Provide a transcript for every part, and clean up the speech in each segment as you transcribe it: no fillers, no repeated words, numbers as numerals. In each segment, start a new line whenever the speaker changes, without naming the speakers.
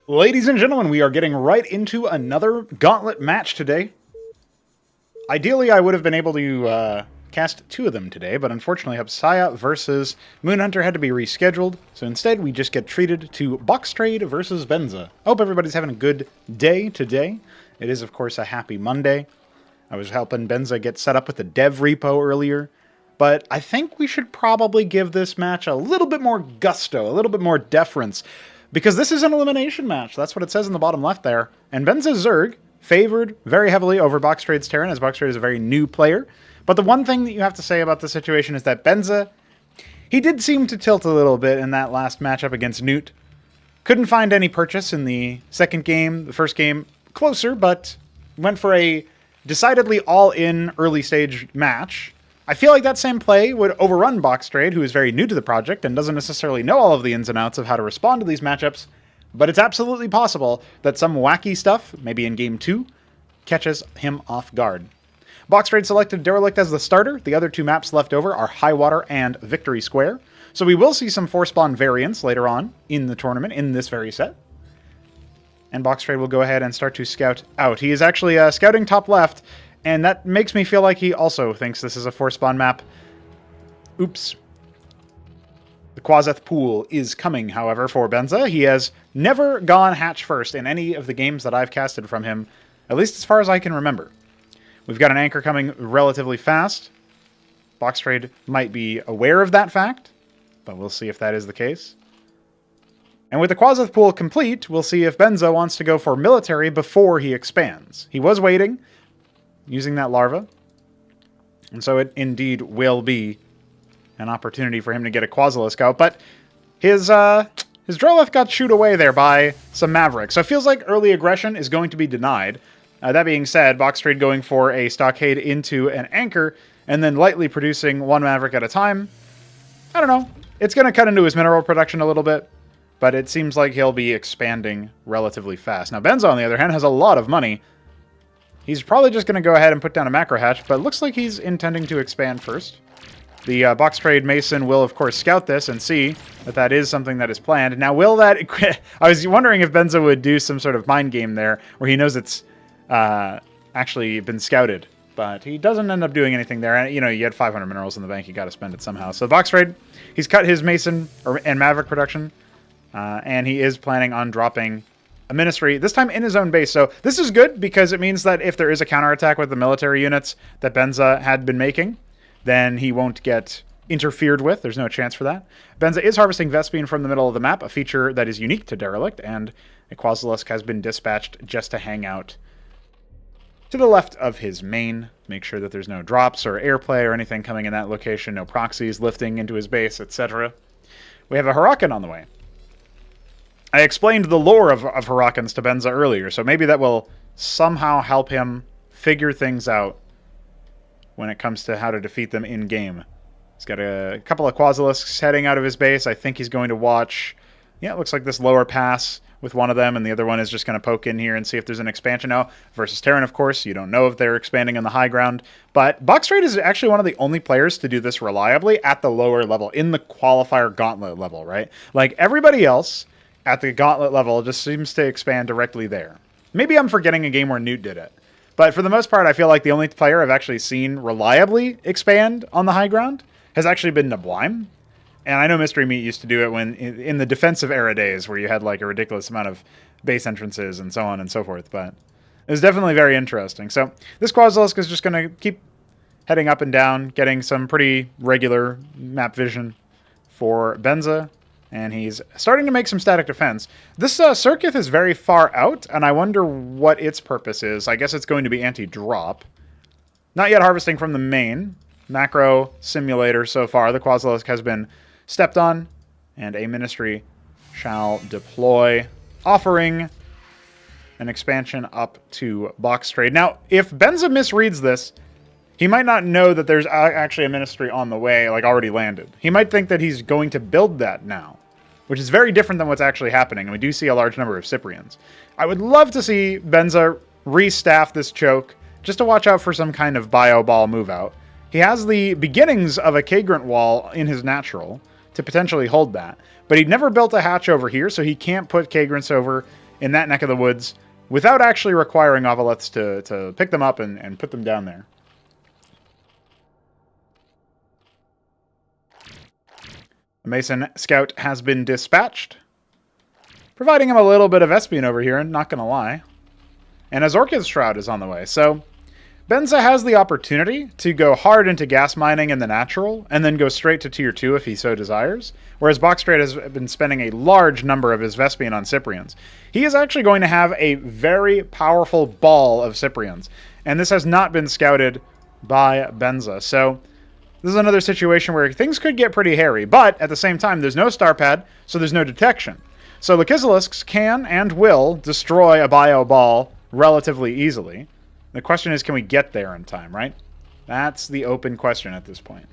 Ladies and gentlemen, we are getting right into another Gauntlet match today. Ideally, I would have been able to cast two of them today, but unfortunately Hupsaiya versus MoonHunter had to be rescheduled, so instead we just get treated to BoxTrade versus Benza. I hope everybody's having a good day today. It is, of course, a happy Monday. I was helping Benza get set up with the dev repo earlier, but I think we should probably give this match a little bit more gusto, a little bit more deference, because this is an elimination match. That's what it says in the bottom left there. And Benza Zerg favored very heavily over BoxTrade's Terran, as BoxTrade is a very new player. But the one thing that you have to say about the situation is that Benza, he did seem to tilt a little bit in that last matchup against Newt. Couldn't find any purchase in the second game. The first game, closer, but went for a decidedly all-in early stage match. I feel like that same play would overrun BoxTrade, who is very new to the project and doesn't necessarily know all of the ins and outs of how to respond to these matchups, but it's absolutely possible that some wacky stuff, maybe in Game 2, catches him off guard. BoxTrade selected Derelict as the starter. The other two maps left over are Highwater and Victory Square, so we will see some force spawn variants later on in the tournament in this very set. And BoxTrade will go ahead and start to scout out. He is actually scouting top left, and that makes me feel like he also thinks this is a force spawn map. Oops. The Quaseth pool is coming, however, for Benza. He has never gone hatch first in any of the games that I've casted from him, at least as far as I can remember. We've got an anchor coming relatively fast. BoxTrade might be aware of that fact, but we'll see if that is the case. And with the Quaseth pool complete, we'll see if Benza wants to go for military before he expands. He was waiting, using that larva, and so it indeed will be an opportunity for him to get a Quasilisk out, but his Droleth got shooed away there by some Mavericks, so it feels like early aggression is going to be denied. That being said, BoxTrade going for a stockade into an anchor, and then lightly producing one Maverick at a time. I don't know, it's going to cut into his mineral production a little bit, but it seems like he'll be expanding relatively fast. Now Benza, on the other hand, has a lot of money. He's probably just going to go ahead and put down a macro hatch, but it looks like he's intending to expand first. The BoxTrade Mason will, of course, scout this and see that that is something that is planned. Now, will that... I was wondering if Benza would do some sort of mind game there, where he knows it's actually been scouted, but he doesn't end up doing anything there. And, you know, you had 500 minerals in the bank, you got to spend it somehow. So BoxTrade, he's cut his Mason and Maverick production, and he is planning on dropping a ministry, this time in his own base. So this is good because it means that if there is a counterattack with the military units that Benza had been making, then he won't get interfered with. There's no chance for that. Benza is harvesting Vespene from the middle of the map, a feature that is unique to Derelict, and a Quasilisk has been dispatched just to hang out to the left of his main. Make sure that there's no drops or airplay or anything coming in that location, no proxies lifting into his base, etc. We have a Hurakan on the way. I explained the lore of Hurakans to Benza earlier, so maybe that will somehow help him figure things out when it comes to how to defeat them in-game. He's got a couple of Quasilisks heading out of his base. I think he's going to watch... Yeah, it looks like this lower pass with one of them, and the other one is just going to poke in here and see if there's an expansion. Now, versus Terran, of course, you don't know if they're expanding on the high ground, but BoxTrade is actually one of the only players to do this reliably at the lower level, in the qualifier Gauntlet level, right? Like, everybody else at the Gauntlet level just seems to expand directly there. Maybe I'm forgetting a game where Newt did it. But for the most part, I feel like the only player I've actually seen reliably expand on the high ground has actually been Nablime. And I know Mystery Meat used to do it when in the defensive era days where you had like a ridiculous amount of base entrances and so on and so forth. But it was definitely very interesting. So this Quasilisk is just going to keep heading up and down, getting some pretty regular map vision for Benza. And he's starting to make some static defense. This Circuit is very far out, and I wonder what its purpose is. I guess it's going to be anti-drop. Not yet harvesting from the main. Macro simulator so far. The Quasilisk has been stepped on, and a ministry shall deploy, offering an expansion up to BoxTrade. Now, if Benza misreads this, he might not know that there's actually a ministry on the way, like already landed. He might think that he's going to build that now, which is very different than what's actually happening. And we do see a large number of Cyprians. I would love to see Benza restaff this choke, just to watch out for some kind of bio ball move out. He has the beginnings of a Kagrant wall in his natural to potentially hold that, but he'd never built a hatch over here, so he can't put Kagrants over in that neck of the woods without actually requiring Ovoleths to pick them up and put them down there. The Mason Scout has been dispatched, providing him a little bit of Espion over here, not going to lie. And a Zork's Shroud is on the way, so Benza has the opportunity to go hard into gas mining in the natural, and then go straight to tier 2 if he so desires, whereas BoxTrade has been spending a large number of his Vespian on Cyprians. He is actually going to have a very powerful ball of Cyprians, and this has not been scouted by Benza, so this is another situation where things could get pretty hairy, but at the same time, there's no star pad, so there's no detection. So Lucifirius can and will destroy a bio ball relatively easily. The question is, can we get there in time, right? That's the open question at this point.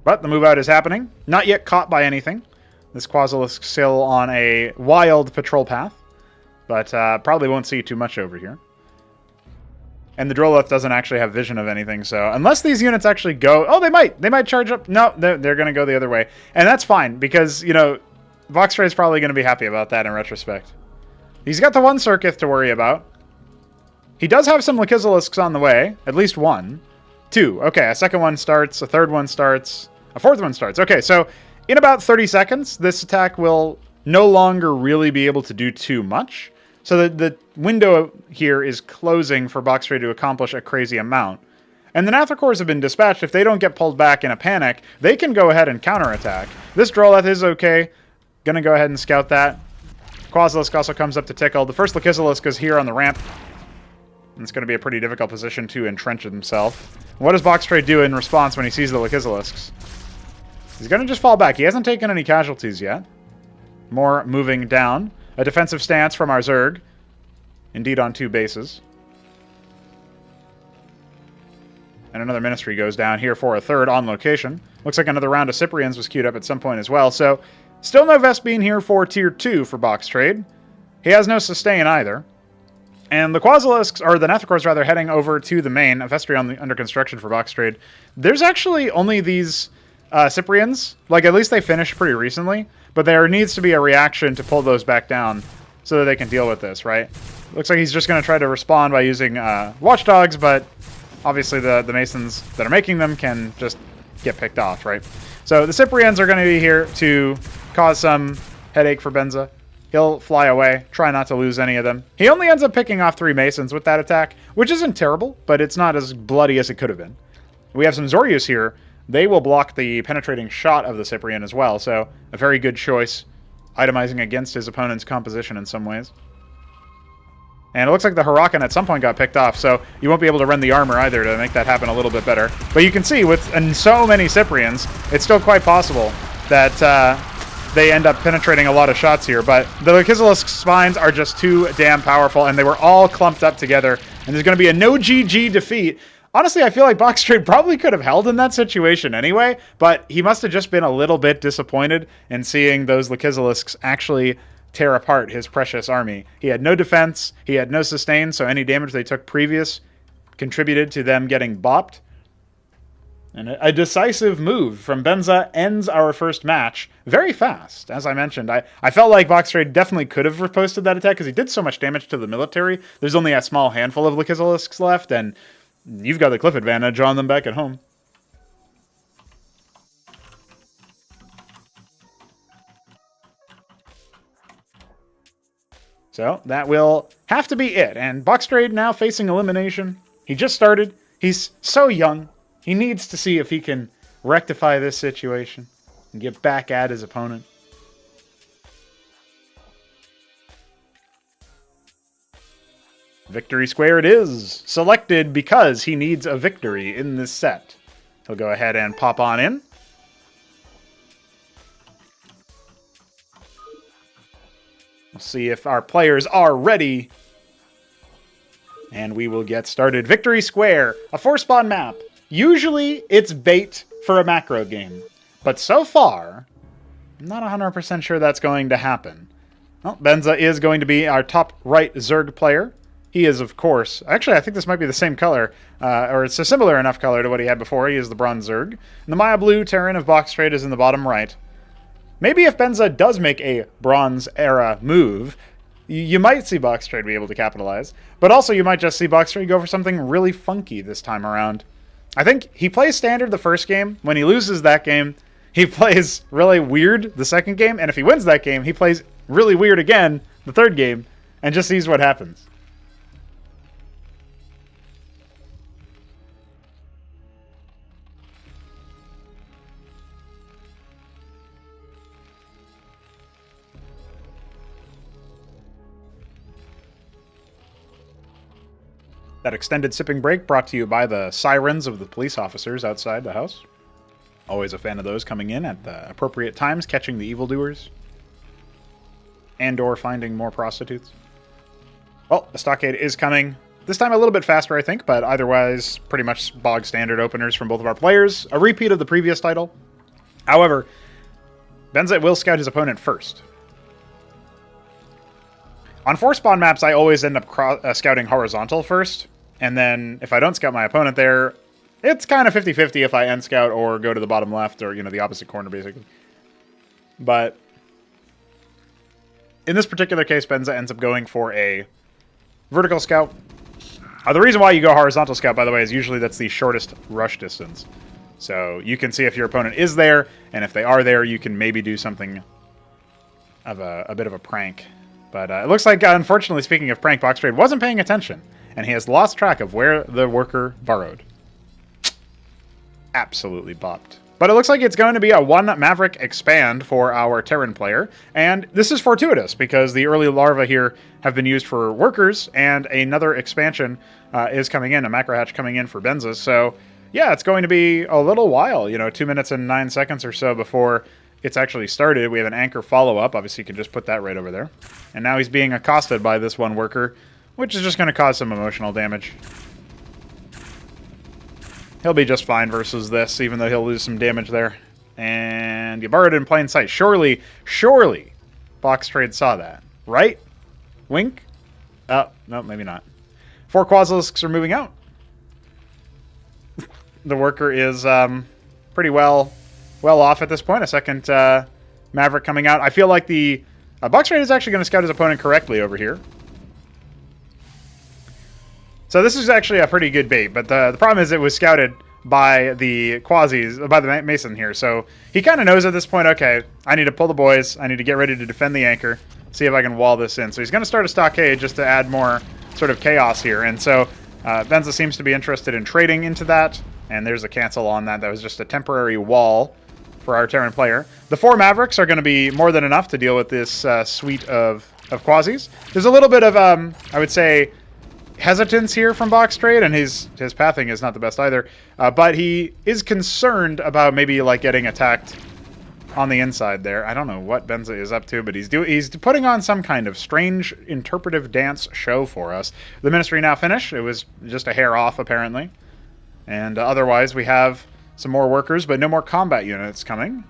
But the move out is happening. Not yet caught by anything. This Quasilisk still on a wild patrol path. But probably won't see too much over here. And the Droleth doesn't actually have vision of anything, so unless these units actually go... Oh, they might! They might charge up. No, they're going to go the other way. And that's fine, because, you know, BoxTrade is probably going to be happy about that in retrospect. He's got the one Circuit to worry about. He does have some Lucifiriusks on the way. At least one. Two. Okay, a second one starts. A third one starts. A fourth one starts. Okay, so in about 30 seconds, this attack will no longer really be able to do too much. So the window here is closing for BoxTrade to accomplish a crazy amount. And the Nathrakors have been dispatched. If they don't get pulled back in a panic, they can go ahead and counterattack. This Droleth is okay. Gonna go ahead and scout that. Quasilisk also comes up to tickle. The first Lucifirius is here on the ramp. And it's going to be a pretty difficult position to entrench himself. What does BoxTrade do in response when he sees the Lucifirius? He's going to just fall back. He hasn't taken any casualties yet. More moving down. A defensive stance from our Zerg. Indeed on 2 bases. And another Ministry goes down here for a third on location. Looks like another round of Cyprians was queued up at some point as well. So, still no Vespene here for Tier 2 for BoxTrade. He has no sustain either. And the Quasilisks, or the Nathrakors rather, heading over to the main. A Vestry under construction for BoxTrade. There's actually only these Cyprians. Like, at least they finished pretty recently. But there needs to be a reaction to pull those back down so that they can deal with this, right? Looks like he's just going to try to respond by using Watchdogs, but obviously the Masons that are making them can just get picked off, right? So the Cyprians are going to be here to cause some headache for Benza. He'll fly away, try not to lose any of them. He only ends up picking off 3 Masons with that attack, which isn't terrible, but it's not as bloody as it could have been. We have some Zoryus here. They will block the penetrating shot of the Cyprian as well, so a very good choice, itemizing against his opponent's composition in some ways. And it looks like the Hurakan at some point got picked off, so you won't be able to run the armor either to make that happen a little bit better. But you can see, with so many Cyprians, it's still quite possible that they end up penetrating a lot of shots here. But the Lucifirius spines are just too damn powerful, and they were all clumped up together. And there's going to be a no GG defeat. Honestly, I feel like BoxTrade probably could have held in that situation anyway, but he must have just been a little bit disappointed in seeing those Lucifirius actually tear apart his precious army. He had no defense, he had no sustain, so any damage they took previous contributed to them getting bopped. And a decisive move from Benza ends our first match very fast. As I mentioned, I felt like BoxTrade definitely could have riposted that attack because he did so much damage to the military. There's only a small handful of Lucifirius left, and you've got the cliff advantage on them back at home. So that will have to be it. And BoxTrade now facing elimination. He just started. He's so young. He needs to see if he can rectify this situation and get back at his opponent. Victory square it is. Selected because he needs a victory in this set. He'll go ahead and pop on in. We'll see if our players are ready. And we will get started. Victory square, a 4-spawn map. Usually it's bait for a macro game. But so far, I'm not 100% sure that's going to happen. Well, Benza is going to be our top right Zerg player. He is, of course... Actually, I think this might be the same color, or it's a similar enough color to what he had before. He is the Bronze Zerg. And the Maya Blue Terran of BoxTrade is in the bottom right. Maybe if Benza does make a Bronze-era move, you might see BoxTrade be able to capitalize. But also, you might just see BoxTrade go for something really funky this time around. I think he plays Standard the first game. When he loses that game, he plays really weird the second game. And if he wins that game, he plays really weird again the third game and just sees what happens. That extended sipping break brought to you by the sirens of the police officers outside the house. Always a fan of those coming in at the appropriate times, catching the evildoers. And or finding more prostitutes. Well, the stockade is coming. This time a little bit faster, I think, but otherwise pretty much bog standard openers from both of our players. A repeat of the previous title. However, Benza will scout his opponent first. On 4-spawn maps, I always end up scouting horizontal first. And then if I don't scout my opponent there, it's kind of 50-50 if I end scout or go to the bottom left or, the opposite corner, basically. But in this particular case, Benza ends up going for a vertical scout. The reason why you go horizontal scout, by the way, is usually that's the shortest rush distance. So you can see if your opponent is there, and if they are there, you can maybe do something of a bit of a prank. But it looks like, unfortunately, speaking of prank, BoxTrade wasn't paying attention, and he has lost track of where the worker burrowed. Absolutely bopped. But it looks like it's going to be a 1 Maverick expand for our Terran player, and this is fortuitous, because the early larvae here have been used for workers, and another expansion is coming in, a macro hatch coming in for Benza, so yeah, it's going to be a little while, 2 minutes and 9 seconds or so before it's actually started. We have an anchor follow-up. Obviously, you can just put that right over there. And now he's being accosted by this one worker, which is just going to cause some emotional damage. He'll be just fine versus this, even though he'll lose some damage there. And you burrowed in plain sight. Surely, BoxTrade saw that, right? Wink? Oh, no, maybe not. 4 Quasilisks are moving out. The worker is pretty well off at this point. A second Maverick coming out. I feel like the BoxTrade is actually going to scout his opponent correctly over here. So this is actually a pretty good bait, but the problem is it was scouted by the Quasis, by the Mason here. So he kind of knows at this point, okay, I need to pull the boys. I need to get ready to defend the anchor, see if I can wall this in. So he's going to start a stockade just to add more sort of chaos here. And so Benza seems to be interested in trading into that. And there's a cancel on that. That was just a temporary wall for our Terran player. The 4 Mavericks are going to be more than enough to deal with this suite of Quasis. There's a little bit of, I would say, hesitance here from BoxTrade, and his pathing is not the best either. But he is concerned about maybe like getting attacked on the inside there. I don't know what Benza is up to, but he's putting on some kind of strange interpretive dance show for us. The Ministry now finished. It was just a hair off, apparently. And otherwise, we have some more workers, but no more combat units coming.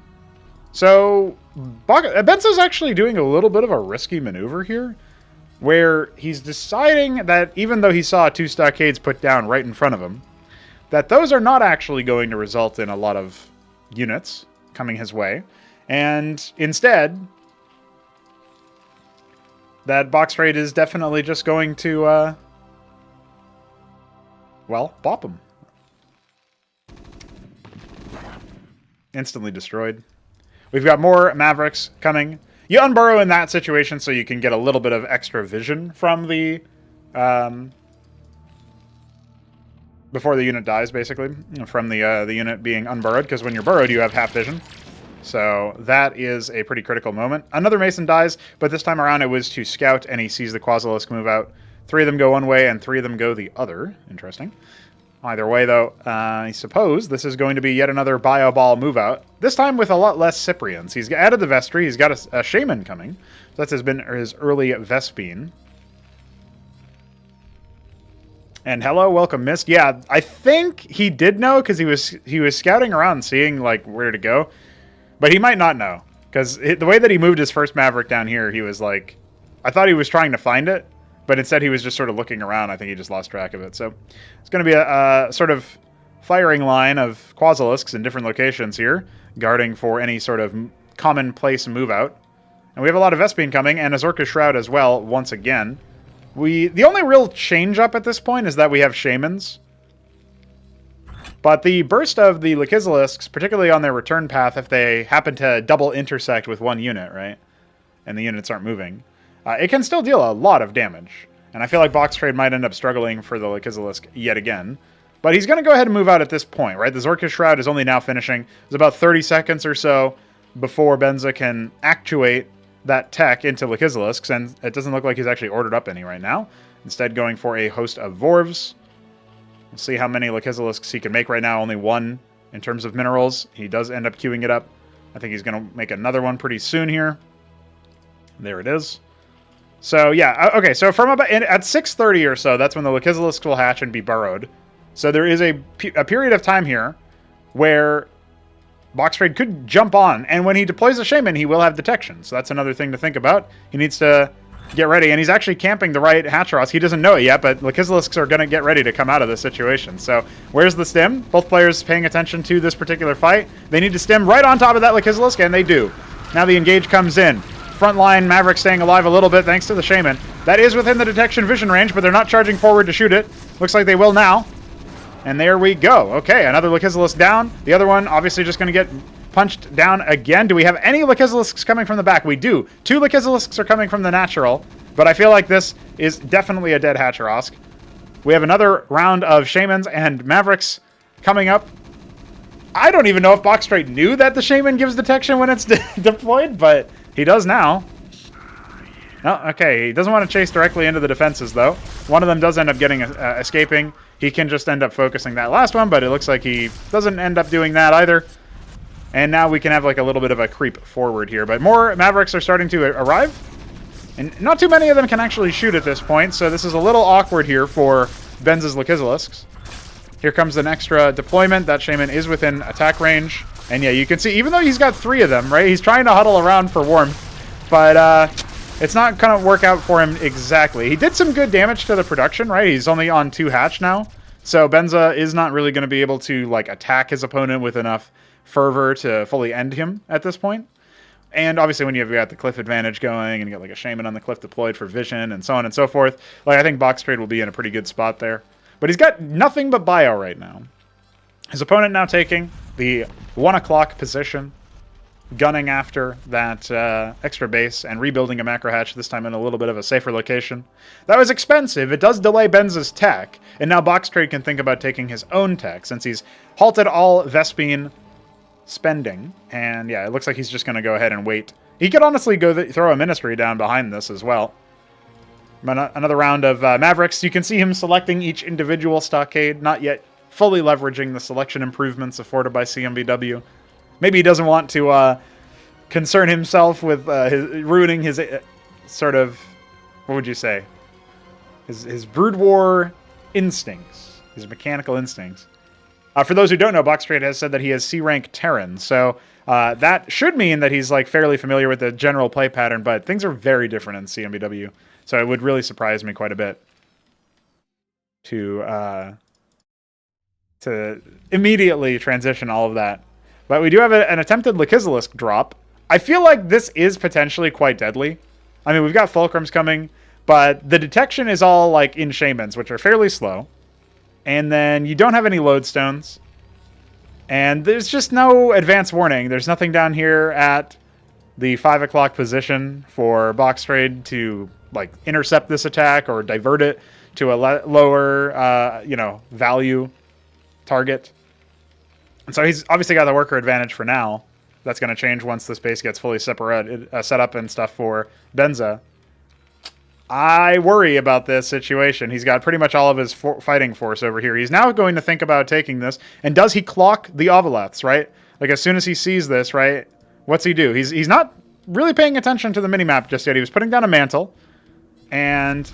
So, Benza's actually doing a little bit of a risky maneuver here, where he's deciding that even though he saw 2 stockades put down right in front of him, that those are not actually going to result in a lot of units coming his way. And instead, that BoxTrade is definitely just going to, well, bop him. Instantly destroyed. We've got more Mavericks coming. You unburrow in that situation so you can get a little bit of extra vision from the... before the unit dies, basically. From the unit being unburrowed, because when you're burrowed, you have half vision. So that is a pretty critical moment. Another Mason dies, but this time around it was to scout, and he sees the Quasilisk move out. 3 of them go one way, and 3 of them go the other. Interesting. Either way, though, I suppose this is going to be yet another Bio Ball move out. This time with a lot less Cyprians. He's added the Vestry. He's got a Shaman coming. So that's his early Vespine. And hello, welcome, Mist. Yeah, I think he did know because he was scouting around, seeing like where to go, but he might not know because the way that he moved his first Maverick down here, he was like, I thought he was trying to find it, But instead he was just sort of looking around. I think he just lost track of it. So it's going to be a sort of firing line of Quasilisks in different locations here, guarding for any sort of commonplace move out. And we have a lot of Vespene coming, and a Zorka Shroud as well, once again. The only real change up at this point is that we have Shamans. But the burst of the Likizilisks, particularly on their return path, if they happen to double intersect with one unit, right? And the units aren't moving, it can still deal a lot of damage. And I feel like BoxTrade might end up struggling for the Likizilisk yet again. But he's going to go ahead and move out at this point, right? The Zorka Shroud is only now finishing. There's about 30 seconds or so before Benza can actuate that tech into Likizilisks, and it doesn't look like he's actually ordered up any right now. Instead, going for a host of Vorvs. We'll see how many Likizilisks he can make right now. Only one in terms of minerals. He does end up queuing it up. I think he's going to make another one pretty soon here. There it is. So, yeah. Okay, so from about at 6:30 or so, that's when the Likizilisks will hatch and be burrowed. So there is a period of time here where BoxTrade could jump on, and when he deploys a Shaman, he will have detection. So that's another thing to think about. He needs to get ready, and he's actually camping the right Hatcheros. He doesn't know it yet, but Likizilisks are going to get ready to come out of this situation. So where's the stim? Both players paying attention to this particular fight. They need to stim right on top of that Likizilisk, and they do. Now the engage comes in. Frontline Maverick staying alive a little bit thanks to the Shaman. That is within the detection vision range, but they're not charging forward to shoot it. Looks like they will now. And there we go. Okay, another Likizilisk down. The other one obviously just going to get punched down again. Do we have any Likizilisks coming from the back? We do. 2 Likizilisks are coming from the natural, but I feel like this is definitely a dead Hatcherosk. We have another round of Shamans and Mavericks coming up. I don't even know if BoxTrade knew that the Shaman gives detection when it's deployed, but he does now. Oh, okay, he doesn't want to chase directly into the defenses, though. One of them does end up getting escaping. He can just end up focusing that last one, but it looks like he doesn't end up doing that either. And now we can have like a little bit of a creep forward here. But more Mavericks are starting to arrive. And not too many of them can actually shoot at this point, so this is a little awkward here for Benza's Likizilisks. Here comes an extra deployment. That Shaman is within attack range. And yeah, you can see, even though he's got 3 of them, right? He's trying to huddle around for warmth. But it's not going to work out for him exactly. He did some good damage to the production, right? He's only on 2 hatch now. So Benza is not really going to be able to like attack his opponent with enough fervor to fully end him at this point. And obviously when you've got the cliff advantage going and you got like a Shaman on the cliff deployed for vision and so on and so forth, like I think BoxTrade will be in a pretty good spot there. But he's got nothing but bio right now. His opponent now taking the 1 o'clock position, gunning after that extra base and rebuilding a macro hatch, this time in a little bit of a safer location. That was expensive. It does delay Benza's tech, and now BoxTrade can think about taking his own tech since he's halted all Vespene spending. And yeah, it looks like he's just going to go ahead and wait. He could honestly go throw a Ministry down behind this as well. Another round of Mavericks. You can see him selecting each individual stockade, not yet fully leveraging the selection improvements afforded by CMBW. Maybe he doesn't want to concern himself with ruining his sort of, what would you say? His Brood War instincts, his mechanical instincts. For those who don't know, BoxTrade has said that he has C-rank Terran, so that should mean that he's like fairly familiar with the general play pattern, but things are very different in CMBW, so it would really surprise me quite a bit to immediately transition all of that. But we do have an attempted Likizilisk drop. I feel like this is potentially quite deadly. I mean, we've got Fulcrums coming, but the detection is all like in Shamans, which are fairly slow. And then you don't have any lodestones. And there's just no advance warning. There's nothing down here at the 5 o'clock position for BoxTrade to like intercept this attack or divert it to a lower, value target. And so he's obviously got the worker advantage for now. That's going to change once this base gets fully set up and stuff for Benza. I worry about this situation. He's got pretty much all of his fighting force over here. He's now going to think about taking this. And does he clock the Ovoleths, right? Like as soon as he sees this, right? What's he do? He's not really paying attention to the minimap just yet. He was putting down a mantle. And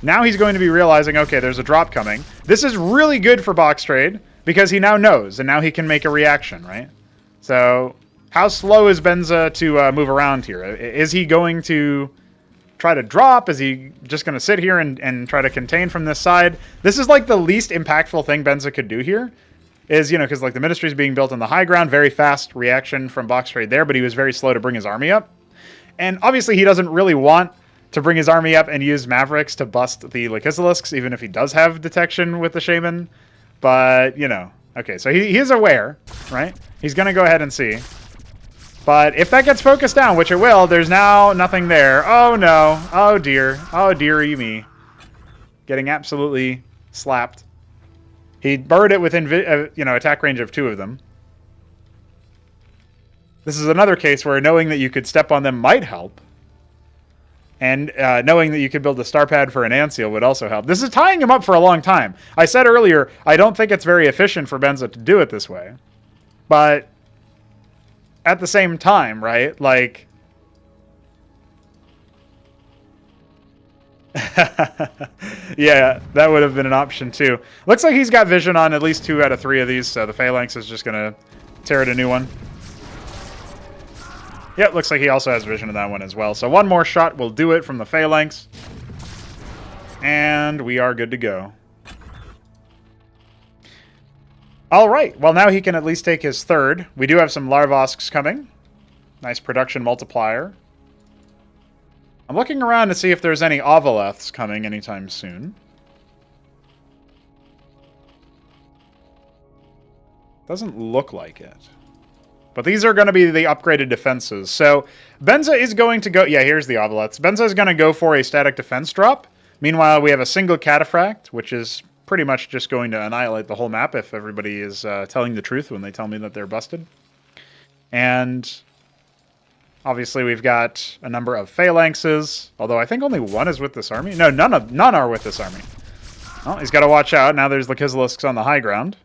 now he's going to be realizing, okay, there's a drop coming. This is really good for BoxTrade because he now knows, and now he can make a reaction, right? So how slow is Benza to move around here? Is he going to try to drop? Is he just going to sit here and try to contain from this side? This is like the least impactful thing Benza could do here. Is, you know, because like the Ministry is being built on the high ground. Very fast reaction from BoxTrade there, but he was very slow to bring his army up. And obviously he doesn't really want to bring his army up and use Mavericks to bust the Lucifirius, even if he does have detection with the Shaman. But, you know, okay, so he is aware, right? He's going to go ahead and see. But if that gets focused down, which it will, there's now nothing there. Oh, no. Oh, dear. Oh, dearie me. Getting absolutely slapped. He bird it within, you know, attack range of 2 of them. This is another case where knowing that you could step on them might help. And knowing that you could build a star pad for an Anseal would also help. This is tying him up for a long time. I said earlier, I don't think it's very efficient for Benza to do it this way. But at the same time, right? Like... yeah, that would have been an option too. Looks like he's got vision on at least 2 out of 3 of these, so the Phalanx is just going to tear it a new one. Yep, looks like he also has vision of that one as well. So one more shot will do it from the Phalanx. And we are good to go. Alright, well now he can at least take his 3rd. We do have some Larvosks coming. Nice production multiplier. I'm looking around to see if there's any Ovaleths coming anytime soon. Doesn't look like it. But these are going to be the upgraded defenses. So Benza is going to go... Yeah, here's the Ovaleths. Benza is going to go for a static defense drop. Meanwhile, we have a single Cataphract, which is pretty much just going to annihilate the whole map if everybody is telling the truth when they tell me that they're busted. And obviously we've got a number of Phalanxes, although I think only 1 is with this army. No, none are with this army. Well, he's got to watch out. Now there's Lucifirius on the high ground.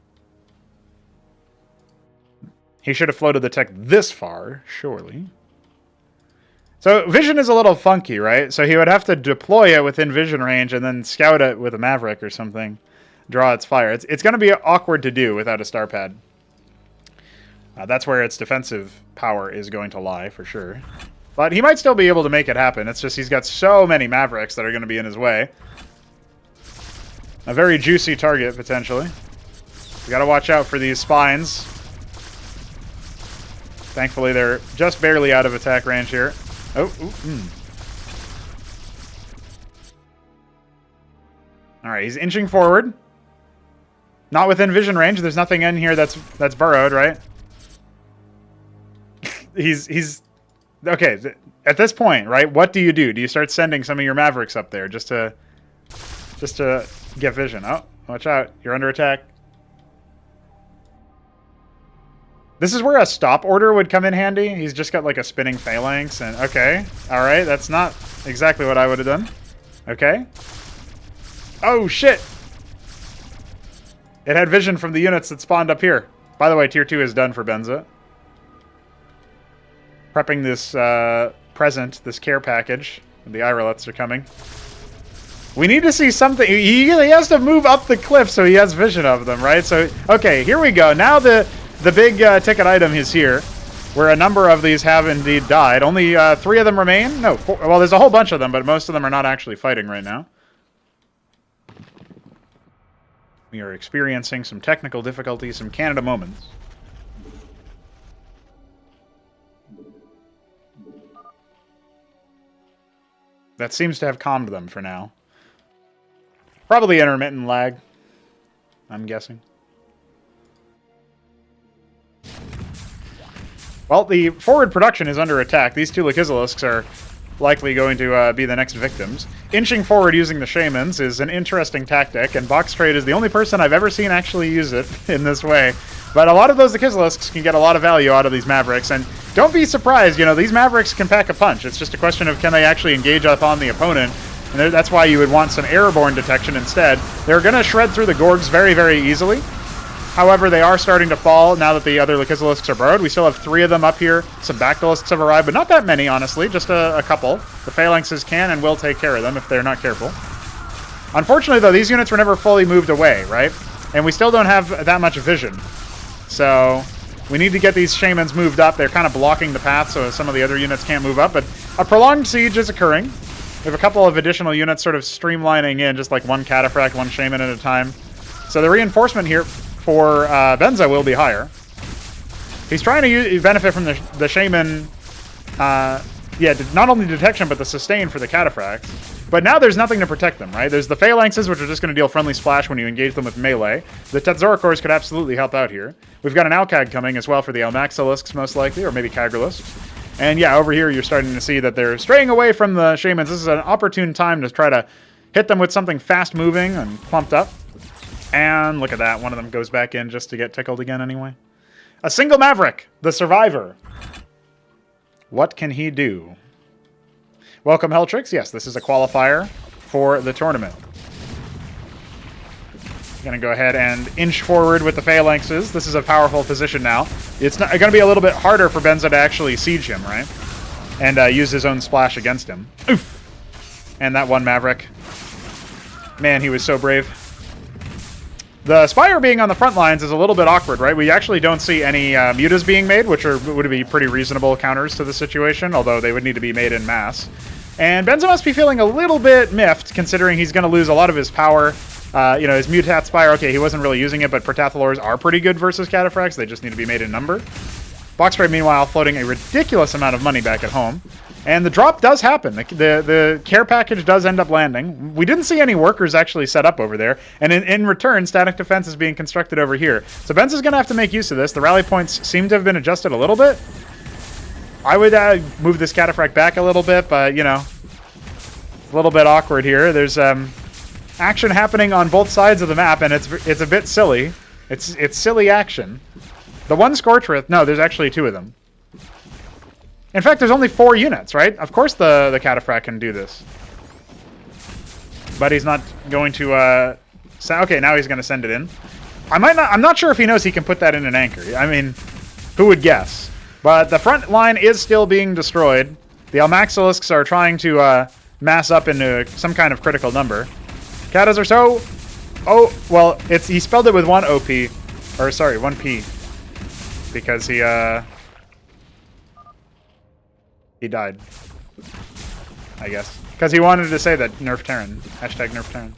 He should have floated the tech this far, surely. So vision is a little funky, right? So he would have to deploy it within vision range and then scout it with a Maverick or something. Draw its fire. It's going to be awkward to do without a star pad. That's where its defensive power is going to lie, for sure. But he might still be able to make it happen. It's just he's got so many Mavericks that are going to be in his way. A very juicy target, potentially. You got to watch out for these spines. Thankfully, they're just barely out of attack range here. Oh, Alright, he's inching forward. Not within vision range. There's nothing in here that's burrowed, right? he's... Okay, at this point, right, what do? Do you start sending some of your Mavericks up there just to get vision? Oh, watch out. You're under attack. This is where a stop order would come in handy. He's just got like a spinning Phalanx and... Okay. Alright, that's not exactly what I would have done. Okay. Oh, shit! It had vision from the units that spawned up here. By the way, Tier 2 is done for Benza. Prepping this present, this care package. The Irolets are coming. We need to see something. He has to move up the cliff so he has vision of them, right? So, okay, here we go. Now the big ticket item is here, where a number of these have indeed died. Only 3 of them remain? No, 4. Well, there's a whole bunch of them, but most of them are not actually fighting right now. We are experiencing some technical difficulties, some Canada moments. That seems to have calmed them for now. Probably intermittent lag, I'm guessing. Well, the forward production is under attack. These 2 Lucifirius are likely going to be the next victims. Inching forward using the Shamans is an interesting tactic, and BoxTrade is the only person I've ever seen actually use it in this way. But a lot of those Lucifirius can get a lot of value out of these Mavericks, and don't be surprised, you know, these Mavericks can pack a punch. It's just a question of can they actually engage upon the opponent, and that's why you would want some airborne detection instead. They're going to shred through the Gorgs very, very easily. However, they are starting to fall now that the other Lucifirius are burrowed. We still have 3 of them up here. Some Bactylists have arrived, but not that many, honestly. Just a couple. The Phalanxes can and will take care of them if they're not careful. Unfortunately, though, these units were never fully moved away, right? And we still don't have that much vision. So we need to get these Shamans moved up. They're kind of blocking the path so some of the other units can't move up. But a prolonged siege is occurring. We have a couple of additional units sort of streamlining in, just like one Cataphract, one Shaman at a time. So the reinforcement here for Benza will be higher. He's trying to benefit from the Shaman, yeah, not only detection, but the sustain for the Cataphracts. But now there's nothing to protect them, right? There's the Phalanxes, which are just going to deal friendly splash when you engage them with melee. The Tetzoricors could absolutely help out here. We've got an Alcag coming as well for the Almaxilisks, most likely, or maybe Kagrilisks. And yeah, over here you're starting to see that they're straying away from the Shamans. This is an opportune time to try to hit them with something fast-moving and plumped up. And look at that. One of them goes back in just to get tickled again anyway. A single Maverick, the Survivor. What can he do? Welcome, Helltrix. Yes, this is a qualifier for the tournament. Going to go ahead and inch forward with the Phalanxes. This is a powerful position now. It's going to be a little bit harder for Benza to actually siege him, right? And use his own splash against him. Oof! And that one Maverick. Man, he was so brave. The Spire being on the front lines is a little bit awkward, right? We actually don't see any mutas being made, which would be pretty reasonable counters to the situation, although they would need to be made in mass. And Benza must be feeling a little bit miffed, considering he's going to lose a lot of his power. You know, his Mutat Spire, okay, he wasn't really using it, but Protathalors are pretty good versus Cataphracts. They just need to be made in number. BoxTrade, meanwhile, floating a ridiculous amount of money back at home. And the drop does happen. The care package does end up landing. We didn't see any workers actually set up over there. And in return, static defense is being constructed over here. So Benza's going to have to make use of this. The rally points seem to have been adjusted a little bit. I would move this Cataphract back a little bit, but, you know, a little bit awkward here. There's action happening on both sides of the map, and it's a bit silly. It's silly action. The one Scorchwrath, no, there's actually two of them. In fact, there's only 4 units, right? Of course the Cataphract can do this. But he's not going to... okay, now he's going to send it in. I'm not sure if he knows he can put that in an anchor. I mean, who would guess? But the front line is still being destroyed. The Almaxilisks are trying to mass up into some kind of critical number. Katas are so... Oh, well, he spelled it with one OP. Or, sorry, one P. Because he died, I guess. Because he wanted to say that Nerf Terran. Hashtag Nerf Terran.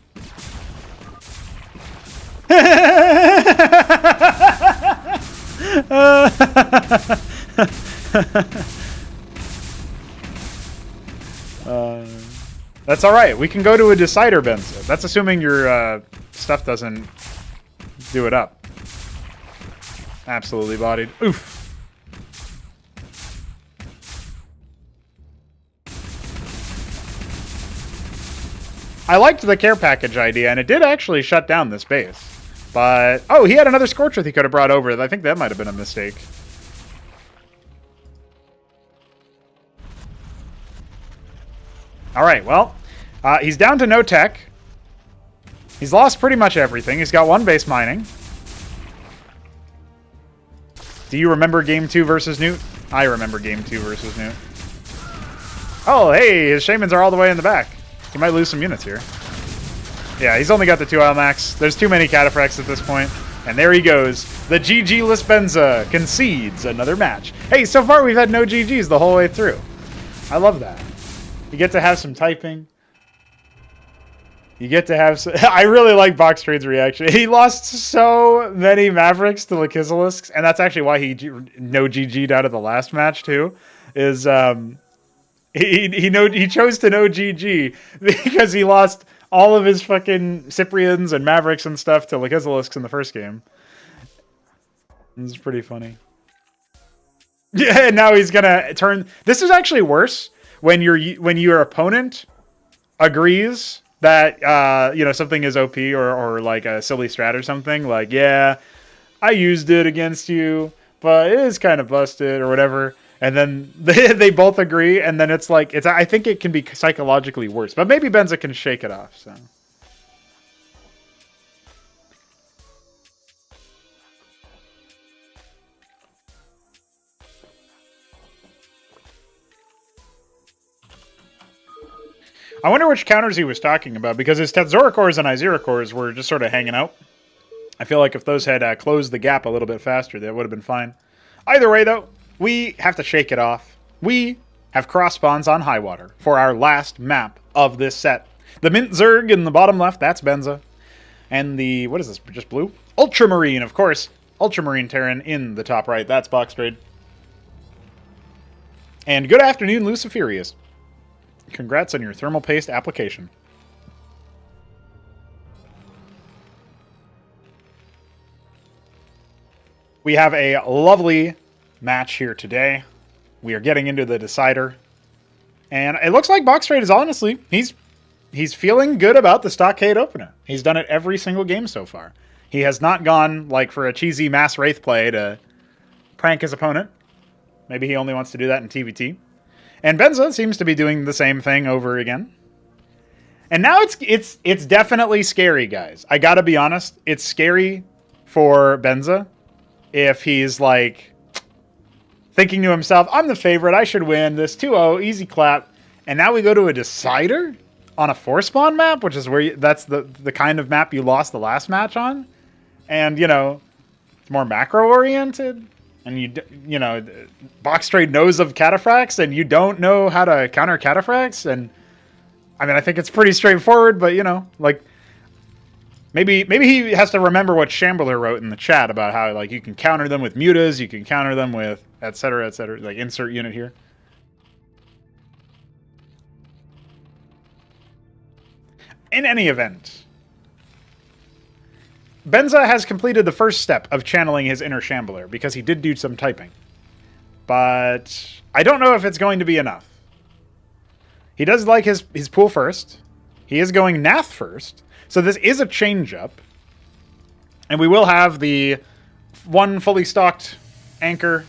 That's alright. We can go to a decider, Benza. That's assuming your stuff doesn't do it up. Absolutely bodied. Oof. I liked the care package idea, and it did actually shut down this base. But, oh, he had another Scorchwrath he could have brought over. I think that might have been a mistake. Alright, well, he's down to no tech. He's lost pretty much everything. He's got one base mining. Do you remember Game 2 versus Newt? I remember Game 2 versus Newt. Oh, hey, his Shamans are all the way in the back. He might lose some units here. Yeah, he's only got the 2 Almax. There's too many Cataphracts at this point. And there he goes. The GG-less Benza concedes another match. Hey, so far we've had no GGs the whole way through. I love that. You get to have some typing. You get to have some... I really like BoxTrade's reaction. He lost so many Mavericks to Lucifirius, and that's actually why he no GG'd out of the last match, too. Is... He chose to no GG because he lost all of his fucking Cyprians and Mavericks and stuff to Lucifirius in the first game. This is pretty funny. Yeah, and now he's gonna turn... This is actually worse when your opponent agrees that you know, something is OP or like a silly strat or something. Like, yeah, I used it against you, but it is kind of busted or whatever. And then they both agree, and then it's like, I think it can be psychologically worse. But maybe Benza can shake it off, so... I wonder which counters he was talking about, because his Tetzoricors and Iziricors were just sort of hanging out. I feel like if those had closed the gap a little bit faster, that would have been fine. Either way, though, we have to shake it off. We have cross spawns on high water for our last map of this set. The Mint Zerg in the bottom left, that's Benza. And the, what is this, just blue? Ultramarine, of course. Ultramarine Terran in the top right, that's BoxTrade. And good afternoon, Lucifirius. Congrats on your thermal paste application. We have a lovely match here today. We are getting into the decider. And it looks like BoxTrade is honestly, he's feeling good about the Stockade opener. He's done it every single game so far. He has not gone like for a cheesy mass Wraith play to prank his opponent. Maybe he only wants to do that in TVT. And Benza seems to be doing the same thing over again. And now it's definitely scary, guys. I gotta be honest. It's scary for Benza if he's like thinking to himself, I'm the favorite, I should win this 2-0, easy clap. And now we go to a decider on a 4-spawn map, which is where that's the kind of map you lost the last match on. And, you know, it's more macro-oriented. And, you know, BoxTrade knows of cataphracts, and you don't know how to counter cataphracts. And, I mean, I think it's pretty straightforward, but, you know, like, maybe he has to remember what Shambler wrote in the chat about how, like, you can counter them with mutas, you can counter them with et cetera, like, insert unit here. In any event, Benza has completed the first step of channeling his inner Shambler, because he did do some typing. But I don't know if it's going to be enough. He does like his pool first. He is going Nath first. So this is a change-up. And we will have the one fully stocked anchor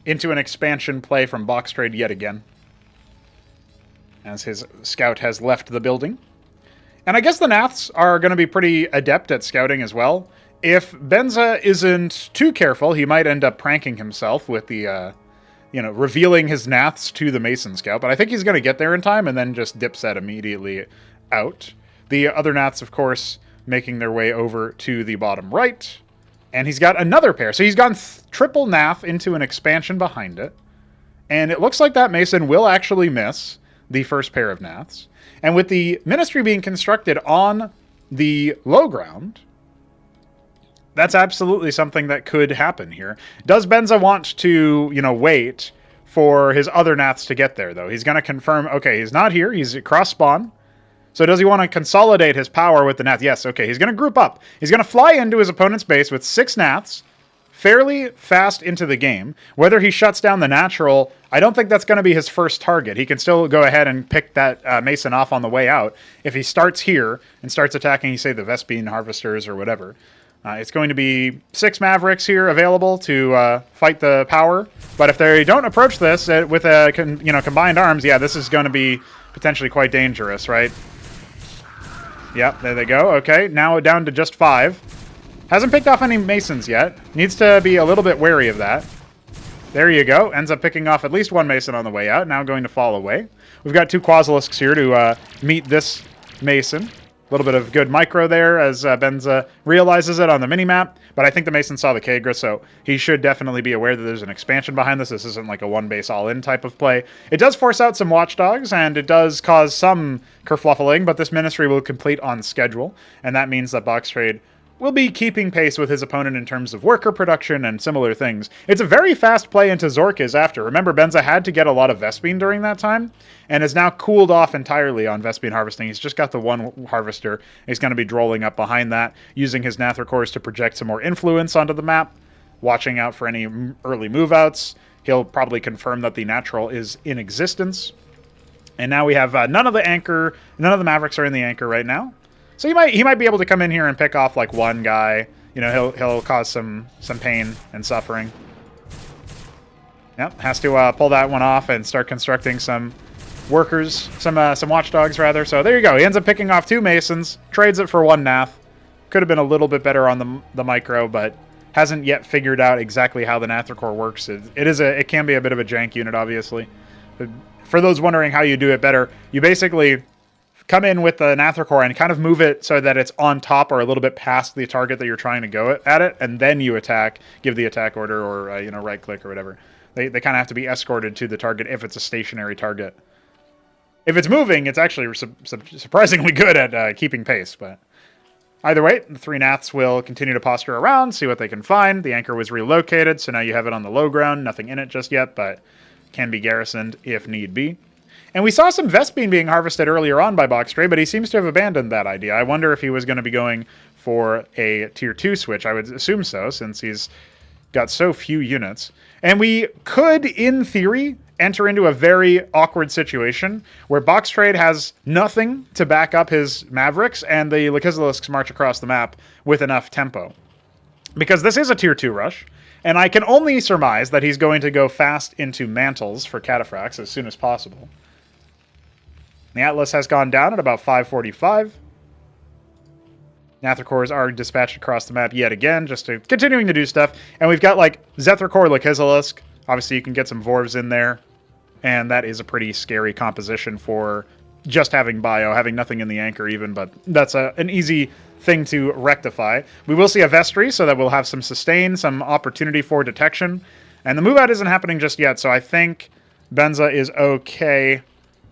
into an expansion play from BoxTrade yet again, as his scout has left the building. And I guess the Naths are going to be pretty adept at scouting as well. If Benza isn't too careful, he might end up pranking himself with the, you know, revealing his Naths to the Mason Scout. But I think he's going to get there in time and then just dipset immediately out. The other Naths, of course, making their way over to the bottom right. And he's got another pair. So he's gone triple Nath into an expansion behind it. And it looks like that Mason will actually miss the first pair of Naths. And with the Ministry being constructed on the low ground, that's absolutely something that could happen here. Does Benza want to, you know, wait for his other Naths to get there, though? He's going to confirm, okay, he's not here. He's at cross spawn. So does he want to consolidate his power with the Nath? Yes, okay. He's going to group up. He's going to fly into his opponent's base with 6 Naths fairly fast into the game. Whether he shuts down the natural, I don't think that's going to be his first target. He can still go ahead and pick that Mason off on the way out. If he starts here and starts attacking, say, the Vespene Harvesters or whatever, it's going to be 6 Mavericks here available to fight the power. But if they don't approach this with combined arms, yeah, this is going to be potentially quite dangerous, right? Yep, there they go. Okay, now down to just 5. Hasn't picked off any Masons yet. Needs to be a little bit wary of that. There you go. Ends up picking off at least 1 Mason on the way out. Now going to fall away. We've got 2 Quasilisks here to meet this Mason. A little bit of good micro there as Benza realizes it on the minimap. But I think the Mason saw the Kagra, so he should definitely be aware that there's an expansion behind this. This isn't like a 1-base all-in type of play. It does force out some Watchdogs, and it does cause some kerfluffling, but this Ministry will complete on schedule. And that means that BoxTrade will be keeping pace with his opponent in terms of worker production and similar things. It's a very fast play into Zork after. Remember, Benza had to get a lot of Vespene during that time, and is now cooled off entirely on Vespene harvesting. He's just got the 1 Harvester. He's going to be drolling up behind that, using his Nathricors to project some more influence onto the map, watching out for any early move-outs. He'll probably confirm that the natural is in existence. And now we have none of the Mavericks are in the anchor right now. So he might be able to come in here and pick off like 1 guy. You know, he'll cause some pain and suffering. Yep, has to pull that one off and start constructing some workers, some Watchdogs rather. So there you go. He ends up picking off 2 Masons, trades it for 1 Nath. Could have been a little bit better on the micro, but hasn't yet figured out exactly how the Nathricor works. It can be a bit of a jank unit, obviously. But for those wondering how you do it better, you basically come in with the Nathricor and kind of move it so that it's on top or a little bit past the target that you're trying to go at it, and then you attack, give the attack order or right click or whatever. They kind of have to be escorted to the target if it's a stationary target. If it's moving, it's actually surprisingly good at keeping pace, but either way, the 3 Naths will continue to posture around, see what they can find. The anchor was relocated, so now you have it on the low ground. Nothing in it just yet, but can be garrisoned if need be. And we saw some Vespene being harvested earlier on by BoxTrade, but he seems to have abandoned that idea. I wonder if he was going to be going for a Tier 2 switch. I would assume so, since he's got so few units. And we could, in theory, enter into a very awkward situation where BoxTrade has nothing to back up his Mavericks, and the Lucifirius march across the map with enough tempo. Because this is a Tier 2 rush, and I can only surmise that he's going to go fast into Mantles for Cataphracts as soon as possible. The Atlas has gone down at about 545. Nathricors are dispatched across the map yet again, just to continuing to do stuff. And we've got, like, Zethricore, Lucifirius. Obviously, you can get some Vorvs in there. And that is a pretty scary composition for just having bio, having nothing in the anchor even. But that's an easy thing to rectify. We will see a Vestry, so that we'll have some sustain, some opportunity for detection. And the move out isn't happening just yet, so I think Benza is okay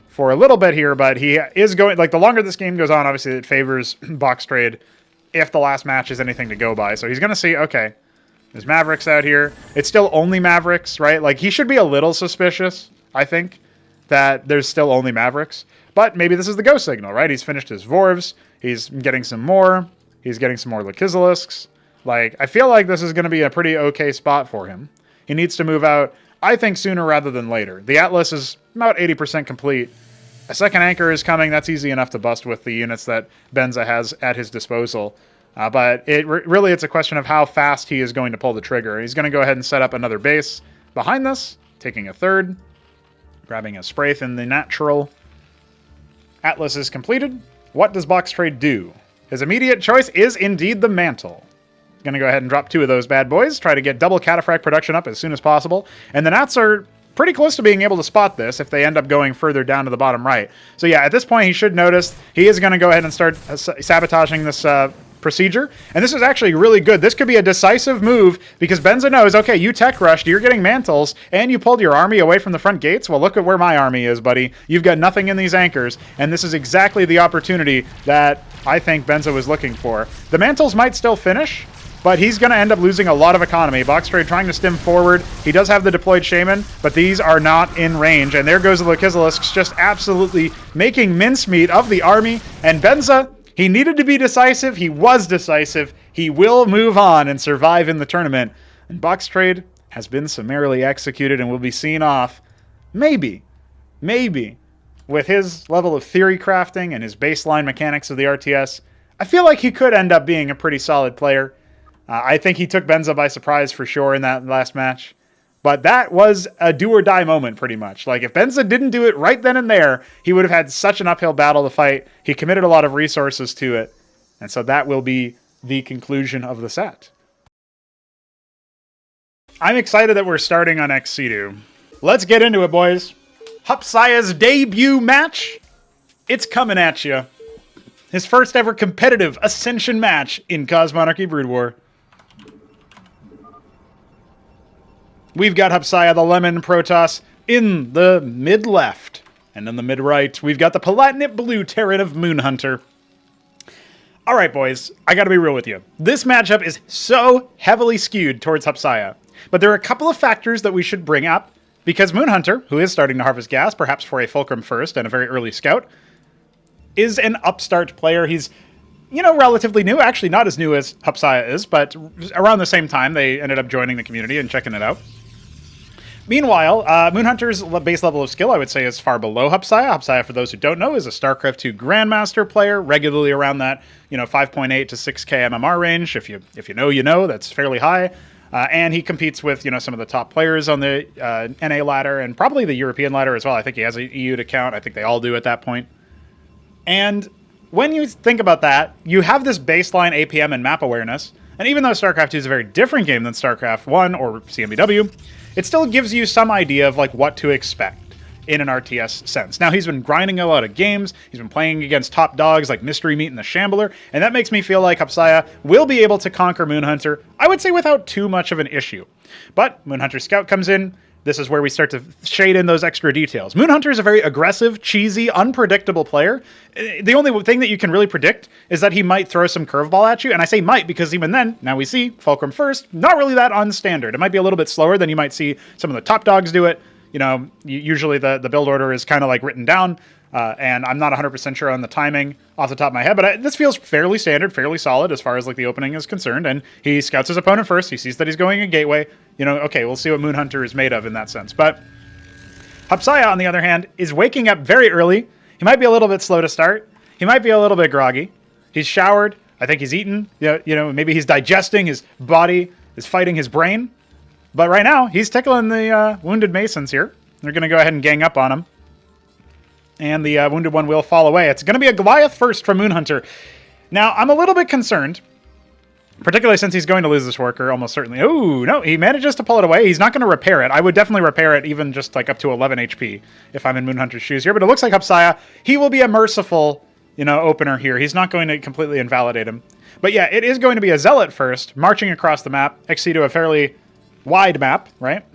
for a little bit here, but he is going, like, the longer this game goes on, obviously it favors BoxTrade if the last match is anything to go by. So he's going to see, okay, there's Mavericks out here. It's still only Mavericks, right? Like, he should be a little suspicious, I think, that there's still only Mavericks. But maybe this is the go signal, right? He's finished his Vorvs. He's getting some more. He's getting some more Lucifirius. Like, I feel like this is going to be a pretty okay spot for him. He needs to move out, I think, sooner rather than later. The Atlas is about 80% complete. A second anchor is coming. That's easy enough to bust with the units that Benza has at his disposal. But really, it's a question of how fast he is going to pull the trigger. He's going to go ahead and set up another base behind this, taking a third, grabbing a Spraith in the natural. Atlas is completed. What does BoxTrade do? His immediate choice is indeed the Mantle. Going to go ahead and drop 2 of those bad boys, try to get double Cataphract production up as soon as possible. And the Nats are pretty close to being able to spot this if they end up going further down to the bottom right. So yeah, at this point he should notice. He is going to go ahead and start sabotaging this procedure. And this is actually really good. This could be a decisive move because Benza knows, okay, you tech rushed, you're getting Mantles, and you pulled your army away from the front gates. Well, look at where my army is, buddy. You've got nothing in these anchors, and this is exactly the opportunity that I think Benza was looking for. The Mantles might still finish, but he's going to end up losing a lot of economy. BoxTrade trying to stem forward. He does have the deployed Shaman, but these are not in range. And there goes the Lucifirius, just absolutely making mincemeat of the army. And Benza, he needed to be decisive. He was decisive. He will move on and survive in the tournament. And BoxTrade has been summarily executed and will be seen off, maybe, with his level of theory crafting and his baseline mechanics of the RTS. I feel like he could end up being a pretty solid player. I think he took Benza by surprise for sure in that last match. But that was a do-or-die moment, pretty much. Like, if Benza didn't do it right then and there, he would have had such an uphill battle to fight. He committed a lot of resources to it. And so that will be the conclusion of the set. I'm excited that we're starting on Xcedu. Let's get into it, boys. Hupsaiya's debut match. It's coming at you. His first ever competitive Ascension match in Cosmonarchy Brood War. We've got Hupsaiya, the Lemon Protoss, in the mid-left. And in the mid-right, we've got the Palatinate Blue Terran of MoonHunter. Alright, boys, I gotta be real with you. This matchup is so heavily skewed towards Hupsaiya. But there are a couple of factors that we should bring up, because MoonHunter, who is starting to harvest gas, perhaps for a Fulcrum first and a very early scout, is an upstart player. He's, you know, relatively new. Actually, not as new as Hupsaiya is, but around the same time, they ended up joining the community and checking it out. Meanwhile, MoonHunter's base level of skill, I would say, is far below Hupsaiya. Hupsaiya, for those who don't know, is a StarCraft 2 Grandmaster player, regularly around that, 5.8 to 6k MMR range. If you know, you know. That's fairly high. And he competes with, some of the top players on the NA ladder and probably the European ladder as well. I think he has an EU account. I think they all do at that point. And when you think about that, you have this baseline APM and map awareness. And even though StarCraft 2 is a very different game than StarCraft 1 or CMBW, it still gives you some idea of what to expect in an RTS sense. Now, he's been grinding a lot of games. He's been playing against top dogs like Mystery Meat and the Shambler, and that makes me feel like Hupsaiya will be able to conquer MoonHunter, I would say without too much of an issue. But MoonHunter Scout comes in, this is where we start to shade in those extra details. MoonHunter is a very aggressive, cheesy, unpredictable player. The only thing that you can really predict is that he might throw some curveball at you, and I say might because even then, now we see Fulcrum first, not really that unstandard. It might be a little bit slower than you might see some of the top dogs do it. You know, usually the build order is kind of like written down, and I'm not 100% sure on the timing off the top of my head, but this feels fairly standard, fairly solid as far as like the opening is concerned, and he scouts his opponent first, he sees that he's going a gateway, you know, okay, we'll see what MoonHunter is made of in that sense. But Hupsaiya, on the other hand, is waking up very early. He might be a little bit slow to start, he might be a little bit groggy, he's showered, I think he's eaten, you know, maybe he's digesting, his body is fighting his brain. But right now, he's tickling the Wounded Masons here. They're going to go ahead and gang up on him. And the Wounded one will fall away. It's going to be a Goliath first from MoonHunter. Now, I'm a little bit concerned, particularly since he's going to lose this worker, almost certainly. Oh, no, he manages to pull it away. He's not going to repair it. I would definitely repair it even just like up to 11 HP if I'm in MoonHunter's shoes here. But it looks like Hupsaiya, he will be a merciful, you know, opener here. He's not going to completely invalidate him. But yeah, it is going to be a Zealot first, marching across the map, XC to a fairly wide map, right?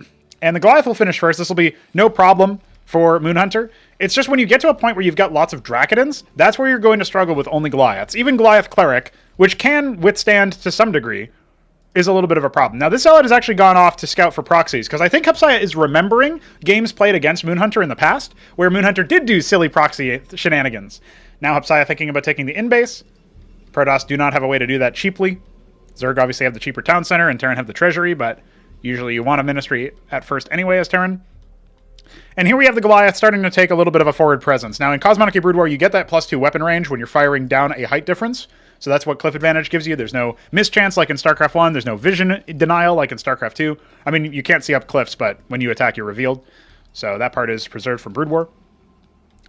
And the Goliath will finish first. This will be no problem for MoonHunter. It's just when you get to a point where you've got lots of Dracodons, that's where you're going to struggle with only Goliaths. Even Goliath Cleric, which can withstand to some degree, is a little bit of a problem. Now, this Zealot has actually gone off to scout for proxies, because I think Hupsaiya is remembering games played against MoonHunter in the past, where MoonHunter did do silly proxy shenanigans. Now Hupsaiya thinking about taking the in-base. Protoss do not have a way to do that cheaply. Zerg obviously have the cheaper town center, and Terran have the treasury, but usually you want a ministry at first anyway as Terran. And here we have the Goliath starting to take a little bit of a forward presence. Now in Cosmonic Brood War, you get that +2 weapon range when you're firing down a height difference. So that's what cliff advantage gives you. There's no mischance like in StarCraft 1. There's no vision denial like in StarCraft 2. I mean, you can't see up cliffs, but when you attack, you're revealed. So that part is preserved from Brood War.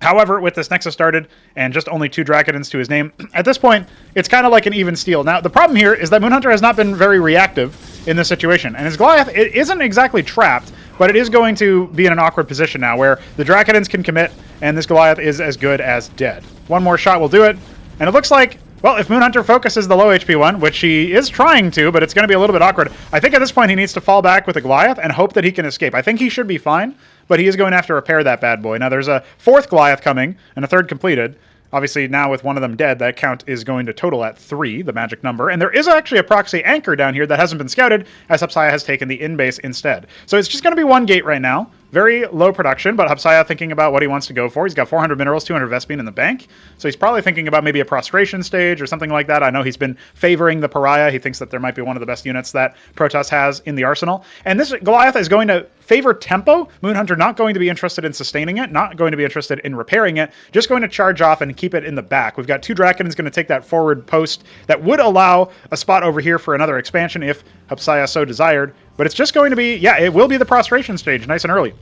However, with this Nexus started, and just only 2 Dracodons to his name, at this point, it's kind of like an even steal. Now, the problem here is that MoonHunter has not been very reactive in this situation, and his Goliath, it isn't exactly trapped, but it is going to be in an awkward position now, where the Dracodons can commit, and this Goliath is as good as dead. One more shot will do it, and it looks like, well, if MoonHunter focuses the low HP one, which he is trying to, but it's going to be a little bit awkward, I think at this point he needs to fall back with the Goliath and hope that he can escape. I think he should be fine, but he is going to have to repair that bad boy. Now, there's a 4th Goliath coming, and a 3rd completed. Obviously, now with one of them dead, that count is going to total at 3, the magic number. And there is actually a proxy anchor down here that hasn't been scouted, as Hupsaiya has taken the in-base instead. So it's just going to be 1 gate right now. Very low production, but Hupsaiya thinking about what he wants to go for. He's got 400 minerals, 200 Vespene in the bank. So he's probably thinking about maybe a prostration stage or something like that. I know he's been favoring the Pariah. He thinks that there might be one of the best units that Protoss has in the arsenal. And this Goliath is going to favor tempo. MoonHunter not going to be interested in sustaining it, not going to be interested in repairing it, just going to charge off and keep it in the back. We've got 2 Dracodons going to take that forward post that would allow a spot over here for another expansion if Hupsaiya so desired. But it's just going to be, yeah, it will be the prostration stage nice and early.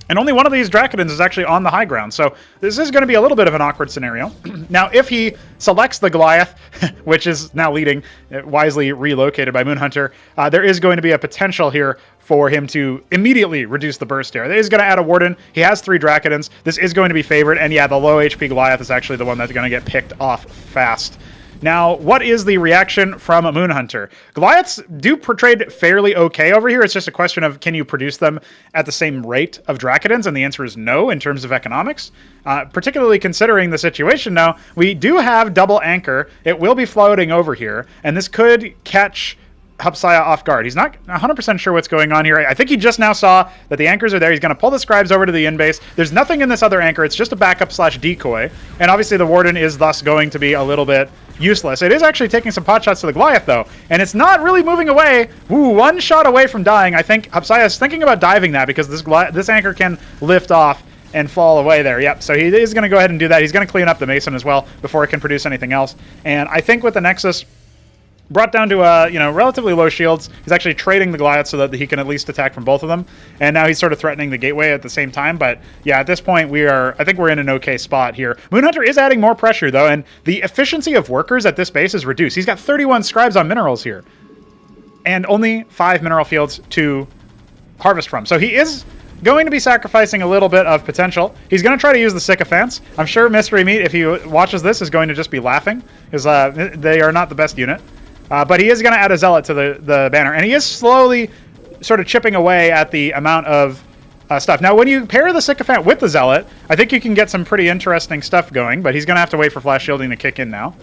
And only one of these Dracodons is actually on the high ground, so this is going to be a little bit of an awkward scenario. Now, if he selects the Goliath, which is now leading, wisely relocated by MoonHunter, there is going to be a potential here for him to immediately reduce the burst area. He is going to add a Warden. He has 3 Dracodons. This is going to be favored, and yeah, the low HP Goliath is actually the one that's going to get picked off fast. Now, what is the reaction from MoonHunter? Goliaths do trade fairly okay over here. It's just a question of, can you produce them at the same rate of Dracodons? And the answer is no in terms of economics. Particularly considering the situation now, we do have double anchor. It will be floating over here, and this could catch Hupsaiya off guard. He's not 100% sure what's going on here. I think he just now saw that the anchors are there. He's going to pull the scribes over to the in-base. There's nothing in this other anchor. It's just a backup / decoy. And obviously the Warden is thus going to be a little bit useless. It is actually taking some pot shots to the Goliath, though. And it's not really moving away. Ooh, 1 shot away from dying. I think Hupsaiya is thinking about diving that because this anchor can lift off and fall away there. Yep, so he is going to go ahead and do that. He's going to clean up the Mason as well before it can produce anything else. And I think with the Nexus brought down to relatively low shields, he's actually trading the Goliath so that he can at least attack from both of them. And now he's sort of threatening the gateway at the same time. But yeah, at this point I think we're in an okay spot here. MoonHunter is adding more pressure though, and the efficiency of workers at this base is reduced. He's got 31 scribes on minerals here, and only 5 mineral fields to harvest from. So he is going to be sacrificing a little bit of potential. He's going to try to use the Sycophants. I'm sure Mystery Meat, if he watches this, is going to just be laughing, because they are not the best unit. But he is going to add a Zealot to the banner, and he is slowly sort of chipping away at the amount of stuff. Now, when you pair the Sycophant with the Zealot, I think you can get some pretty interesting stuff going, but he's going to have to wait for Flash Shielding to kick in now.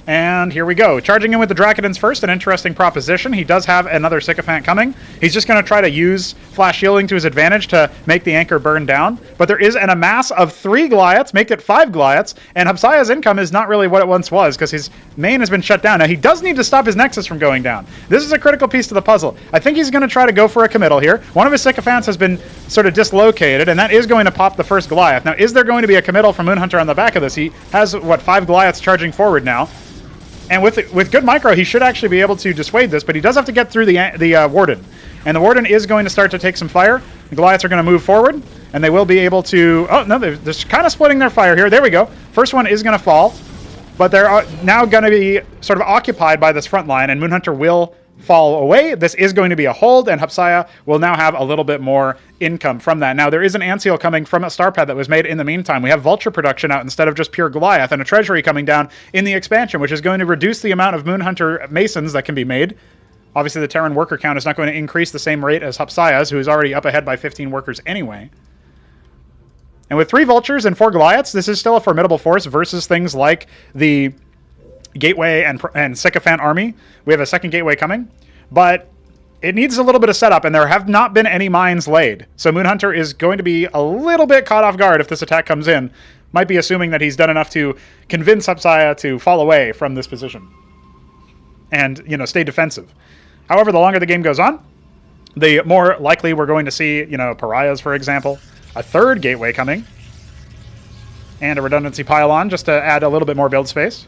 And here we go. Charging in with the Dracodons first, an interesting proposition. He does have another Sycophant coming. He's just going to try to use Flash Shielding to his advantage to make the anchor burn down. But there is an amass of 3 Goliaths, make it 5 Goliaths, and Hupsaiya's income is not really what it once was, because his main has been shut down. Now, he does need to stop his Nexus from going down. This is a critical piece to the puzzle. I think he's going to try to go for a committal here. One of his Sycophants has been sort of dislocated, and that is going to pop the first Goliath. Now, is there going to be a committal from MoonHunter on the back of this? He has, what, 5 Goliaths charging forward now. And with good micro, he should actually be able to dissuade this, but he does have to get through the Warden. And the Warden is going to start to take some fire. The Goliaths are going to move forward, and they will be able to... Oh, no, they're kind of splitting their fire here. There we go. First one is going to fall, but they're now going to be sort of occupied by this front line, and MoonHunter will fall away. This is going to be a hold, and Hupsaiya will now have a little bit more income from that. Now, there is an Anseal coming from a star pad that was made in the meantime. We have Vulture production out instead of just pure Goliath, and a Treasury coming down in the expansion, which is going to reduce the amount of MoonHunter Masons that can be made. Obviously, the Terran worker count is not going to increase the same rate as Hupsaiya's, who is already up ahead by 15 workers anyway. And with 3 Vultures and 4 Goliaths, this is still a formidable force versus things like the Gateway and Sycophant army. We have a second Gateway coming, but it needs a little bit of setup, and there have not been any mines laid. So MoonHunter is going to be a little bit caught off guard if this attack comes in. Might be assuming that he's done enough to convince Hupsaiya to fall away from this position and, you know, stay defensive. However, the longer the game goes on, the more likely we're going to see, you know, pariahs, for example, a third Gateway coming, and a redundancy pylon just to add a little bit more build space.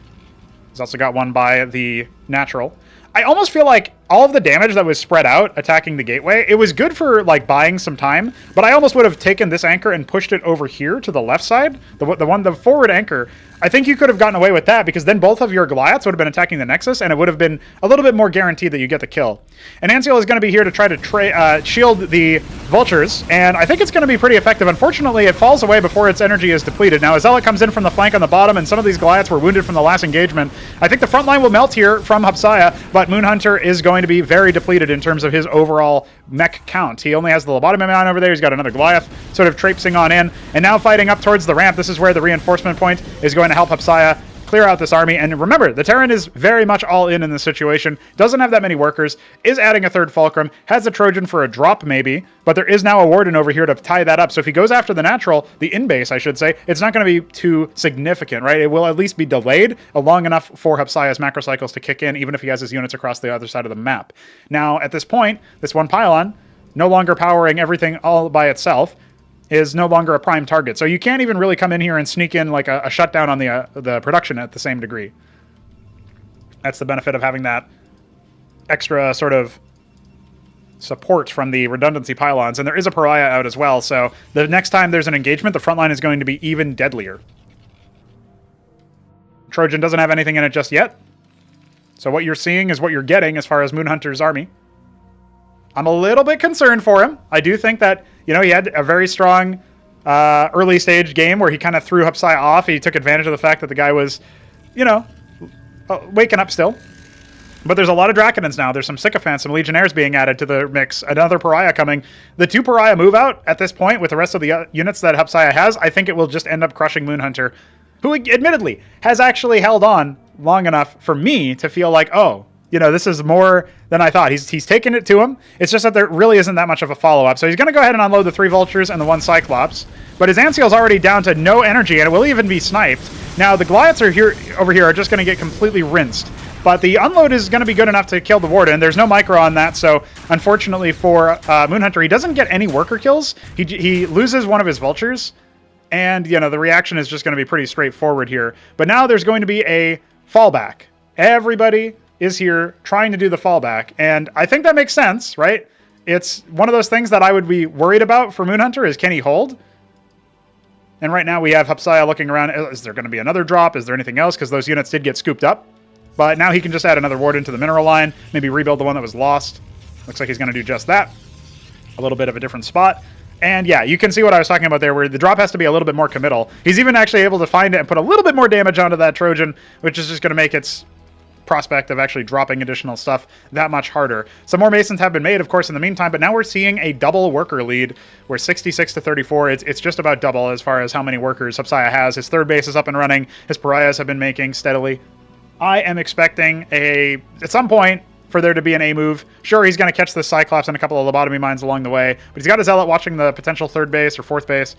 He's also got one by the natural. I almost feel like all of the damage that was spread out attacking the Gateway, it was good for, like, buying some time, but I almost would have taken this anchor and pushed it over here to the left side. The forward anchor, I think you could have gotten away with that, because then both of your Goliaths would have been attacking the Nexus, and it would have been a little bit more guaranteed that you get the kill. And Anseal is going to be here to try to shield the Vultures, and I think it's going to be pretty effective. Unfortunately, it falls away before its energy is depleted. Now, a Zealot comes in from the flank on the bottom, and some of these Goliaths were wounded from the last engagement. I think the front line will melt here from Hupsaiya, but MoonHunter is going to be very depleted in terms of his overall mech count. He only has the lobotomy mount over there. He's got another Goliath sort of traipsing on in, and now fighting up towards the ramp. This is where the reinforcement point is going to help Hupsaiya clear out this army. And remember, the Terran is very much all in this situation. Doesn't have that many workers, is adding a third Fulcrum, has a Trojan for a drop maybe, but there is now a Warden over here to tie that up. So if he goes after the natural, the in-base, I should say, it's not going to be too significant, right? It will at least be delayed long enough for Hupsaiya's macro cycles to kick in, even if he has his units across the other side of the map. Now, at this point, this one pylon, no longer powering everything all by itself, is no longer a prime target. So you can't even really come in here and sneak in like a shutdown on the production at the same degree. That's the benefit of having that extra sort of support from the redundancy pylons. And there is a pariah out as well, so the next time there's an engagement, the front line is going to be even deadlier. Trojan doesn't have anything in it just yet. So what you're seeing is what you're getting as far as MoonHunter's army. I'm a little bit concerned for him. I do think that, you know, he had a very strong early stage game where he kind of threw Hupsaiya off. He took advantage of the fact that the guy was, you know, waking up still. But there's a lot of Dracodons now. There's some Sycophants, some Legionnaires being added to the mix. Another Pariah coming. The 2 Pariah move out at this point with the rest of the units that Hupsaiya has. I think it will just end up crushing MoonHunter, who admittedly has actually held on long enough for me to feel like, oh, you know, this is more than I thought. He's taken it to him. It's just that there really isn't that much of a follow-up. So he's going to go ahead and unload the 3 Vultures and the 1 Cyclops. But his Anseal's already down to no energy, and it will even be sniped. Now, the Goliaths are over here are just going to get completely rinsed. But the unload is going to be good enough to kill the Warden. There's no micro on that, so unfortunately for MoonHunter, he doesn't get any worker kills. He loses one of his Vultures, and, you know, the reaction is just going to be pretty straightforward here. But now there's going to be a fallback. Everybody is here trying to do the fallback, and I think that makes sense, right? It's one of those things that I would be worried about for MoonHunter is, can he hold? And right now we have Hupsaiya looking around. Is there going to be another drop? Is there anything else? Because those units did get scooped up. But now he can just add another Warden to the mineral line, maybe rebuild the one that was lost. Looks like he's going to do just that. A little bit of a different spot. And yeah, you can see what I was talking about there, where the drop has to be a little bit more committal. He's even actually able to find it and put a little bit more damage onto that Trojan, which is just going to make its prospect of actually dropping additional stuff that much harder. Some more Masons have been made, of course, in the meantime, but now we're seeing a double worker lead. We're 66 to 34. It's just about double as far as how many workers Hupsaiya has. His third base is up and running. His pariahs have been making steadily. I am expecting at some point, for there to be an A move. Sure, he's going to catch the Cyclops and a couple of lobotomy mines along the way, but he's got a Zealot watching the potential third base or fourth base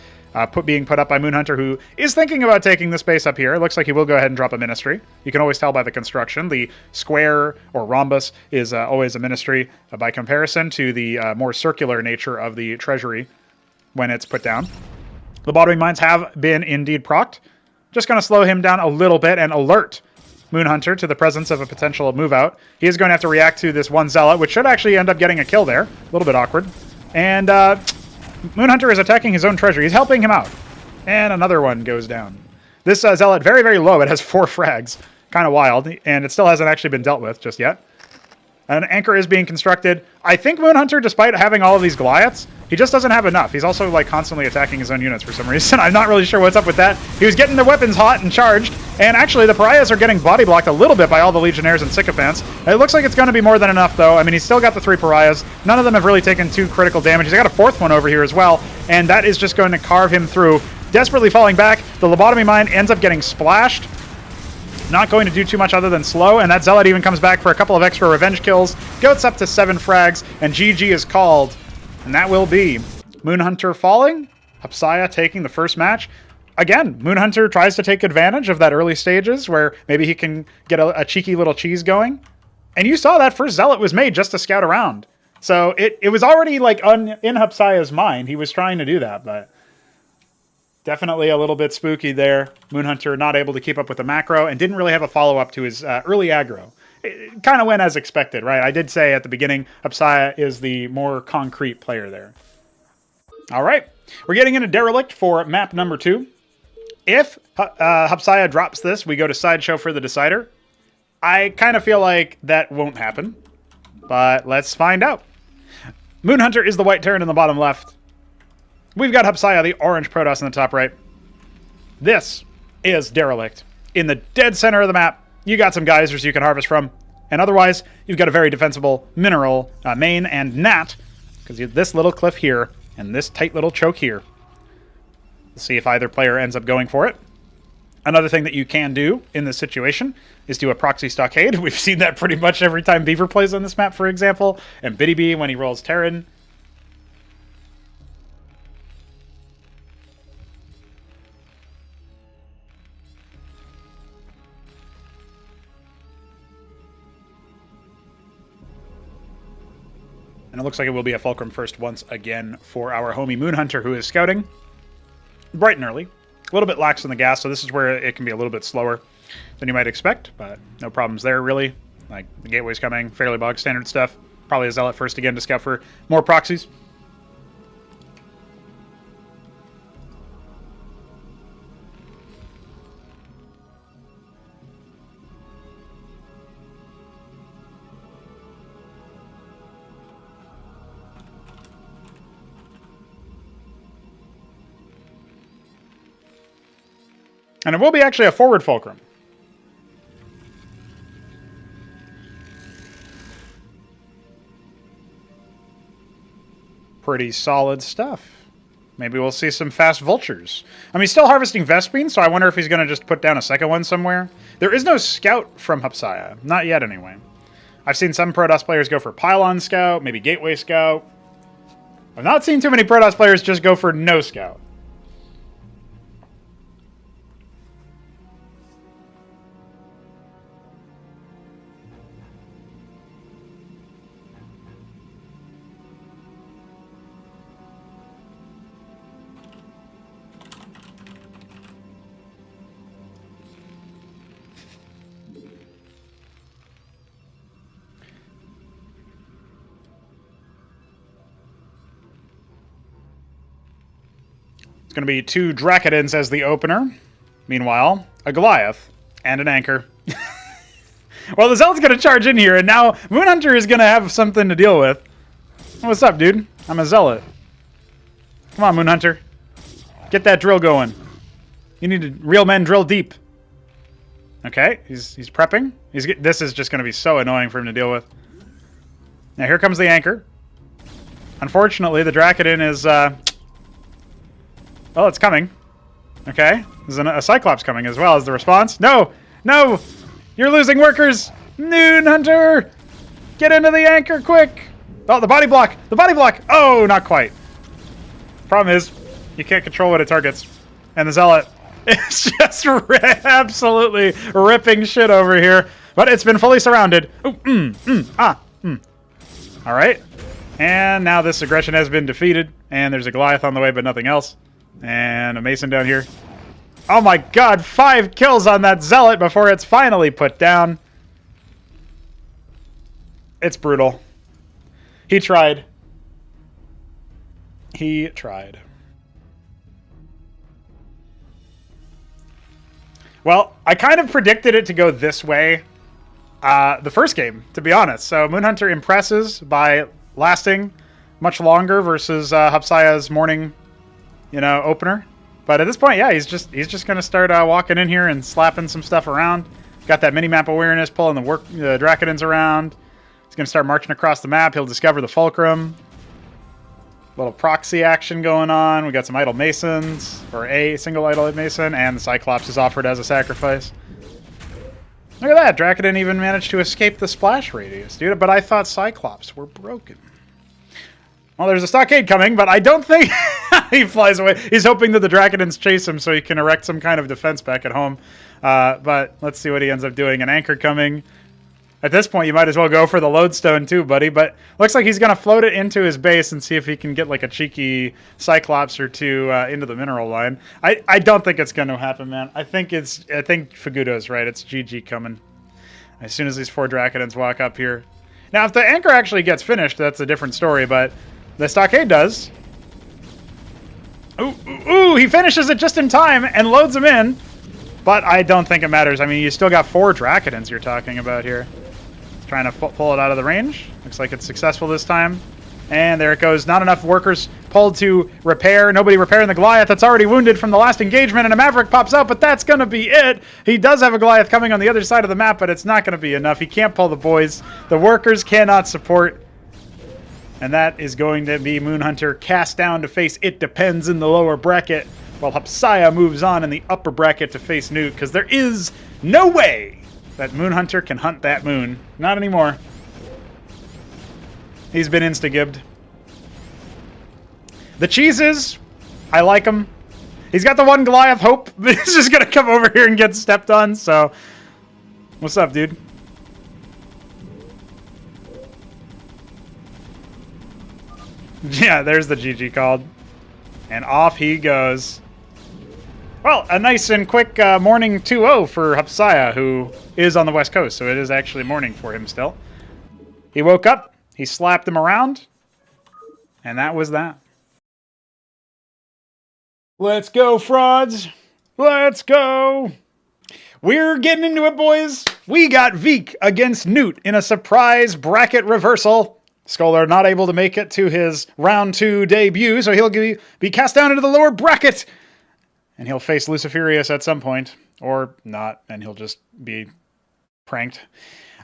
being put up by MoonHunter, who is thinking about taking this base up here. It looks like he will go ahead and drop a Ministry. You can always tell by the construction. The square or rhombus is always a Ministry by comparison to the more circular nature of the Treasury when it's put down. Lobotomy mines have been indeed procced. Just going to slow him down a little bit and alert MoonHunter to the presence of a potential move out. He is going to have to react to this one Zealot, which should actually end up getting a kill there. A little bit awkward. And MoonHunter is attacking his own treasury. He's helping him out. And another one goes down. This Zealot, very, very low. It has 4 frags. Kind of wild. And it still hasn't actually been dealt with just yet. An anchor is being constructed. I think MoonHunter, despite having all of these Goliaths, he just doesn't have enough. He's also like constantly attacking his own units for some reason. I'm not really sure what's up with that. He was getting the weapons hot and charged, and actually the pariahs are getting body blocked a little bit by all the legionnaires and sycophants. It looks like it's going to be more than enough, though. I mean, he's still got the 3 pariahs. None of them have really taken too critical damage. He's got a 4th one over here as well, and that is just going to carve him through. Desperately falling back, the lobotomy mine ends up getting splashed. Not going to do too much other than slow, and that Zealot even comes back for a couple of extra revenge kills. Goats up to 7 frags, and GG is called. And that will be MoonHunter falling, Hupsaiya taking the first match. Again, MoonHunter tries to take advantage of that early stages where maybe he can get a cheeky little cheese going. And you saw that first Zealot was made just to scout around. So it was already like in Hupsaiya's mind. He was trying to do that, but definitely a little bit spooky there. MoonHunter not able to keep up with the macro and didn't really have a follow-up to his early aggro. It kind of went as expected, right? I did say at the beginning, Hupsaiya is the more concrete player there. All right, we're getting into Derelict for map number 2. If Hupsaiya drops this, we go to Sideshow for the Decider. I kind of feel like that won't happen, but let's find out. MoonHunter is the white Terran in the bottom left. We've got Hupsaiya, the orange Protoss in the top right. This is Derelict. In the dead center of the map, you got some geysers you can harvest from, and otherwise, you've got a very defensible mineral main and nat, because you have this little cliff here, and this tight little choke here. Let's see if either player ends up going for it. Another thing that you can do in this situation is do a proxy stockade. We've seen that pretty much every time Beaver plays on this map, for example, and Biddy B when he rolls Terran. And it looks like it will be a Fulcrum first once again for our homie MoonHunter, who is scouting bright and early. A little bit lax on the gas, so this is where it can be a little bit slower than you might expect, but no problems there, really. Like, the gateway's coming, fairly bog standard stuff. Probably a Zealot first again to scout for more proxies. And it will be actually a forward Fulcrum. Pretty solid stuff. Maybe we'll see some fast vultures. I mean, he's still harvesting Vespine, so I wonder if he's going to just put down a second one somewhere. There is no scout from Hupsaiya. Not yet, anyway. I've seen some Protoss players go for Pylon Scout, maybe Gateway Scout. I've not seen too many Protoss players just go for no Scout. It's going to be 2 Dracodons as the opener. Meanwhile, a Goliath and an Anchor. Well, the Zealot's going to charge in here, and now MoonHunter is going to have something to deal with. What's up, dude? I'm a Zealot. Come on, MoonHunter. Get that drill going. You need to real men drill deep. Okay, he's prepping. This is just going to be so annoying for him to deal with. Now here comes the anchor. Unfortunately, the Dracodon is... well, it's coming. Okay. There's a Cyclops coming as well as the response. No! No! You're losing workers! MoonHunter! Get into the anchor, quick! Oh, the body block! The body block! Oh, not quite. Problem is, you can't control what it targets. And the Zealot is just absolutely ripping shit over here. But it's been fully surrounded. Ooh, All right. And now this aggression has been defeated. And there's a Goliath on the way, but nothing else. And a Mason down here. Oh my god, 5 kills on that Zealot before it's finally put down. It's brutal. He tried. He tried. Well, I kind of predicted it to go this way the first game, to be honest. So MoonHunter impresses by lasting much longer versus Hupsaiya's morning, opener. But at this point, yeah, he's just going to start walking in here and slapping some stuff around. Got that mini-map awareness, pulling the Dracodons around. He's going to start marching across the map. He'll discover the Fulcrum. Little proxy action going on. We got some Idle Masons, or a single Idle Mason, and the Cyclops is offered as a sacrifice. Look at that. Dracodon even managed to escape the splash radius, dude. But I thought Cyclops were broken. Well, there's a stockade coming, but I don't think he flies away. He's hoping that the Dracodons chase him so he can erect some kind of defense back at home. But let's see what he ends up doing. An anchor coming. At this point, you might as well go for the lodestone too, buddy. But looks like he's going to float it into his base and see if he can get like a cheeky Cyclops or two into the mineral line. I don't think it's going to happen, man. I think Fagudo's right. It's GG coming. As soon as these 4 Dracodons walk up here. Now, if the anchor actually gets finished, that's a different story. But the stockade does. Ooh, he finishes it just in time and loads them in. But I don't think it matters. I mean, you still got 4 Dracodons you're talking about here. Trying to pull it out of the range. Looks like it's successful this time. And there it goes. Not enough workers pulled to repair. Nobody repairing the Goliath that's already wounded from the last engagement. And a Maverick pops out, but that's going to be it. He does have a Goliath coming on the other side of the map, but it's not going to be enough. He can't pull the boys. The workers cannot support. And that is going to be MoonHunter cast down to face ItDepends in the lower bracket, while Hupsaiya moves on in the upper bracket to face Newt, because there is no way that MoonHunter can hunt that moon. Not anymore. He's been insta-gibbed. The cheeses, I like him. He's got the one Goliath hope, but he's just going to come over here and get stepped on, so... What's up, dude? Yeah, there's the GG called. And off he goes. Well, a nice and quick morning 2-0 for Hupsaiya, who is on the West Coast, so it is actually morning for him still. He woke up, he slapped him around, and that was that. Let's go, frauds. Let's go. We're getting into it, boys. We got Veek against Newt in a surprise bracket reversal. Scoler not able to make it to his round 2 debut, so he'll be cast down into the lower bracket. And he'll face Lucifirius at some point, or not, and he'll just be pranked.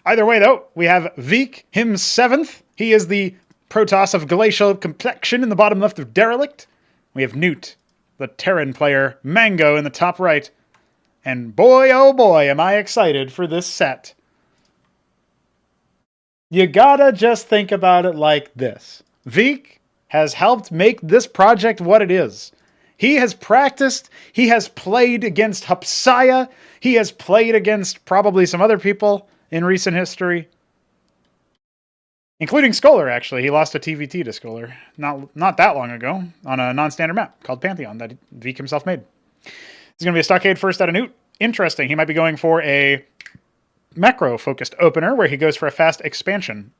Either way, though, we have Veek, him 7th. He is the Protoss of glacial complexion in the bottom left of Derelict. We have Newt, the Terran player, Mango in the top right. And boy, oh boy, am I excited for this set. You gotta just think about it like this. Veek has helped make this project what it is. He has practiced, he has played against Hupsaiya, he has played against probably some other people in recent history. Including Scoler, actually. He lost a TVT to Scoler not that long ago on a non-standard map called Pantheon that Veek himself made. He's going to be a stockade first out of Newt. Interesting. He might be going for a macro-focused opener where he goes for a fast expansion.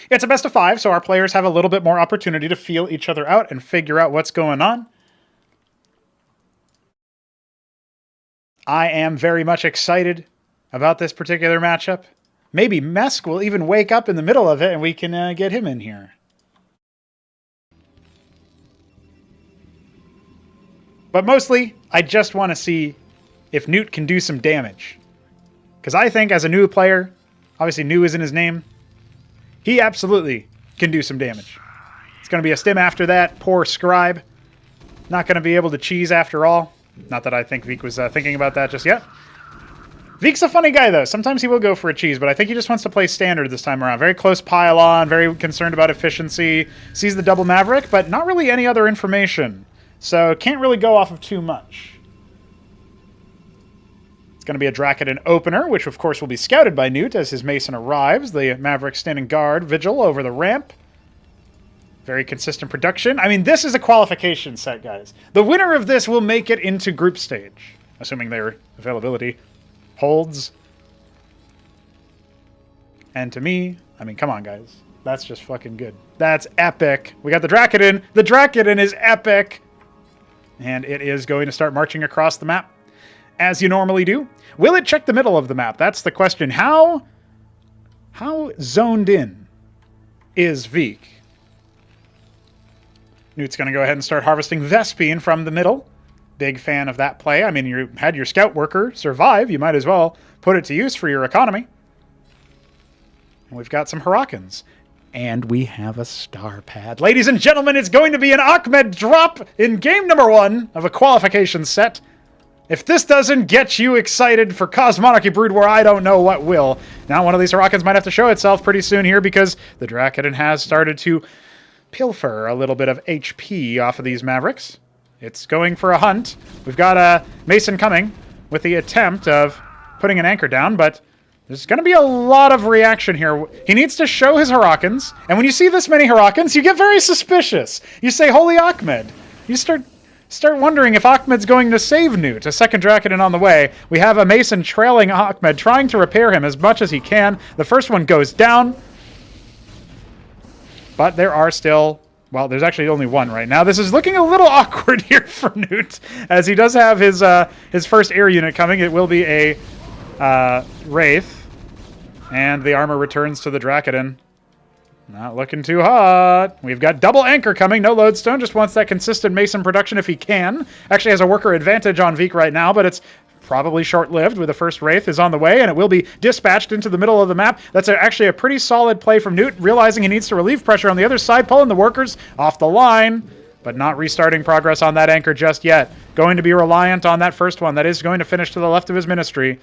It's a best of 5, so our players have a little bit more opportunity to feel each other out and figure out what's going on. I am very much excited about this particular matchup. Maybe Mesk will even wake up in the middle of it and we can get him in here. But mostly, I just want to see if Newt can do some damage. Because I think as a new player, obviously new is in his name, he absolutely can do some damage. It's going to be a stim after that. Poor Scribe. Not going to be able to cheese after all. Not that I think Veek was thinking about that just yet. Veek's a funny guy, though. Sometimes he will go for a cheese, but I think he just wants to play standard this time around. Very close pile-on, very concerned about efficiency. Sees the double Maverick, but not really any other information. So can't really go off of too much. It's going to be a Dracodon opener, which of course will be scouted by Newt as his Mason arrives. The Maverick standing guard, Vigil over the ramp. Very consistent production. I mean, this is a qualification set, guys. The winner of this will make it into group stage, assuming their availability holds. And to me, I mean, come on, guys. That's just fucking good. That's epic. We got the Dracodon. The Dracodon is epic. And it is going to start marching across the map, as you normally do. Will it check the middle of the map? That's the question. How zoned in is Veek? Newt's going to go ahead and start harvesting Vespine from the middle. Big fan of that play. I mean, you had your scout worker survive. You might as well put it to use for your economy. And we've got some Hurricanes. And we have a star pad. Ladies and gentlemen, it's going to be an Ahmed drop in game number 1 of a qualification set. If this doesn't get you excited for Cosmonarchy Brood War, I don't know what will. Now one of these Hurricanes might have to show itself pretty soon here because the Dracodon has started to pilfer a little bit of HP off of these Mavericks. It's going for a hunt. We've got a Mason coming with the attempt of putting an anchor down, but there's going to be a lot of reaction here. He needs to show his Hurricanes, and when you see this many Hurricanes, you get very suspicious. You say, holy Ahmed. You start wondering if Ahmed's going to save Newt. A second Dracodon on the way. We have a Mason trailing Ahmed, trying to repair him as much as he can. The first one goes down, but there are still... Well, there's actually only one right now. This is looking a little awkward here for Newt, as he does have his first air unit coming. It will be a Wraith, and the armor returns to the Dracodon. Not looking too hot. We've got double anchor coming. No lodestone. Just wants that consistent Mason production if he can. Actually has a worker advantage on Veek right now, but it's probably short-lived with the first Wraith is on the way, and it will be dispatched into the middle of the map. That's actually a pretty solid play from Newt, realizing he needs to relieve pressure on the other side, pulling the workers off the line, but not restarting progress on that anchor just yet. Going to be reliant on that first one. That is going to finish to the left of his ministry.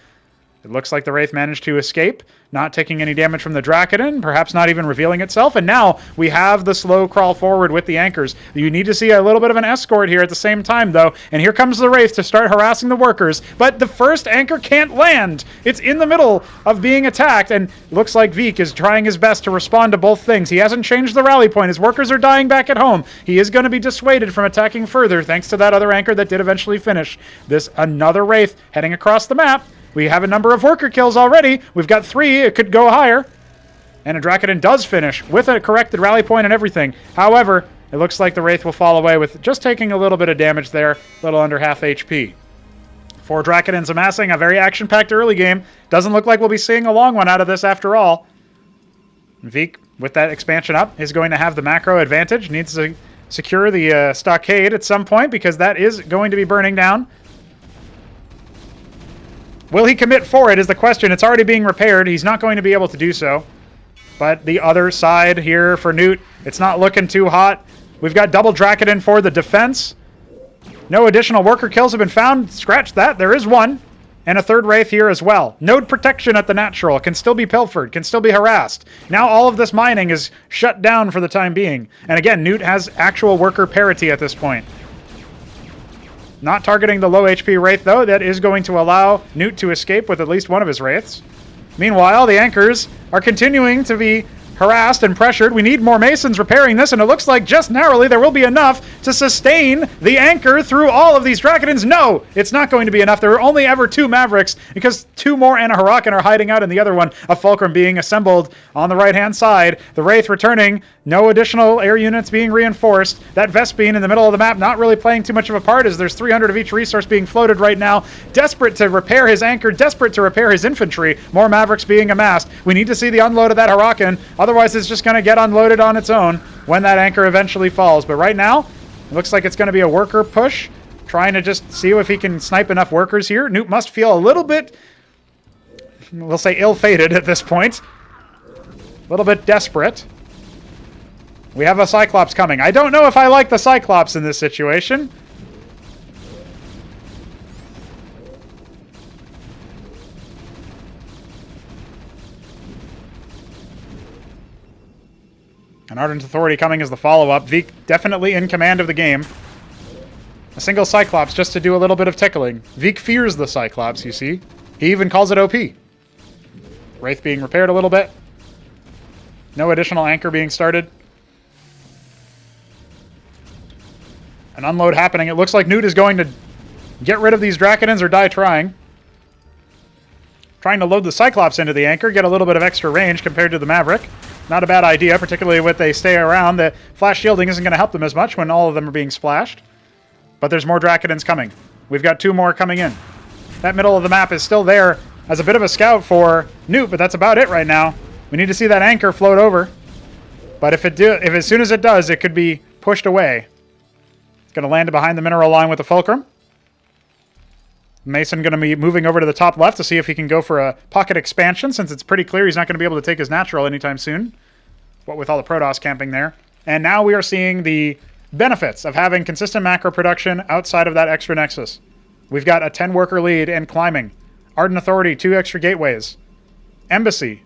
It looks like the Wraith managed to escape, not taking any damage from the Dracodon, perhaps not even revealing itself. And now we have the slow crawl forward with the anchors. You need to see a little bit of an escort here at the same time, though. And here comes the Wraith to start harassing the workers. But the first anchor can't land. It's in the middle of being attacked. And it looks like Veek is trying his best to respond to both things. He hasn't changed the rally point. His workers are dying back at home. He is going to be dissuaded from attacking further, thanks to that other anchor that did eventually finish. This another Wraith heading across the map. We have a number of worker kills already. We've got 3. It could go higher. And a Dracodon does finish with a corrected rally point and everything. However, it looks like the Wraith will fall away with just taking a little bit of damage there, a little under half HP. 4 Dracodons amassing a very action-packed early game. Doesn't look like we'll be seeing a long one out of this after all. Veek, with that expansion up, is going to have the macro advantage. Needs to secure the stockade at some point because that is going to be burning down. Will he commit for it is the question. It's already being repaired. He's not going to be able to do so. But the other side here for Newt, it's not looking too hot. We've got double Dracodon for the defense. No additional worker kills have been found. Scratch that. There is one. And a third Wraith here as well. Node protection at the natural. Can still be pilfered. Can still be harassed. Now all of this mining is shut down for the time being. And again, Newt has actual worker parity at this point. Not targeting the low HP Wraith, though. That is going to allow Newt to escape with at least one of his Wraiths. Meanwhile, the anchors are continuing to be harassed and pressured. We need more Masons repairing this, and it looks like just narrowly there will be enough to sustain the anchor through all of these Dracodons. No, it's not going to be enough. There are only ever 2 Mavericks because 2 more and a Huracan are hiding out in the other one. A Fulcrum being assembled on the right-hand side. The Wraith returning. No additional air units being reinforced. That Vespine in the middle of the map not really playing too much of a part as there's 300 of each resource being floated right now. Desperate to repair his anchor. Desperate to repair his infantry. More Mavericks being amassed. We need to see the unload of that Huracan. Otherwise, it's just going to get unloaded on its own when that anchor eventually falls. But right now, it looks like it's going to be a worker push, trying to just see if he can snipe enough workers here. Newt must feel a little bit we'll say ill-fated at this point. A little bit desperate. We have a Cyclops coming. I don't know if I like the Cyclops in this situation. An Ardent Authority coming as the follow-up. Veek definitely in command of the game. A single Cyclops just to do a little bit of tickling. Veek fears the Cyclops, you see. He even calls it OP. Wraith being repaired a little bit. No additional anchor being started. An unload happening. It looks like Newt is going to get rid of these Draconins or die trying. Trying to load the Cyclops into the anchor, get a little bit of extra range compared to the Maverick. Not a bad idea, particularly when they stay around. The flash shielding isn't going to help them as much when all of them are being splashed. But there's more Draconins coming. We've got 2 more coming in. That middle of the map is still there as a bit of a scout for Newt, but that's about it right now. We need to see that anchor float over. But if as soon as it does, it could be pushed away. It's going to land behind the mineral line with the Fulcrum. Mason going to be moving over to the top left to see if he can go for a pocket expansion, since it's pretty clear he's not going to be able to take his natural anytime soon. What with all the Protoss camping there. And now we are seeing the benefits of having consistent macro production outside of that extra nexus. We've got a 10-worker lead and climbing. Ardent Authority, 2 extra gateways. Embassy.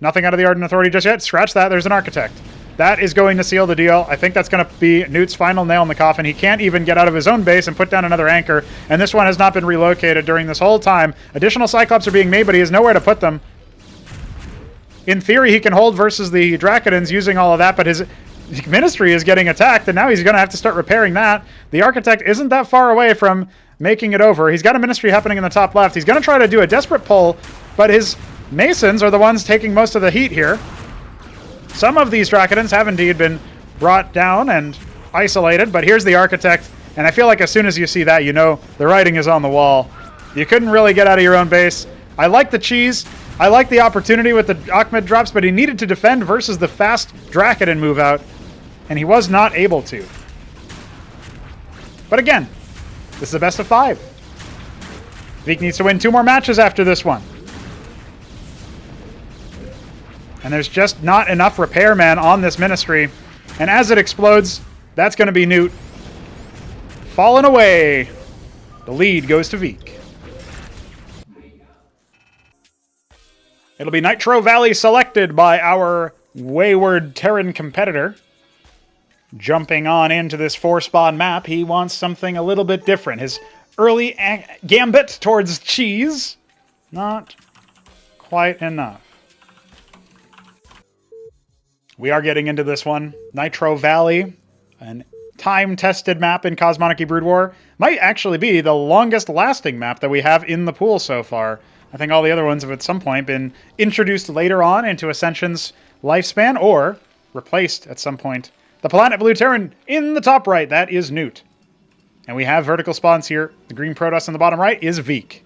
Nothing out of the Ardent Authority just yet. Scratch that. There's an Architect. That is going to seal the deal. I think that's going to be Newt's final nail in the coffin. He can't even get out of his own base and put down another anchor, and this one has not been relocated during this whole time. Additional Cyclops are being made, but he has nowhere to put them. In theory, he can hold versus the Draconins using all of that, but his Ministry is getting attacked, and now he's going to have to start repairing that. The Architect isn't that far away from making it over. He's got a Ministry happening in the top left. He's going to try to do a desperate pull, but his Masons are the ones taking most of the heat here. Some of these Draconins have indeed been brought down and isolated, but here's the Architect, and I feel like as soon as you see that, you know the writing is on the wall. You couldn't really get out of your own base. I like the cheese. I like the opportunity with the Ahmed drops, but he needed to defend versus the fast Draconin move out, and he was not able to. But again, this is a best of 5. Veek needs to win 2 more matches after this one. And there's just not enough repairman on this Ministry. And as it explodes, that's going to be Newt. Fallen away. The lead goes to Veek. It'll be Nitro Valley selected by our wayward Terran competitor. Jumping on into this 4-spawn map, he wants something a little bit different. His early gambit towards cheese, not quite enough. We are getting into this one. Nitro Valley, an time-tested map in Cosmonic Brood War, might actually be the longest-lasting map that we have in the pool so far. I think all the other ones have at some point been introduced later on into Ascension's lifespan, or replaced at some point. The Planet Blue Terran in the top right, that is Newt. And we have vertical spawns here. The green Protoss in the bottom right is Veek.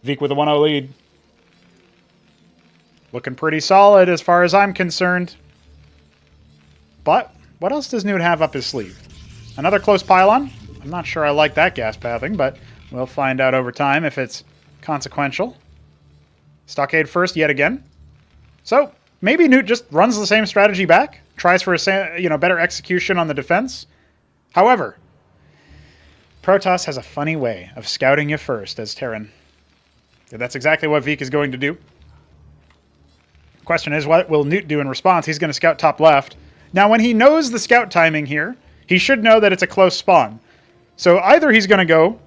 Veek with a 1-0 lead. Looking pretty solid as far as I'm concerned. But what else does Newt have up his sleeve? Another close pylon. I'm not sure I like that gas pathing, but we'll find out over time if it's consequential. Stockade first yet again. So maybe Newt just runs the same strategy back, tries for a better execution on the defense. However, Protoss has a funny way of scouting you first as Terran. That's exactly what Veek is going to do. Question is, what will Newt do in response? He's going to scout top left. Now, when he knows the scout timing here, he should know that it's a close spawn. So either he's going to go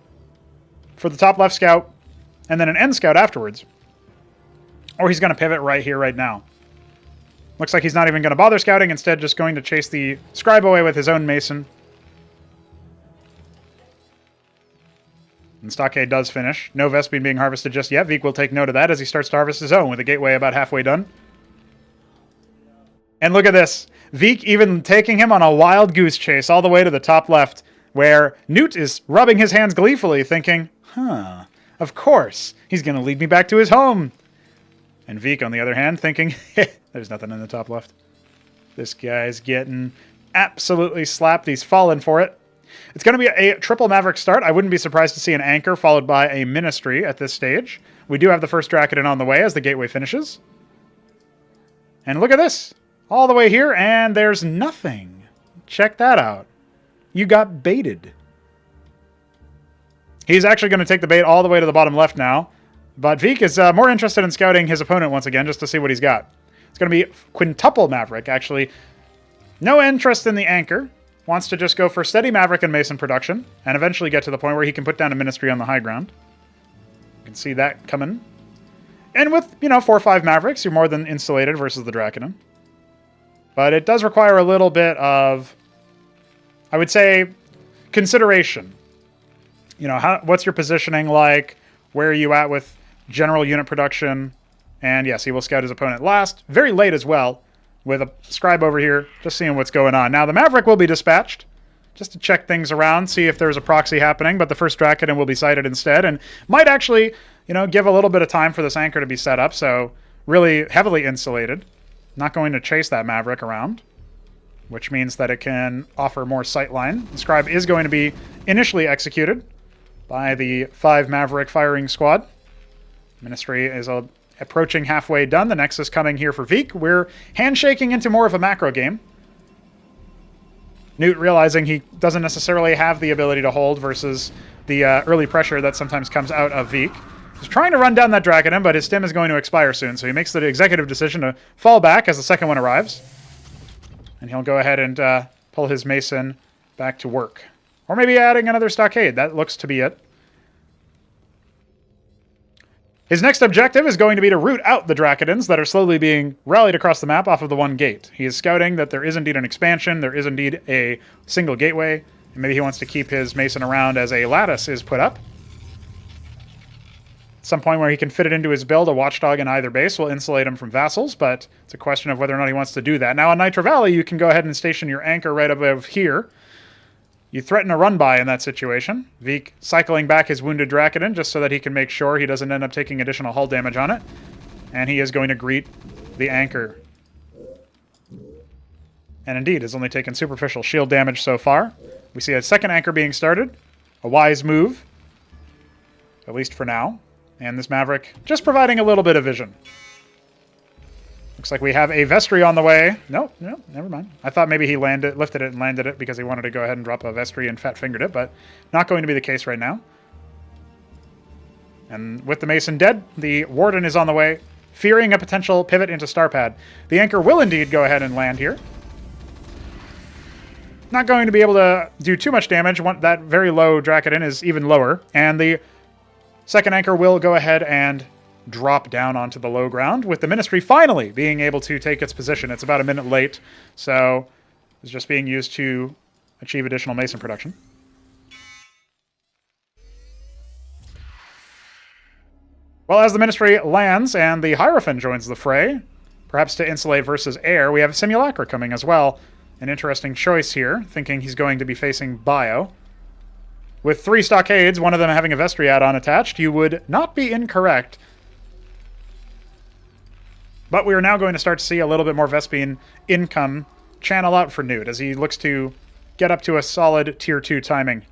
for the top left scout and then an end scout afterwards, or he's going to pivot right here, right now. Looks like he's not even going to bother scouting, instead just going to chase the scribe away with his own Mason. And Stockade does finish. No Vespene being harvested just yet. Veek will take note of that as he starts to harvest his own with the gateway about halfway done. And look at this. Veek even taking him on a wild goose chase all the way to the top left, where Newt is rubbing his hands gleefully, thinking, of course, he's going to lead me back to his home. And Veek, on the other hand, thinking, there's nothing in the top left. This guy's getting absolutely slapped. He's fallen for it. It's going to be a triple Maverick start. I wouldn't be surprised to see an Anchor followed by a Ministry at this stage. We do have the first Dracodon on the way as the Gateway finishes. And look at this. All the way here, and there's nothing. Check that out. You got baited. He's actually going to take the bait all the way to the bottom left now. But Veek is more interested in scouting his opponent once again, just to see what he's got. It's going to be quintuple Maverick, actually. No interest in the Anchor. Wants to just go for steady Maverick and Mason production, and eventually get to the point where he can put down a Ministry on the high ground. You can see that coming. And with, 4 or 5 Mavericks, you're more than insulated versus the Dracodon. But it does require a little bit of, I would say, consideration. What's your positioning like? Where are you at with general unit production? And yes, he will scout his opponent last. Very late as well, with a scribe over here, just seeing what's going on. Now, the Maverick will be dispatched, just to check things around, see if there's a proxy happening, but the first Dracodon will be sighted instead, and might actually, give a little bit of time for this Anchor to be set up, so really heavily insulated. Not going to chase that Maverick around, which means that it can offer more sightline. The scribe is going to be initially executed by the 5 Maverick firing squad. Ministry is approaching halfway done. The Nexus coming here for Veek. We're handshaking into more of a macro game. Newt realizing he doesn't necessarily have the ability to hold versus the early pressure that sometimes comes out of Veek. He's trying to run down that Dracodon, but his stim is going to expire soon, so he makes the executive decision to fall back as the second one arrives. And he'll go ahead and pull his Mason back to work. Or maybe adding another stockade. That looks to be it. His next objective is going to be to root out the Dracodons that are slowly being rallied across the map off of the one gate. He is scouting that there is indeed an expansion, there is indeed a single gateway, and maybe he wants to keep his Mason around as a lattice is put up. Some point where he can fit it into his build, a watchdog in either base will insulate him from vassals, but it's a question of whether or not he wants to do that. Now, on Nitro Valley, you can go ahead and station your Anchor right above here. You threaten a run-by in that situation. Veek cycling back his wounded Dracodon just so that he can make sure he doesn't end up taking additional hull damage on it. And he is going to greet the Anchor. And indeed, has only taken superficial shield damage so far. We see a second Anchor being started. A wise move, at least for now. And this Maverick just providing a little bit of vision. Looks like we have a Vestry on the way. No, never mind. I thought maybe he lifted it and landed it because he wanted to go ahead and drop a Vestry and fat-fingered it, but not going to be the case right now. And with the Mason dead, the Warden is on the way, fearing a potential pivot into Starpad. The Anchor will indeed go ahead and land here. Not going to be able to do too much damage. That very low Dracodon is even lower, and the second Anchor will go ahead and drop down onto the low ground, with the Ministry finally being able to take its position. It's about a minute late, so it's just being used to achieve additional Mason production. Well, as the Ministry lands and the Hierophant joins the fray, perhaps to insulate versus air, we have a Simulacra coming as well. An interesting choice here, thinking he's going to be facing Bio. With 3 stockades, one of them having a Vestry add-on attached, you would not be incorrect. But we are now going to start to see a little bit more Vespene income channel out for Newt as he looks to get up to a solid Tier 2 timing.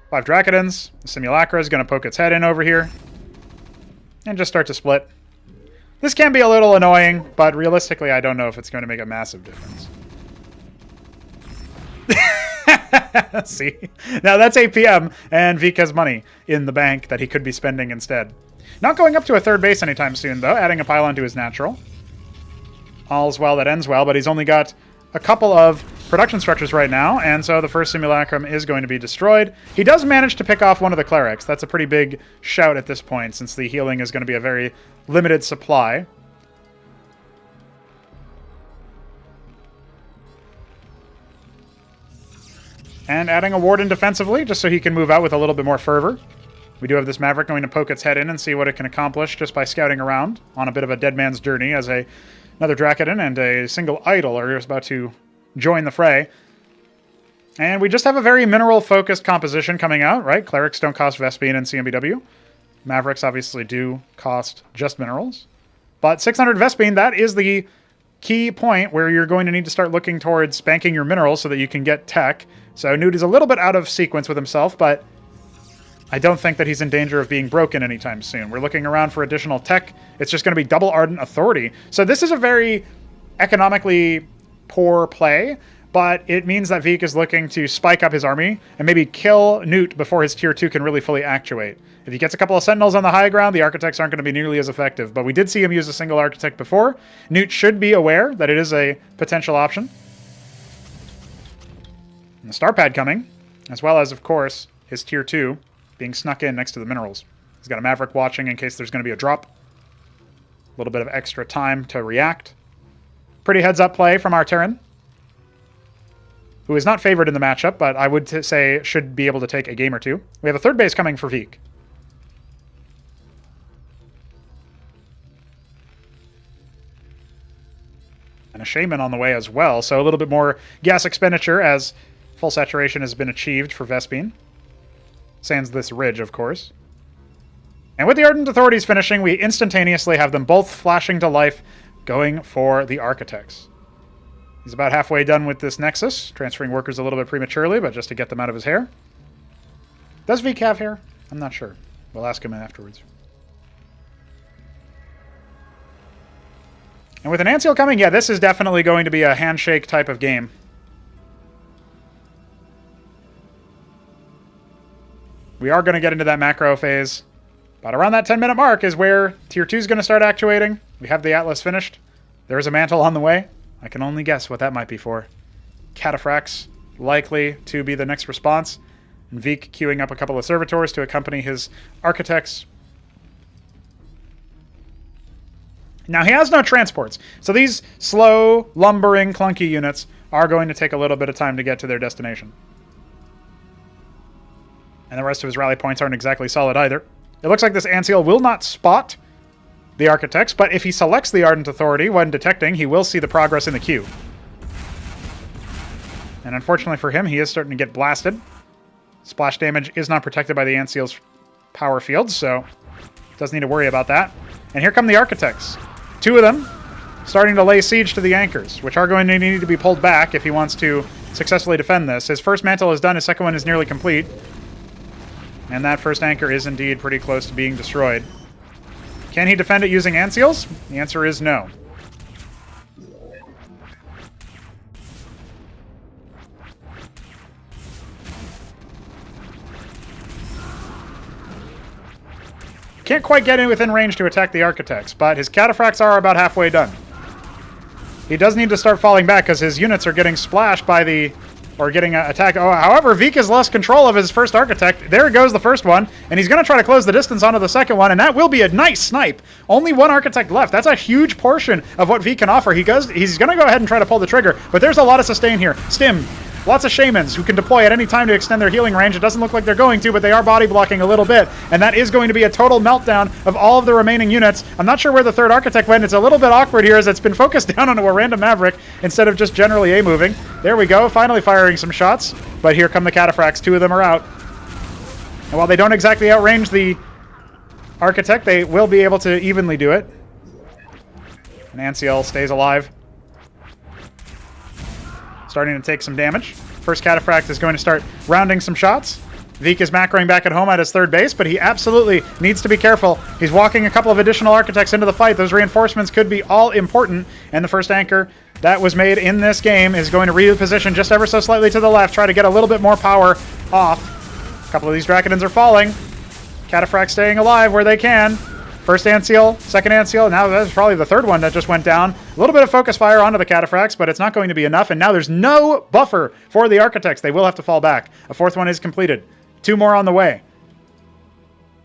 5 Dracodons. The Simulacra is going to poke its head in over here. And just start to split. This can be a little annoying, but realistically I don't know if it's going to make a massive difference. See? Now that's APM, and Veek has money in the bank that he could be spending instead. Not going up to a third base anytime soon, though, adding a pylon to his natural. All's well that ends well, but he's only got a couple of production structures right now, and so the first Simulacrum is going to be destroyed. He does manage to pick off one of the clerics. That's a pretty big shout at this point, since the healing is going to be a very limited supply. And adding a Warden defensively, just so he can move out with a little bit more fervor. We do have this Maverick going to poke its head in and see what it can accomplish just by scouting around on a bit of a dead man's journey as another Dracodon and a single Idol are just about to join the fray. And we just have a very mineral-focused composition coming out, right? Clerics don't cost Vespene and CMBW. Mavericks obviously do cost just minerals. But 600 Vespene, that is the key point where you're going to need to start looking towards banking your minerals so that you can get tech. So Newt is a little bit out of sequence with himself, but I don't think that he's in danger of being broken anytime soon. We're looking around for additional tech. It's just going to be double Ardent Authority. So this is a very economically poor play, but it means that Veek is looking to spike up his army and maybe kill Newt before his tier 2 can really fully actuate. If he gets a couple of Sentinels on the high ground, the Architects aren't going to be nearly as effective, but we did see him use a single Architect before. Newt should be aware that it is a potential option. And the Star Pad coming, as well as, of course, his tier 2 being snuck in next to the minerals. He's got a Maverick watching in case there's going to be a drop. A little bit of extra time to react. Pretty heads-up play from our Terran, who is not favored in the matchup, but I would say should be able to take a game or two. We have a third base coming for Veek. And a Shaman on the way as well, so a little bit more gas expenditure as full saturation has been achieved for Vespene. Sans this ridge, of course. And with the Ardent Authorities finishing, we instantaneously have them both flashing to life, going for the Architects. He's about halfway done with this Nexus, transferring workers a little bit prematurely, but just to get them out of his hair. Does Veek have hair? I'm not sure. We'll ask him afterwards. And with an Anseal coming, yeah, this is definitely going to be a handshake type of game. We are going to get into that macro phase. But around that 10-minute mark is where Tier 2 is going to start actuating. We have the Atlas finished. There is a Mantle on the way. I can only guess what that might be for. Cataphracts likely to be the next response. And Veek queuing up a couple of Servitors to accompany his Architects. Now, he has no transports, so these slow, lumbering, clunky units are going to take a little bit of time to get to their destination. And the rest of his rally points aren't exactly solid either. It looks like this Anseal will not spot the Architects, but if he selects the Ardent Authority when detecting, he will see the progress in the queue. And unfortunately for him, he is starting to get blasted. Splash damage is not protected by the Anseal's power field, so doesn't need to worry about that. And here come the Architects. Two of them starting to lay siege to the anchors, which are going to need to be pulled back if he wants to successfully defend this. His first Mantle is done, his second one is nearly complete. And that first anchor is indeed pretty close to being destroyed. Can he defend it using Anseals? The answer is no. Can't quite get in within range to attack the Architects, but his Cataphracts are about halfway done. He does need to start falling back because his units are getting splashed by the... or getting attacked. Oh, however, Veek has lost control of his first Architect. There goes the first one, and he's going to try to close the distance onto the second one, and that will be a nice snipe. Only one Architect left. That's a huge portion of what Veek can offer. He's going to go ahead and try to pull the trigger, but there's a lot of sustain here. Stim. Lots of Shamans who can deploy at any time to extend their healing range. It doesn't look like they're going to, but they are body blocking a little bit. And that is going to be a total meltdown of all of the remaining units. I'm not sure where the third Architect went. It's a little bit awkward here as it's been focused down onto a random Maverick instead of just generally A-moving. There we go, finally firing some shots. But here come the Cataphracts. Two of them are out. And while they don't exactly outrange the Architect, they will be able to evenly do it. And Anseal stays alive. Starting to take some damage. First Cataphract is going to start rounding some shots. Veek is macroing back at home at his third base, but he absolutely needs to be careful. He's walking a couple of additional Architects into the fight. Those reinforcements could be all important. And the first anchor that was made in this game is going to reposition just ever so slightly to the left, try to get a little bit more power off. A couple of these Dracodons are falling. Cataphract staying alive where they can. First Anseal, second Anseal, now that's probably the third one that just went down. A little bit of focus fire onto the Cataphracts, but it's not going to be enough, and now there's no buffer for the Architects. They will have to fall back. A fourth one is completed. Two more on the way.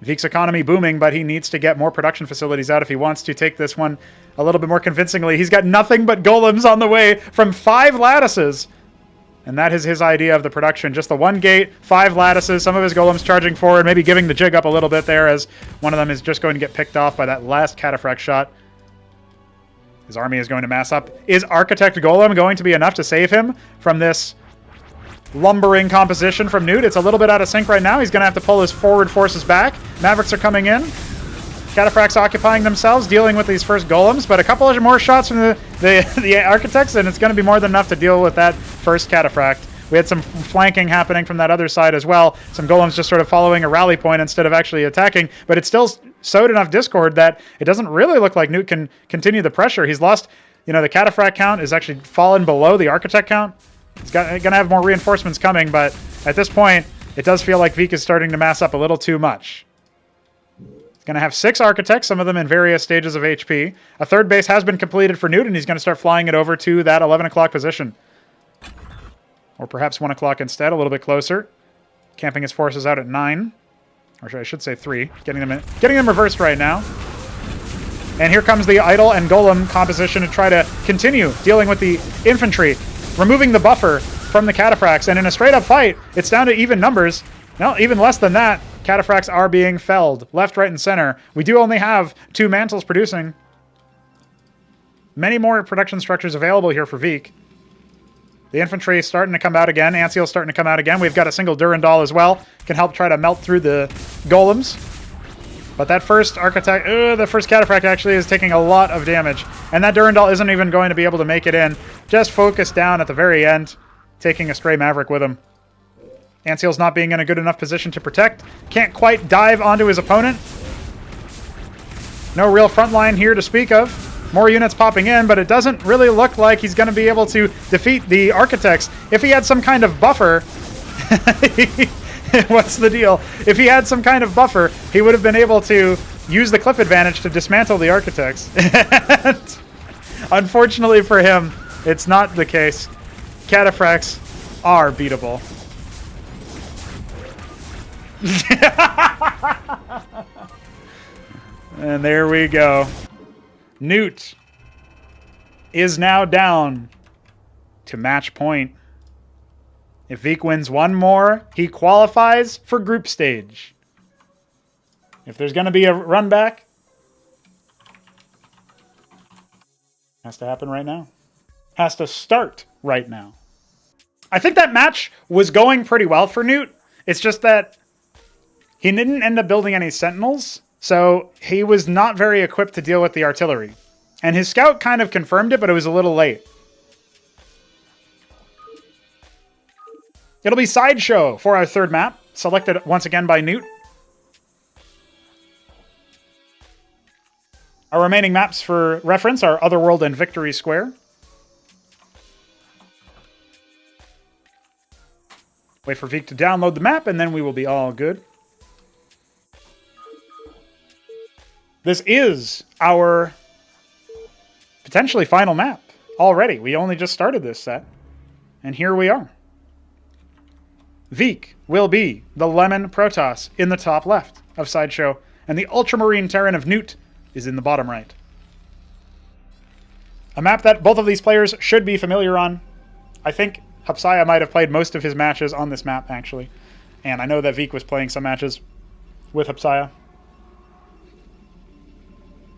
Veek's economy booming, but he needs to get more production facilities out if he wants to take this one a little bit more convincingly. He's got nothing but golems on the way from 5 lattices. And that is his idea of the production. Just the one gate, 5 lattices, some of his golems charging forward, maybe giving the jig up a little bit there as one of them is just going to get picked off by that last Cataphract shot. His army is going to mass up. Is Architect Golem going to be enough to save him from this lumbering composition from Newt? It's a little bit out of sync right now. He's going to have to pull his forward forces back. Mavericks are coming in. Cataphracts occupying themselves, dealing with these first golems, but a couple of more shots from the Architects, and it's going to be more than enough to deal with that first Cataphract. We had some flanking happening from that other side as well. Some golems just sort of following a rally point instead of actually attacking, but it still sowed enough discord that it doesn't really look like Newt can continue the pressure. He's lost, the Cataphract count is actually fallen below the Architect count. He's going to have more reinforcements coming, but at this point, it does feel like Vik is starting to mass up a little too much. He's going to have 6 Architects, some of them in various stages of HP. A third base has been completed for Newt, and he's going to start flying it over to that 11 o'clock position. Or perhaps 1 o'clock instead, a little bit closer. Camping his forces out at 9. Or I should say 3. Getting them reversed right now. And here comes the Idol and Golem composition to try to continue dealing with the infantry, removing the buffer from the Cataphracts. And in a straight-up fight, it's down to even numbers. No, even less than that. Cataphracts are being felled left, right, and center. We do only have 2 mantles producing. Many more production structures available here for Vik. The infantry is starting to come out again. Anseal's starting to come out again. We've got a single Durandal as well. Can help try to melt through the golems. But that first Architect, the first Cataphract actually is taking a lot of damage. And that Durandal isn't even going to be able to make it in. Just focused down at the very end, taking a stray Maverick with him. Anseal's not being in a good enough position to protect. Can't quite dive onto his opponent. No real front line here to speak of. More units popping in, but it doesn't really look like he's going to be able to defeat the Architects. If he had some kind of buffer, what's the deal? If he had some kind of buffer, he would have been able to use the cliff advantage to dismantle the Architects. And unfortunately for him, it's not the case. Cataphracts are beatable. And there we go. Newt is now down to match point. If Vik wins one more, he qualifies for group stage. If there's going to be a run back, has to happen right now. Has to start right now. I think that match was going pretty well for Newt. It's just that he didn't end up building any Sentinels. So he was not very equipped to deal with the artillery. And his scout kind of confirmed it, but it was a little late. It'll be Sideshow for our third map, selected once again by Newt. Our remaining maps for reference are Otherworld and Victory Square. Wait for Vik to download the map, and then we will be all good. This is our potentially final map already. We only just started this set, and here we are. Vik will be the Lemon Protoss in the top left of Sideshow, and the Ultramarine Terran of Newt is in the bottom right. A map that both of these players should be familiar on. I think Hupsaiya might have played most of his matches on this map, actually. And I know that Vik was playing some matches with Hupsaiya.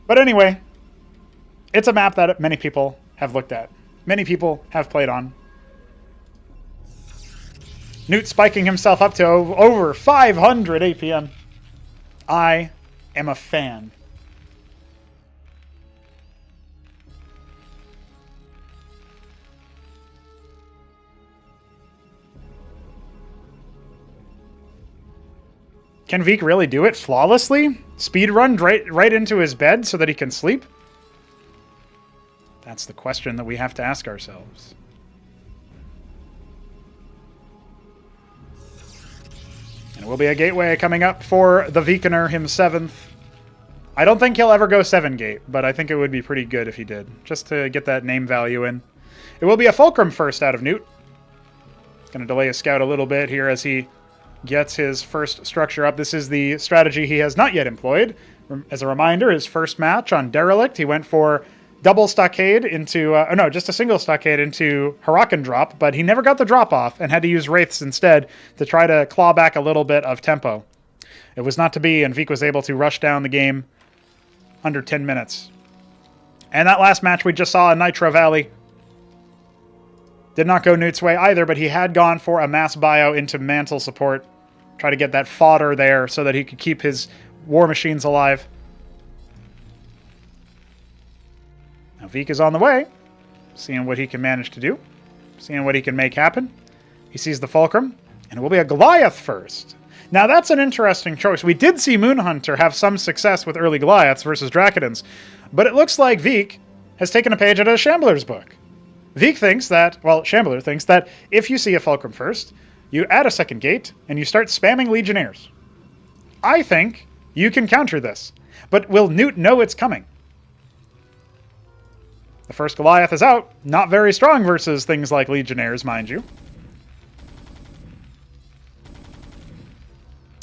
But anyway, it's a map that many people have looked at. Many people have played on. Newt spiking himself up to over 500 APM. I am a fan. Can Vik really do it flawlessly? Speed run right into his bed so that he can sleep? That's the question that we have to ask ourselves. And it will be a gateway coming up for the Vikener himself. I don't think he'll ever go 7-gate, but I think it would be pretty good if he did, just to get that name value in. It will be a Fulcrum first out of Newt. It's going to delay his scout a little bit here as he gets his first structure up. This is the strategy he has not yet employed. As a reminder, his first match on Derelict, he went for double stockade into, just a single stockade into Huracan drop, but he never got the drop off and had to use Wraiths instead to try to claw back a little bit of tempo. It was not to be, and Vik was able to rush down the game under 10 minutes. And that last match we just saw in Nitro Valley did not go Newt's way either, but he had gone for a mass bio into Mantle support. Try to get that fodder there so that he could keep his war machines alive. Now Veek is on the way, seeing what he can manage to do, seeing what he can make happen. He sees the Fulcrum, and it will be a Goliath first. Now that's an interesting choice. We did see MoonHunter have some success with early Goliaths versus Drakodons, but it looks like Veek has taken a page out of Shambler's book. Veek thinks that, well, Shambler thinks that if you see a Fulcrum first, you add a second gate, and you start spamming Legionnaires. I think you can counter this, but will Newt know it's coming? The first Goliath is out. Not very strong versus things like Legionnaires, mind you.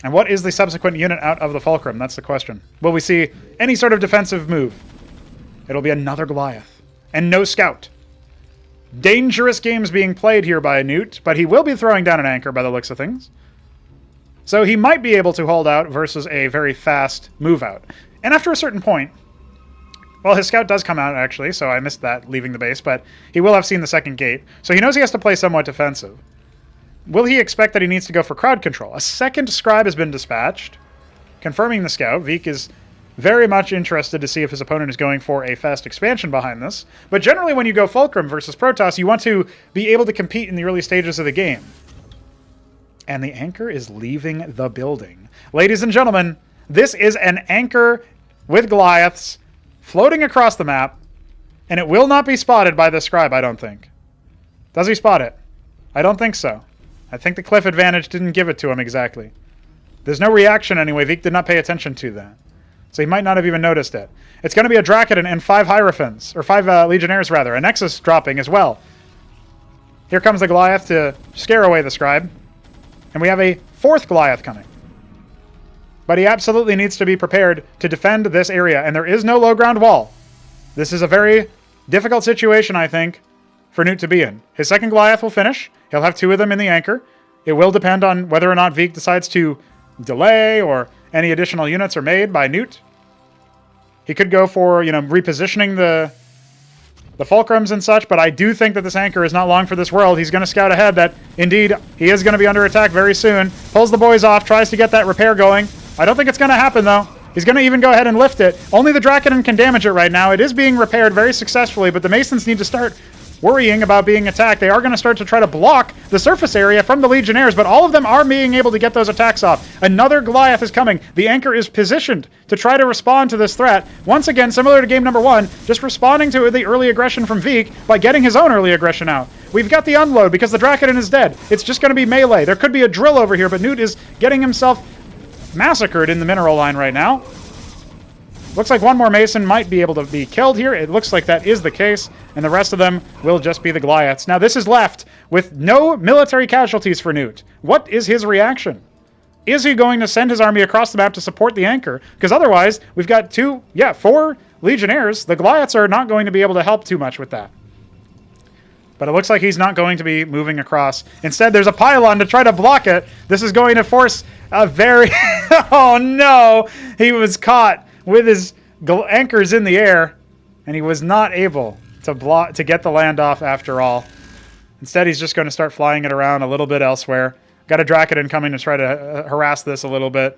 And what is the subsequent unit out of the Fulcrum? That's the question. Will we see any sort of defensive move? It'll be another Goliath. And no scout. Dangerous games being played here by Newt, but he will be throwing down an anchor by the looks of things. So he might be able to hold out versus a very fast move out. And after a certain point, well, his scout does come out, actually, so I missed that leaving the base, but he will have seen the second gate, so he knows he has to play somewhat defensive. Will he expect that he needs to go for crowd control? A second scribe has been dispatched, confirming the scout. Veek is very much interested to see if his opponent is going for a fast expansion behind this. But generally when you go Fulcrum versus Protoss, you want to be able to compete in the early stages of the game. And the anchor is leaving the building. Ladies and gentlemen, this is an anchor with Goliaths floating across the map, and it will not be spotted by the scribe, I don't think. Does he spot it? I don't think so. I think the cliff advantage didn't give it to him exactly. There's no reaction anyway. Veek did not pay attention to that. So he might not have even noticed it. It's going to be a Drakodon and 5 Hierophants, or 5 Legionnaires rather. A Nexus dropping as well. Here comes the Goliath to scare away the scribe. And we have a 4th Goliath coming. But he absolutely needs to be prepared to defend this area. And there is no low ground wall. This is a very difficult situation, I think, for Newt to be in. His second Goliath will finish. He'll have 2 of them in the anchor. It will depend on whether or not Veek decides to delay or any additional units are made by Newt. He could go for, repositioning the Fulcrums and such, but I do think that this anchor is not long for this world. He's going to scout ahead that, indeed, he is going to be under attack very soon. Pulls the boys off, tries to get that repair going. I don't think it's going to happen, though. He's going to even go ahead and lift it. Only the Drakodon can damage it right now. It is being repaired very successfully, but the Masons need to start worrying about being attacked. They are going to start to try to block the surface area from the Legionnaires, but all of them are being able to get those attacks off. Another Goliath is coming. The anchor is positioned to try to respond to this threat. Once again, similar to game number 1, just responding to the early aggression from Veek by getting his own early aggression out. We've got the unload because the Drakodon is dead. It's just going to be melee. There could be a drill over here, but Newt is getting himself massacred in the mineral line right now. Looks like one more Mason might be able to be killed here. It looks like that is the case, and the rest of them will just be the Goliaths. Now, this is left with no military casualties for Newt. What is his reaction? Is he going to send his army across the map to support the anchor? Because otherwise, we've got 4 Legionnaires. The Goliaths are not going to be able to help too much with that. But it looks like he's not going to be moving across. Instead, there's a pylon to try to block it. This is going to force a very... Oh, no! He was caught with his anchors in the air, and he was not able to get the land off after all. Instead, he's just going to start flying it around a little bit elsewhere. Got a Drakodon coming to try to harass this a little bit.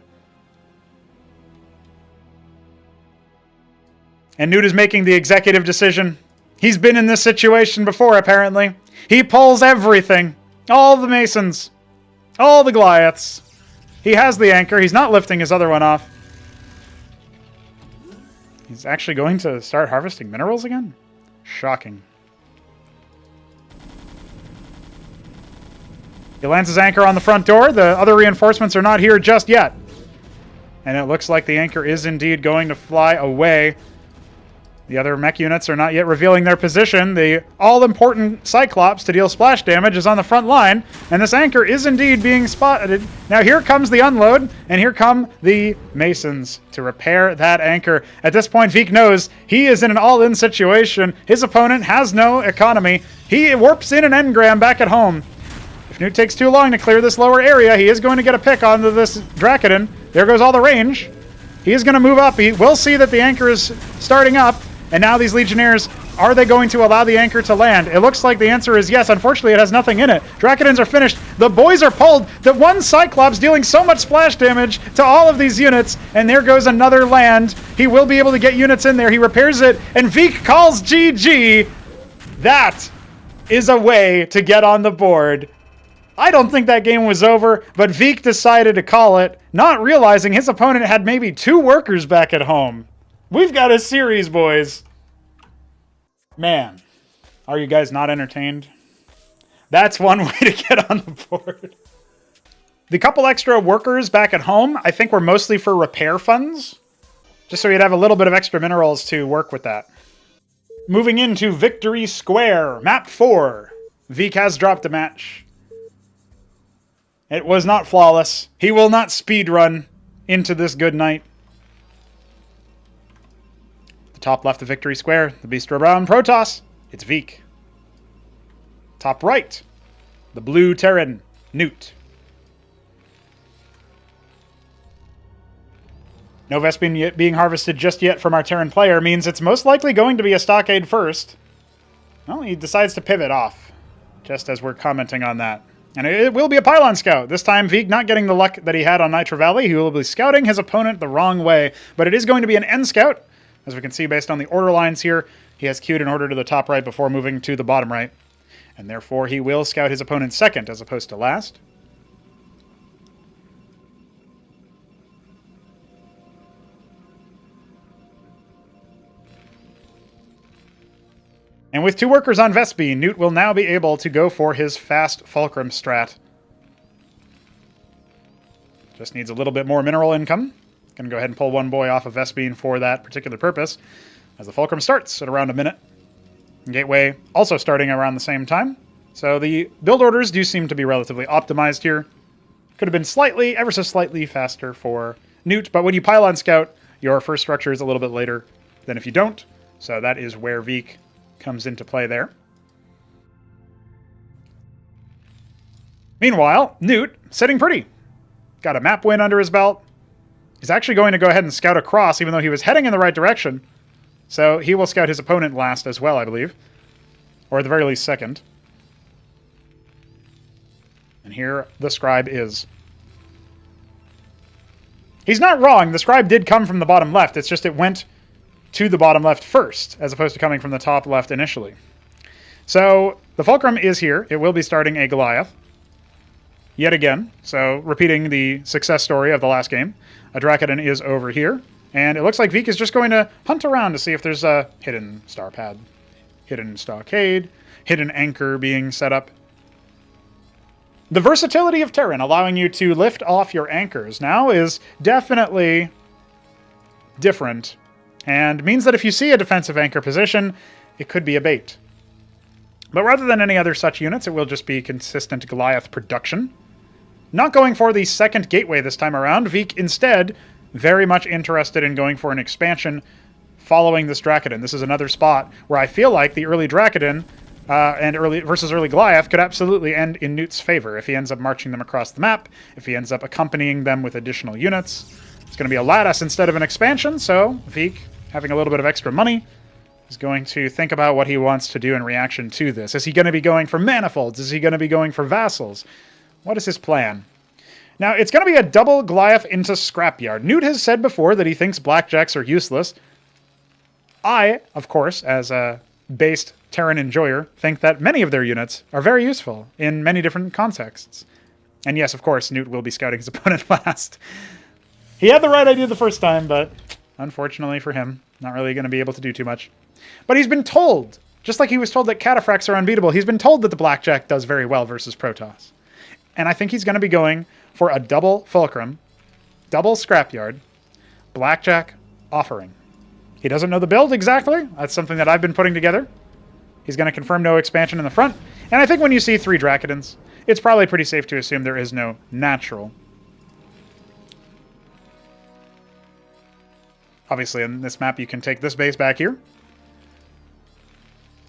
And Newt is making the executive decision. He's been in this situation before, apparently. He pulls everything. All the Masons. All the Goliaths. He has the anchor. He's not lifting his other one off. He's actually going to start harvesting minerals again? Shocking. He lands his anchor on the front door. The other reinforcements are not here just yet. And it looks like the anchor is indeed going to fly away. The other mech units are not yet revealing their position. The all-important Cyclops to deal splash damage is on the front line, and this anchor is indeed being spotted. Now here comes the unload, and here come the Masons to repair that anchor. At this point, Veek knows he is in an all-in situation. His opponent has no economy. He warps in an engram back at home. If Newt takes too long to clear this lower area, he is going to get a pick onto this Drakodon. There goes all the range. He is going to move up. He will see that the anchor is starting up. And now these Legionnaires Are they going to allow the anchor to land? It looks like the answer is yes. Unfortunately, it has nothing in it. Drakodins are finished. The boys are pulled. The one Cyclops dealing so much splash damage to all of these units. And there goes another land. He will be able to get units in there. He repairs it. And Veek calls GG. That is a way to get on the board. I don't think that game was over, but Veek decided to call it, not realizing his opponent had maybe 2 workers back at home. We've got a series, boys. Man, are you guys not entertained? That's one way to get on the board. The couple extra workers back at home, I think were mostly for repair funds. Just so you'd have a little bit of extra minerals to work with that. Moving into Victory Square, map 4. Veek has dropped a match. It was not flawless. He will not speedrun into this good night. Top left of Victory Square, the Bistro Brown Protoss, it's Veek. Top right, the blue Terran, Newt. No Vespene being harvested just yet from our Terran player means it's most likely going to be a stockade first. Well, he decides to pivot off, just as we're commenting on that. And it will be a pylon scout. This time, Veek not getting the luck that he had on Nitro Valley. He will be scouting his opponent the wrong way. But it is going to be an end scout. As we can see based on the order lines here, he has queued an order to the top right before moving to the bottom right. And therefore, he will scout his opponent second as opposed to last. And with 2 workers on Vespene, Newt will now be able to go for his fast Fulcrum strat. Just needs a little bit more mineral income. Going to go ahead and pull one boy off of Vespene for that particular purpose, as the Fulcrum starts at around a minute. Gateway also starting around the same time. So the build orders do seem to be relatively optimized here. Could have been slightly, ever so slightly faster for Newt, but when you pylon scout, your first structure is a little bit later than if you don't. So that is where Veek comes into play there. Meanwhile, Newt sitting pretty. Got a map win under his belt. He's actually going to go ahead and scout across, even though he was heading in the right direction. So he will scout his opponent last as well, I believe. Or at the very least second. And here the scribe is. He's not wrong. The scribe did come from the bottom left. It's just it went to the bottom left first, as opposed to coming from the top left initially. So the Fulcrum is here. It will be starting a Goliath. Yet again, so repeating the success story of the last game. A Drakodin is over here, and it looks like Veek is just going to hunt around to see if there's a hidden star pad, hidden stockade, hidden anchor being set up. The versatility of Terran, allowing you to lift off your anchors now, is definitely different, and means that if you see a defensive anchor position, it could be a bait. But rather than any other such units, it will just be consistent Goliath production. Not going for the second gateway this time around, Veek instead very much interested in going for an expansion following this Drakodin. This is another spot where I feel like the early Drakodin and early Goliath could absolutely end in Newt's favor if he ends up marching them across the map, if he ends up accompanying them with additional units. It's going to be a lattice instead of an expansion, so Veek, having a little bit of extra money, is going to think about what he wants to do in reaction to this. Is he going to be going for manifolds? Is he going to be going for vassals? What is his plan? Now, it's going to be a double Goliath into Scrapyard. Newt has said before that he thinks blackjacks are useless. I, of course, as a based Terran enjoyer, think that many of their units are very useful in many different contexts. And yes, of course, Newt will be scouting his opponent last. He had the right idea the first time, but unfortunately for him, not really going to be able to do too much. But he's been told, just like he was told that cataphracts are unbeatable, he's been told that the blackjack does very well versus Protoss. And I think he's going to be going for a double Fulcrum, double Scrapyard, blackjack offering. He doesn't know the build exactly. That's something that I've been putting together. He's going to confirm no expansion in the front. And I think when you see 3 Drakodins, it's probably pretty safe to assume there is no natural. Obviously, in this map, you can take this base back here.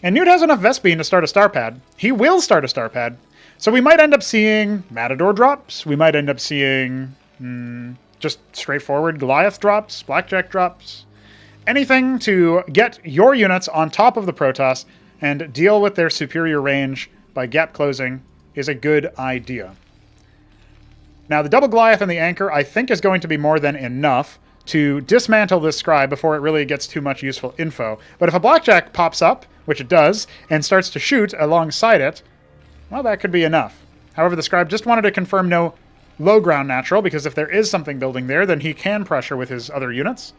And Newt has enough Vespene to start a star pad. He will start a star pad. So we might end up seeing Matador drops. We might end up seeing just straightforward Goliath drops, Blackjack drops. Anything to get your units on top of the Protoss and deal with their superior range by gap closing is a good idea. Now, the double Goliath and the Anchor, I think, is going to be more than enough to dismantle this Scribe before it really gets too much useful info. But if a Blackjack pops up, which it does, and starts to shoot alongside it, well, that could be enough. However, the Scribe just wanted to confirm no low ground natural, because if there is something building there, then he can pressure with his other units.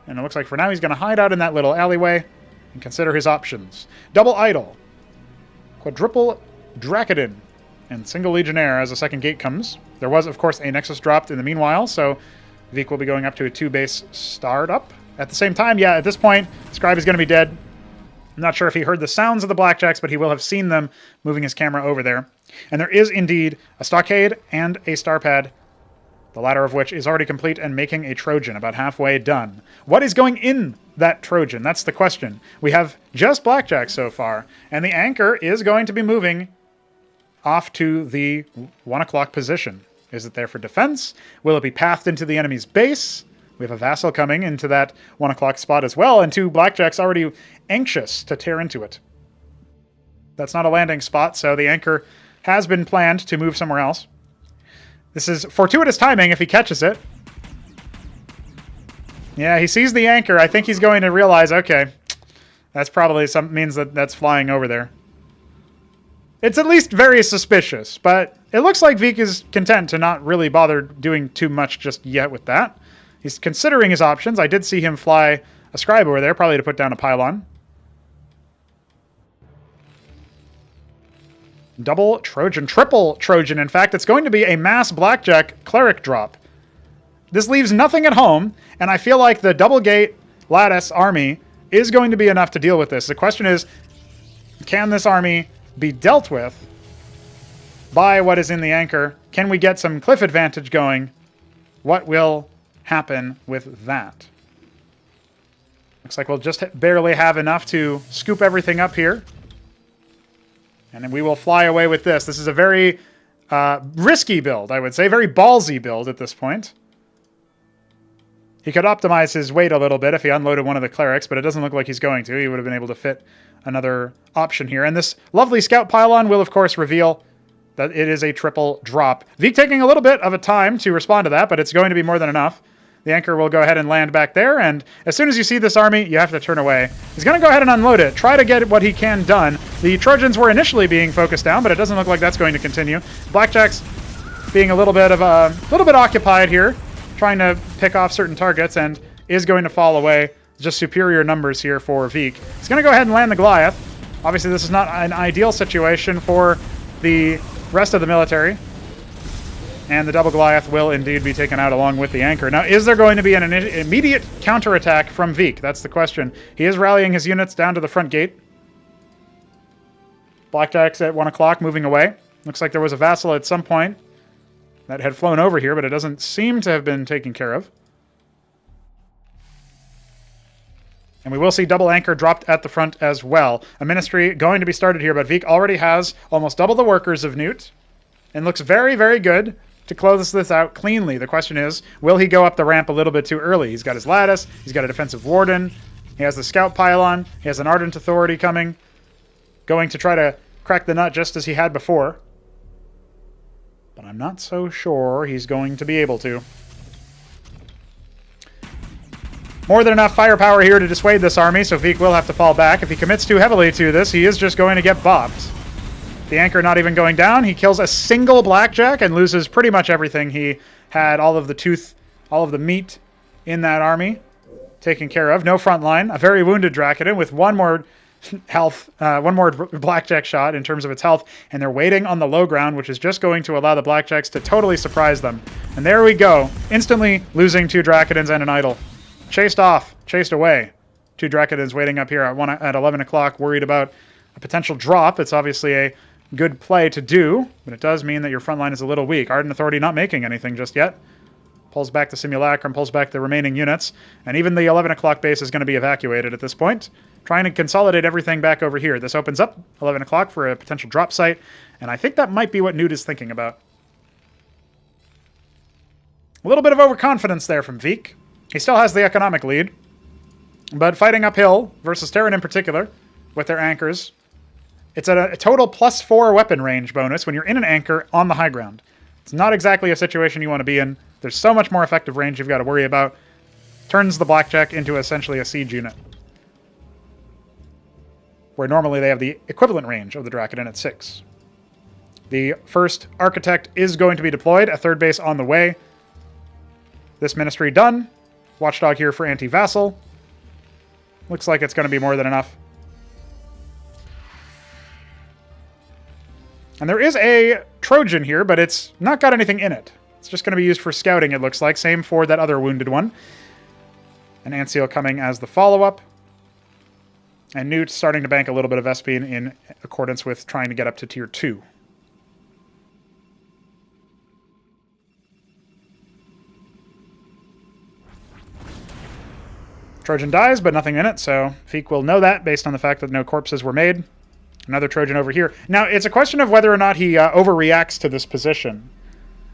And it looks like for now he's going to hide out in that little alleyway and consider his options. Double Idol, quadruple Dracodon, and single Legionnaire as a second gate comes. There was, of course, a Nexus dropped in the meanwhile, so Vik will be going up to a 2-base startup. At the same time, yeah, at this point, Scribe is going to be dead. I'm not sure if he heard the sounds of the Blackjacks, but he will have seen them moving his camera over there. And there is indeed a Stockade and a Starpad, the latter of which is already complete and making a Trojan, about halfway done. What is going in that Trojan? That's the question. We have just Blackjack so far, and the Anchor is going to be moving off to the 1 o'clock position. Is it there for defense? Will it be pathed into the enemy's base? We have a Vassal coming into that 1 o'clock spot as well, and 2 Blackjacks already anxious to tear into it. That's not a landing spot, so the Anchor has been planned to move somewhere else. This is fortuitous timing if he catches it. Yeah, he sees the Anchor. I think he's going to realize, okay, that's probably means that that's flying over there. It's at least very suspicious, but it looks like Vik is content to not really bother doing too much just yet with that. He's considering his options. I did see him fly a Scribe over there, probably to put down a pylon. Double Trojan, triple Trojan. In fact, it's going to be a mass Blackjack Cleric drop. This leaves nothing at home, and I feel like the double gate Lattice army is going to be enough to deal with this. The question is, can this army be dealt with by what is in the Anchor? Can we get some cliff advantage going? What will happen with that? Looks like we'll just barely have enough to scoop everything up here. And then we will fly away with this. This is a very risky build, I would say. Very ballsy build at this point. He could optimize his weight a little bit if he unloaded one of the clerics, but it doesn't look like he's going to. He would have been able to fit another option here. And this lovely scout pylon will, of course, reveal that it is a triple drop. Vik taking a little bit of a time to respond to that, but it's going to be more than enough. The Anchor will go ahead and land back there, and as soon as you see this army, you have to turn away. He's going to go ahead and unload it, try to get what he can done. The Trojans were initially being focused down, but it doesn't look like that's going to continue. Blackjack's being a little bit occupied here, trying to pick off certain targets, and is going to fall away. Just superior numbers here for Vik. He's going to go ahead and land the Goliath. Obviously, this is not an ideal situation for the rest of the military. And the double Goliath will indeed be taken out along with the Anchor. Now, is there going to be an immediate counterattack from Vik? That's the question. He is rallying his units down to the front gate. Blackjack's at 1 o'clock, moving away. Looks like there was a Vassal at some point that had flown over here, but it doesn't seem to have been taken care of. And we will see double Anchor dropped at the front as well. A Ministry going to be started here, but Vik already has almost double the workers of Newt. And looks very, very good to close this out cleanly. The question is, will he go up the ramp a little bit too early? He's got his Lattice, he's got a Defensive Warden, he has the Scout Pylon, he has an Ardent Authority coming, going to try to crack the nut just as he had before. But I'm not so sure he's going to be able to. More than enough firepower here to dissuade this army, so Vik will have to fall back. If he commits too heavily to this, he is just going to get bopped. The Anchor not even going down. He kills a single Blackjack and loses pretty much everything. He had all of the tooth, all of the meat in that army taken care of. No front line. A very wounded Dracodon with one more health, one more Blackjack shot in terms of its health. And they're waiting on the low ground, which is just going to allow the Blackjacks to totally surprise them. And there we go. Instantly losing 2 Dracodons and an Idol. Chased off. Chased away. 2 Dracodons waiting up here at 11 o'clock, worried about a potential drop. It's obviously a good play to do, but it does mean that your front line is a little weak. Ardent Authority not making anything just yet. Pulls back the Simulacrum, pulls back the remaining units, and even the 11 o'clock base is going to be evacuated at this point. Trying to consolidate everything back over here. This opens up 11 o'clock for a potential drop site, and I think that might be what Newt is thinking about. A little bit of overconfidence there from Vik. He still has the economic lead. But fighting uphill versus Terran in particular, with their anchors, it's at a total +4 weapon range bonus when you're in an anchor on the high ground. It's not exactly a situation you want to be in. There's so much more effective range you've got to worry about. Turns the Blackjack into essentially a siege unit, where normally they have the equivalent range of the Dracodon at 6. The first Architect is going to be deployed, a third base on the way. This Ministry done. Watchdog here for anti-vassal. Looks like it's going to be more than enough. And there is a Trojan here, but it's not got anything in it. It's just going to be used for scouting, it looks like. Same for that other wounded one. An Anseal coming as the follow-up. And Newt starting to bank a little bit of SP in accordance with trying to get up to tier 2. Trojan dies, but nothing in it, so Feek will know that based on the fact that no corpses were made. Another Trojan over here. Now, it's a question of whether or not he overreacts to this position.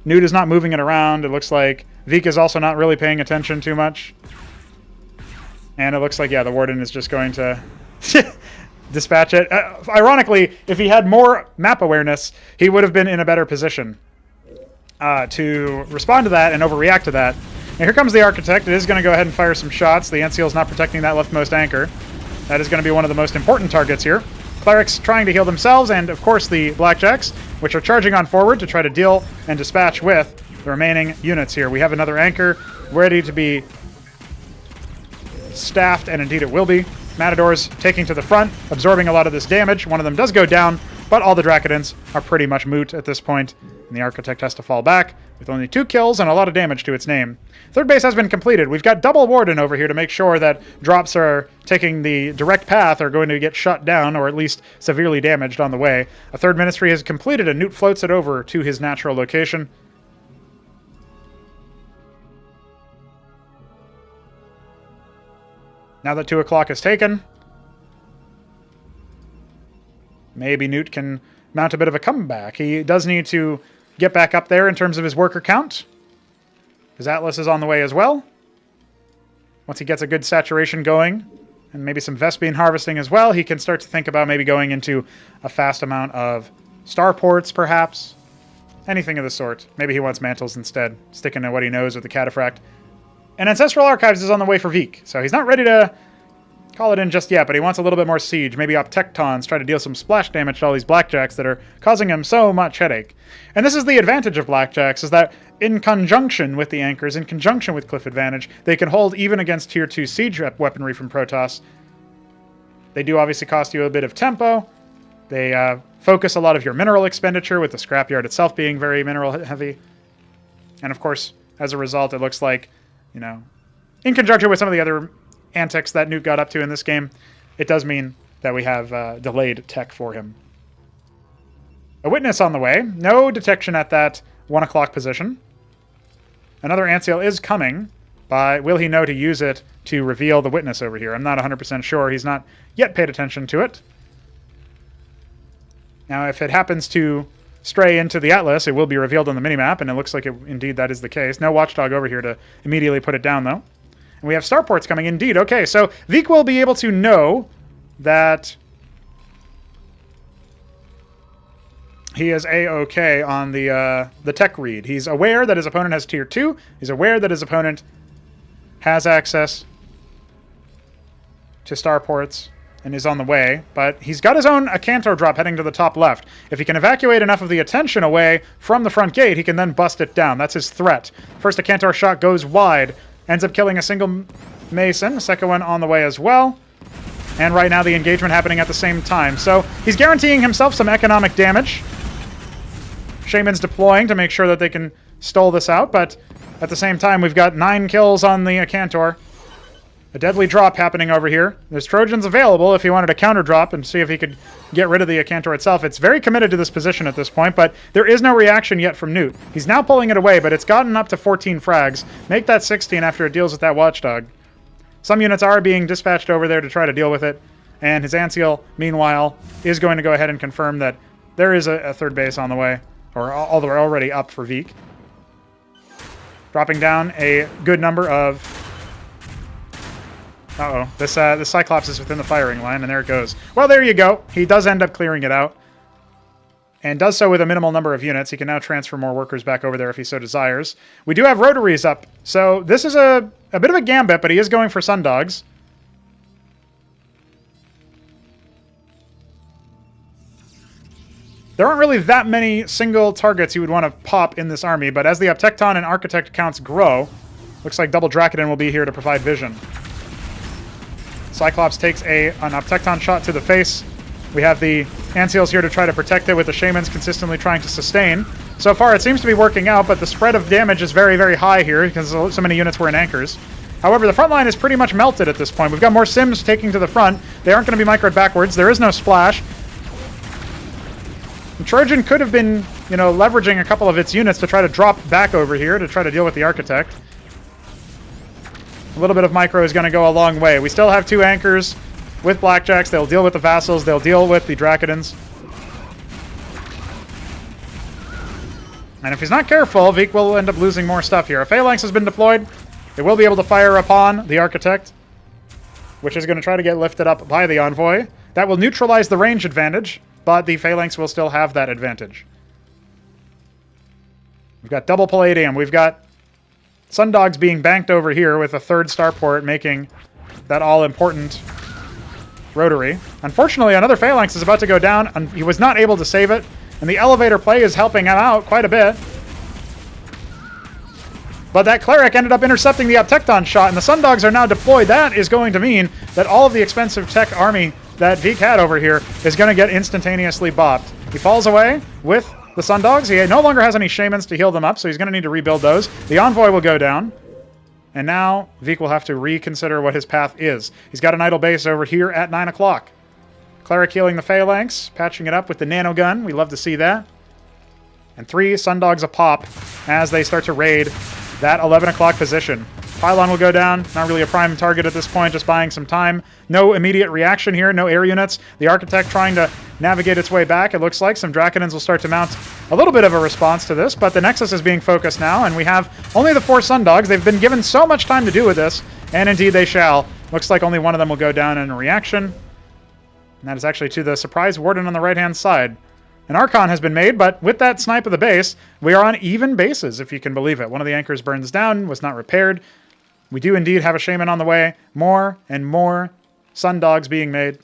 Newt is not moving it around. It looks like Feek is also not really paying attention too much. And it looks like, yeah, the Warden is just going to dispatch it. Ironically, if he had more map awareness, he would have been in a better position to respond to that and overreact to that. Now here comes the Architect. It is going to go ahead and fire some shots. The Anseal is not protecting that leftmost anchor. That is going to be one of the most important targets here. Clerics trying to heal themselves, and of course the Blackjacks, which are charging on forward to try to deal and dispatch with the remaining units here. We have another anchor ready to be staffed, and indeed it will be. Matadors taking to the front, absorbing a lot of this damage. One of them does go down, but all the Dracodons are pretty much moot at this point, and the Architect has to fall back with only 2 kills and a lot of damage to its name. Third base has been completed. We've got double Warden over here to make sure that drops are taking the direct path are going to get shut down or at least severely damaged on the way. A third Ministry has completed, and Newt floats it over to his natural location. Now that 2 o'clock is taken, maybe Newt can mount a bit of a comeback. He does need to get back up there in terms of his worker count. His Atlas is on the way as well. Once he gets a good saturation going, and maybe some Vespene harvesting as well, he can start to think about maybe going into a fast amount of starports, perhaps. Anything of the sort. Maybe he wants mantles instead, sticking to what he knows with the Cataphract. And Ancestral Archives is on the way for Feek, so he's not ready to call it in just yet, but he wants a little bit more siege. Maybe up Tectons, try to deal some splash damage to all these Blackjacks that are causing him so much headache. And this is the advantage of Blackjacks, is that in conjunction with the anchors, in conjunction with Cliff Advantage, they can hold even against tier 2 siege weaponry from Protoss. They do obviously cost you a bit of tempo. They focus a lot of your mineral expenditure, with the scrapyard itself being very mineral heavy. And of course, as a result, it looks like, you know, in conjunction with some of the other antics that Newt got up to in this game, it does mean that we have delayed tech for him. A Witness on the way. No detection at that 1 o'clock position. Another Anseal is coming, but will he know to use it to reveal the Witness over here? I'm not 100% sure. He's not yet paid attention to it. Now, if it happens to stray into the Atlas, it will be revealed on the minimap, and it looks like indeed that is the case. No Watchdog over here to immediately put it down, though. And we have starports coming, indeed. Okay, so Feek will be able to know that he is A-OK on the tech read. He's aware that his opponent has tier 2. He's aware that his opponent has access to starports and is on the way, but he's got his own Acantor drop heading to the top left. If he can evacuate enough of the attention away from the front gate, he can then bust it down. That's his threat. First Acantor shot goes wide, ends up killing a single Mason. The second one on the way as well. And right now the engagement happening at the same time. So he's guaranteeing himself some economic damage. Shaman's deploying to make sure that they can stall this out, but at the same time we've got 9 kills on the Acantor. A deadly drop happening over here. There's Trojans available if he wanted to counter drop and see if he could get rid of the Acantor itself. It's very committed to this position at this point, but there is no reaction yet from Newt. He's now pulling it away, but it's gotten up to 14 frags. Make that 16 after it deals with that Watchdog. Some units are being dispatched over there to try to deal with it, and his Anseal, meanwhile, is going to go ahead and confirm that there is a third base on the way, or already up for Feek. Dropping down a good number of Uh-oh. This Cyclops is within the firing line, and there it goes. Well, there you go. He does end up clearing it out. And does so with a minimal number of units. He can now transfer more workers back over there if he so desires. We do have rotaries up, so this is a bit of a gambit, but he is going for Sundogs. There aren't really that many single targets you would want to pop in this army, but as the Uptecton and Architect counts grow, looks like double Dracodon will be here to provide vision. Cyclops takes an Uptecton shot to the face. We have the Ancials here to try to protect it, with the Shamans consistently trying to sustain. So far, it seems to be working out, but the spread of damage is very, very high here because so many units were in anchors. However, the front line is pretty much melted at this point. We've got more Sims taking to the front. They aren't going to be microed backwards. There is no splash. The Trojan could have been, you know, leveraging a couple of its units to try to drop back over here to try to deal with the Architect. A little bit of micro is going to go a long way. We still have 2 anchors with Blackjacks. They'll deal with the Vassals. They'll deal with the Dracodons. And if he's not careful, Veek will end up losing more stuff here. A Phalanx has been deployed. It will be able to fire upon the Architect, which is going to try to get lifted up by the Envoy. That will neutralize the range advantage, but the Phalanx will still have that advantage. We've got double Palladium. We've got Sundogs being banked over here with a 3rd starport, making that all-important rotary. Unfortunately, another Phalanx is about to go down, and he was not able to save it, and the elevator play is helping him out quite a bit. But that Cleric ended up intercepting the Uptecton shot, and the Sundogs are now deployed. That is going to mean that all of the expensive tech army that Veek had over here is going to get instantaneously bopped. He falls away with the Sundogs. He no longer has any Shamans to heal them up, so he's going to need to rebuild those. The Envoy will go down. And now Veek will have to reconsider what his path is. He's got an idle base over here at 9 o'clock. Cleric healing the Phalanx, patching it up with the nanogun. We love to see that. And 3 Sundogs a pop as they start to raid that 11 o'clock position. Pylon will go down. Not really a prime target at this point, just buying some time. No immediate reaction here, no air units. The Architect trying to navigate its way back, it looks like. Some Dracodons will start to mount a little bit of a response to this, but the Nexus is being focused now, and we have only the 4 Sundogs. They've been given so much time to do with this, and indeed they shall. Looks like only one of them will go down in a reaction. And that is actually to the Surprise Warden on the right-hand side. An Archon has been made, but with that snipe of the base, we are on even bases, if you can believe it. One of the anchors burns down, was not repaired. We do indeed have a Shaman on the way. More and more Sundogs being made.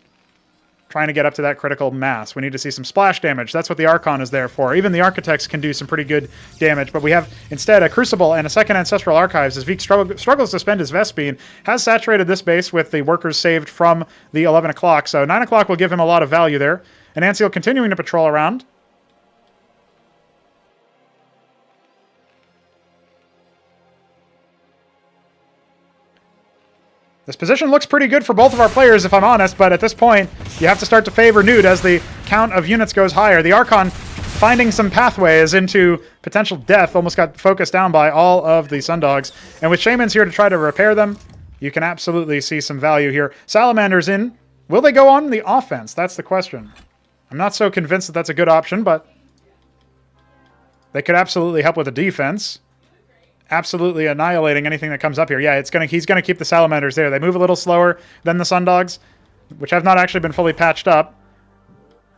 Trying to get up to that critical mass. We need to see some splash damage. That's what the Archon is there for. Even the Architects can do some pretty good damage, but we have instead a Crucible and a second Ancestral Archives as Veek struggles to spend his Vespene. Has saturated this base with the workers saved from the 11 o'clock, so 9 o'clock will give him a lot of value there. And Anciel continuing to patrol around. This position looks pretty good for both of our players, if I'm honest, but at this point, you have to start to favor Newt as the count of units goes higher. The Archon finding some pathways into potential death, almost got focused down by all of the Sundogs. And with Shamans here to try to repair them, you can absolutely see some value here. Salamander's in. Will they go on the offense? That's the question. I'm not so convinced that that's a good option, but they could absolutely help with the defense. Absolutely annihilating anything that comes up here. Yeah, he's gonna keep the Salamanders there. They move a little slower than the Sundogs, which have not actually been fully patched up.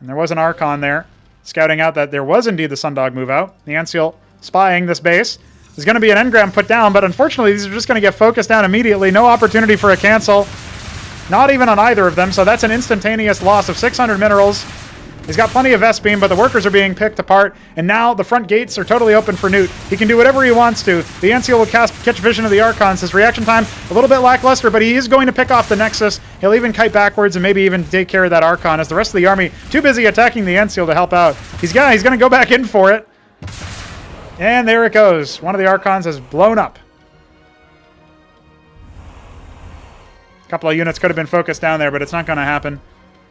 And there was an Archon there, scouting out that there was indeed the Sundog move out. The Anciel spying this base. There's going to be an engram put down, but unfortunately these are just going to get focused down immediately. No opportunity for a cancel. Not even on either of them, so that's an instantaneous loss of 600 minerals. He's got plenty of Vespene, but the workers are being picked apart, and now the front gates are totally open for Newt. He can do whatever he wants to. The Anciel will catch vision of the Archons. His reaction time, a little bit lackluster, but he is going to pick off the Nexus. He'll even kite backwards and maybe even take care of that Archon, as the rest of the army too busy attacking the Anciel to help out. He's going to go back in for it. And there it goes. One of the Archons has blown up. A couple of units could have been focused down there, but it's not going to happen.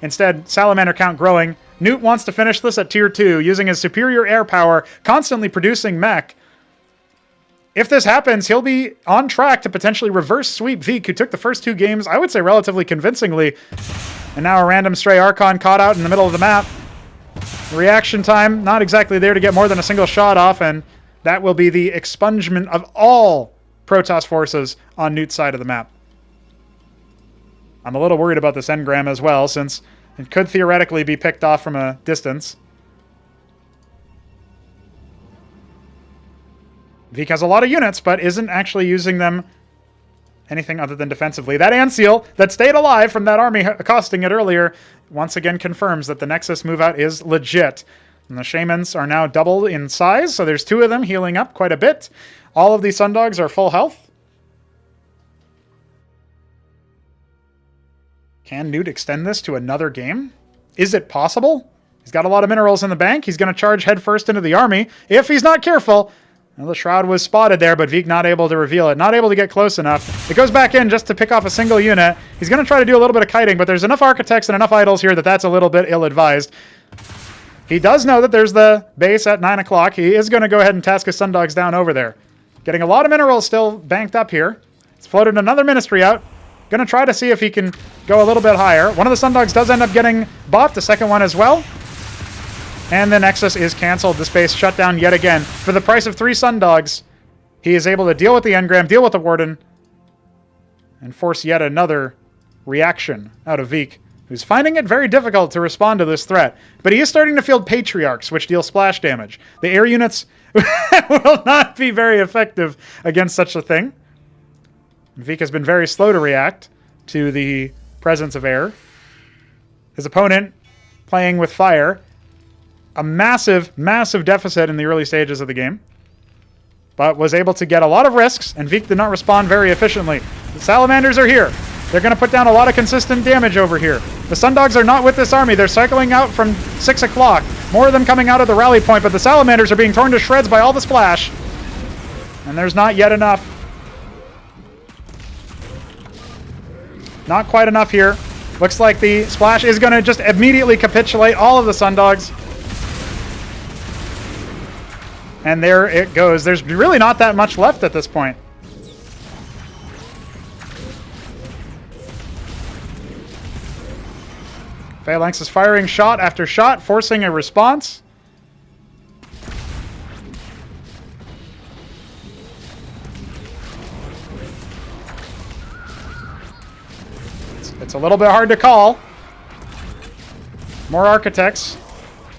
Instead, Salamander count growing. Newt wants to finish this at tier 2, using his superior air power, constantly producing mech. If this happens, he'll be on track to potentially reverse sweep Veek, who took the first 2 games, I would say relatively convincingly. And now a random stray Archon caught out in the middle of the map. Reaction time, not exactly there to get more than a single shot off, and that will be the expungement of all Protoss forces on Newt's side of the map. I'm a little worried about this engram as well, since it could theoretically be picked off from a distance. Vik has a lot of units, but isn't actually using them anything other than defensively. That Anseal that stayed alive from that army accosting it earlier once again confirms that the Nexus move out is legit. And the Shamans are now doubled in size, so there's 2 of them healing up quite a bit. All of these Sundogs are full health. Can Newt extend this to another game? Is it possible? He's got a lot of minerals in the bank. He's going to charge headfirst into the army if he's not careful. Well, the Shroud was spotted there, but Vik not able to reveal it. Not able to get close enough. It goes back in just to pick off a single unit. He's going to try to do a little bit of kiting, but there's enough Architects and enough Idols here that that's a little bit ill-advised. He does know that there's the base at 9 o'clock. He is going to go ahead and task his Sundogs down over there. Getting a lot of minerals still banked up here. He's floated another Ministry out. Going to try to see if he can go a little bit higher. One of the Sundogs does end up getting bopped, the second one as well. And the Nexus is canceled. The base shut down yet again. For the price of 3 Sundogs, he is able to deal with the engram, deal with the Warden, and force yet another reaction out of Vik, who's finding it very difficult to respond to this threat. But he is starting to field Patriarchs, which deal splash damage. The air units will not be very effective against such a thing. Vik has been very slow to react to the presence of air. His opponent playing with fire. A massive, massive deficit in the early stages of the game. But was able to get a lot of risks, and Vik did not respond very efficiently. The Salamanders are here. They're going to put down a lot of consistent damage over here. The Sundogs are not with this army. They're cycling out from 6 o'clock. More of them coming out of the rally point, but the Salamanders are being torn to shreds by all the splash. And there's not yet enough. Not quite enough here. Looks like the splash is going to just immediately capitulate all of the Sundogs. And there it goes. There's really not that much left at this point. Phalanx is firing shot after shot, forcing a response. It's a little bit hard to call. More Architects.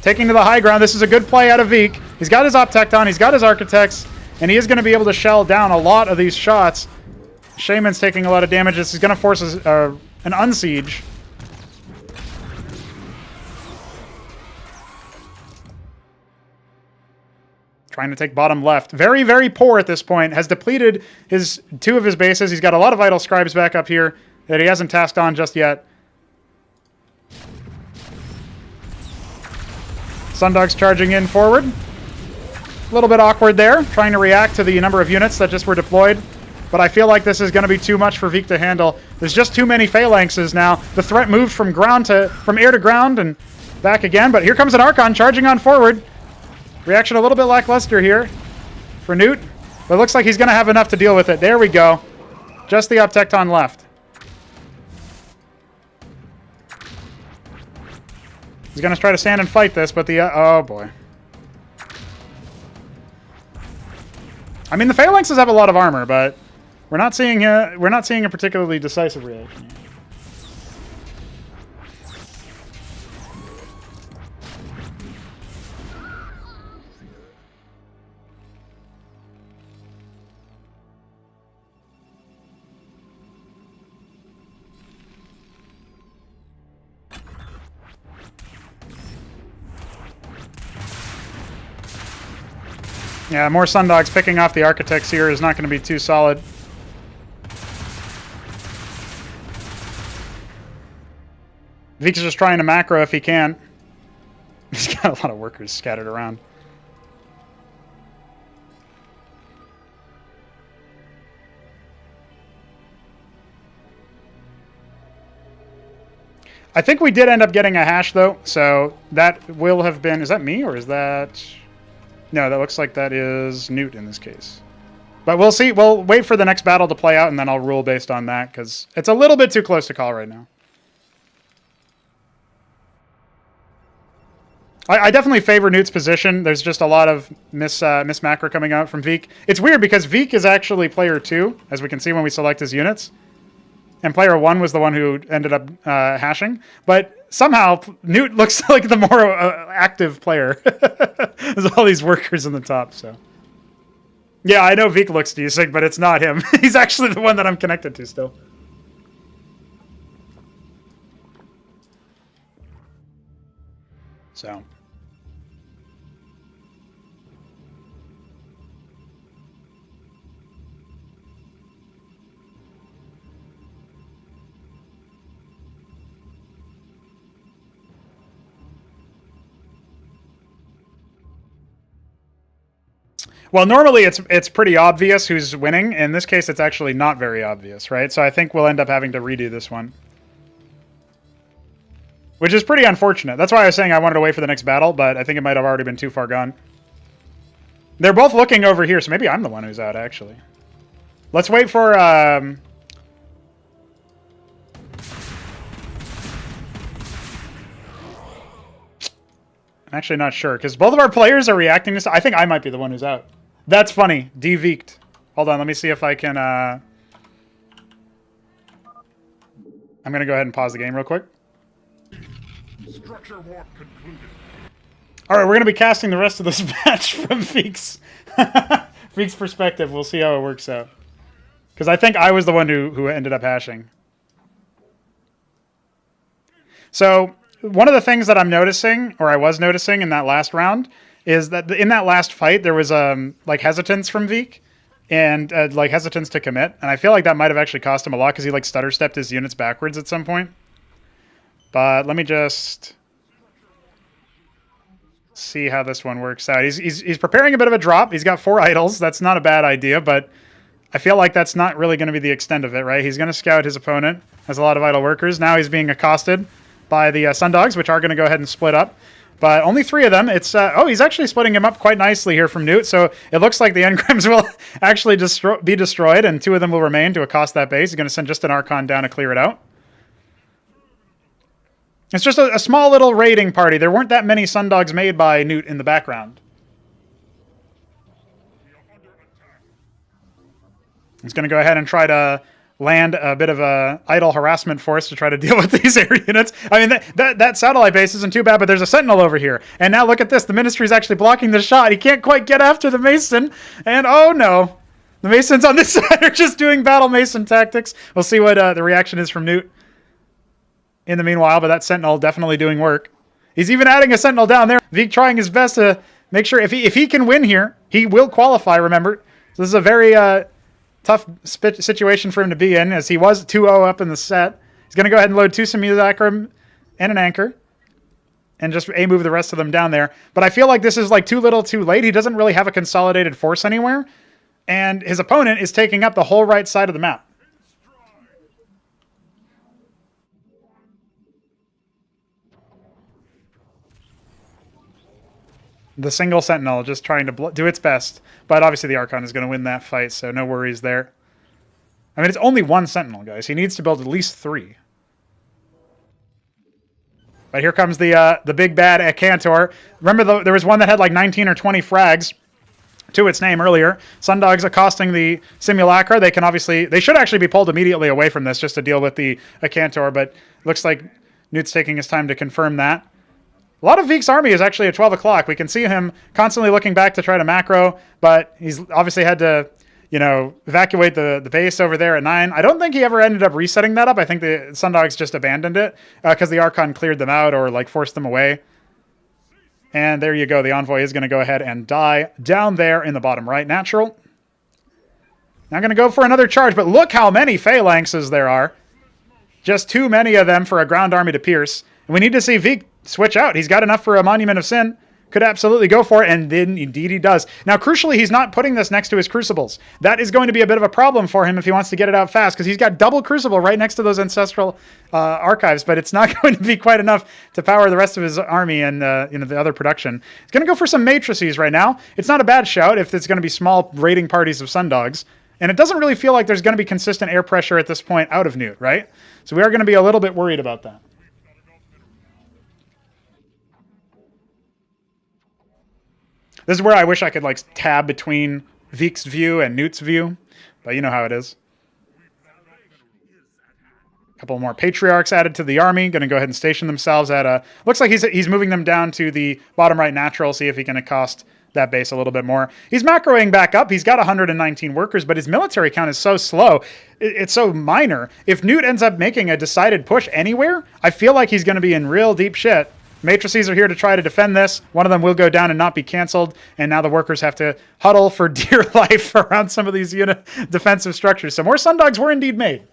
Taking to the high ground. This is a good play out of Vik. He's got his Optecton, he's got his Architects, and he is going to be able to shell down a lot of these shots. Shaman's taking a lot of damage. This is going to force an unsiege. Trying to take bottom left. Very, very poor at this point. Has depleted his 2 of his bases. He's got a lot of Idle Scribes back up here that he hasn't tasked on just yet. Sundogs charging in forward. A little bit awkward there, trying to react to the number of units that just were deployed. But I feel like this is going to be too much for Vik to handle. There's just too many Phalanxes now. The threat moved from air to ground and back again. But here comes an Archon charging on forward. Reaction a little bit lackluster here for Newt. But it looks like he's going to have enough to deal with it. There we go. Just the Optecton left. He's going to try to stand and fight this, but the... oh, boy. I mean, the Phalanxes have a lot of armor, but we're not seeing a particularly decisive reaction here. Yeah, more Sundogs picking off the Architects here is not going to be too solid. Vik's just trying to macro if he can. He's got a lot of workers scattered around. I think we did end up getting a hash, though, so that will have been... Is that me, or is that... No, that looks like that is Newt in this case. But we'll see. We'll wait for the next battle to play out, and then I'll rule based on that, because it's a little bit too close to call right now. I definitely favor Newt's position. There's just a lot of miss macro coming out from Vik. It's weird, because Vik is actually player 2, as we can see when we select his units. and player 1 was the one who ended up hashing. But somehow, Newt looks like the more active player. There's all these workers in the top, so... Yeah, I know Veek looks decent, but it's not him. He's actually the one that I'm connected to still. So... Well, normally it's pretty obvious who's winning. In this case, it's actually not very obvious, right? So I think we'll end up having to redo this one. Which is pretty unfortunate. That's why I was saying I wanted to wait for the next battle, but I think it might have already been too far gone. They're both looking over here, so maybe I'm the one who's out, actually. Let's wait for... I'm actually not sure, because both of our players are reacting to... I think I might be the one who's out. That's funny. De-veeked. Hold on, let me see if I can... I'm going to go ahead and pause the game real quick. Structure warp concluded. Alright, we're going to be casting the rest of this match from Veek's Veek's perspective. We'll see how it works out. Because I think I was the one who ended up hashing. So... One of the things that I'm noticing, or I was noticing in that last round, is that in that last fight, there was like hesitance from Veek, and like hesitance to commit. And I feel like that might have actually cost him a lot, because he like stutter stepped his units backwards at some point. But let me just see how this one works out. He's preparing a bit of a drop. He's got 4 idols. That's not a bad idea, but I feel like that's not really going to be the extent of it, right? He's going to scout his opponent. Has a lot of idle workers. Now he's being accosted by the Sundogs, which are going to go ahead and split up. But only 3 of them. It's oh, he's actually splitting him up quite nicely here from Newt, so it looks like the engrams will actually be destroyed, and 2 of them will remain to accost that base. He's going to send just an Archon down to clear it out. It's just a small little raiding party. There weren't that many Sundogs made by Newt in the background. He's going to go ahead and try to land a bit of a idle harassment force to try to deal with these air units. I mean, that satellite base isn't too bad, but there's a sentinel over here. And now look at this. The Ministry's actually blocking the shot. He can't quite get after the Mason. And oh no. The Masons on this side are just doing battle Mason tactics. We'll see what the reaction is from Newt in the meanwhile, but that sentinel definitely doing work. He's even adding a sentinel down there. Veek trying his best to make sure if he can win here, he will qualify, remember. So this is a very... tough situation for him to be in, as he was 2-0 up in the set. He's going to go ahead and load 2 simulacrum and an anchor, and just A-move the rest of them down there. But I feel like this is like too little too late. He doesn't really have a consolidated force anywhere, and his opponent is taking up the whole right side of the map. The single sentinel just trying to do its best. But obviously the Archon is going to win that fight, so no worries there. I mean, it's only 1 sentinel, guys. He needs to build at least 3. But here comes the big bad Cantor. Remember, there was one that had like 19 or 20 frags to its name earlier. Sundogs accosting the Simulacra. They should actually be pulled immediately away from this just to deal with the Cantor, but looks like Newt's taking his time to confirm that. A lot of Veek's army is actually at 12 o'clock. We can see him constantly looking back to try to macro, but he's obviously had to, evacuate the base over there at 9. I don't think he ever ended up resetting that up. I think the Sundogs just abandoned it because the Archon cleared them out or like forced them away. And there you go. The Envoy is going to go ahead and die down there in the bottom right. Natural. Now going to go for another charge, but look how many Phalanxes there are. Just too many of them for a ground army to pierce. And we need to see Veek switch out. He's got enough for a Monument of Sin. Could absolutely go for it, and then indeed he does. Now, crucially, he's not putting this next to his Crucibles. That is going to be a bit of a problem for him if he wants to get it out fast, because he's got double Crucible right next to those Ancestral Archives, but it's not going to be quite enough to power the rest of his army and the other production. He's going to go for some Matrices right now. It's not a bad shout if it's going to be small raiding parties of Sundogs, and it doesn't really feel like there's going to be consistent air pressure at this point out of Newt, right? So we are going to be a little bit worried about that. This is where I wish I could like tab between Veek's view and Newt's view, but you know how it is. Couple more Patriarchs added to the army. Going to go ahead and station themselves at a... Looks like he's moving them down to the bottom right natural. See if he can accost that base a little bit more. He's macroing back up. He's got 119 workers, but his military count is so slow. It's so minor. If Newt ends up making a decided push anywhere, I feel like he's going to be in real deep shit. Matrices are here to try to defend this. One of them will go down and not be canceled, and now the workers have to huddle for dear life around some of these defensive structures. So more Sundogs were indeed made.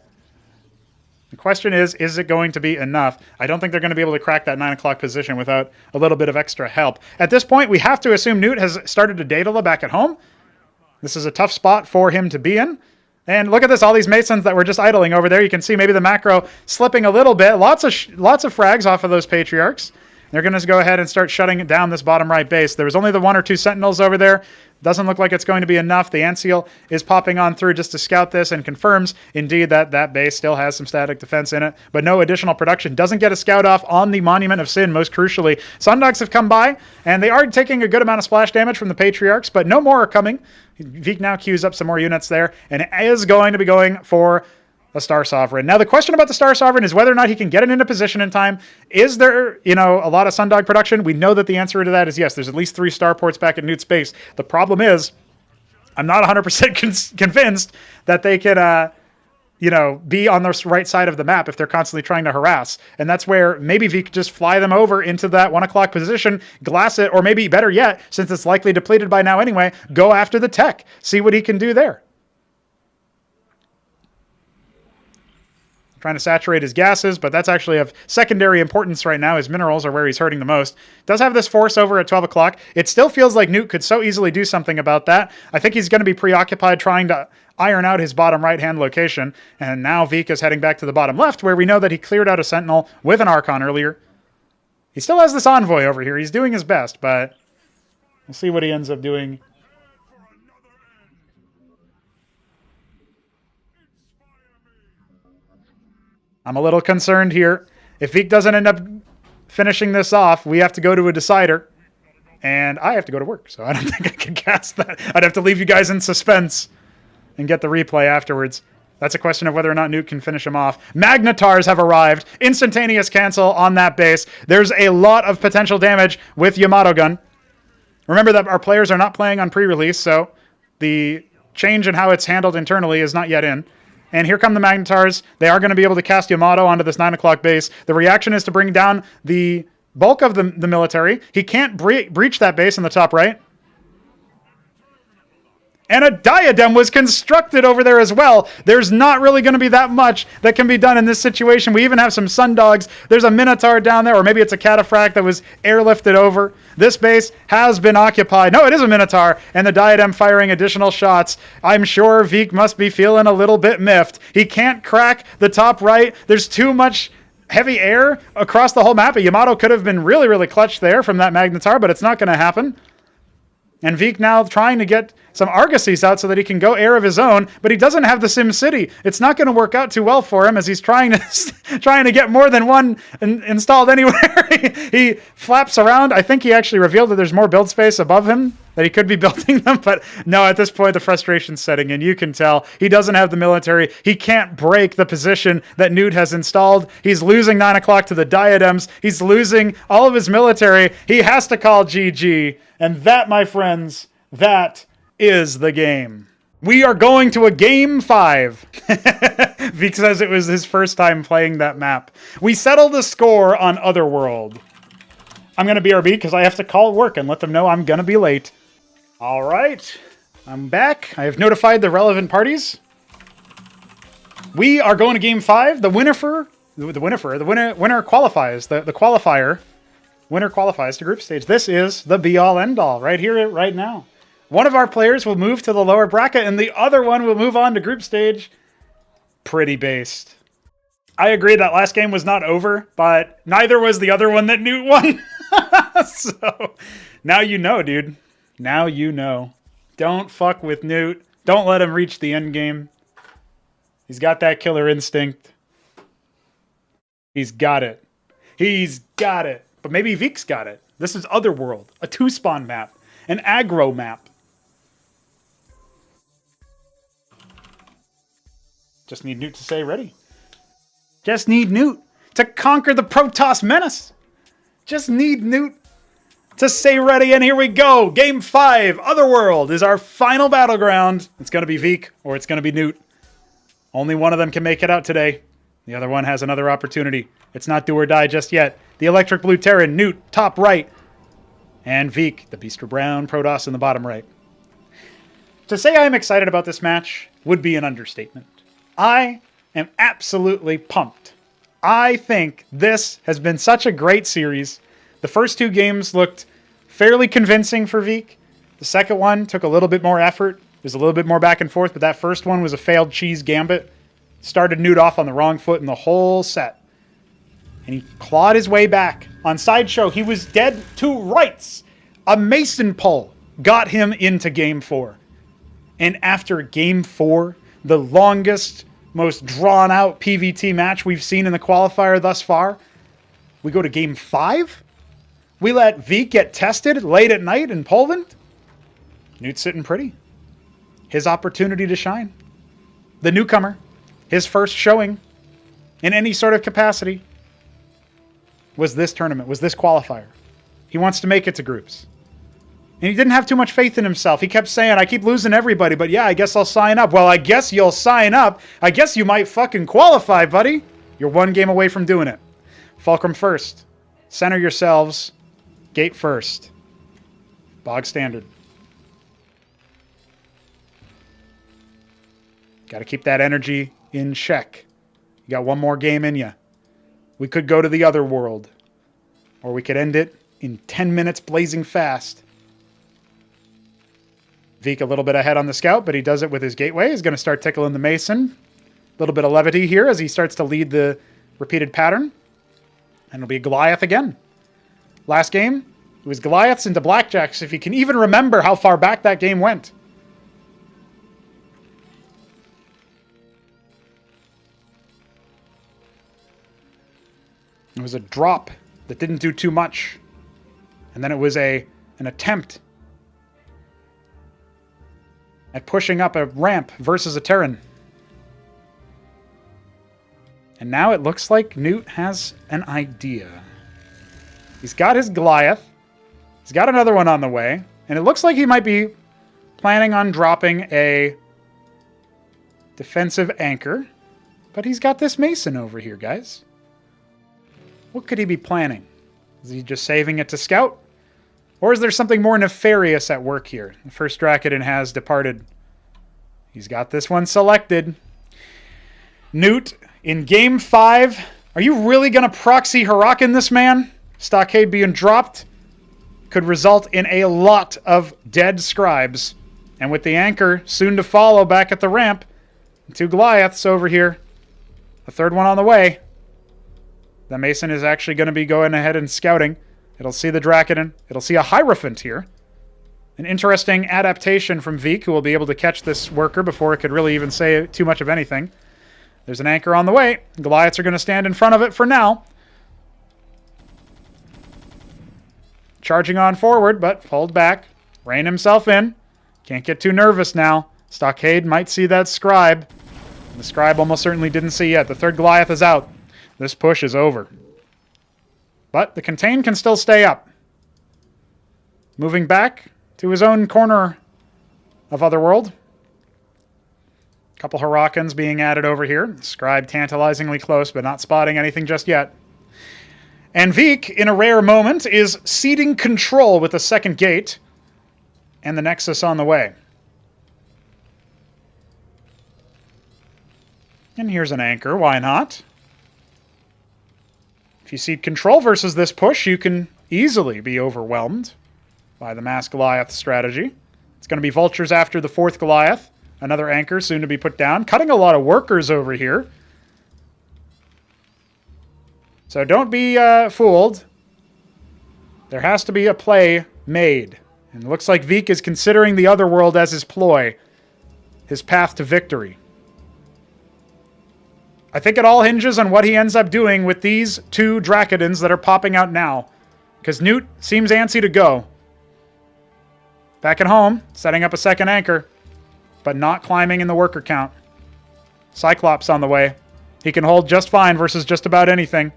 The question is it going to be enough? I don't think they're going to be able to crack that 9 o'clock position without a little bit of extra help. At this point, we have to assume Newt has started to Daedala back at home. This is a tough spot for him to be in. And look at this, all these Masons that were just idling over there. You can see maybe the macro slipping a little bit. Lots of frags off of those Patriarchs. They're going to go ahead and start shutting down this bottom right base. There was only the 1 or 2 Sentinels over there. Doesn't look like it's going to be enough. The Anseal is popping on through just to scout this and confirms, indeed, that that base still has some static defense in it, but no additional production. Doesn't get a scout off on the Monument of Sin, most crucially. Sundogs have come by, and they are taking a good amount of splash damage from the Patriarchs, but no more are coming. Vik now queues up some more units there, and is going to be going for a Star Sovereign. Now, the question about the Star Sovereign is whether or not he can get it into position in time. Is there, a lot of Sundog production? We know that the answer to that is yes. There's at least 3 starports back at Newt Space. The problem is, I'm not 100% convinced that they can, be on the right side of the map if they're constantly trying to harass. And that's where maybe V could just fly them over into that 1 o'clock position, glass it, or maybe better yet, since it's likely depleted by now anyway, go after the tech. See what he can do there. Trying to saturate his gases, but that's actually of secondary importance right now. His minerals are where he's hurting the most. Does have this force over at 12 o'clock. It still feels like Newt could so easily do something about that. I think he's going to be preoccupied trying to iron out his bottom right-hand location, and now Vik is heading back to the bottom left, where we know that he cleared out a Sentinel with an Archon earlier. He still has this Envoy over here. He's doing his best, but we'll see what he ends up doing. I'm a little concerned here. If Vik doesn't end up finishing this off, we have to go to a decider. And I have to go to work, so I don't think I can cast that. I'd have to leave you guys in suspense and get the replay afterwards. That's a question of whether or not Newt can finish him off. Magnetars have arrived. Instantaneous cancel on that base. There's a lot of potential damage with Yamato Gun. Remember that our players are not playing on pre-release, so the change in how it's handled internally is not yet in. And here come the Magnetars. They are going to be able to cast Yamato onto this 9 o'clock base. The reaction is to bring down the bulk of the military. He can't breach that base in the top right. And a diadem was constructed over there as well. There's not really going to be that much that can be done in this situation. We even have some Sundogs. There's a Minotaur down there, or maybe it's a Cataphract that was airlifted over. This base has been occupied. No, it is a Minotaur, and the diadem firing additional shots. I'm sure Vik must be feeling a little bit miffed. He can't crack the top right. There's too much heavy air across the whole map. A Yamato could have been really, really clutch there from that Magnetar, but it's not going to happen. And Vik now trying to get some Argosies out so that he can go air of his own, but he doesn't have the Sim City. It's not going to work out too well for him as he's trying to get more than one installed anywhere. He flaps around. I think he actually revealed that there's more build space above him, that he could be building them, but no, at this point the frustration's setting in. You can tell he doesn't have the military. He can't break the position that Newt has installed. He's losing 9 o'clock to the diadems. He's losing all of his military. He has to call GG. And that, my friends, that is the game. We are going to a game 5. Vik says it was his first time playing that map. We settled the score on Otherworld. I'm going to BRB because I have to call work and let them know I'm going to be late. All right. I'm back. I have notified the relevant parties. We are going to game 5. The winner qualifies. The qualifier. Winner qualifies to group stage. This is the be-all, end-all, right here, right now. One of our players will move to the lower bracket, and the other one will move on to group stage. Pretty based. I agree that last game was not over, but neither was the other one that Newt won. So, now you know, dude. Now you know. Don't fuck with Newt. Don't let him reach the end game. He's got that killer instinct. He's got it. He's got it. But maybe Vik's got it. This is Otherworld, a 2-spawn map, an aggro map. Just need Newt to say ready. Just need Newt to conquer the Protoss menace. Just need Newt to stay ready, and here we go. Game 5, Otherworld, is our final battleground. It's going to be Veek, or it's going to be Newt. Only one of them can make it out today. The other one has another opportunity. It's not do or die just yet. The Electric Blue Terran, Newt, top right. And Veek, the Beaster Brown Protoss in the bottom right. To say I'm excited about this match would be an understatement. I am absolutely pumped. I think this has been such a great series. The first 2 games looked fairly convincing for Veek. The second one took a little bit more effort. There's a little bit more back and forth, but that first one was a failed cheese gambit. Started Newt off on the wrong foot in the whole set. And he clawed his way back. On Sideshow, he was dead to rights. A Mason pull got him into Game 4. And after Game 4, the longest, most drawn-out PvT match we've seen in the qualifier thus far, we go to Game 5? We let Veek get tested late at night in Poland? Newt's sitting pretty. His opportunity to shine. The newcomer, his first showing in any sort of capacity was this tournament, was this qualifier. He wants to make it to groups. And he didn't have too much faith in himself. He kept saying, I keep losing everybody, but yeah, I guess I'll sign up. Well, I guess you'll sign up. I guess you might fucking qualify, buddy. You're 1 game away from doing it. Fulcrum first. Center yourselves. Gate first. Bog standard. Got to keep that energy in check. You got 1 more game in you. We could go to the other world. Or we could end it in 10 minutes blazing fast. Veek a little bit ahead on the scout, but he does it with his gateway. He's going to start tickling the Mason. A little bit of levity here as he starts to lead the repeated pattern. And it'll be Goliath again. Last game, it was Goliaths into Blackjacks, if you can even remember how far back that game went. It was a drop that didn't do too much. And then it was an attempt at pushing up a ramp versus a Terran. And now it looks like Newt has an idea. He's got his Goliath. He's got another one on the way. And it looks like he might be planning on dropping a defensive anchor. But he's got this Mason over here, guys. What could he be planning? Is he just saving it to scout? Or is there something more nefarious at work here? The first Dracodon has departed. He's got this one selected. Newt, in Game 5, are you really going to proxy Huracan this man? Stockade being dropped could result in a lot of dead scribes. And with the anchor soon to follow back at the ramp, 2 Goliaths over here. A third one on the way. The Mason is actually going to be going ahead and scouting. It'll see the Dracodon. It'll see a Hierophant here. An interesting adaptation from Veek, who will be able to catch this worker before it could really even say too much of anything. There's an anchor on the way. Goliaths are going to stand in front of it for now. Charging on forward, but pulled back. Rein himself in. Can't get too nervous now. Stockade might see that scribe. The scribe almost certainly didn't see yet. The third Goliath is out. This push is over. But the contain can still stay up. Moving back to his own corner of Otherworld. A couple Huracans being added over here. Scribe tantalizingly close, but not spotting anything just yet. And Veek, in a rare moment, is ceding control with the second gate. And the Nexus on the way. And here's an anchor, why not? If you cede control versus this push, you can easily be overwhelmed by the Mass Goliath strategy. It's going to be Vultures after the 4th Goliath. Another anchor soon to be put down. Cutting a lot of workers over here. So don't be fooled. There has to be a play made. And it looks like Veek is considering the Otherworld as his ploy. His path to victory. I think it all hinges on what he ends up doing with these 2 Dracodons that are popping out now. Because Newt seems antsy to go. Back at home, setting up a second anchor. But not climbing in the worker count. Cyclops on the way. He can hold just fine versus just about anything.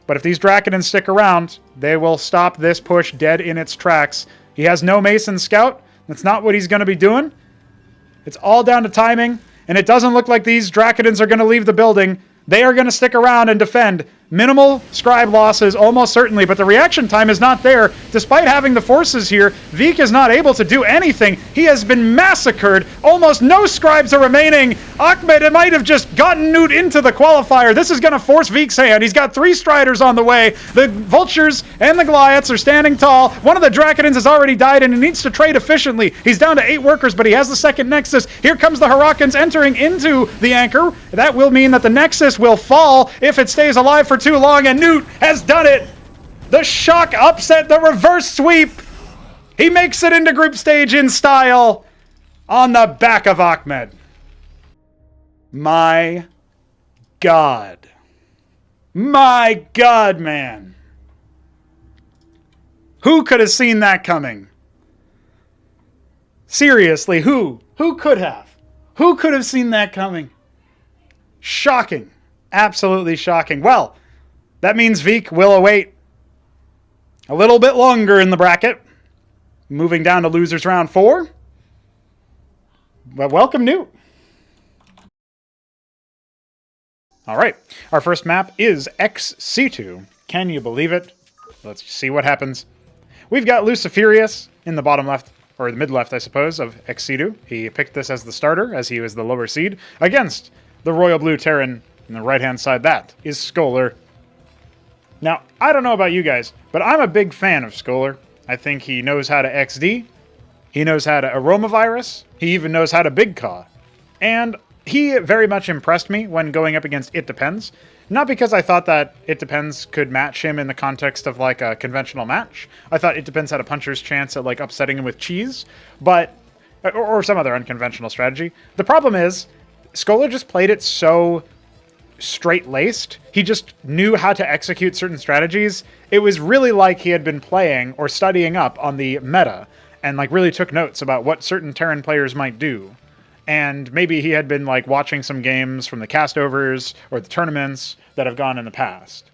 But if these Draconans stick around, they will stop this push dead in its tracks. He has no Mason Scout. That's not what he's going to be doing. It's all down to timing, and it doesn't look like these Draconans are going to leave the building. They are going to stick around and defend. Minimal scribe losses, almost certainly, but the reaction time is not there. Despite having the forces here, Veek is not able to do anything. He has been massacred. Almost no scribes are remaining. Ahmed might have just gotten Newt into the qualifier. This is going to force Veek's hand. He's got 3 Striders on the way. The Vultures and the Goliaths are standing tall. One of the Draconans has already died, and he needs to trade efficiently. He's down to 8 workers, but he has the second Nexus. Here comes the Hurricanes entering into the anchor. That will mean that the Nexus will fall if it stays alive for too long, and Newt has done it. The shock upset, the reverse sweep. He makes it into group stage in style on the back of Ahmed. My God. My God, man. Who could have seen that coming? Seriously, who? Who could have? Who could have seen that coming? Shocking. Absolutely shocking. Well, that means Veek will await a little bit longer in the bracket. Moving down to losers round 4. But welcome, Newt. All right. Our first map is XC2. Can you believe it? Let's see what happens. We've got Lucifirius in the bottom left, or the mid left, I suppose, of XC2. He picked this as the starter, as he was the lower seed, against the Royal Blue Terran. On the right-hand side, that is Scoler. Now, I don't know about you guys, but I'm a big fan of Scoler. I think he knows how to XD. He knows how to Aromavirus. He even knows how to Big Caw. And he very much impressed me when going up against ItDepends. Not because I thought that ItDepends could match him in the context of like a conventional match. I thought ItDepends had a puncher's chance at like upsetting him with cheese, but or some other unconventional strategy. The problem is, Scoler just played it so straight-laced. He just knew how to execute certain strategies. It was really like he had been playing or studying up on the meta and like really took notes about what certain Terran players might do. And maybe he had been like watching some games from the castovers or the tournaments that have gone in the past.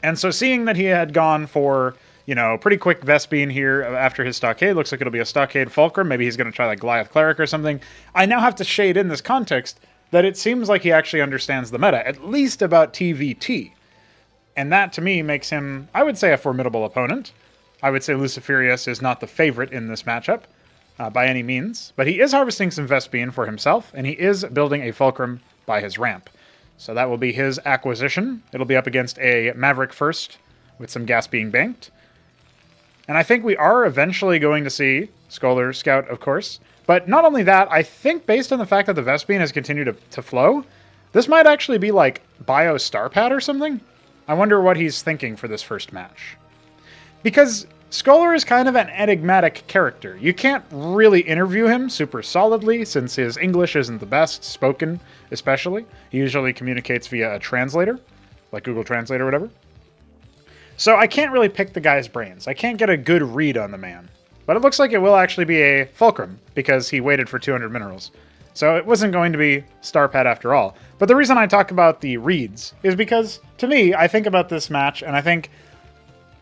And so seeing that he had gone for, you know, pretty quick Vespene here after his Stockade, looks like it'll be a Stockade Fulcrum. Maybe he's going to try like Goliath Cleric or something. I now have to shade in this context that it seems like he actually understands the meta, at least about TVT. And that, to me, makes him, I would say, a formidable opponent. I would say Lucifirius is not the favorite in this matchup, by any means. But he is harvesting some Vespene for himself, and he is building a Fulcrum by his ramp. So that will be his acquisition. It'll be up against a Maverick first, with some gas being banked. And I think we are eventually going to see Scoler Scout, of course. But not only that, I think based on the fact that the Vespene has continued to flow, this might actually be like Bio Starpad or something. I wonder what he's thinking for this first match. Because Scoler is kind of an enigmatic character. You can't really interview him super solidly since his English isn't the best, spoken especially. He usually communicates via a translator, like Google Translate or whatever. So I can't really pick the guy's brains. I can't get a good read on the man. But it looks like it will actually be a Fulcrum, because he waited for 200 minerals. So it wasn't going to be Starpad after all. But the reason I talk about the reads is because, to me, I think about this match, and I think,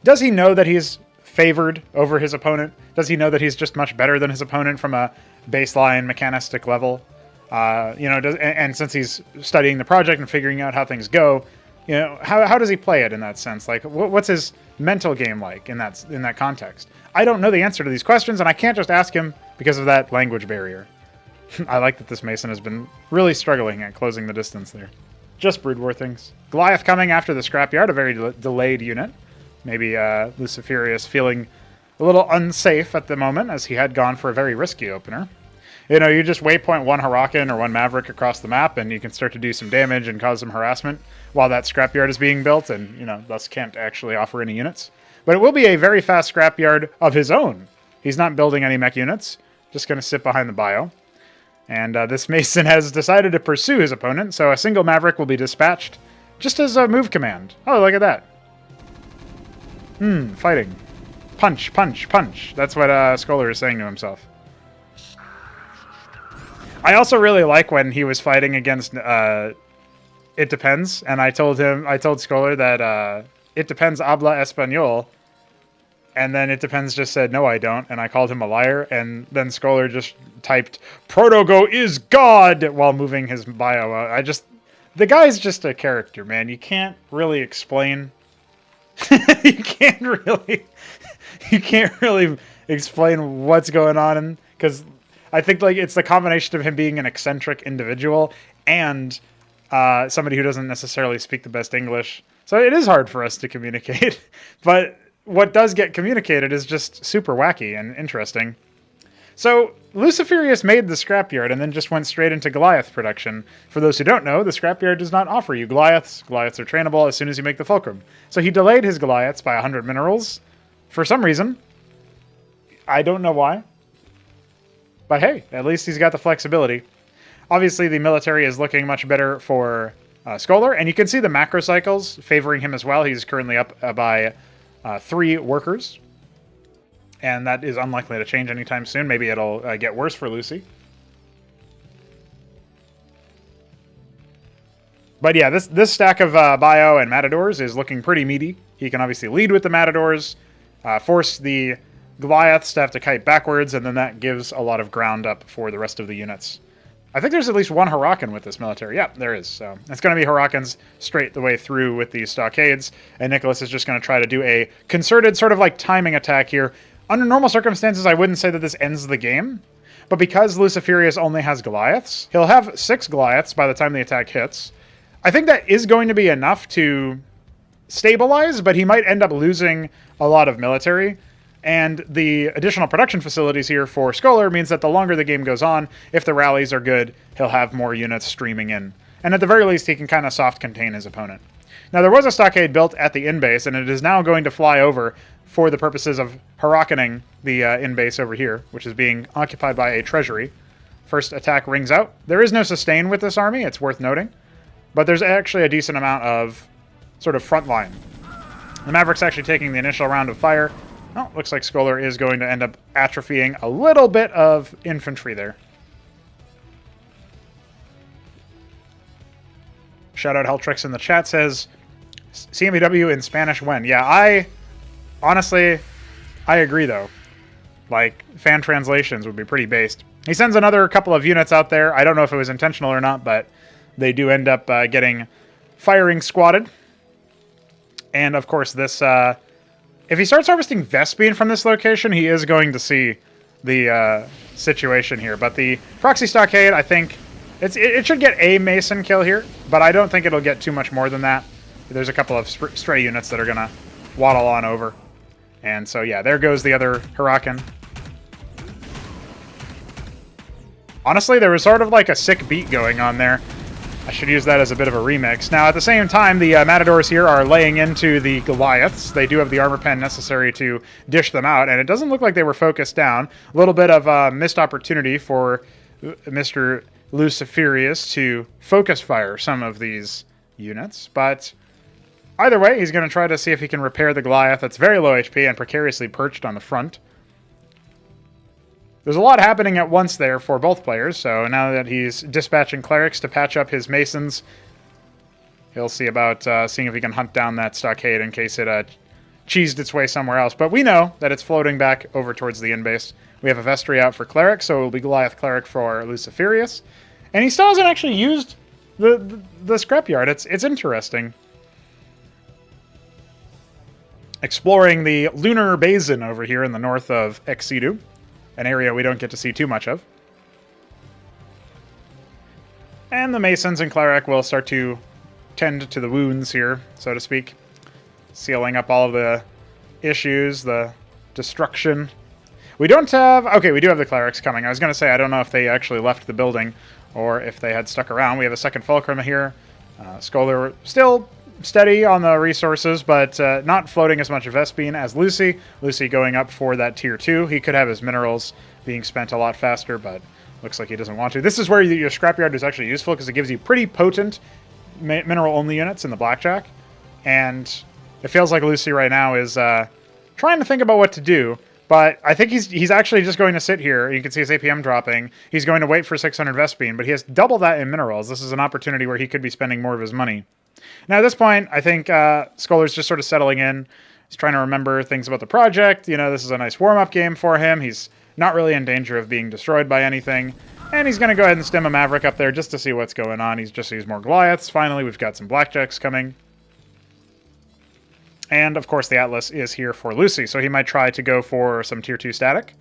does he know that he's favored over his opponent? Does he know that he's just much better than his opponent from a baseline mechanistic level? And since he's studying the project and figuring out how things go, you know, how does he play it in that sense? Like, what's his mental game like in that context? I don't know the answer to these questions, and I can't just ask him because of that language barrier. I like that this Mason has been really struggling at closing the distance there. Just Brood War things. Goliath coming after the Scrapyard, a very delayed unit. Maybe Lucifirius feeling a little unsafe at the moment, as he had gone for a very risky opener. You know, you just waypoint one Huracan or one Maverick across the map, and you can start to do some damage and cause some harassment while that Scrapyard is being built, and, you know, thus can't actually offer any units. But it will be a very fast Scrapyard of his own. He's not building any mech units, just going to sit behind the bio. And this Mason has decided to pursue his opponent, so a single Maverick will be dispatched just as a move command. Oh, look at that. Fighting. Punch, punch, punch. That's what Scoler is saying to himself. I also really like when he was fighting against It Depends, and I told Scoler that It Depends habla español, and then It Depends just said, no, I don't, and I called him a liar, and then Scoler just typed, Protogo is God, while moving his bio out. The guy's just a character, man. You can't really explain... you can't really explain what's going on, because I think like it's the combination of him being an eccentric individual and somebody who doesn't necessarily speak the best English. So it is hard for us to communicate, but what does get communicated is just super wacky and interesting. So Lucifirius made the scrapyard and then just went straight into Goliath production. For those who don't know, the scrapyard does not offer you Goliaths. Goliaths are trainable as soon as you make the fulcrum. So he delayed his Goliaths by 100 minerals for some reason. I don't know why. But hey, at least he's got the flexibility. Obviously, the military is looking much better for Scoler, and you can see the macro cycles favoring him as well. He's currently up by 3 workers. And that is unlikely to change anytime soon. Maybe it'll get worse for Lucy. But yeah, this stack of Bio and Matadors is looking pretty meaty. He can obviously lead with the Matadors, force the Goliaths to have to kite backwards, and then that gives a lot of ground up for the rest of the units. I think there's at least one Huracan with this military. Yep, there is. So it's going to be Huracans straight the way through with these stockades, and Nicholas is just going to try to do a concerted sort of like timing attack here. Under normal circumstances, I wouldn't say that this ends the game, but because Lucifirius only has Goliaths, he'll have 6 Goliaths by the time the attack hits. I think that is going to be enough to stabilize, but he might end up losing a lot of military. And the additional production facilities here for Scoler means that the longer the game goes on, if the rallies are good, he'll have more units streaming in. And at the very least, he can kind of soft contain his opponent. Now, there was a stockade built at the in-base, and it is now going to fly over for the purposes of Huracaning the in-base over here, which is being occupied by a treasury. First attack rings out. There is no sustain with this army, it's worth noting. But there's actually a decent amount of sort of front line. The Maverick's actually taking the initial round of fire. Oh, looks like Scoler is going to end up atrophying a little bit of infantry there. Shout out Heltrix in the chat says, CMBW in Spanish when? Yeah, honestly, I agree though. Like, fan translations would be pretty based. He sends another couple of units out there. I don't know if it was intentional or not, but they do end up getting firing squatted. And of course this, if he starts harvesting Vespene from this location, he is going to see the situation here. But the proxy stockade, I think, it should get a Mason kill here, but I don't think it'll get too much more than that. There's a couple of stray units that are going to waddle on over. And so, yeah, there goes the other Huracan. Honestly, there was sort of like a sick beat going on there. I should use that as a bit of a remix. Now, at the same time, the Matadors here are laying into the Goliaths. They do have the armor pen necessary to dish them out, and it doesn't look like they were focused down. A little bit of a missed opportunity for Mr. Lucifirius to focus fire some of these units, but either way, he's going to try to see if he can repair the Goliath that's very low HP and precariously perched on the front. There's a lot happening at once there for both players, so now that he's dispatching clerics to patch up his masons, he'll see about seeing if he can hunt down that stockade in case it cheesed its way somewhere else. But we know that it's floating back over towards the in-base. We have a Vestry out for cleric, so it will be Goliath cleric for Lucifirius. And he still hasn't actually used the scrapyard. It's interesting. Exploring the lunar basin over here in the north of Exidu. An area we don't get to see too much of. And the Masons and Cleric will start to tend to the wounds here, so to speak. Sealing up all of the issues, the destruction. We don't have... Okay, we do have the Clerics coming. I was going to say, I don't know if they actually left the building or if they had stuck around. We have a second Fulcrum here. Scoler still steady on the resources, but not floating as much of Vespene as Lucy. Lucy going up for that tier 2. He could have his minerals being spent a lot faster, but looks like he doesn't want to. This is where your scrapyard is actually useful because it gives you pretty potent mineral-only units in the blackjack. And it feels like Lucy right now is trying to think about what to do, But I think he's actually just going to sit here. You can see his APM dropping. He's going to wait for 600 Vespene, but he has double that in minerals. This is an opportunity where he could be spending more of his money. Now, at this point, I think Scoler's just sort of settling in. He's trying to remember things about the project. You know, this is a nice warm-up game for him. He's not really in danger of being destroyed by anything. And he's going to go ahead and stem a Maverick up there just to see what's going on. He's just used more Goliaths. Finally, we've got some Blackjacks coming. And, of course, the Atlas is here for Lucy, so he might try to go for some Tier 2 static.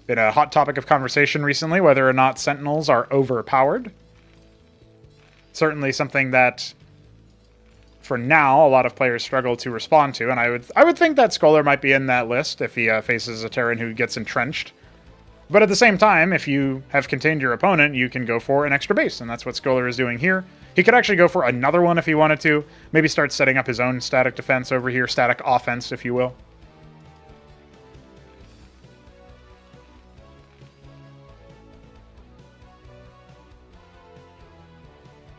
Been a hot topic of conversation recently, whether or not Sentinels are overpowered. Certainly something that, for now, a lot of players struggle to respond to, and I would think that Scoler might be in that list if he faces a Terran who gets entrenched. But at the same time, if you have contained your opponent, you can go for an extra base, and that's what Scoler is doing here. He could actually go for another one if he wanted to. Maybe start setting up his own static defense over here, static offense, if you will.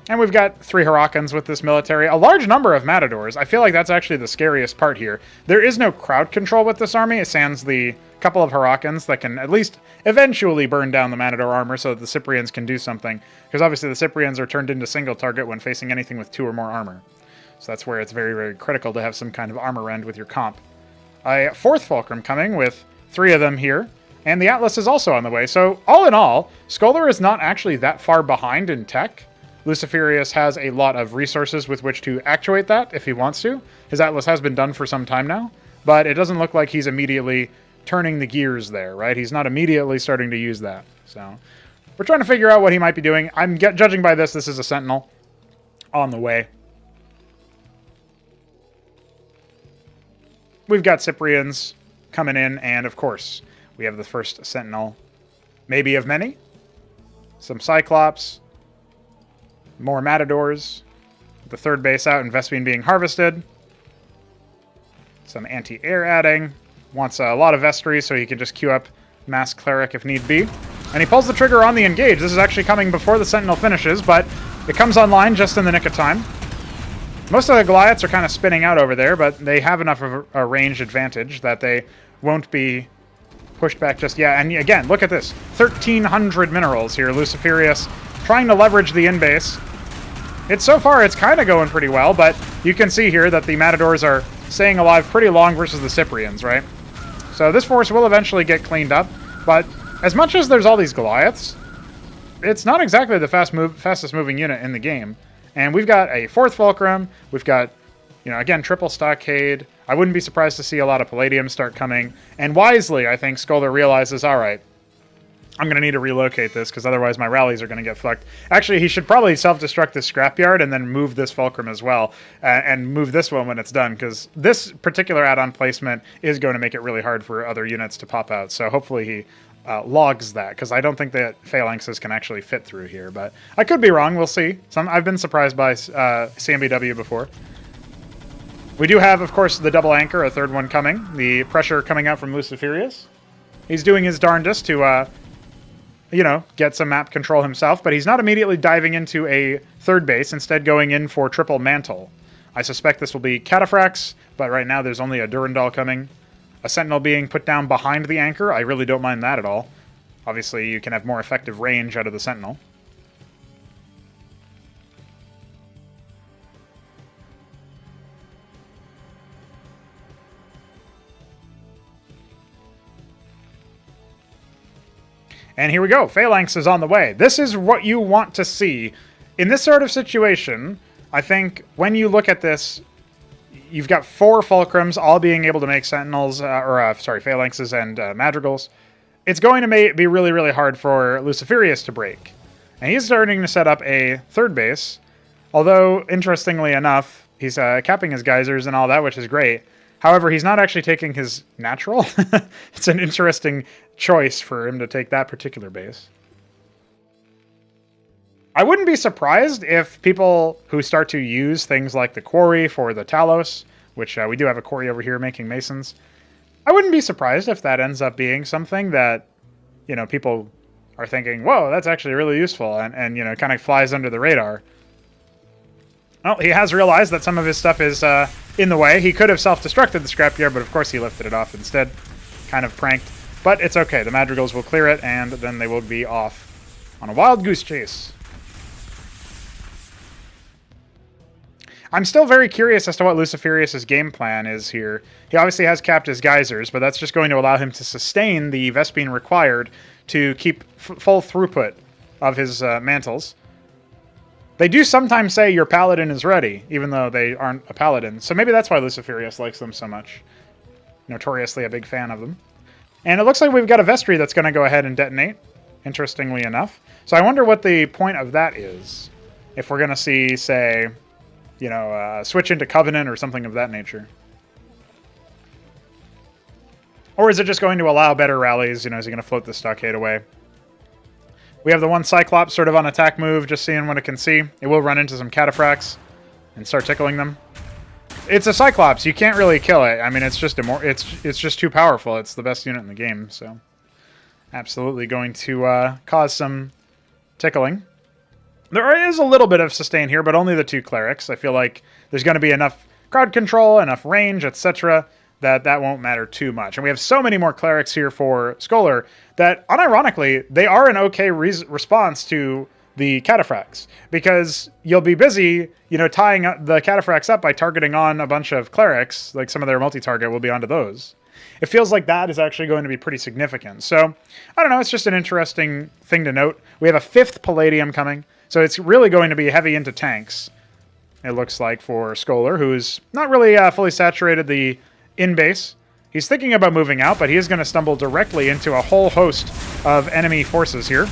And we've got 3 Hurricanes with this military. A large number of Matadors. I feel like that's actually the scariest part here. There is no crowd control with this army. It sans the couple of Hurricanes that can at least eventually burn down the Matador armor so that the Cyprians can do something. Because obviously the Cyprians are turned into single target when facing anything with 2 or more armor. So that's where it's very, very critical to have some kind of armor rend with your comp. A 4th Fulcrum coming with 3 of them here. And the Atlas is also on the way. So all in all, Scoler is not actually that far behind in tech. Lucifirius has a lot of resources with which to actuate that if he wants to. His Atlas has been done for some time now, but it doesn't look like he's immediately turning the gears there, right? He's not immediately starting to use that. So we're trying to figure out what he might be doing. I'm judging by this is a Sentinel on the way. We've got Cyprians coming in, and of course, we have the first Sentinel, maybe of many. Some Cyclops. More Matadors. The 3rd base out and Vespene being harvested. Some anti-air adding. Wants a lot of Vestry so he can just queue up Mass Cleric if need be. And he pulls the trigger on the engage. This is actually coming before the Sentinel finishes, but it comes online just in the nick of time. Most of the Goliaths are kind of spinning out over there, but they have enough of a range advantage that they won't be pushed back just yet. And again, look at this. 1,300 minerals here. Lucifirius trying to leverage the in-base. So far, it's kind of going pretty well, but you can see here that the Matadors are staying alive pretty long versus the Cyprians, right? So this force will eventually get cleaned up, but as much as there's all these Goliaths, it's not exactly the fastest moving unit in the game. And we've got a 4th Fulcrum, we've got, you know, again, triple Stockade. I wouldn't be surprised to see a lot of Palladium start coming. And wisely, I think Scoler realizes, all right, I'm going to need to relocate this because otherwise my rallies are going to get fucked. Actually, he should probably self-destruct this scrapyard and then move this Fulcrum as well. And move this one when it's done, because this particular add-on placement is going to make it really hard for other units to pop out. So hopefully he logs that, because I don't think that Phalanxes can actually fit through here. But I could be wrong. We'll see. I've been surprised by CMBW before. We do have, of course, the double anchor, a 3rd one coming. The pressure coming out from Lucifirius. He's doing his darndest to... you know, get some map control himself, but he's not immediately diving into a 3rd base, instead going in for triple mantle. I suspect this will be Cataphracts, but right now there's only a Durandal coming. A Sentinel being put down behind the anchor, I really don't mind that at all. Obviously, you can have more effective range out of the Sentinel. And here we go. Phalanx is on the way. This is what you want to see. In this sort of situation, I think when you look at this, you've got 4 Fulcrums all being able to make Sentinels, Phalanxes and Madrigals. It's going to be really, really hard for Lucifirius to break. And he's starting to set up a 3rd base. Although, interestingly enough, he's capping his geysers and all that, which is great. However, he's not actually taking his natural. It's an interesting choice for him to take that particular base. I wouldn't be surprised if people who start to use things like the quarry for the Talos, which we do have a quarry over here making masons, I wouldn't be surprised if that ends up being something that, you know, people are thinking, whoa, that's actually really useful, and you know, kind of flies under the radar. Well, he has realized that some of his stuff is in the way. He could have self-destructed the scrapyard, but of course he lifted it off instead. Kind of pranked. But it's okay. The madrigals will clear it, and then they will be off on a wild goose chase. I'm still very curious as to what Lucifirius' game plan is here. He obviously has capped his geysers, but that's just going to allow him to sustain the Vespene required to keep full throughput of his mantles. They do sometimes say your paladin is ready, even though they aren't a paladin. So maybe that's why Lucifirius likes them so much. Notoriously a big fan of them. And it looks like we've got a vestry that's going to go ahead and detonate, interestingly enough. So I wonder what the point of that is. If we're going to see, say, you know, switch into Covenant or something of that nature. Or is it just going to allow better rallies? You know, is he going to float the stockade away? We have the one Cyclops sort of on attack move, just seeing what it can see. It will run into some cataphracts and start tickling them. It's a Cyclops. You can't really kill it. I mean, it's just it's just too powerful. It's the best unit in the game, so absolutely going to cause some tickling. There is a little bit of sustain here, but only the 2 clerics. I feel like there's going to be enough crowd control, enough range, etc., that won't matter too much. And we have so many more clerics here for Scoler that, unironically, they are an okay response to the cataphracts, because you'll be busy, you know, tying the cataphracts up by targeting on a bunch of clerics, like some of their multi-target will be onto those. It feels like that is actually going to be pretty significant. So, I don't know, it's just an interesting thing to note. We have a 5th Palladium coming. So it's really going to be heavy into tanks, it looks like, for Scoler, who's not really fully saturated the in-base. He's thinking about moving out, but he is going to stumble directly into a whole host of enemy forces here.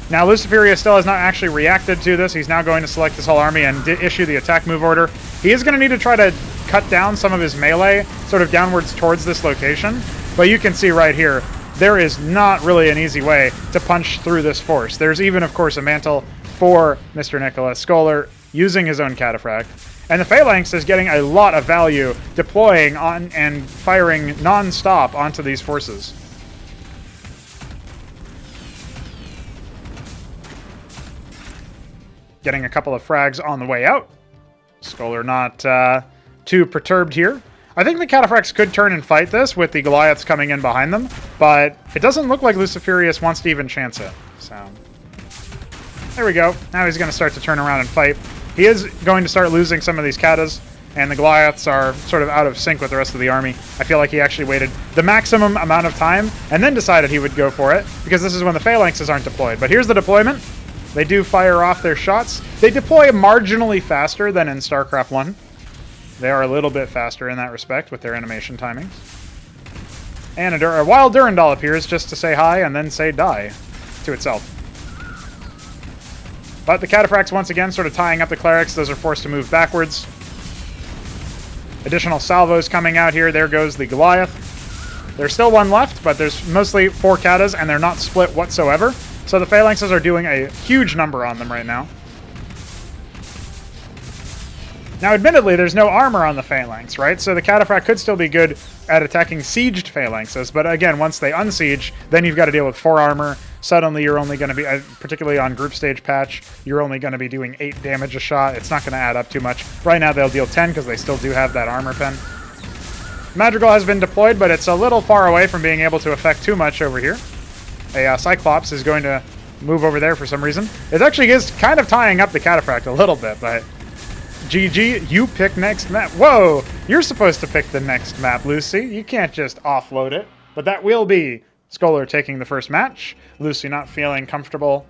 Now, Lucifirius still has not actually reacted to this. He's now going to select his whole army and issue the attack move order. He is going to need to try to cut down some of his melee, sort of downwards towards this location. But you can see right here, there is not really an easy way to punch through this force. There's even, of course, a mantle for Mr. Nicholas Scoler using his own cataphract. And the Phalanx is getting a lot of value deploying on and firing non-stop onto these forces. Getting a couple of frags on the way out. Scoler not too perturbed here. I think the Cataphracts could turn and fight this with the Goliaths coming in behind them, but it doesn't look like Lucifirius wants to even chance it. So there we go. Now he's going to start to turn around and fight. He is going to start losing some of these Katas, and the Goliaths are sort of out of sync with the rest of the army. I feel like he actually waited the maximum amount of time and then decided he would go for it, because this is when the Phalanxes aren't deployed. But here's the deployment. They do fire off their shots. They deploy marginally faster than in StarCraft 1. They are a little bit faster in that respect with their animation timings. And a wild Durandal appears just to say hi and then say die to itself. But the Cataphracts, once again, sort of tying up the Clerics. Those are forced to move backwards. Additional salvos coming out here. There goes the Goliath. There's still one left, but there's mostly 4 Katas, and they're not split whatsoever. So the Phalanxes are doing a huge number on them right now. Now, admittedly, there's no armor on the Phalanx, right? So the Cataphract could still be good at attacking sieged Phalanxes, but again, once they unsiege, then you've got to deal with 4 armor. Suddenly, you're only going to be, particularly on group stage patch, you're only going to be doing 8 damage a shot. It's not going to add up too much. Right now, they'll deal 10 because they still do have that armor pen. Madrigal has been deployed, but it's a little far away from being able to affect too much over here. A Cyclops is going to move over there for some reason. It actually is kind of tying up the Cataphract a little bit, but GG, you pick next map. Whoa, you're supposed to pick the next map, Lucy. You can't just offload it. But that will be Scoler taking the first match. Lucy not feeling comfortable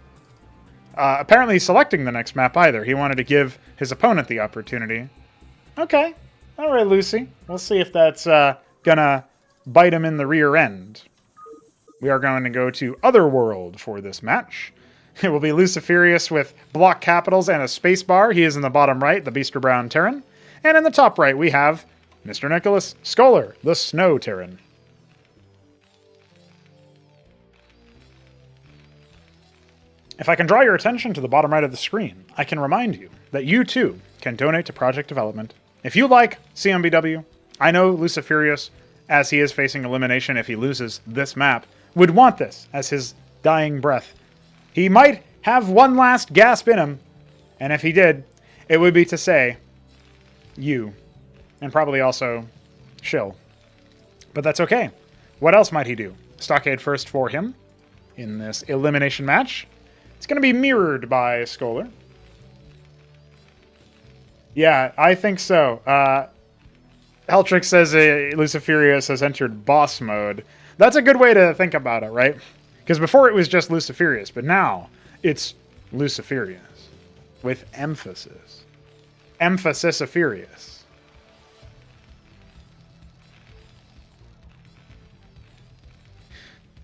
apparently selecting the next map either. He wanted to give his opponent the opportunity. Okay, all right, Lucy. We'll see if that's gonna bite him in the rear end. We are going to go to Otherworld for this match. It will be Lucifirius with block capitals and a space bar. He is in the bottom right, the Beaster Brown Terran. And in the top right, we have Mr. Nicholas Scoler, the Snow Terran. If I can draw your attention to the bottom right of the screen, I can remind you that you too can donate to project development. If you like CMBW, I know Lucifirius, as he is facing elimination if he loses this map, would want this as his dying breath. He might have one last gasp in him, and if he did, it would be to say, you and probably also shill. But that's okay. What else might he do? Stockade first for him in this elimination match. It's going to be mirrored by Scoler. Yeah, I think so. Heltrix says Lucifirius has entered boss mode. That's a good way to think about it, right? Because before it was just Lucifirius, but now it's Lucifirius with emphasis. Emphasis-ifirius.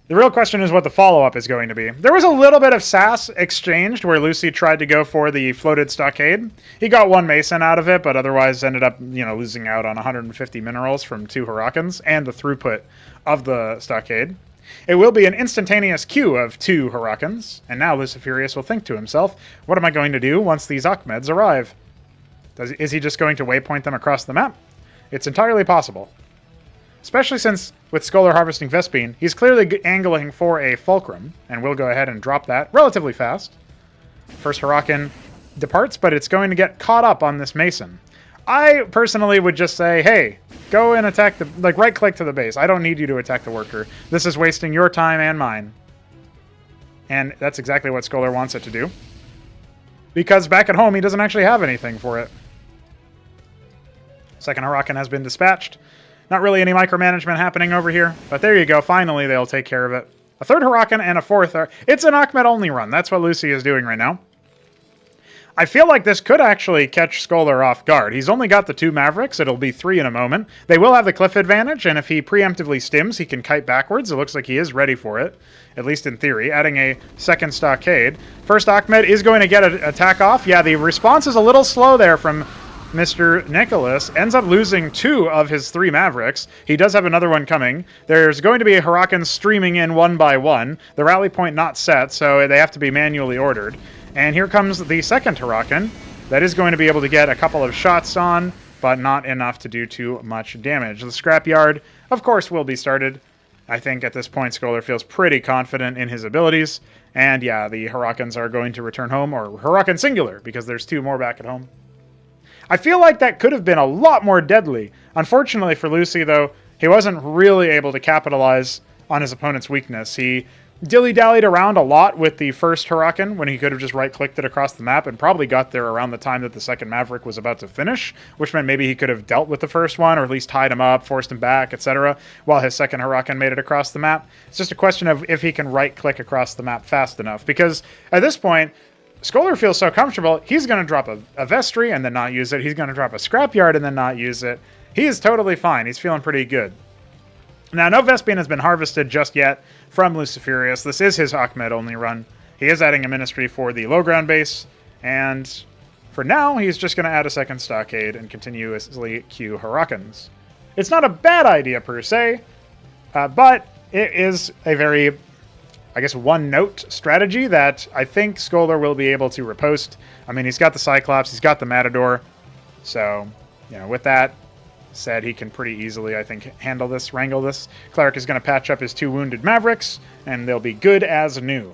The real question is what the follow-up is going to be. There was a little bit of sass exchanged where Lucy tried to go for the floated stockade. He got one Mason out of it, but otherwise ended up, losing out on 150 minerals from 2 Hurricanes and the throughput of the stockade. It will be an instantaneous queue of 2 Hurricanes, and now Lucifirius will think to himself, what am I going to do once these Achmeds arrive? Is he just going to waypoint them across the map? It's entirely possible. Especially since, with Scoler harvesting Vespene, he's clearly angling for a Fulcrum, and we'll go ahead and drop that relatively fast. First Huracan departs, but it's going to get caught up on this Mason. I personally would just say, hey, go and attack the... right-click to the base. I don't need you to attack the worker. This is wasting your time and mine. And that's exactly what Scoler wants it to do. Because back at home, he doesn't actually have anything for it. Second Huracan has been dispatched. Not really any micromanagement happening over here, but there you go. Finally, they'll take care of it. A third Huracan and a fourth. It's an Achmed-only run. That's what Lucy is doing right now. I feel like this could actually catch Scoler off guard. He's only got the 2 Mavericks. It'll be 3 in a moment. They will have the cliff advantage, and if he preemptively stims, he can kite backwards. It looks like he is ready for it, at least in theory, adding a second stockade. First Achmed is going to get an attack off. Yeah, the response is a little slow there from Mr. Nicholas. Ends up losing 2 of his 3 Mavericks. He does have another one coming. There's going to be a Huracan streaming in one by one. The rally point not set, so they have to be manually ordered. And here comes the second Huracan. That is going to be able to get a couple of shots on, but not enough to do too much damage. The scrapyard, of course, will be started. I think at this point, Scoler feels pretty confident in his abilities. And yeah, the Huracans are going to return home, or Huracan singular, because there's 2 more back at home. I feel like that could have been a lot more deadly. Unfortunately for Lucy, though, he wasn't really able to capitalize on his opponent's weakness. He dilly-dallied around a lot with the first Huracan when he could have just right-clicked it across the map and probably got there around the time that the second Maverick was about to finish, which meant maybe he could have dealt with the first one or at least tied him up, forced him back, etc., while his second Huracan made it across the map. It's just a question of if he can right-click across the map fast enough, because at this point, Scoler feels so comfortable, he's going to drop a Vestry and then not use it. He's going to drop a Scrapyard and then not use it. He is totally fine. He's feeling pretty good. Now, no Vespene has been harvested just yet from Lucifirius. This is his Achmed-only run. He is adding a Ministry for the low ground base, and for now, he's just going to add a second Stockade and continuously queue Huracans. It's not a bad idea, per se, but it is a very, I guess, one-note strategy that I think Scoler will be able to riposte. I mean, he's got the Cyclops, he's got the Matador, so, with that said, he can pretty easily, I think, wrangle this. Cleric is going to patch up his 2 wounded Mavericks, and they'll be good as new.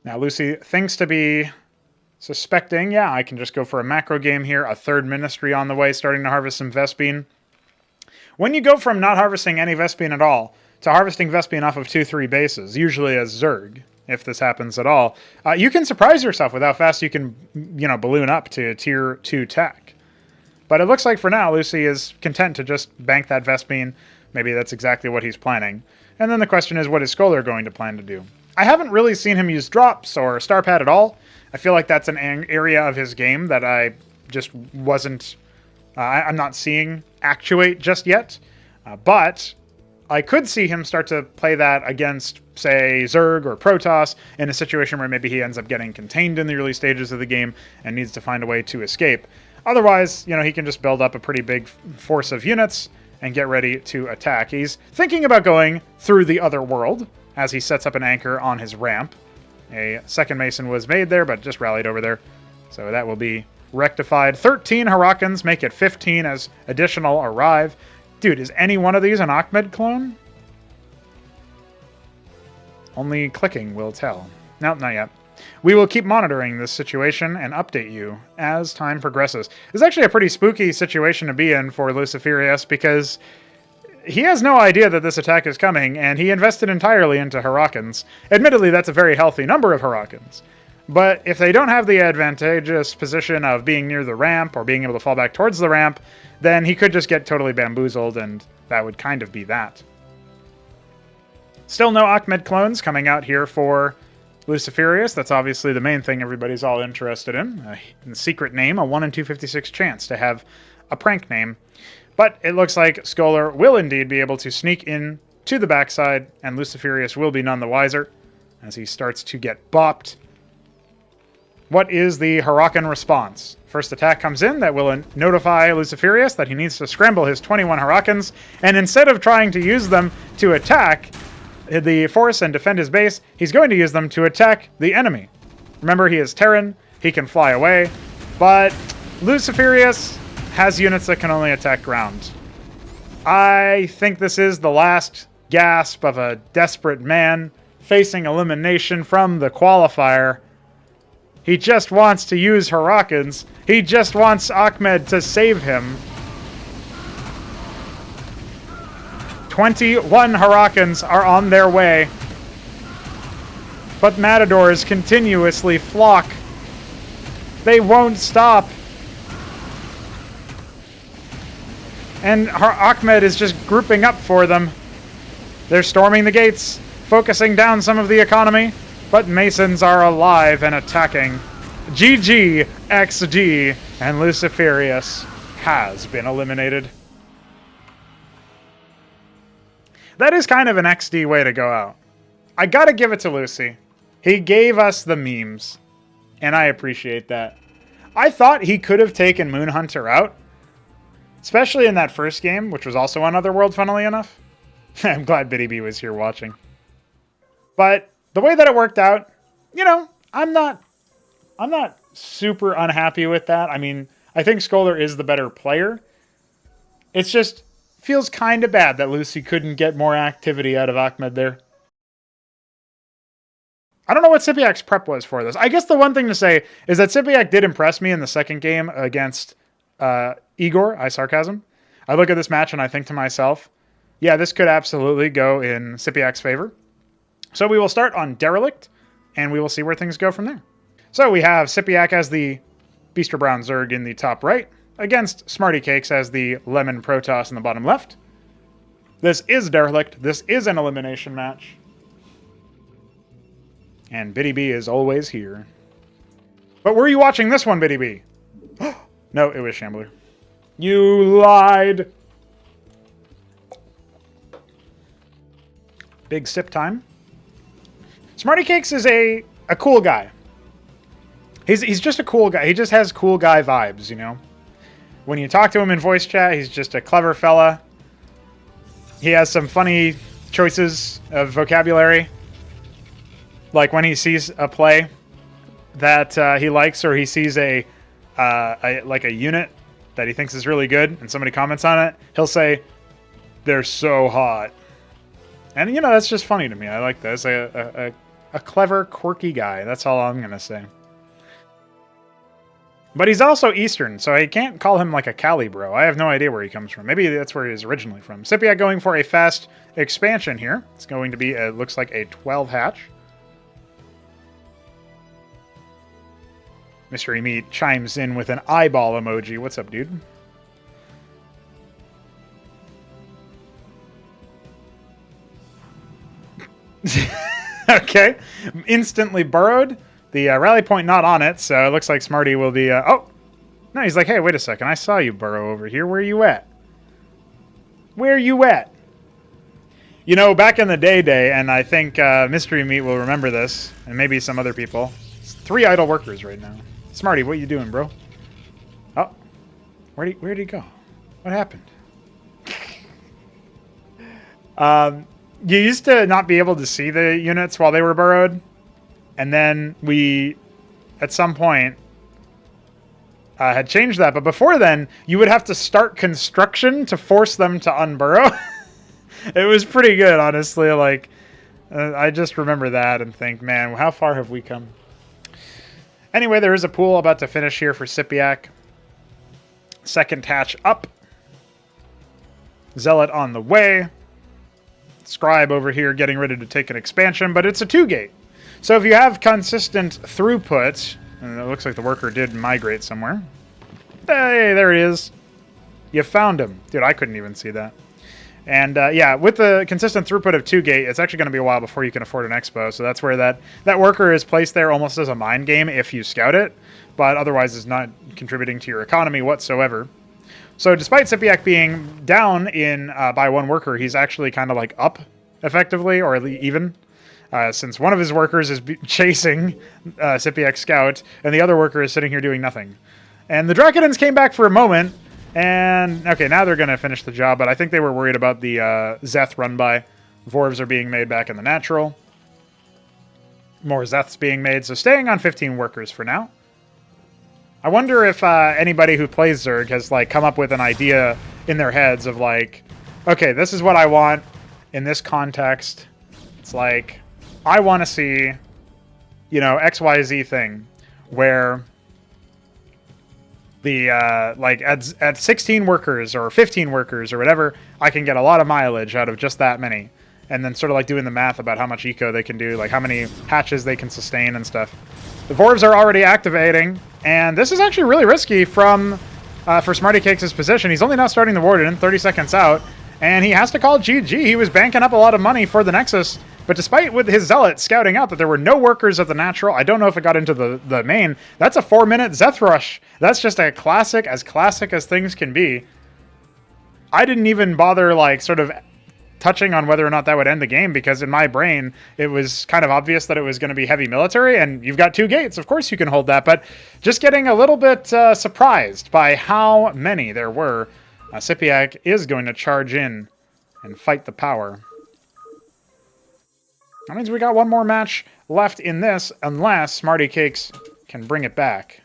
Now, Lucy thinks to be suspecting, yeah, I can just go for a macro game here, a third Ministry on the way, starting to harvest some Vespene. When you go from not harvesting any Vespene at all to harvesting Vespene off of 2-3 bases, usually as Zerg, if this happens at all, you can surprise yourself with how fast you can, balloon up to tier 2 tech. But it looks like for now, Lucy is content to just bank that Vespene. Maybe that's exactly what he's planning. And then the question is, what is Scoler going to plan to do? I haven't really seen him use drops or star pad at all. I feel like that's an area of his game that I just wasn't... I'm not seeing actuate just yet. But I could see him start to play that against, say, Zerg or Protoss in a situation where maybe he ends up getting contained in the early stages of the game and needs to find a way to escape. Otherwise, he can just build up a pretty big force of units and get ready to attack. He's thinking about going through the other world as he sets up an anchor on his ramp. A second Mason was made there, but just rallied over there. So that will be rectified. 13 Huracans make it 15 as additional arrive. Dude, is any one of these an Achmed clone? Only clicking will tell. Nope, not yet. We will keep monitoring this situation and update you as time progresses. It's actually a pretty spooky situation to be in for Lucifirius because he has no idea that this attack is coming, and he invested entirely into Hurricanes. Admittedly, that's a very healthy number of Hurricanes. But if they don't have the advantageous position of being near the ramp or being able to fall back towards the ramp, then he could just get totally bamboozled, and that would kind of be that. Still no Ahmed clones coming out here for Lucifirius. That's obviously the main thing everybody's all interested in. A secret name, a 1 in 256 chance to have a prank name. But it looks like Scoler will indeed be able to sneak in to the backside, and Lucifirius will be none the wiser as he starts to get bopped. What is the Hurricane response? First attack comes in that will notify Lucifirius that he needs to scramble his 21 Hurricanes, and instead of trying to use them to attack the force and defend his base, he's going to use them to attack the enemy. Remember, he is Terran, he can fly away, but Lucifirius has units that can only attack ground. I think this is the last gasp of a desperate man facing elimination from the qualifier. He just wants to use Hurricanes. He just wants Ahmed to save him. 21 Hurricanes are on their way. But Matadors continuously flock. They won't stop. And Ahmed is just grouping up for them. They're storming the gates, focusing down some of the economy, but Masons are alive and attacking. GG XD, and Lucifirius has been eliminated. That is kind of an XD way to go out. I gotta give it to Lucy. He gave us the memes, and I appreciate that. I thought he could have taken MoonHunter out, especially in that first game, which was also on Otherworld, funnily enough. I'm glad Biddy B was here watching. But the way that it worked out, you know, I'm not super unhappy with that. I mean, I think Scoler is the better player. It's just feels kind of bad that Lucy couldn't get more activity out of Ahmed there. I don't know what SYPIAC's prep was for this. I guess the one thing to say is that SYPIAC did impress me in the second game against Igor, iSarCasm. I look at this match and I think to myself, yeah, this could absolutely go in SYPIAC's favor. So we will start on Derelict, and we will see where things go from there. So we have SYPIAC as the Beaster Brown Zerg in the top right, against Smrtycakes as the Lemon Protoss in the bottom left. This is Derelict. This is an elimination match. And Biddy B is always here. But were you watching this one, Biddy B? No, it was Shambler. You lied! Big sip time. Smrtycakes is a cool guy. He's just a cool guy. He just has cool guy vibes, you know? When you talk to him in voice chat, he's just a clever fella. He has some funny choices of vocabulary. Like when he sees a play that he likes, or he sees a unit that he thinks is really good, and somebody comments on it, he'll say, "They're so hot." And, you know, that's just funny to me. I like that. It's a clever, quirky guy. That's all I'm going to say. But he's also Eastern, so I can't call him like a Cali bro. I have no idea where he comes from. Maybe that's where he is originally from. SYPIAC going for a fast expansion here. It's going to be, looks like a 12 hatch. Mystery Meat chimes in with an eyeball emoji. What's up, dude? Okay. Instantly burrowed. The rally point not on it, so it looks like Smarty will be... oh! No, he's like, hey, wait a second. I saw you burrow over here. Where you at? Where you at? You know, back in the day, and I think Mystery Meat will remember this, and maybe some other people. It's 3 idle workers right now. Smarty, what you doing, bro? Oh. Where'd he go? What happened? You used to not be able to see the units while they were burrowed. And then we, at some point, had changed that. But before then, you would have to start construction to force them to unburrow. It was pretty good, honestly. Like, I just remember that and think, man, how far have we come? Anyway, there is a pool about to finish here for SYPIAC. Second hatch up. Zealot on the way. Scribe over here getting ready to take an expansion, but it's a 2-gate. So if you have consistent throughput, and it looks like the worker did migrate somewhere. Hey, there he is. You found him. Dude, I couldn't even see that. And yeah, with the consistent throughput of 2-gate, it's actually going to be a while before you can afford an expo. So that's where that worker is placed there almost as a mind game if you scout it, but otherwise is not contributing to your economy whatsoever. So despite SYPIAC being down in by 1 worker, he's actually kind of like up effectively, or even, since one of his workers is chasing SYPIAC scout, and the other worker is sitting here doing nothing. And the Drakidans came back for a moment. And, okay, now they're going to finish the job, but I think they were worried about the Zeth run-by. Vorvs are being made back in the natural. More Zeths being made, so staying on 15 workers for now. I wonder if anybody who plays Zerg has, like, come up with an idea in their heads of, like, okay, this is what I want in this context. It's like, I want to see, you know, XYZ thing where the like at 16 workers or 15 workers or whatever, I can get a lot of mileage out of just that many, and then sort of like doing the math about how much eco they can do, like how many hatches they can sustain and stuff. The Vorvs are already activating, and this is actually really risky from for Smrtycakes' position. He's only now starting the Warden 30 seconds out, and he has to call GG. He was banking up a lot of money for the Nexus. But despite with his Zealot scouting out that there were no workers at the natural, I don't know if it got into the main, that's a 4-minute Zeth rush. That's just a classic as things can be. I didn't even bother, like, sort of touching on whether or not that would end the game, because in my brain, it was kind of obvious that it was going to be heavy military, and you've got 2 gates. Of course you can hold that, but just getting a little bit surprised by how many there were. SYPIAC is going to charge in and fight the power. That means we got 1 more match left in this, unless Smrtycakes can bring it back.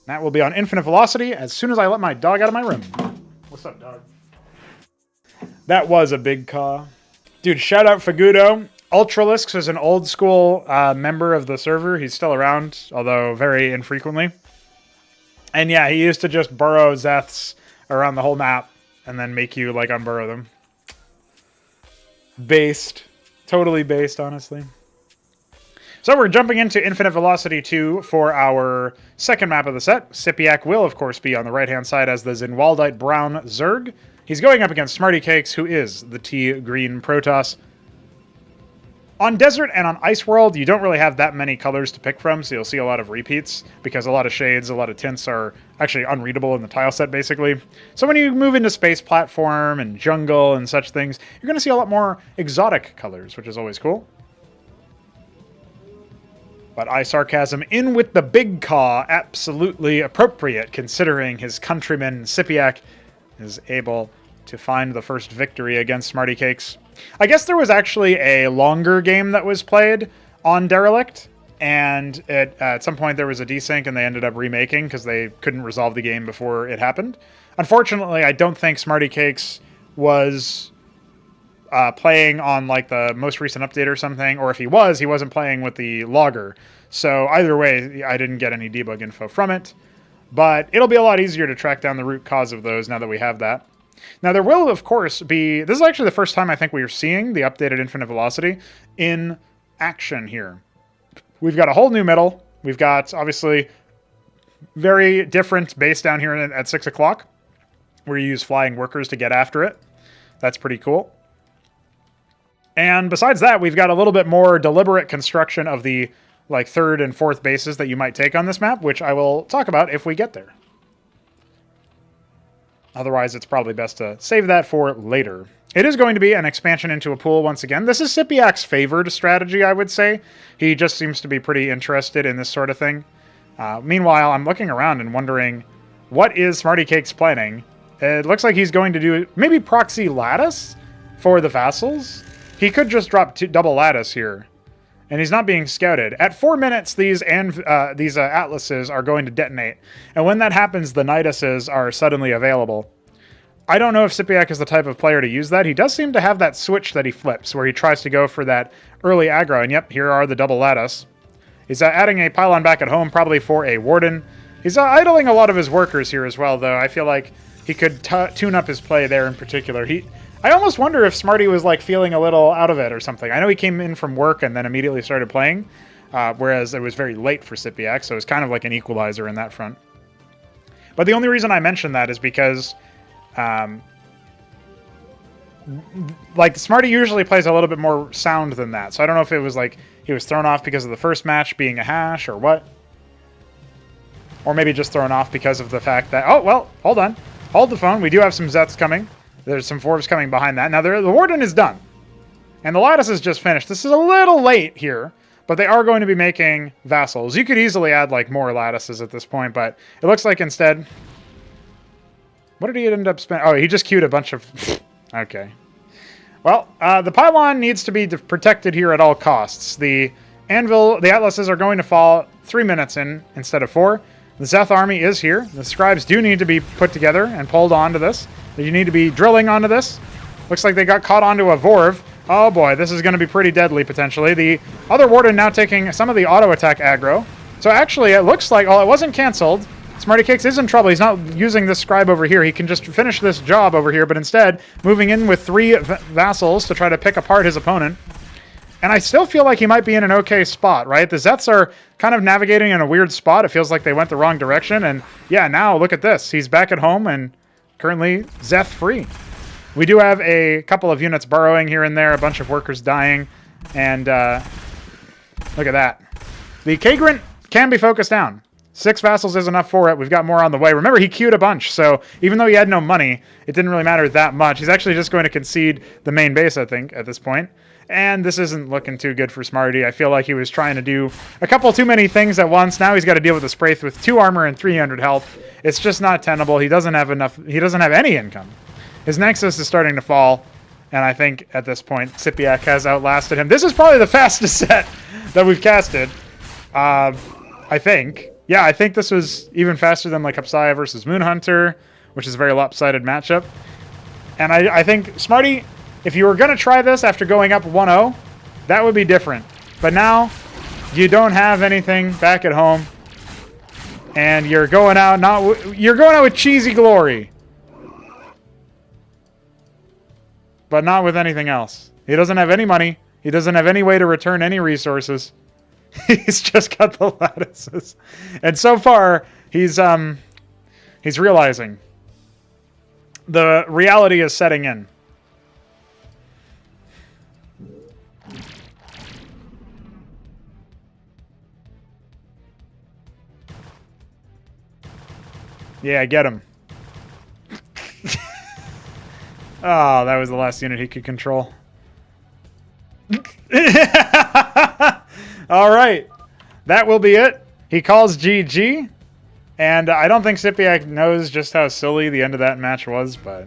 That will be on infinite velocity as soon as I let my dog out of my room. What's up, dog? That was a big caw. Dude, shout out Fagudo. Ultralisks is an old school member of the server. He's still around, although very infrequently. And yeah, he used to just burrow Zeths around the whole map and then make you, like, unburrow them. Based. Totally based, honestly. So we're jumping into Infinite Velocity 2 for our second map of the set. SYPIAC will, of course, be on the right-hand side as the Zinwaldite Brown Zerg. He's going up against Smrtycakes, who is the T-Green Protoss. On Desert and on Ice World, you don't really have that many colors to pick from, so you'll see a lot of repeats, because a lot of shades, a lot of tints are actually unreadable in the tile set, basically. So when you move into Space Platform and Jungle and such things, you're going to see a lot more exotic colors, which is always cool. But iSarCasm in with the big caw, absolutely appropriate, considering his countryman SYPIAC is able to find the first victory against Smrtycakes. I guess there was actually a longer game that was played on Derelict, and at some point there was a desync and they ended up remaking because they couldn't resolve the game before it happened. Unfortunately, I don't think Smrtycakes was playing on, like, the most recent update or something, or if he was, he wasn't playing with the logger. So either way, I didn't get any debug info from it, but it'll be a lot easier to track down the root cause of those now that we have that. Now, there will, of course, be... This is actually the first time I think we are seeing the updated Infinite Velocity in action here. We've got a whole new middle. We've got, obviously, very different base down here at 6 o'clock, where you use flying workers to get after it. That's pretty cool. And besides that, we've got a little bit more deliberate construction of the, like, 3rd and 4th bases that you might take on this map, which I will talk about if we get there. Otherwise, it's probably best to save that for later. It is going to be an expansion into a pool once again. This is SYPIAC's favored strategy, I would say. He just seems to be pretty interested in this sort of thing. Meanwhile, I'm looking around and wondering, what is Smrtycakes planning? It looks like he's going to do maybe proxy lattice for the vassals. He could just drop double lattice here. And he's not being scouted. At 4 minutes, these atlases are going to detonate. And when that happens, the Niduses are suddenly available. I don't know if SYPIAC is the type of player to use that. He does seem to have that switch that he flips, where he tries to go for that early aggro. And yep, here are the double lattice. He's adding a pylon back at home, probably for a warden. He's idling a lot of his workers here as well, though. I feel like he could tune up his play there in particular. I almost wonder if Smarty was like feeling a little out of it or something. I know he came in from work and then immediately started playing, whereas it was very late for SYPIAC, so it was kind of like an equalizer in that front. But the only reason I mention that is because, like, Smarty usually plays a little bit more sound than that. So I don't know if it was like he was thrown off because of the first match being a hash or what. Or maybe just thrown off because of the fact that, oh, well, hold on. Hold the phone. We do have some Zeths coming. There's some Forbs coming behind that. Now, the Warden is done. And the Lattice is just finished. This is a little late here, but they are going to be making Vassals. You could easily add, like, more Lattices at this point, but it looks like instead... What did he end up spending? Oh, he just queued a bunch of... Okay. Well, the Pylon needs to be protected here at all costs. The Anvil, the Atlases are going to fall 3 minutes in instead of 4. The Zeth army is here. The Scribes do need to be put together and pulled onto this. You need to be drilling onto this. Looks like they got caught onto a Vorv. Oh boy, this is going to be pretty deadly potentially. The other Warden now taking some of the auto attack aggro. So actually it looks like, oh, it wasn't cancelled. Smrtycakes is in trouble. He's not using this Scribe over here. He can just finish this job over here, but instead moving in with 3 Vassals to try to pick apart his opponent. And I still feel like he might be in an okay spot, right? The Zeths are kind of navigating in a weird spot. It feels like they went the wrong direction. And yeah, now look at this. He's back at home and currently Zeth free. We do have a couple of units burrowing here and there, a bunch of workers dying. And look at that. The Kagrant can be focused down. 6 Vassals is enough for it. We've got more on the way. Remember, he queued a bunch, so even though he had no money, it didn't really matter that much. He's actually just going to concede the main base, I think, at this point. And this isn't looking too good for Smarty. I feel like he was trying to do a couple too many things at once. Now he's got to deal with the Spraith with 2 armor and 300 health. It's just not tenable. He doesn't have enough. He doesn't have any income. His Nexus is starting to fall, and I think at this point, SYPIAC has outlasted him. This is probably the fastest set that we've casted, I think. Yeah, I think this was even faster than like Hupsaiya versus MoonHunter, which is a very lopsided matchup. And I think, Smarty, if you were going to try this after going up 1-0, that would be different. But now, you don't have anything back at home, and you're going out you're going out with cheesy glory, but not with anything else. He doesn't have any money. He doesn't have any way to return any resources. He's just got the lattices. And so far, he's realizing. The reality is setting in. Yeah, get him. Oh, that was the last unit he could control. All right, that will be it. He calls GG, and I don't think SYPIAC knows just how silly the end of that match was, but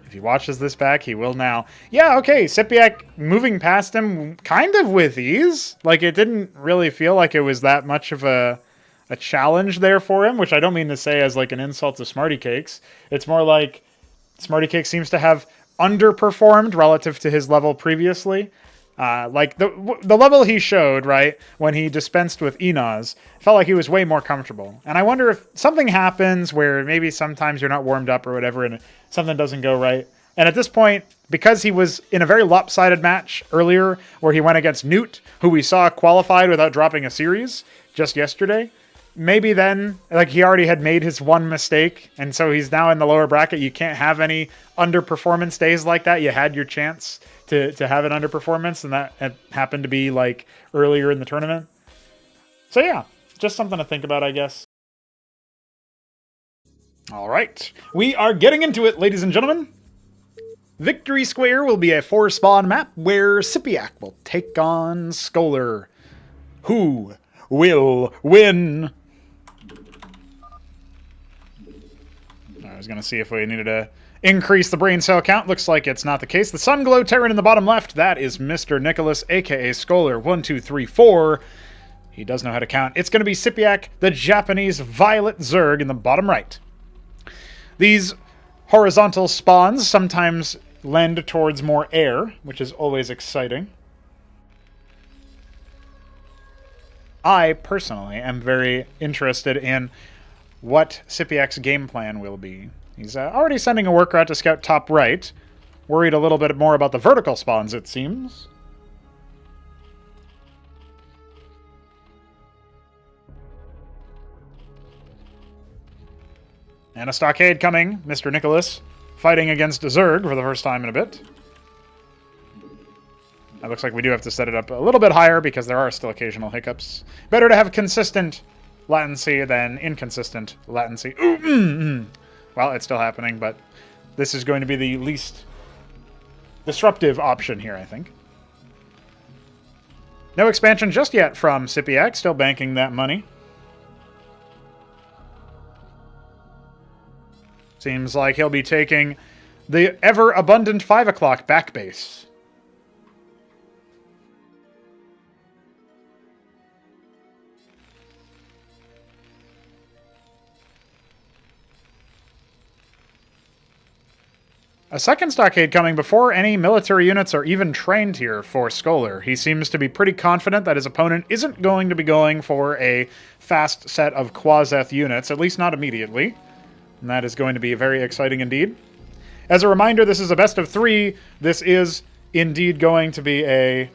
if he watches this back, he will now. Yeah, okay, SYPIAC moving past him kind of with ease. Like, it didn't really feel like it was that much of a challenge there for him, which I don't mean to say as like an insult to Smrtycakes. It's more like Smrtycakes seems to have underperformed relative to his level previously. Like the level he showed, right, when he dispensed with Enos, felt like he was way more comfortable. And I wonder if something happens where maybe sometimes you're not warmed up or whatever and something doesn't go right. And at this point, because he was in a very lopsided match earlier where he went against Newt, who we saw qualified without dropping a series just yesterday, maybe then, like, he already had made his one mistake, and so he's now in the lower bracket. You can't have any underperformance days like that. You had your chance to have an underperformance, and that happened to be, like, earlier in the tournament. So, yeah, just something to think about, I guess. All right, we are getting into it, ladies and gentlemen. Victory Square will be a 4-spawn map where SYPIAC will take on Scoler. Who will win? I was going to see if we needed to increase the brain cell count. Looks like it's not the case. The Sunglow Terran in the bottom left, that is Mr. Nicholas, a.k.a. Scoler. 1, 2, 3, 4. He does know how to count. It's going to be SYPIAC, the Japanese Violet Zerg in the bottom right. These horizontal spawns sometimes lend towards more air, which is always exciting. I, personally, am very interested in what SYPIAC's game plan will be. He's already sending a worker out to scout top right. Worried a little bit more about the vertical spawns, it seems. And a stockade coming. Mr. Nicholas fighting against Zerg for the first time in a bit. It looks like we do have to set it up a little bit higher because there are still occasional hiccups. Better to have consistent latency than inconsistent latency. Well, it's still happening, but this is going to be the least disruptive option here, I think. No expansion just yet from SYPIAC, still banking that money. Seems like he'll be taking the ever-abundant 5 o'clock back base. A second stockade coming before any military units are even trained here for Scoler. He seems to be pretty confident that his opponent isn't going to be going for a fast set of Quaseth units, at least not immediately. And that is going to be very exciting indeed. As a reminder, this is a best of 3. This is indeed going to be a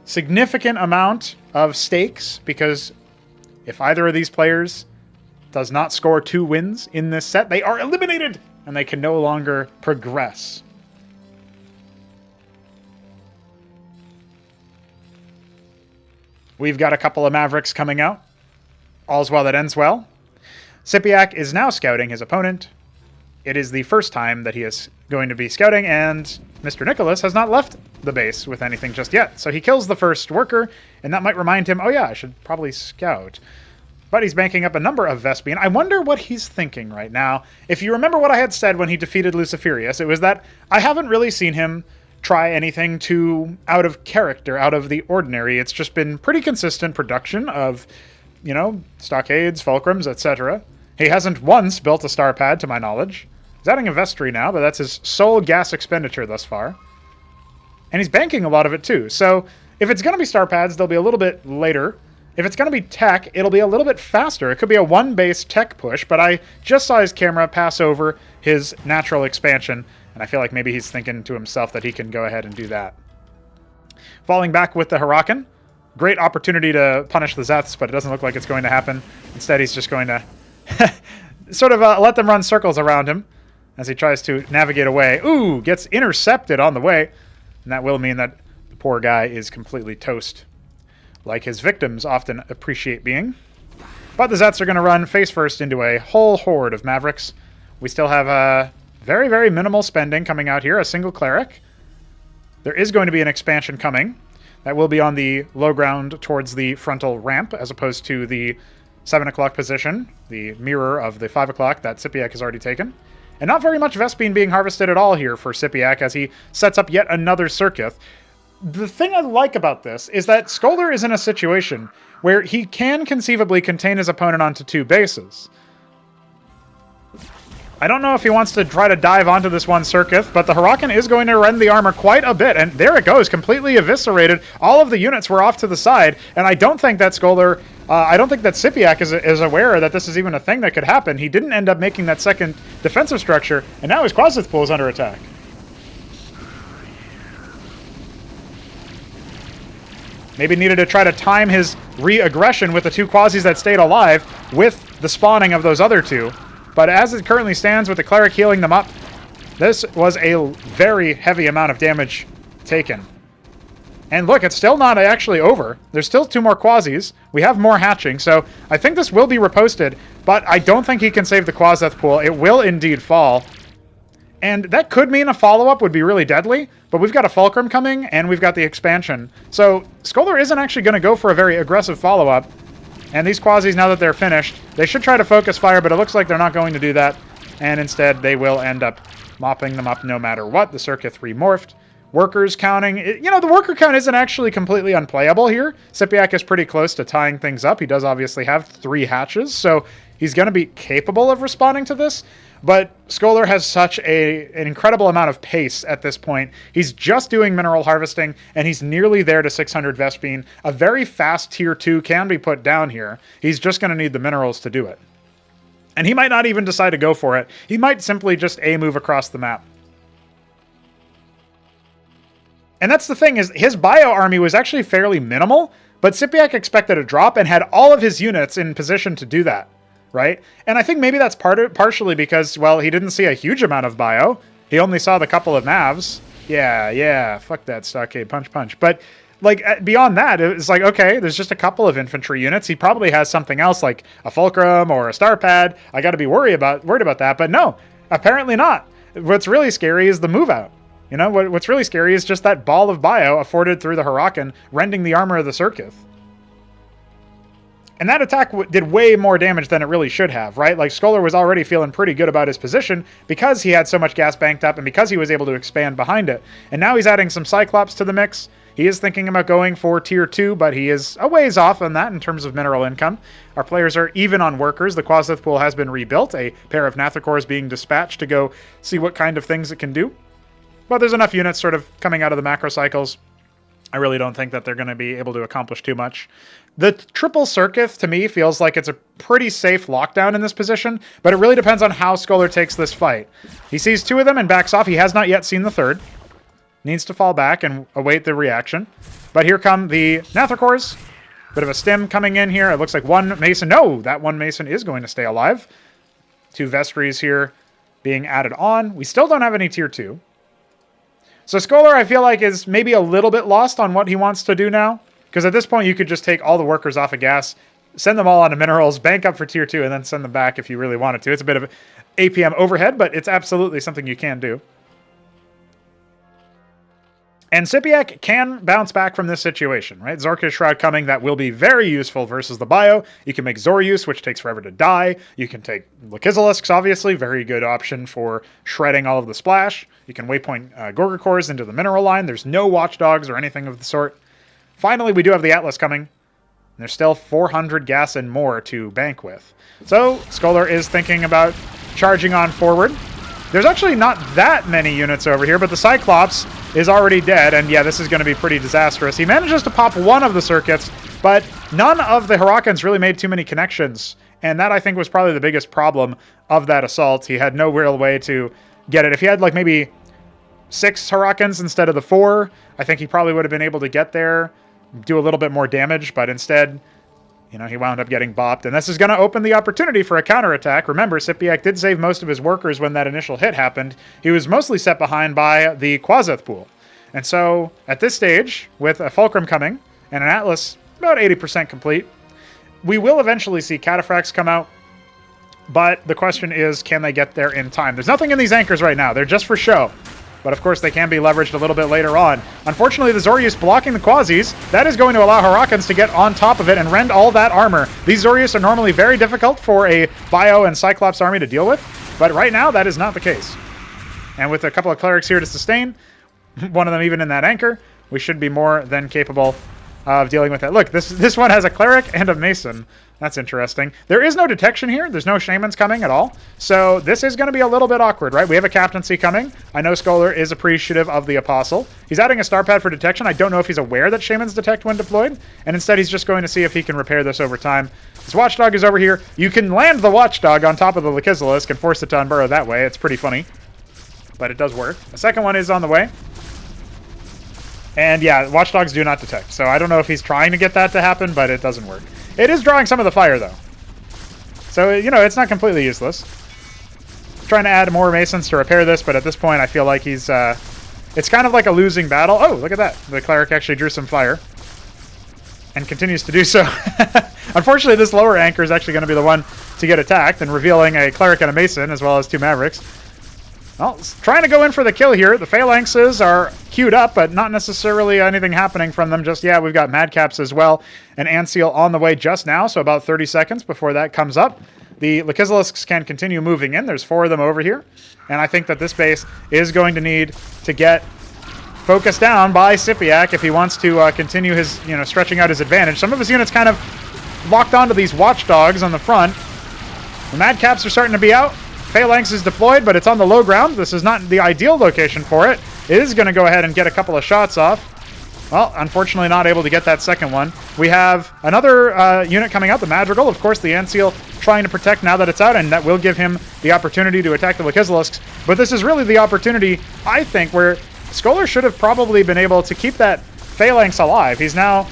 significant amount of stakes, because if either of these players does not score 2 wins in this set, they are eliminated! And they can no longer progress. We've got a couple of Mavericks coming out. All's well that ends well. SYPIAC is now scouting his opponent. It is the first time that he is going to be scouting, and Mr. Nicholas has not left the base with anything just yet. So he kills the first worker, and that might remind him, oh yeah, I should probably scout. But he's banking up a number of Vespian. I wonder what he's thinking right now. If you remember what I had said when he defeated Lucifirius, it was that I haven't really seen him try anything too out of character, out of the ordinary. It's just been pretty consistent production of, you know, stockades, fulcrums, etc. He hasn't once built a star pad, to my knowledge. He's adding a vestry now, but that's his sole gas expenditure thus far. And he's banking a lot of it too. So if it's going to be star pads, they'll be a little bit later. If it's going to be tech, it'll be a little bit faster. It could be a 1-base tech push, but I just saw his camera pass over his natural expansion, and I feel like maybe he's thinking to himself that he can go ahead and do that. Falling back with the Hurakan. Great opportunity to punish the Zeths, but it doesn't look like it's going to happen. Instead, he's just going to sort of let them run circles around him as he tries to navigate away. Ooh, gets intercepted on the way, and that will mean that the poor guy is completely toast, like his victims often appreciate being. But the Zets are going to run face first into a whole horde of Mavericks. We still have a very, very minimal spending coming out here, a single Cleric. There is going to be an expansion coming. That will be on the low ground towards the frontal ramp, as opposed to the 7 o'clock position, the mirror of the 5 o'clock that SYPIAC has already taken. And not very much Vespene being harvested at all here for SYPIAC as he sets up yet another Circuit. The thing I like about this is that Scoler is in a situation where he can conceivably contain his opponent onto 2 bases. I don't know if he wants to try to dive onto this one Circuit, but the Hurakan is going to rend the armor quite a bit, and there it goes, completely eviscerated. All of the units were off to the side, and I don't think that Scoler, I don't think that SYPIAC is aware that this is even a thing that could happen. He didn't end up making that second defensive structure, and now his Quasith pool is under attack. Maybe needed to try to time his re-aggression with the 2 Quasis that stayed alive with the spawning of those other 2. But as it currently stands with the Cleric healing them up, this was a very heavy amount of damage taken. And look, it's still not actually over. There's still 2 more Quasis. We have more hatching, so I think this will be reposted, but I don't think he can save the Quaseth pool. It will indeed fall. And that could mean a follow-up would be really deadly, but we've got a Fulcrum coming, and we've got the expansion. So Scoler isn't actually going to go for a very aggressive follow-up. And these Quasis, now that they're finished, they should try to focus fire, but it looks like they're not going to do that. And instead, they will end up mopping them up no matter what. The Circuit remorphed. Workers counting. You know, the worker count isn't actually completely unplayable here. SYPIAC is pretty close to tying things up. He does obviously have 3 hatches, so he's going to be capable of responding to this. But Scoler has such an incredible amount of pace at this point. He's just doing mineral harvesting, and he's nearly there to 600 Vespene. A very fast tier 2 can be put down here. He's just going to need the minerals to do it. And he might not even decide to go for it. He might simply just A-move across the map. And that's the thing, is his bio army was actually fairly minimal, but SYPIAC expected a drop and had all of his units in position to do that. Right? And I think maybe that's partially because, well, he didn't see a huge amount of bio. He only saw the couple of Mavs. Yeah, fuck that stockade, punch. But, like, beyond that, it's like, okay, there's just a couple of infantry units. He probably has something else, like a Fulcrum or a Star Pad. I got to be worried about that. But no, apparently not. What's really scary is the move out. You know, what's really scary is just that ball of bio afforded through the Hurakan, rending the armor of the Circuith. And that attack did way more damage than it really should have, right? Like, Scoler was already feeling pretty good about his position because he had so much gas banked up and because he was able to expand behind it. And now he's adding some Cyclops to the mix. He is thinking about going for tier 2, but he is a ways off on that in terms of mineral income. Our players are even on workers. The Quasith pool has been rebuilt. A pair of Nathicores being dispatched to go see what kind of things it can do. But there's enough units sort of coming out of the macro cycles. I really don't think that they're going to be able to accomplish too much. The triple Circuith, to me, feels like it's a pretty safe lockdown in this position, but it really depends on how Scoler takes this fight. He sees 2 of them and backs off. He has not yet seen the 3rd. Needs to fall back and await the reaction. But here come the Nathicores. Bit of a stim coming in here. It looks like 1 Mason. No, that 1 Mason is going to stay alive. 2 Vestries here being added on. We still don't have any tier 2. So Scoler, I feel like, is maybe a little bit lost on what he wants to do now. Because at this point, you could just take all the workers off of gas, send them all onto minerals, bank up for tier 2, and then send them back if you really wanted to. It's a bit of APM overhead, but it's absolutely something you can do. And SYPIAC can bounce back from this situation, right? Zorka's Shroud coming, that will be very useful versus the bio. You can make Zorius, which takes forever to die. You can take Lakizilisks, obviously, very good option for shredding all of the splash. You can waypoint Gorgakors into the mineral line. There's no Watchdogs or anything of the sort. Finally, we do have the Atlas coming. And there's still 400 gas and more to bank with. So, Scoler is thinking about charging on forward. There's actually not that many units over here, but the Cyclops is already dead, and yeah, this is going to be pretty disastrous. He manages to pop 1 of the circuits, but none of the Hurakans really made too many connections, and that, I think, was probably the biggest problem of that assault. He had no real way to get it. If he had, like, maybe 6 Hurakans instead of the 4, I think he probably would have been able to get there, do a little bit more damage, but instead, you know, he wound up getting bopped, and this is going to open the opportunity for a counterattack. Remember, SYPIAC did save most of his workers when that initial hit happened. He was mostly set behind by the Quasith pool. And so, at this stage, with a Fulcrum coming, and an Atlas about 80% complete, we will eventually see Cataphracts come out, but the question is, can they get there in time? There's nothing in these anchors right now. They're just for show. But of course, they can be leveraged a little bit later on. Unfortunately, the Zorius blocking the Quasis, that is going to allow Hurakans to get on top of it and rend all that armor. These Zorius are normally very difficult for a Bio and Cyclops army to deal with, but right now, that is not the case. And with a couple of Clerics here to sustain, one of them even in that anchor, we should be more than capable of dealing with it. Look, this one has a Cleric and a Mason. That's interesting. There is no detection here. There's no Shamans coming at all. So this is going to be a little bit awkward, right? We have a Captaincy coming. I know Scoler is appreciative of the Apostle. He's adding a Star Pad for detection. I don't know if he's aware that Shamans detect when deployed. And instead, he's just going to see if he can repair this over time. This Watchdog is over here. You can land the Watchdog on top of the Lakizilisk and force it to unburrow that way. It's pretty funny. But it does work. The second one is on the way. And yeah, Watchdogs do not detect. So I don't know if he's trying to get that to happen, but it doesn't work. It is drawing some of the fire, though. So, you know, it's not completely useless. Trying to add more Masons to repair this, but at this point I feel like he's... it's kind of like a losing battle. Oh, look at that. The Cleric actually drew some fire. And continues to do so. Unfortunately, this lower anchor is actually going to be the one to get attacked, and revealing a Cleric and a Mason, as well as 2 Mavericks. Well, trying to go in for the kill here. The Phalanxes are queued up, but not necessarily anything happening from them just yet. We've got Madcaps as well, and Anseal on the way just now, so about 30 seconds before that comes up. The Lakizilisks can continue moving in. There's 4 of them over here, and I think that this base is going to need to get focused down by SYPIAC if he wants to continue his, you know, stretching out his advantage. Some of his units kind of locked onto these Watchdogs on the front. The Madcaps are starting to be out. Phalanx is deployed, but it's on the low ground. This is not the ideal location for it. It is going to go ahead and get a couple of shots off. Well, unfortunately not able to get that second one. We have another unit coming out, the Madrigal. Of course, the Antseal trying to protect now that it's out, and that will give him the opportunity to attack the Wikizalisks. But this is really the opportunity, I think, where Scoler should have probably been able to keep that Phalanx alive. He's now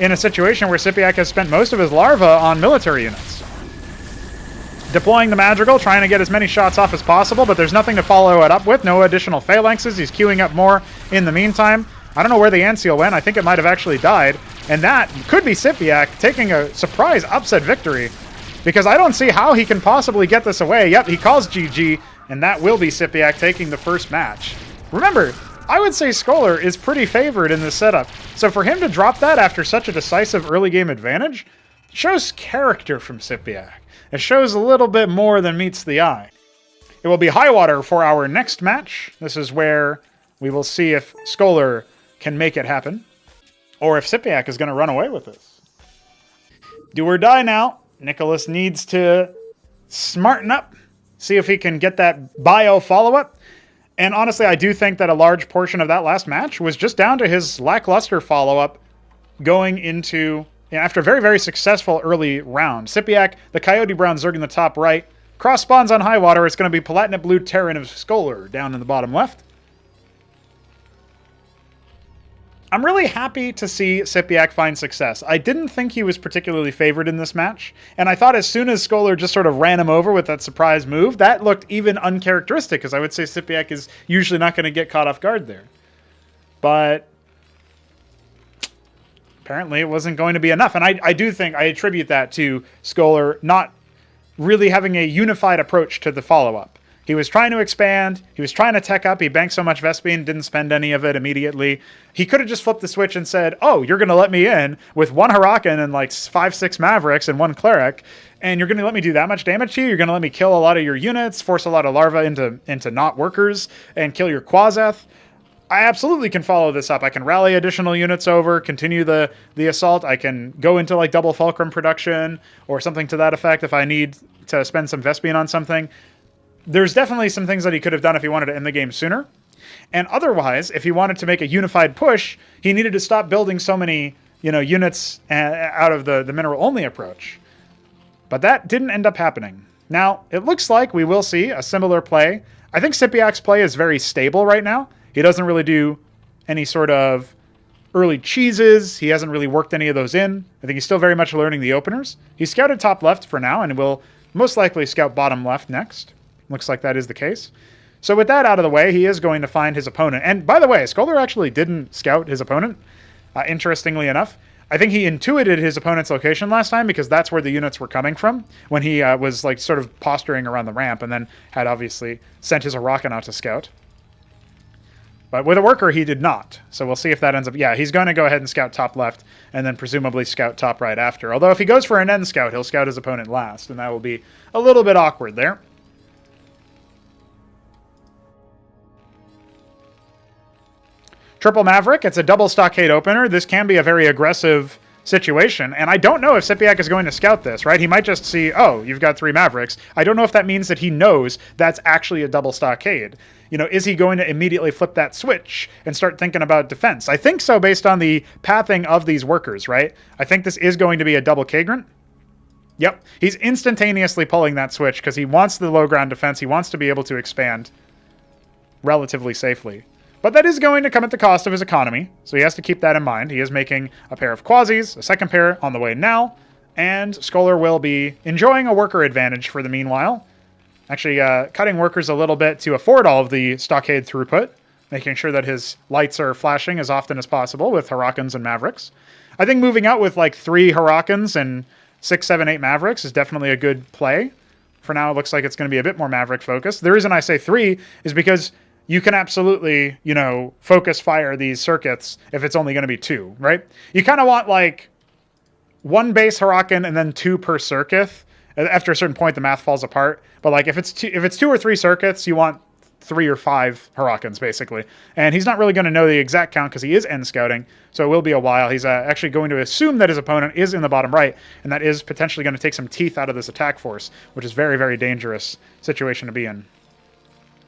in a situation where SYPIAC has spent most of his larva on military units. Deploying the Madrigal, trying to get as many shots off as possible, but there's nothing to follow it up with. No additional Phalanxes. He's queuing up more in the meantime. I don't know where the Antseal went. I think it might have actually died. And that could be SYPIAC taking a surprise upset victory, because I don't see how he can possibly get this away. Yep, he calls GG, and that will be SYPIAC taking the first match. Remember, I would say Scoler is pretty favored in this setup. So for him to drop that after such a decisive early game advantage shows character from SYPIAC. It shows a little bit more than meets the eye. It will be high water for our next match. This is where we will see if Scoler can make it happen, or if SYPIAC is going to run away with this. Do or die now. Nicholas needs to smarten up, see if he can get that bio follow-up. And honestly, I do think that a large portion of that last match was just down to his lackluster follow-up going into, after a very, very successful early round. SYPIAC, the Coyote Brown Zerg in the top right. Cross spawns on high water. It's going to be Palatinate Blue Terran of Scoler down in the bottom left. I'm really happy to see SYPIAC find success. I didn't think he was particularly favored in this match, and I thought as soon as Scoler just sort of ran him over with that surprise move, that looked even uncharacteristic, because I would say SYPIAC is usually not going to get caught off guard there. But apparently it wasn't going to be enough, and I do think I attribute that to Scoler not really having a unified approach to the follow-up. He was trying to expand. He was trying to tech up. He banked so much Vespene, didn't spend any of it immediately. He could have just flipped the switch and said, oh, you're going to let me in with one Huracan and like 5-6 Mavericks and one Cleric, and you're going to let me do that much damage to you? You're going to let me kill a lot of your units, force a lot of larvae into not workers, and kill your Quazeth? I absolutely can follow this up. I can rally additional units over, continue the assault. I can go into like double Fulcrum production or something to that effect if I need to spend some Vespene on something. There's definitely some things that he could have done if he wanted to end the game sooner. And otherwise, if he wanted to make a unified push, he needed to stop building so many, units out of the mineral-only approach. But that didn't end up happening. Now, it looks like we will see a similar play. I think SYPIAC's play is very stable right now. He doesn't really do any sort of early cheeses. He hasn't really worked any of those in. I think he's still very much learning the openers. He scouted top left for now, and will most likely scout bottom left next. Looks like that is the case. So with that out of the way, he is going to find his opponent. And by the way, Scoler actually didn't scout his opponent, interestingly enough. I think he intuited his opponent's location last time because that's where the units were coming from when he was like sort of posturing around the ramp, and then had obviously sent his Huracan out to scout. But with a worker, he did not. So we'll see if that ends up... Yeah, he's going to go ahead and scout top left, and then presumably scout top right after. Although if he goes for an end scout, he'll scout his opponent last, and that will be a little bit awkward there. Triple Maverick, it's a double stockade opener. This can be a very aggressive situation, and I don't know if SYPIAC is going to scout this, right? He might just see, oh, you've got 3 Mavericks. I don't know if that means that he knows that's actually a double stockade. Is he going to immediately flip that switch and start thinking about defense? I think so based on the pathing of these workers, right? I think this is going to be a double Kagrant. Yep, he's instantaneously pulling that switch because he wants the low ground defense. He wants to be able to expand relatively safely. But that is going to come at the cost of his economy, so he has to keep that in mind. He is making a pair of Quasis, a second pair on the way now, and Scoler will be enjoying a worker advantage for the meanwhile. Actually, cutting workers a little bit to afford all of the stockade throughput, making sure that his lights are flashing as often as possible with Huracans and Mavericks. I think moving out with like 3 Huracans and 6, 7, 8 Mavericks is definitely a good play. For now, it looks like it's going to be a bit more Maverick focused. The reason I say 3 is because you can absolutely, focus fire these circuits if it's only going to be 2, right? You kind of want like 1 base Huracan and then 2 per circuit. After a certain point, the math falls apart. But like if it's 2 or 3 circuits, you want 3 or 5 Hurricanes, basically. And he's not really going to know the exact count because he is end scouting, so it will be a while. He's actually going to assume that his opponent is in the bottom right, and that is potentially going to take some teeth out of this attack force, which is very, very dangerous situation to be in.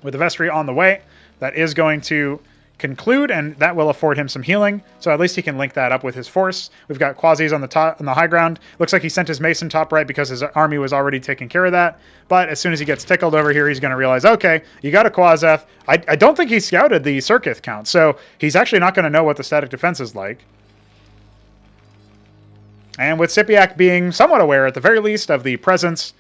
With the Vestry on the way, that is going to conclude, and that will afford him some healing, so at least he can link that up with his force. We've got Quasis on the top, on the high ground. Looks like he sent his Mason top right because his army was already taking care of that, but as soon as he gets tickled over here, he's going to realize, okay, you got a Quaseth. I don't think he scouted the Circuit count, so he's actually not going to know what the static defense is like. And with SYPIAC being somewhat aware, at the very least, of the presence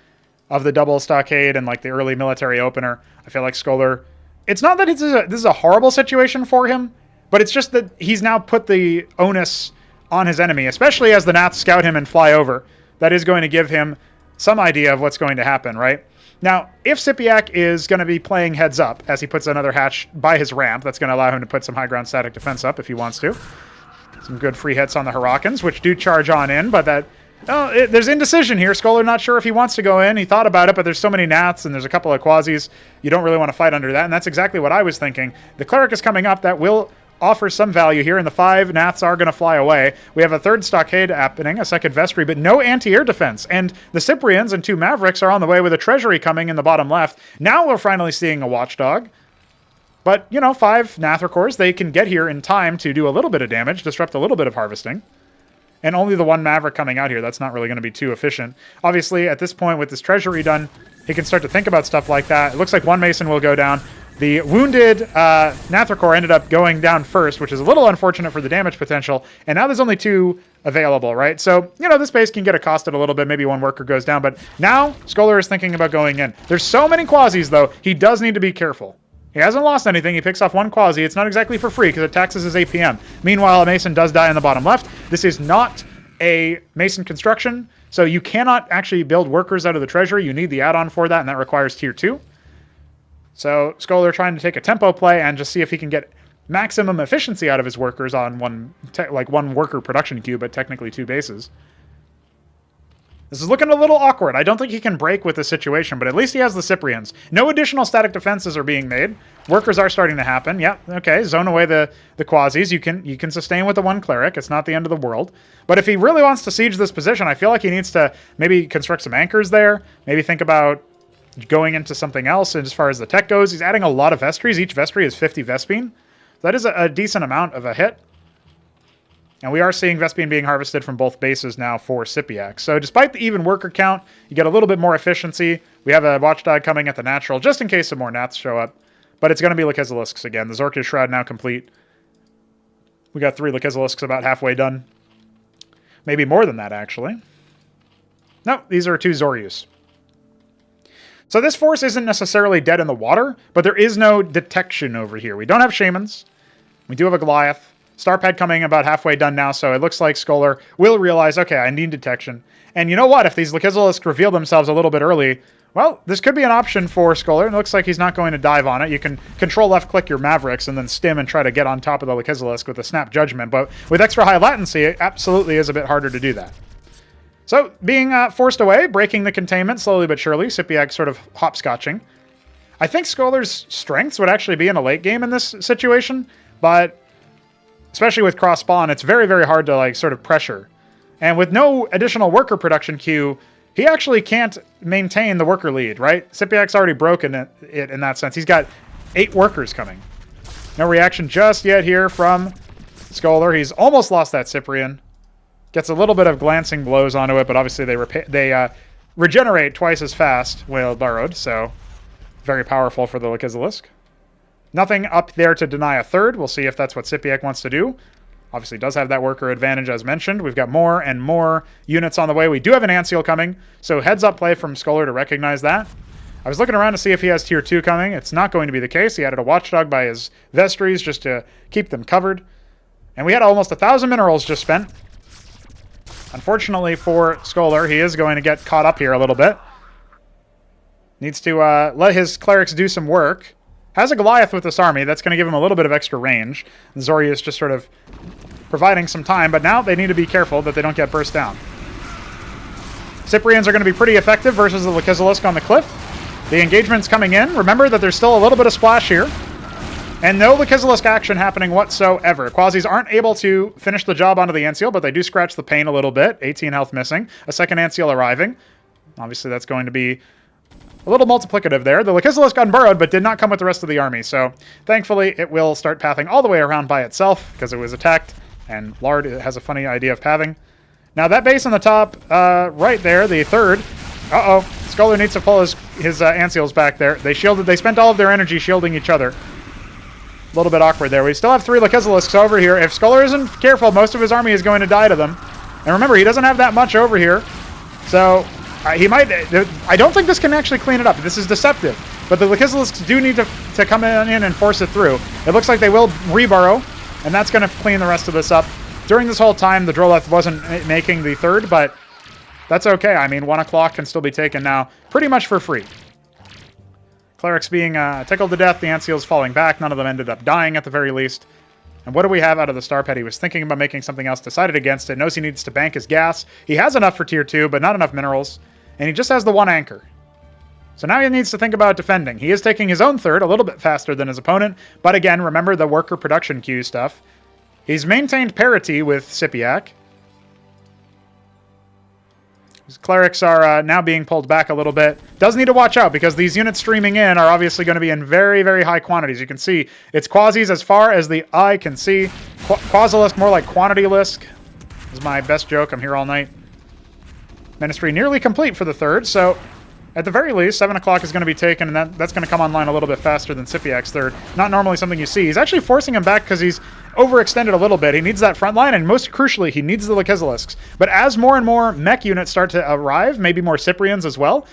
of the double stockade and like the early military opener, I feel like Scoler, it's not that this is a horrible situation for him, but it's just that he's now put the onus on his enemy, especially as the Naths scout him and fly over. That is going to give him some idea of what's going to happen, right? Now, if SYPIAC is going to be playing heads up as he puts another hatch by his ramp, that's going to allow him to put some high ground static defense up if he wants to. Some good free hits on the Hurricanes, which do charge on in, but that... Oh, there's indecision here. Scoler not sure if he wants to go in. He thought about it, but there's so many Naths and there's a couple of Quasis. You don't really want to fight under that, and that's exactly what I was thinking. The Cleric is coming up. That will offer some value here, and the 5 Naths are going to fly away. We have a 3rd Stockade happening, a 2nd Vestry, but no anti-air defense. And the Cyprians and 2 Mavericks are on the way with a Treasury coming in the bottom left. Now we're finally seeing a Watchdog. But, you know, 5 Nather cores, they can get here in time to do a little bit of damage, disrupt a little bit of harvesting. And only the 1 Maverick coming out here. That's not really going to be too efficient. Obviously, at this point, with this Treasury done, he can start to think about stuff like that. It looks like 1 Mason will go down. The wounded Nather core ended up going down first, which is a little unfortunate for the damage potential. And now there's only 2 available, right? So, you know, this base can get accosted a little bit. Maybe 1 worker goes down. But now, Scoler is thinking about going in. There's so many Quasis, though. He does need to be careful. He hasn't lost anything. He picks off 1 Quasi. It's not exactly for free because it taxes his APM. Meanwhile, a Mason does die in the bottom left. This is not a Mason construction, so you cannot actually build workers out of the Treasury. You need the add-on for that, and that requires Tier 2. So Scoler trying to take a tempo play and just see if he can get maximum efficiency out of his workers on one worker production queue, but technically 2 bases. This is looking a little awkward. I don't think he can break with the situation, but at least he has the Cyprians. No additional static defenses are being made. Workers are starting to happen. Yeah, okay, zone away the Quasis. You can sustain with the 1 Cleric. It's not the end of the world. But if he really wants to siege this position, I feel like he needs to maybe construct some anchors there. Maybe think about going into something else as far as the tech goes. He's adding a lot of Vestries. Each Vestry is 50 Vespine. That is a decent amount of a hit. And we are seeing Vespine being harvested from both bases now for SYPIAC. So despite the even worker count, you get a little bit more efficiency. We have a Watchdog coming at the natural, just in case some more Naths show up. But it's going to be Lachezelisks again. The Zorkish Shroud now complete. We got 3 Lachezelisks about halfway done. Maybe more than that, actually. No, these are 2 Zoryus. So this force isn't necessarily dead in the water, but there is no detection over here. We don't have Shamans. We do have a Goliath. Starpad coming about halfway done now, so it looks like Scoler will realize, okay, I need detection. And you know what? If these Lachezelisks reveal themselves a little bit early, well, this could be an option for Scoler. It looks like he's not going to dive on it. You can control left-click your Mavericks and then stim and try to get on top of the Lachezelisk with a Snap Judgment, but with extra high latency, it absolutely is a bit harder to do that. So, being forced away, breaking the containment slowly but surely, SYPIAC sort of hopscotching. I think Scoler's strengths would actually be in a late game in this situation, but especially with cross-spawn, it's very, very hard to like sort of pressure. And with no additional worker production queue, he actually can't maintain the worker lead, right? SYPIAC's already broken it in that sense. He's got 8 workers coming. No reaction just yet here from Scoler. He's almost lost that Cyprian. Gets a little bit of glancing blows onto it, but obviously they regenerate twice as fast when burrowed, so very powerful for the Lachezelisk. Nothing up there to deny a 3rd. We'll see if that's what SYPIAC wants to do. Obviously does have that worker advantage as mentioned. We've got more and more units on the way. We do have an Ant-Seal coming, so heads up play from Scoler to recognize that. I was looking around to see if he has Tier 2 coming. It's not going to be the case. He added a Watchdog by his Vestries just to keep them covered. And we had almost 1,000 minerals just spent. Unfortunately for Scoler, he is going to get caught up here a little bit. Needs to let his clerics do some work. Has a Goliath with this army. That's going to give him a little bit of extra range. Zoryus just sort of providing some time, but now they need to be careful that they don't get burst down. Cyprians are going to be pretty effective versus the Lachezelisk on the cliff. The engagement's coming in. Remember that there's still a little bit of splash here. And no Lucifirius action happening whatsoever. Quasis aren't able to finish the job onto the Anseal, but they do scratch the pain a little bit. 18 health missing. A second Anseal arriving. Obviously, that's going to be a little multiplicative there. The Lucifirius got burrowed, but did not come with the rest of the army. So, thankfully, it will start pathing all the way around by itself because it was attacked. And Lard has a funny idea of pathing. Now, that base on the top right there, the third. Uh-oh. Scoler needs to pull his Anseals back there. They shielded. They spent all of their energy shielding each other. A little bit awkward there. We still have 3 Lucifirius over here. If Scoler isn't careful, most of his army is going to die to them. And remember, he doesn't have that much over here. So, he might... I don't think this can actually clean it up. This is deceptive. But the Lucifirius do need to come in and force it through. It looks like they will reburrow, and that's going to clean the rest of this up. During this whole time, the Droleth wasn't making the third, but that's okay. I mean, 1 o'clock can still be taken now pretty much for free. Clerics being tickled to death, the Anseals falling back. None of them ended up dying at the very least. And what do we have out of the Star Pet? He was thinking about making something else, decided against it, knows he needs to bank his gas. He has enough for tier 2, but not enough minerals. And he just has the 1 anchor. So now he needs to think about defending. He is taking his own third, a little bit faster than his opponent. But again, remember the worker production queue stuff. He's maintained parity with SYPIAC. His clerics are now being pulled back a little bit. Does need to watch out because these units streaming in are obviously going to be in very, very high quantities. You can see it's quasis as far as the eye can see. Quasilisk more like quantity-lisk. This is my best joke. I'm here all night. Ministry nearly complete for the third, so at the very least, 7 o'clock is going to be taken, and that's going to come online a little bit faster than SYPIAC's third. Not normally something you see. He's actually forcing him back because he's overextended a little bit. He needs that front line, and most crucially, he needs the Lucifirius. But as more and more mech units start to arrive, maybe more Cyprians as well,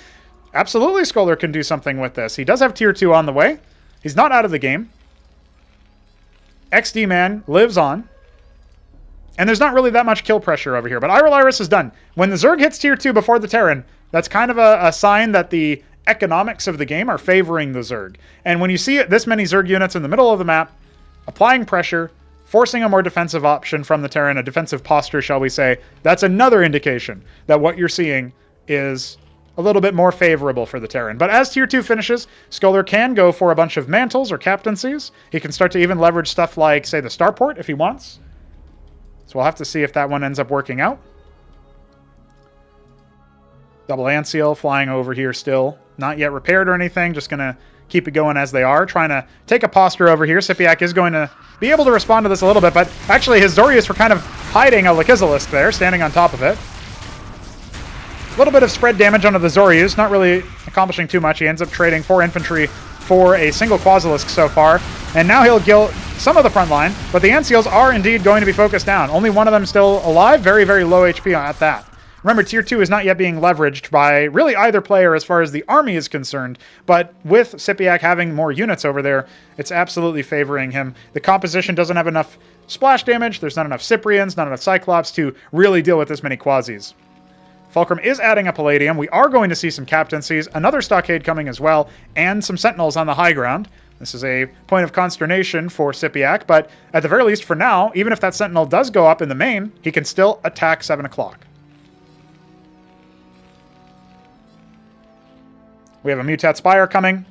absolutely Scoler can do something with this. He does have tier 2 on the way. He's not out of the game. XD Man lives on. And there's not really that much kill pressure over here, but Iris is done. When the Zerg hits tier 2 before the Terran, that's kind of a sign that the economics of the game are favoring the Zerg. And when you see this many Zerg units in the middle of the map, applying pressure, forcing a more defensive option from the Terran, a defensive posture, shall we say, that's another indication that what you're seeing is a little bit more favorable for the Terran. But as tier 2 finishes, Scoler can go for a bunch of mantles or captaincies. He can start to even leverage stuff like, say, the starport if he wants. So we'll have to see if that one ends up working out. Double Anseal flying over here still. Not yet repaired or anything. Just going to keep it going as they are. Trying to take a posture over here. SYPIAC is going to be able to respond to this a little bit. But actually, his Zorius were kind of hiding a Lucifirius there, standing on top of it. A little bit of spread damage onto the Zorius. Not really accomplishing too much. He ends up trading 4 infantry for a single Quasilisk so far. And now he'll kill some of the front line. But the Anseals are indeed going to be focused down. Only one of them still alive. Very, very low HP at that. Remember, tier 2 is not yet being leveraged by really either player as far as the army is concerned, but with SYPIAC having more units over there, it's absolutely favoring him. The composition doesn't have enough splash damage, there's not enough Cyprians, not enough Cyclops to really deal with this many Quasis. Fulcrum is adding a Palladium. We are going to see some captaincies, another Stockade coming as well, and some Sentinels on the high ground. This is a point of consternation for SYPIAC, but at the very least for now, even if that Sentinel does go up in the main, he can still attack 7 o'clock. We have a Mutat Spire coming.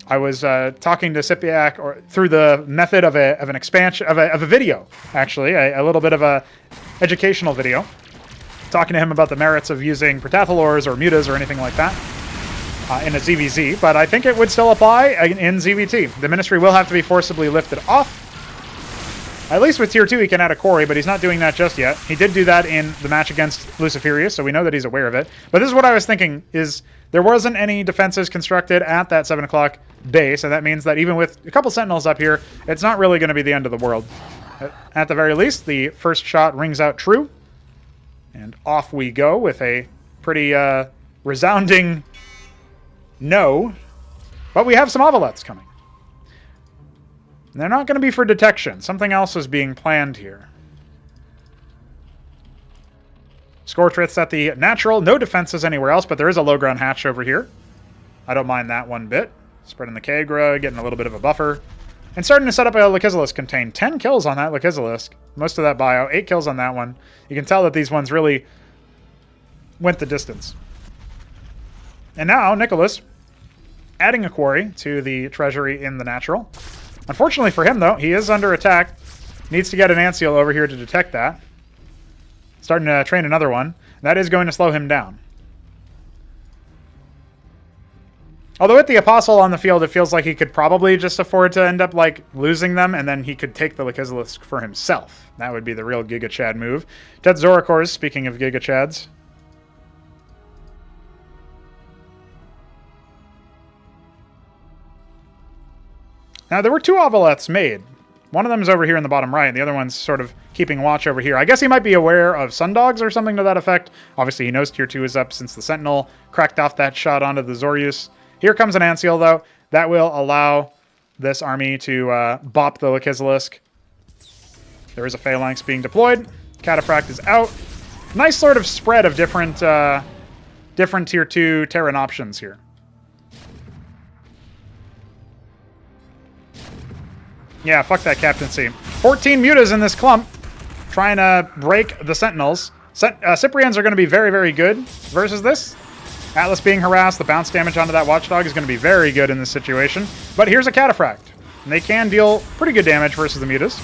I was talking to SYPIAC through the method of an expansion of a video, actually, a little bit of a educational video, talking to him about the merits of using Protathalors or Mutas or anything like that in a ZVZ. But I think it would still apply in ZVT. The Ministry will have to be forcibly lifted off. At least with tier 2, he can add a Quarry, but he's not doing that just yet. He did do that in the match against Lucifirius, so we know that he's aware of it. But this is what I was thinking, is there wasn't any defenses constructed at that 7 o'clock base, and that means that even with a couple Sentinels up here, it's not really going to be the end of the world. At the very least, the first shot rings out true, and off we go with a pretty resounding no. But we have some Ovalets coming. They're not going to be for detection. Something else is being planned here. Scortrith's at the natural. No defenses anywhere else, but there is a low ground hatch over here. I don't mind that one bit. Spreading the Kagra, getting a little bit of a buffer. And starting to set up a Lucifirius contain. 10 kills on that Lucifirius. Most of that bio. 8 kills on that one. You can tell that these ones really went the distance. And now, Nicholas adding a quarry to the treasury in the natural. Unfortunately for him, though, he is under attack. Needs to get an ant seal over here to detect that. Starting to train another one. That is going to slow him down. Although with the Apostle on the field, it feels like he could probably just afford to end up like losing them, and then he could take the Lucifirius for himself. That would be the real Giga Chad move. Dead Zoracors, speaking of Giga Chads. Now, there were 2 Ovoleths made. One of them is over here in the bottom right, and the other one's sort of keeping watch over here. I guess he might be aware of Sundogs or something to that effect. Obviously, he knows Tier 2 is up since the Sentinel cracked off that shot onto the Zorius. Here comes an Antseal, though. That will allow this army to bop the Lucifirius. There is a Phalanx being deployed. Cataphract is out. Nice sort of spread of different Tier 2 Terran options here. Yeah, fuck that captaincy. 14 mutas in this clump, trying to break the Sentinels. Cyprians are going to be very, very good versus this. Atlas being harassed, the bounce damage onto that Watchdog is going to be very good in this situation. But here's a Cataphract. And they can deal pretty good damage versus the mutas.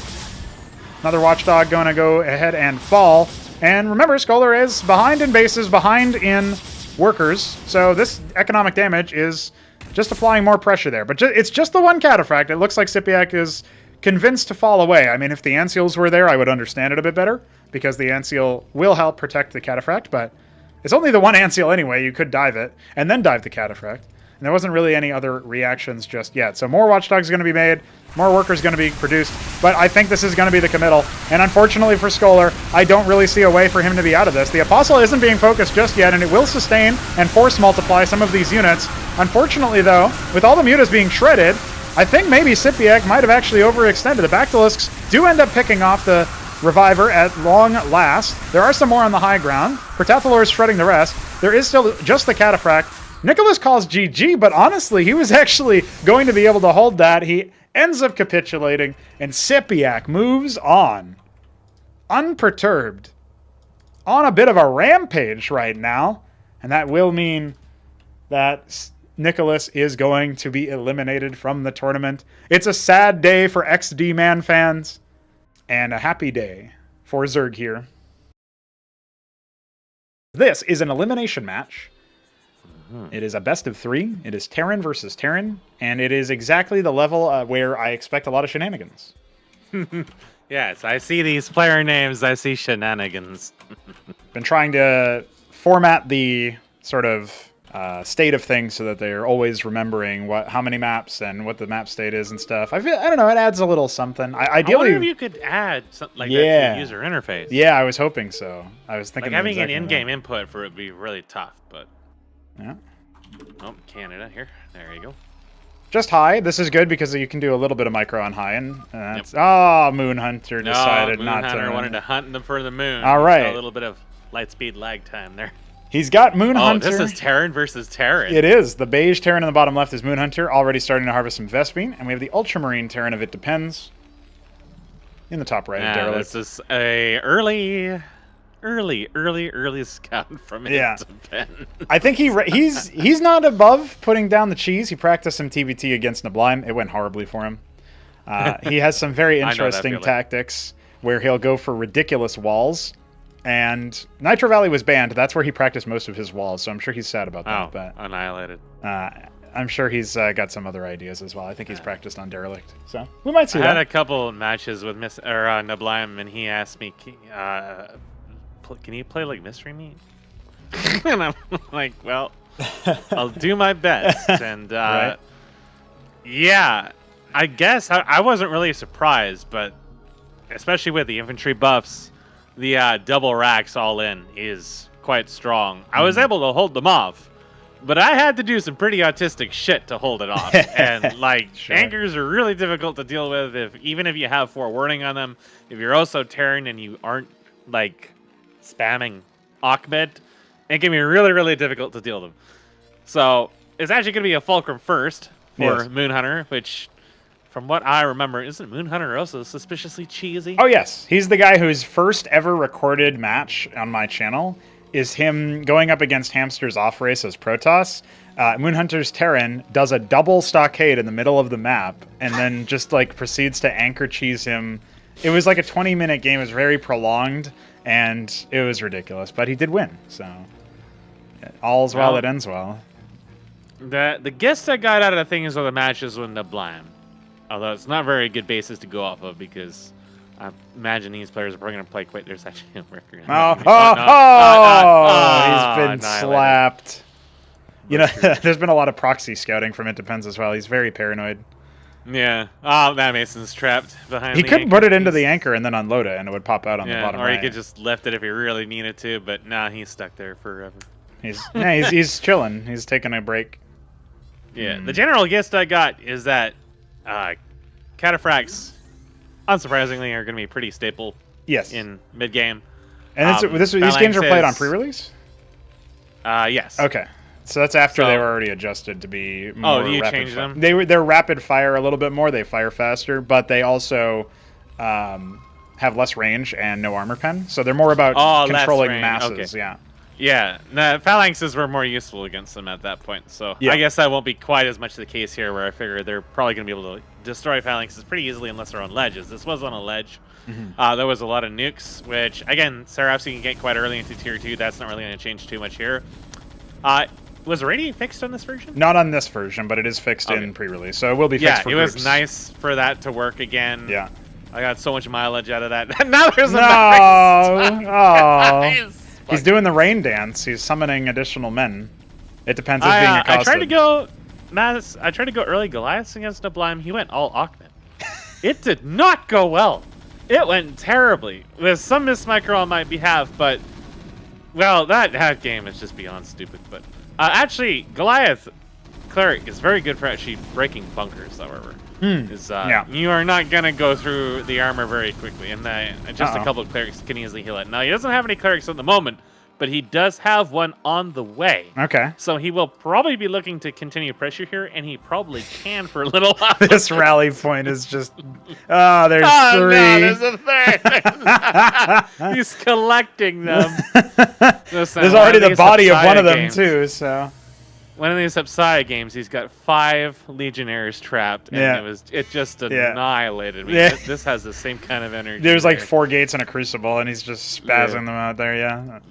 Another Watchdog going to go ahead and fall. And remember, Scoler is behind in bases, behind in workers. So this economic damage is just applying more pressure there. But it's just the one Cataphract. It looks like SYPIAC is convinced to fall away. I mean, if the Antseals were there, I would understand it a bit better, because the Antseal will help protect the Cataphract, but it's only the one Antseal anyway. You could dive it, and then dive the Cataphract. And there wasn't really any other reactions just yet. So more Watchdogs going to be made, more workers going to be produced, but I think this is going to be the committal. And unfortunately for Scoler, I don't really see a way for him to be out of this. The Apostle isn't being focused just yet, and it will sustain and force multiply some of these units. Unfortunately, though, with all the mutas being shredded, I think maybe SYPIAC might have actually overextended. The Bactylisks do end up picking off the Reviver at long last. There are some more on the high ground. Protathalor is shredding the rest. There is still just the Cataphract. Nicholas calls GG, but honestly, he was actually going to be able to hold that. He ends up capitulating, and SYPIAC moves on. Unperturbed. On a bit of a rampage right now. And that will mean that Nicholas is going to be eliminated from the tournament. It's a sad day for XD Man fans, and a happy day for Zerg here. This is an elimination match. It is a best of 3. It is Terran versus Terran, and it is exactly the level where I expect a lot of shenanigans.
Yes, I see these player names, I see shenanigans.
Been trying to format the sort of state of things so that they're always remembering how many maps and what the map state is and stuff. I don't know, it adds a little something. Ideally,
I wonder if you could add something like that to the user interface.
Yeah, I was hoping so. I was thinking
like having an in-game input for it would be really tough, but
yeah.
Oh, Canada here. There you go.
Just high. This is good because you can do a little bit of micro on high, and that's MoonHunter decided not to.
MoonHunter wanted to hunt them for the moon.
All right.
A little bit of light speed lag time there.
He's got MoonHunter.
Oh, this is Terran versus Terran.
It is. The beige Terran in the bottom left is MoonHunter, already starting to harvest some Vespine, and we have the Ultramarine Terran of ItDepends in the top right.
Yeah, this is a early scout from ItDepends.
I think he's not above putting down the cheese. He practiced some TBT against Nablime. It went horribly for him. He has some very interesting tactics where he'll go for ridiculous walls. And Nitro Valley was banned. That's where he practiced most of his walls, so I'm sure he's sad about that. But
annihilated.
I'm sure he's got some other ideas as well. I think he's practiced on Derelict, so we might see that.
I had a couple matches with Nablime, and he asked me, can you play like Mystery Meat? And I'm like, well, I'll do my best. And
right.
Yeah, I guess I wasn't really surprised, but especially with the infantry buffs, the double racks all in is quite strong. I was able to hold them off, but I had to do some pretty autistic shit to hold it off. And like anchors are really difficult to deal with even if you have forewarning on them. If you're also Terran and you aren't like spamming Ahmed, it can be really, really difficult to deal with them. So it's actually going to be a Fulcrum first for MoonHunter, which, from what I remember, isn't MoonHunter also suspiciously cheesy?
Oh, yes. He's the guy whose first ever recorded match on my channel is him going up against Hamster's off race as Protoss. MoonHunter's Terran does a double stockade in the middle of the map and then just like proceeds to anchor cheese him. It was like a 20-minute game. It was very prolonged and it was ridiculous, but he did win. So all's well that ends well.
The gist I got out of the thing is the matches with Nablam. Although it's not a very good basis to go off of because I imagine these players are probably going to play quite. There's actually a record.
He's been slapped. You know, there's been a lot of proxy scouting from ItDepends as well. He's very paranoid.
Yeah. Oh, that Mason's trapped behind
He
the
could
anchor.
put it into the anchor and then unload it, and it would pop out on the bottom
or
right.
he could just left it if he really needed to, but nah, he's stuck there forever.
He's chilling. He's taking a break.
Yeah. The general gist I got is that Cataphracts, unsurprisingly, are going to be pretty staple in mid-game.
And these games are played on pre-release?
Yes.
Okay. So that's after they were already adjusted to be more
do you
rapid
change them?
They're rapid fire a little bit more. They fire faster, but they also have less range and no armor pen. So they're more about controlling masses.
Okay.
Yeah.
Yeah. The phalanxes were more useful against them at that point. So I guess that won't be quite as much the case here, where I figure they're probably going to be able to destroy phalanxes pretty easily unless they're on ledges. This was on a ledge. There was a lot of nukes, which, again, Seraphs you can get quite early into Tier 2. That's not really going to change too much here. Was Radiant fixed on this version?
Not on this version, but it is fixed in pre-release, so it will be fixed for groups.
It was nice for that to work again.
Yeah.
I got so much mileage out of that. Now there's a
nice. He's doing the rain dance. He's summoning additional men. ItDepends is being accosted.
I tried to go early Goliaths against Nablam. He went all Achmed. It did not go well. It went terribly. With some mismicro on my behalf, but well, that game is just beyond stupid. But actually, Goliath Cleric is very good for actually breaking bunkers, however. You are not going to go through the armor very quickly, and just a couple of clerics can easily heal it. Now, he doesn't have any clerics at the moment, but he does have one on the way.
Okay.
So he will probably be looking to continue pressure here, and he probably can for a little while.
This rally point is just... there's three.
No, there's a third. He's collecting them. Listen,
there's already the body of one of them, too, so...
One of these Hupsaiya games, he's got 5 Legionnaires trapped, and it just annihilated me. This has the same kind of energy.
There's like 4 gates and a Crucible, and he's just spazzing them out there,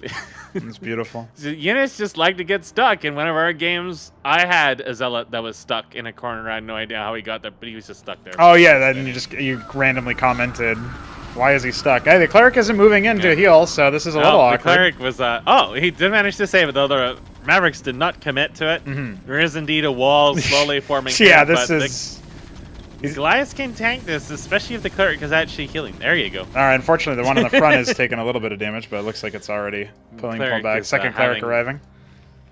It's beautiful.
Units just like to get stuck. In one of our games, I had a Zealot that was stuck in a corner. I had no idea how he got there, but he was just stuck there.
Oh, yeah, then you randomly commented, why is he stuck? Hey, the Cleric isn't moving in to heal, so this is a little awkward.
The Cleric was, he did manage to save it, though. The Mavericks did not commit to it. There is indeed a wall slowly forming. Goliath can tank this, especially if the Cleric is actually healing. There you go.
All right, unfortunately, the one in the front is taking a little bit of damage, but it looks like it's already pulled back. Second Cleric arriving.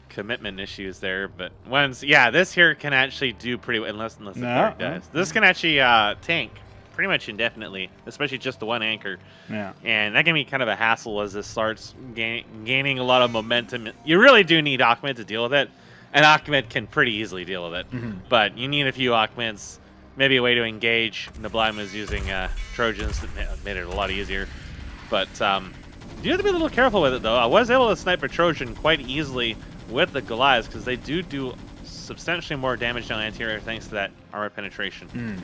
Commitment issues there, but this here can actually do pretty well, unless the Cleric dies. This can actually tank pretty much indefinitely, especially just the one anchor.
Yeah.
And that can be kind of a hassle as this starts gaining a lot of momentum. You really do need Achmed to deal with it, and Achmed can pretty easily deal with it. But you need a few Achmeds, maybe a way to engage. Nablam is using Trojans that made it a lot easier. But you have to be a little careful with it, though. I was able to snipe a Trojan quite easily with the Goliaths because they do substantially more damage down the anterior thanks to that armor penetration.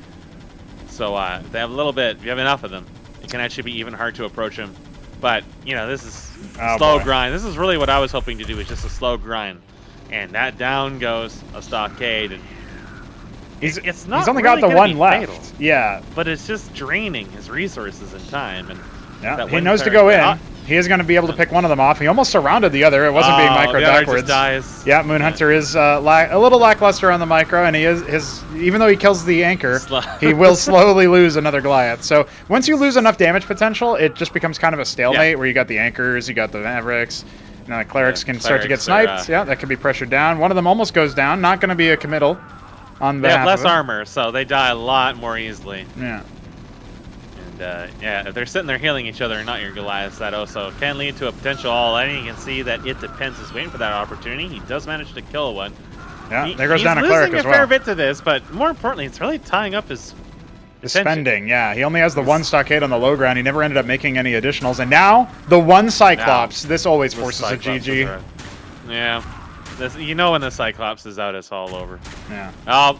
So they have a little bit. If you have enough of them, it can actually be even hard to approach them. But this is slow grind. This is really what I was hoping to do, is just a slow grind. And that down goes a stockade. And he's
only got the one left. Fatal,
yeah, but it's just draining his resources and time. And
he knows to go in. He is going to be able to pick one of them off. He almost surrounded the other. It wasn't being micro backwards.
Dies.
Yeah, MoonHunter is a little lackluster on the micro, and even though he kills the anchor, he will slowly lose another Goliath. So once you lose enough damage potential, it just becomes kind of a stalemate where you got the anchors, you got the Mavericks, and the Clerics can start to get sniped. That can be pressured down. One of them almost goes down. Not going to be a committal on behalf of
They have less armor, so they die a lot more easily.
Yeah.
If they're sitting there healing each other and not your Goliaths, that also can lead to a potential all-in. You can see that ItDepends is waiting for that opportunity. He does manage to kill one.
Yeah, there goes down a Cleric as well.
He's losing a fair bit to this, but more importantly, it's really tying up his
The spending, yeah. He only has the one stockade on the low ground. He never ended up making any additionals. And now, the one Cyclops. This always forces a GG.
Yeah. You know when the Cyclops is out, it's all over.
Yeah.
Oh,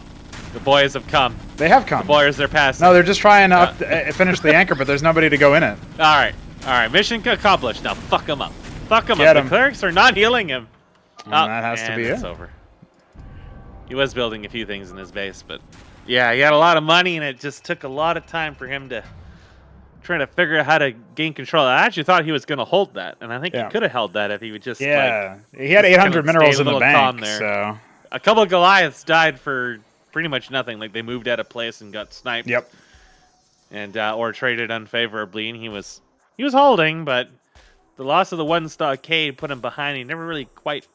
the boys have come.
They have come.
The boys are passing.
No, they're just trying to finish the anchor, but there's nobody to go in it.
All right. Mission accomplished. Now fuck him up. Fuck him
Get
up.
him.
The clerics are not healing him.
And that has to be
it's
it.
over. He was building a few things in his base, but yeah, he had a lot of money, and it just took a lot of time for him to try to figure out how to gain control. I actually thought he was going to hold that, and I think he could have held that if he would just
he had 800 minerals in the bank.
There.
So
a couple of Goliaths died for pretty much nothing. Like they moved out of place and got sniped.
Yep.
And or traded unfavorably, and he was holding, but the loss of the one stockade put him behind. He never really quite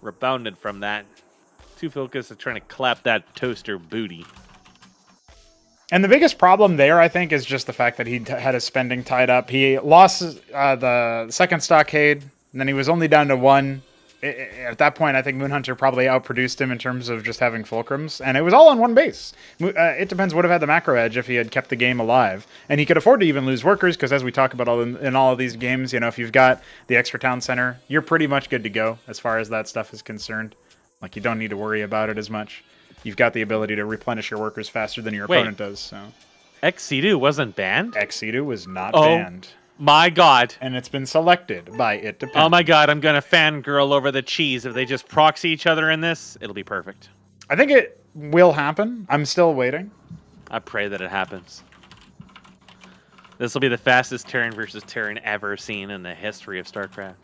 rebounded from that. Too focused on trying to clap that toaster booty.
And the biggest problem there, I think, is just the fact that he had his spending tied up. He lost the second stockade, and then he was only down to one. At that point, I think MoonHunter probably outproduced him in terms of just having fulcrums, and it was all on one base. ItDepends would have had the macro edge if he had kept the game alive, and he could afford to even lose workers, because as we talk about in all of these games, you know, if you've got the extra town center, you're pretty much good to go as far as that stuff is concerned. Like, you don't need to worry about it as much. You've got the ability to replenish your workers faster than your opponent does. So,
Xcedu wasn't banned?
Xcedu was not banned.
My God.
And it's been selected by ItDepends.
Oh my God, I'm going to fangirl over the cheese. If they just proxy each other in this, it'll be perfect.
I think it will happen. I'm still waiting.
I pray that it happens. This will be the fastest Terran versus Terran ever seen in the history of StarCraft.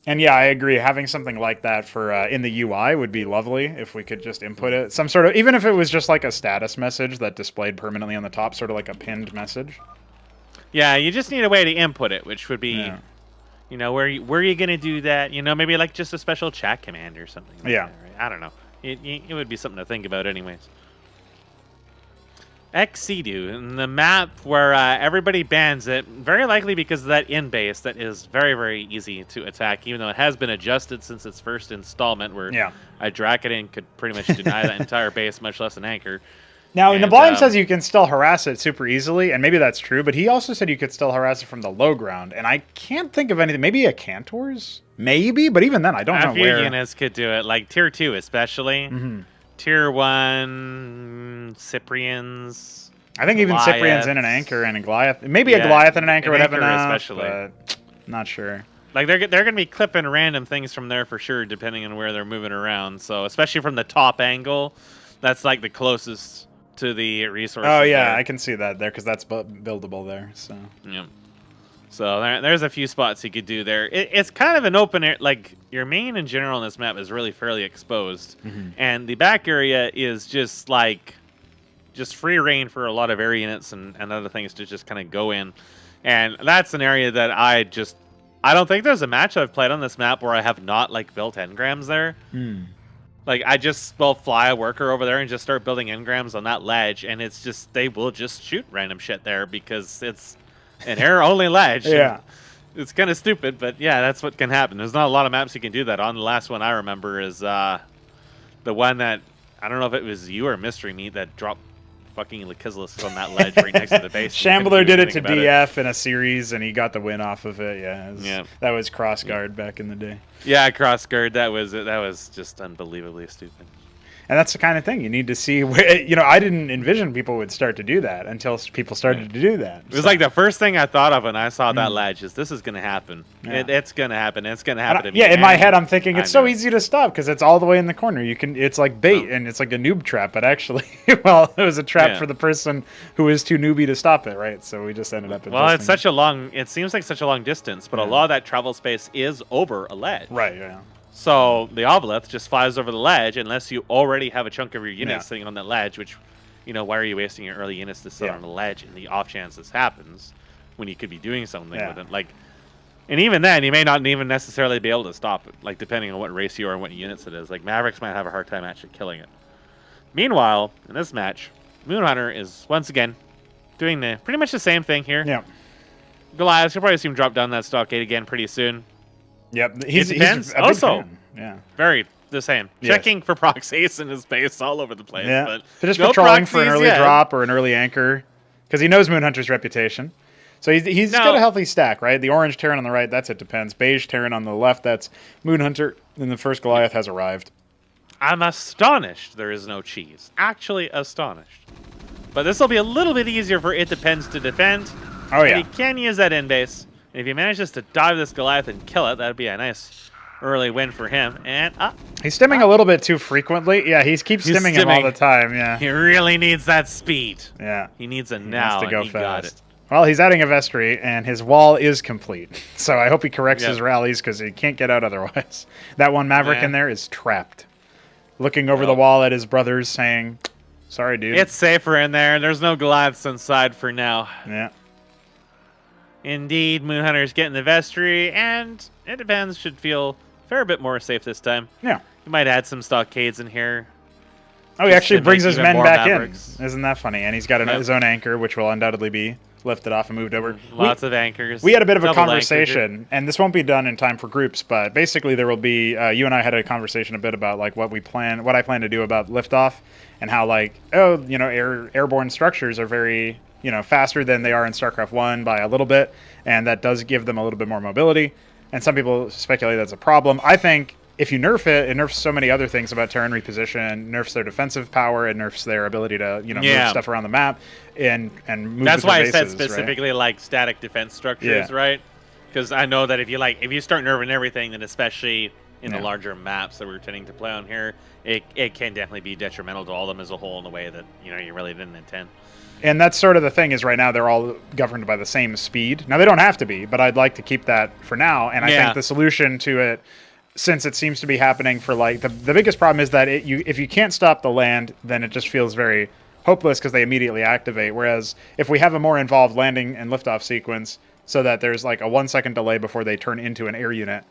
And yeah, I agree. Having something like that for in the UI would be lovely if we could just input it. Some sort of, even if it was just like a status message that displayed permanently on the top, sort of like a pinned message.
Yeah, you just need a way to input it, which would be, you know, where are you going to do that? You know, maybe like just a special chat command or something. Like that, right? I don't know. It would be something to think about anyways. Xcedu, in the map where everybody bans it, very likely because of that in-base that is very, very easy to attack, even though it has been adjusted since its first installment, where a Draconin could pretty much deny that entire base, much less an anchor.
Now, Nablime says you can still harass it super easily, and maybe that's true, but he also said you could still harass it from the low ground, and I can't think of anything. Maybe a Cantor's? Maybe, but even then, I don't know where.
A few units could do it, like Tier 2 especially. Tier 1, Cyprians.
I think even Cyprian's in an anchor and a Goliath. Maybe a Goliath and an anchor would have enough, especially. But not sure.
Like they're going to be clipping random things from there for sure, depending on where they're moving around. So especially from the top angle, that's like the closest to the resources.
Oh yeah, there. I can see that there because that's buildable there. So
yeah. So there's a few spots you could do there. It's kind of an open area. Like your main in general in this map is really fairly exposed, and the back area is just like free reign for a lot of air units and other things to just kind of go in. And that's an area that I don't think there's a match I've played on this map where I have not like built engrams there. Like I just will fly a worker over there and just start building engrams on that ledge, and it's just they will just shoot random shit there because it's an air only ledge.
Yeah.
It's kind of stupid, but yeah, that's what can happen. There's not a lot of maps you can do that on. The last one I remember is the one that I don't know if it was you or Mystery Meat that dropped fucking Lakislus on that ledge right next to the base.
Shambler did it to DF in a series, and he got the win off of it. Yeah, that was Crossguard back in the day.
Yeah, Crossguard. That was just unbelievably stupid.
And that's the kind of thing you need to see. Where, you know, I didn't envision people would start to do that until people started to do that.
It was like the first thing I thought of when I saw that ledge is this is going to happen. It's going to happen. It's going to happen to me.
Yeah, in my head, I'm thinking it's so easy to stop because it's all the way in the corner. You can, it's like bait and it's like a noob trap, but actually, well, it was a trap for the person who was too newbie to stop it, right? So we just ended up.
Well, it's such a long. It seems like such a long distance, but a lot of that travel space is over a ledge.
Right. Yeah.
So the Obelith just flies over the ledge unless you already have a chunk of your units sitting on that ledge, which, you know, why are you wasting your early units to sit on the ledge in the off chance this happens when you could be doing something with it? Like, and even then, you may not even necessarily be able to stop it, like, depending on what race you are and what units it is. Like, Mavericks might have a hard time actually killing it. Meanwhile, in this match, MoonHunter is, once again, doing pretty much the same thing here.
Yeah.
Goliath, you'll probably see him drop down that stockade again pretty soon.
Yep, he's a big
also
fan.
very, the same.
Yes.
Checking for proxies in his base all over the place.
Yeah.
But
So just
no
patrolling for an
proxies
early
yet.
drop or an early anchor, because he knows MoonHunter's reputation. So he's got a healthy stack, right? The orange Terran on the right, that's ItDepends. Beige Terran on the left, that's MoonHunter. And the first Goliath has arrived.
I'm astonished there is no cheese. Actually astonished. But this will be a little bit easier for ItDepends to defend.
Oh, yeah.
And he can use that in base. And if he manages to dive this Goliath and kill it, that'd be a nice early win for him. And
He's stimming a little bit too frequently. Yeah, he keeps stimming him all the time. Yeah.
he really needs that speed.
Yeah.
He needs a
He
now,
wants to go
and he got it.
fast. Well, he's adding a vestry, and his wall is complete. So I hope he corrects his rallies, because he can't get out otherwise. That one Maverick in there is trapped. Looking over the wall at his brothers, saying, sorry, dude.
It's safer in there. There's no Goliaths inside for now.
Yeah.
Indeed, MoonHunter's getting the vestry, and ItDepends should feel a fair bit more safe this time.
Yeah.
He might add some stockades in here.
Oh, he
Just
actually
to
brings
make
his
even
men
more
back
Mavericks.
in. Isn't that funny? And he's got his own anchor, which will undoubtedly be lifted off and moved over.
Lots of anchors.
We had a bit of a
Double
conversation, and this won't be done in time for groups, but basically there will be, you and I had a conversation a bit about like what I plan to do about liftoff, and how like, airborne structures are very, faster than they are in StarCraft 1 by a little bit, and that does give them a little bit more mobility, and some people speculate that's a problem. I think if you nerf it, it nerfs so many other things about Terran reposition, nerfs their defensive power, it nerfs their ability to, move stuff around the map and move.
That's why I
bases,
said specifically like static defense structures, right? Because I know that if you start nerfing everything, then especially in the larger maps that we're tending to play on here, it can definitely be detrimental to all of them as a whole in a way that you really didn't intend.
And that's sort of the thing is right now they're all governed by the same speed. Now they don't have to be, but I'd like to keep that for now. And I think the solution to it, since it seems to be happening for like the biggest problem is that if you can't stop the land, then it just feels very hopeless because they immediately activate. Whereas if we have a more involved landing and liftoff sequence, so that there's like a 1 second delay before they turn into an air unit,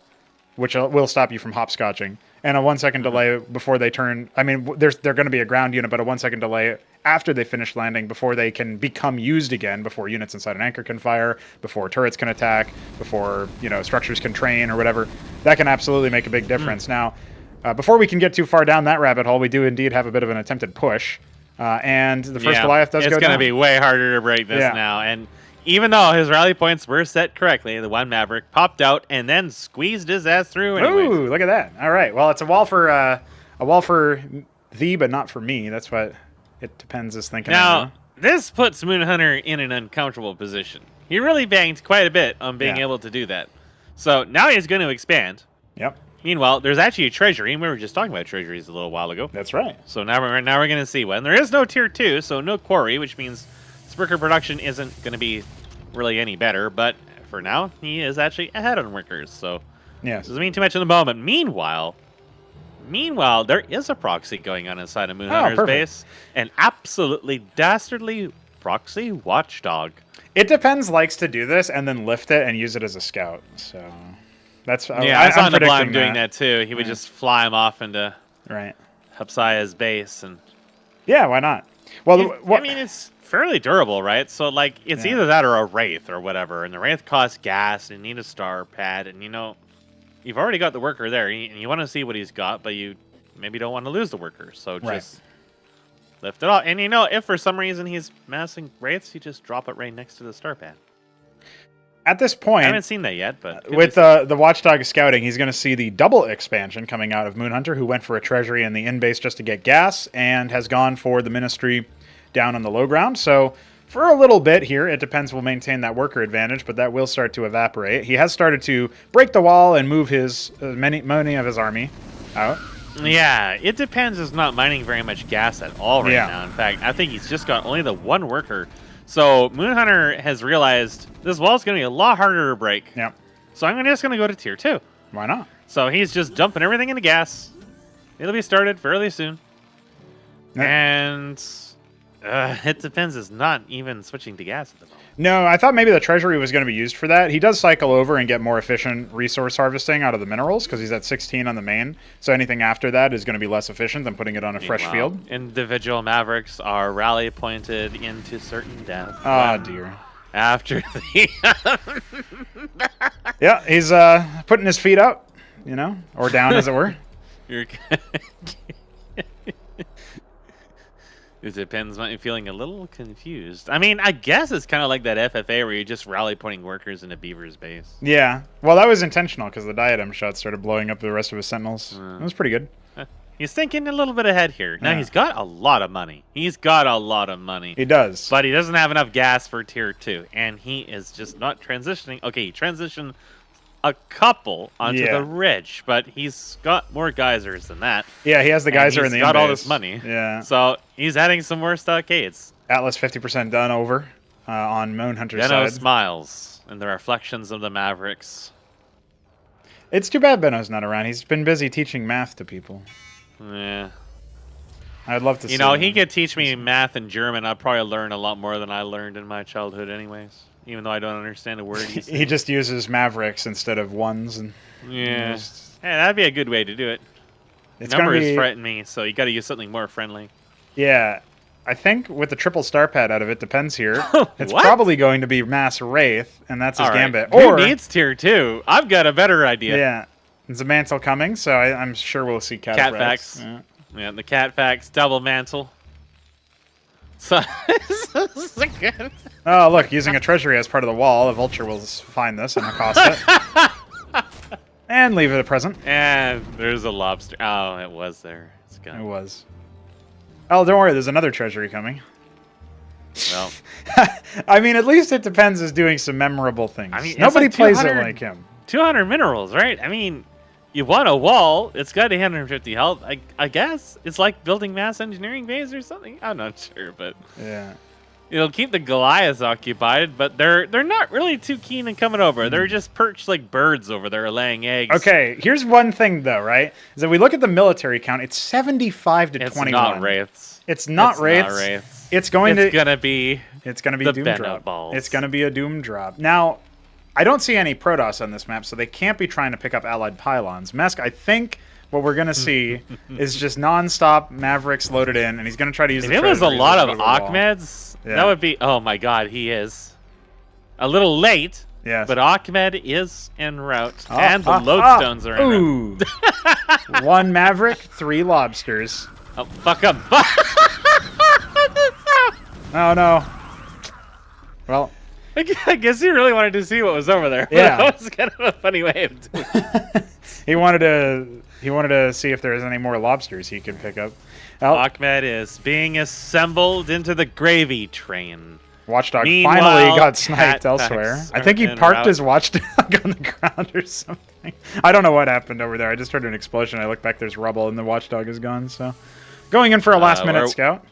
which will stop you from hopscotching, and a 1 second delay before they turn. I mean, they're going to be a ground unit, but a 1 second delay after they finish landing before they can become used again, before units inside an anchor can fire, before turrets can attack, before structures can train or whatever. That can absolutely make a big difference. Now, before we can get too far down that rabbit hole, we do indeed have a bit of an attempted push, and the first Goliath does go down.
It's going to be way harder to break this now, and even though his rally points were set correctly, the one Maverick popped out and then squeezed his ass through anyway.
Ooh, look at that. All right. Well, it's a wall for thee, but not for me. That's what ItDepends is thinking.
Now, this puts MoonHunter in an uncomfortable position. He really banked quite a bit on being able to do that. So now he's going to expand.
Yep.
Meanwhile, there's actually a treasury, and we were just talking about treasuries a little while ago.
That's right.
So now we're going to see one. There is no tier 2, so no quarry, which means worker production isn't going to be really any better, but for now, he is actually ahead on workers, so doesn't mean too much in the moment. Meanwhile, there is a proxy going on inside of MoonHunter's base, an absolutely dastardly proxy watchdog.
ItDepends likes to do this and then lift it and use it as a scout, so that's...
I saw him doing that too. He would just fly him off into Hupsaiya's base, and...
Yeah, why not? Well,
I mean, it's fairly durable, right? So, like, it's either that or a Wraith or whatever, and the Wraith costs gas and you need a star pad, and you've already got the worker there, and you want to see what he's got, but you maybe don't want to lose the worker, so just lift it off. And if for some reason he's massing Wraiths, you just drop it right next to the star pad.
At this point,
I haven't seen that yet, but
with the Watchdog scouting, he's going to see the double expansion coming out of MoonHunter, who went for a treasury in the in-base just to get gas, and has gone for the Ministry down on the low ground. So for a little bit here, ItDepends will maintain that worker advantage, but that will start to evaporate. He has started to break the wall and move his many of his army out.
Yeah, ItDepends is not mining very much gas at all right now. In fact, I think he's just got only the one worker. So MoonHunter has realized this wall is going to be a lot harder to break.
Yep.
So I'm just going to go to tier 2.
Why not?
So he's just dumping everything into gas. It'll be started fairly soon.
Yep.
And ItDepends is not even switching to gas at the moment.
No, I thought maybe the treasury was going to be used for that. He does cycle over and get more efficient resource harvesting out of the minerals because he's at 16 on the main. So anything after that is going to be less efficient than putting it on a fresh field.
Individual Mavericks are rally pointed into certain death.
Oh, dear.
After the...
Yeah, he's putting his feet up, or down as it were.
You're It depends. Might be feeling a little confused. I mean, I guess it's kind of like that FFA where you just rally pointing workers into Beaver's base.
Yeah. Well, that was intentional because the diadem shot started blowing up the rest of his sentinels. It was pretty good.
He's thinking a little bit ahead here. Now, he's got a lot of money. He's got a lot of money.
He does.
But he doesn't have enough gas for tier 2. And he is just not transitioning. Okay, he transitioned a couple onto the ridge, but he's got more geysers than that.
Yeah, he has the geyser in the
He's got all this money.
Yeah.
So he's adding some more stockades.
Atlas 50% done over on MoonHunter's
Benno
side.
smiles in the reflections of the Mavericks.
It's too bad Benno's not around. He's been busy teaching math to people.
Yeah.
I'd love to see
You know,
him.
he could teach me math and German. I'd probably learn a lot more than I learned in my childhood anyways. Even though I don't understand a word he's saying.
He just uses Mavericks instead of ones. And
yeah. Yeah, that'd be a good way to do it. Numbers frighten me, so you got to use something more friendly.
Yeah. I think with the triple star pad out of ItDepends here, it's probably going to be Mass Wraith, and that's his gambit.
Or who needs tier 2? I've got a better idea.
Yeah. There's a mantle coming, so I'm sure we'll see
Catfax. Yeah, the Catfax double mantle. So,
oh, look, using a treasury as part of the wall, a vulture will find this and accost it. And leave it a present.
And there's a lobster. Oh, it was there. It's gone.
It was. Oh, don't worry, there's another treasury coming.
Well,
I mean, at least ItDepends is doing some memorable things.
I mean,
nobody
like
plays it like him.
200 minerals, right? I mean, you want a wall. It's got 850 health. I guess it's like building mass engineering base or something. I'm not sure, but
yeah,
it'll keep the Goliaths occupied. But they're not really too keen on coming over. They're just perched like birds over there, laying eggs.
Okay, here's one thing though, right? Is that we look at the military count. It's 75 to 21.
It's not wraiths.
It's not wraiths. It's going to
be.
It's going to be
the
Doom
Benno
drop.
balls.
It's going to be a Doom drop. Now, I don't see any Protoss on this map, so they can't be trying to pick up allied pylons. Mesk, I think what we're going to see is just non-stop Mavericks loaded in, and he's going to try to use the
If it was a lot of
wall.
Ahmeds, that would be... Oh, my God, he is. A little late, but Ahmed is en route, and the lodestones are en route.
One Maverick, 3 lobsters.
Oh, fuck up.
Oh, no. Well...
I guess he really wanted to see what was over there.
Yeah,
that was kind of a funny way of doing it.
He wanted to see if there was any more lobsters he could pick up.
Ahmed is being assembled into the gravy train.
Watchdog
Meanwhile,
finally got sniped elsewhere. I think he parked his Watchdog on the ground or something. I don't know what happened over there. I just heard an explosion. I look back, there's rubble, and the Watchdog is gone. So, going in for a last-minute scout.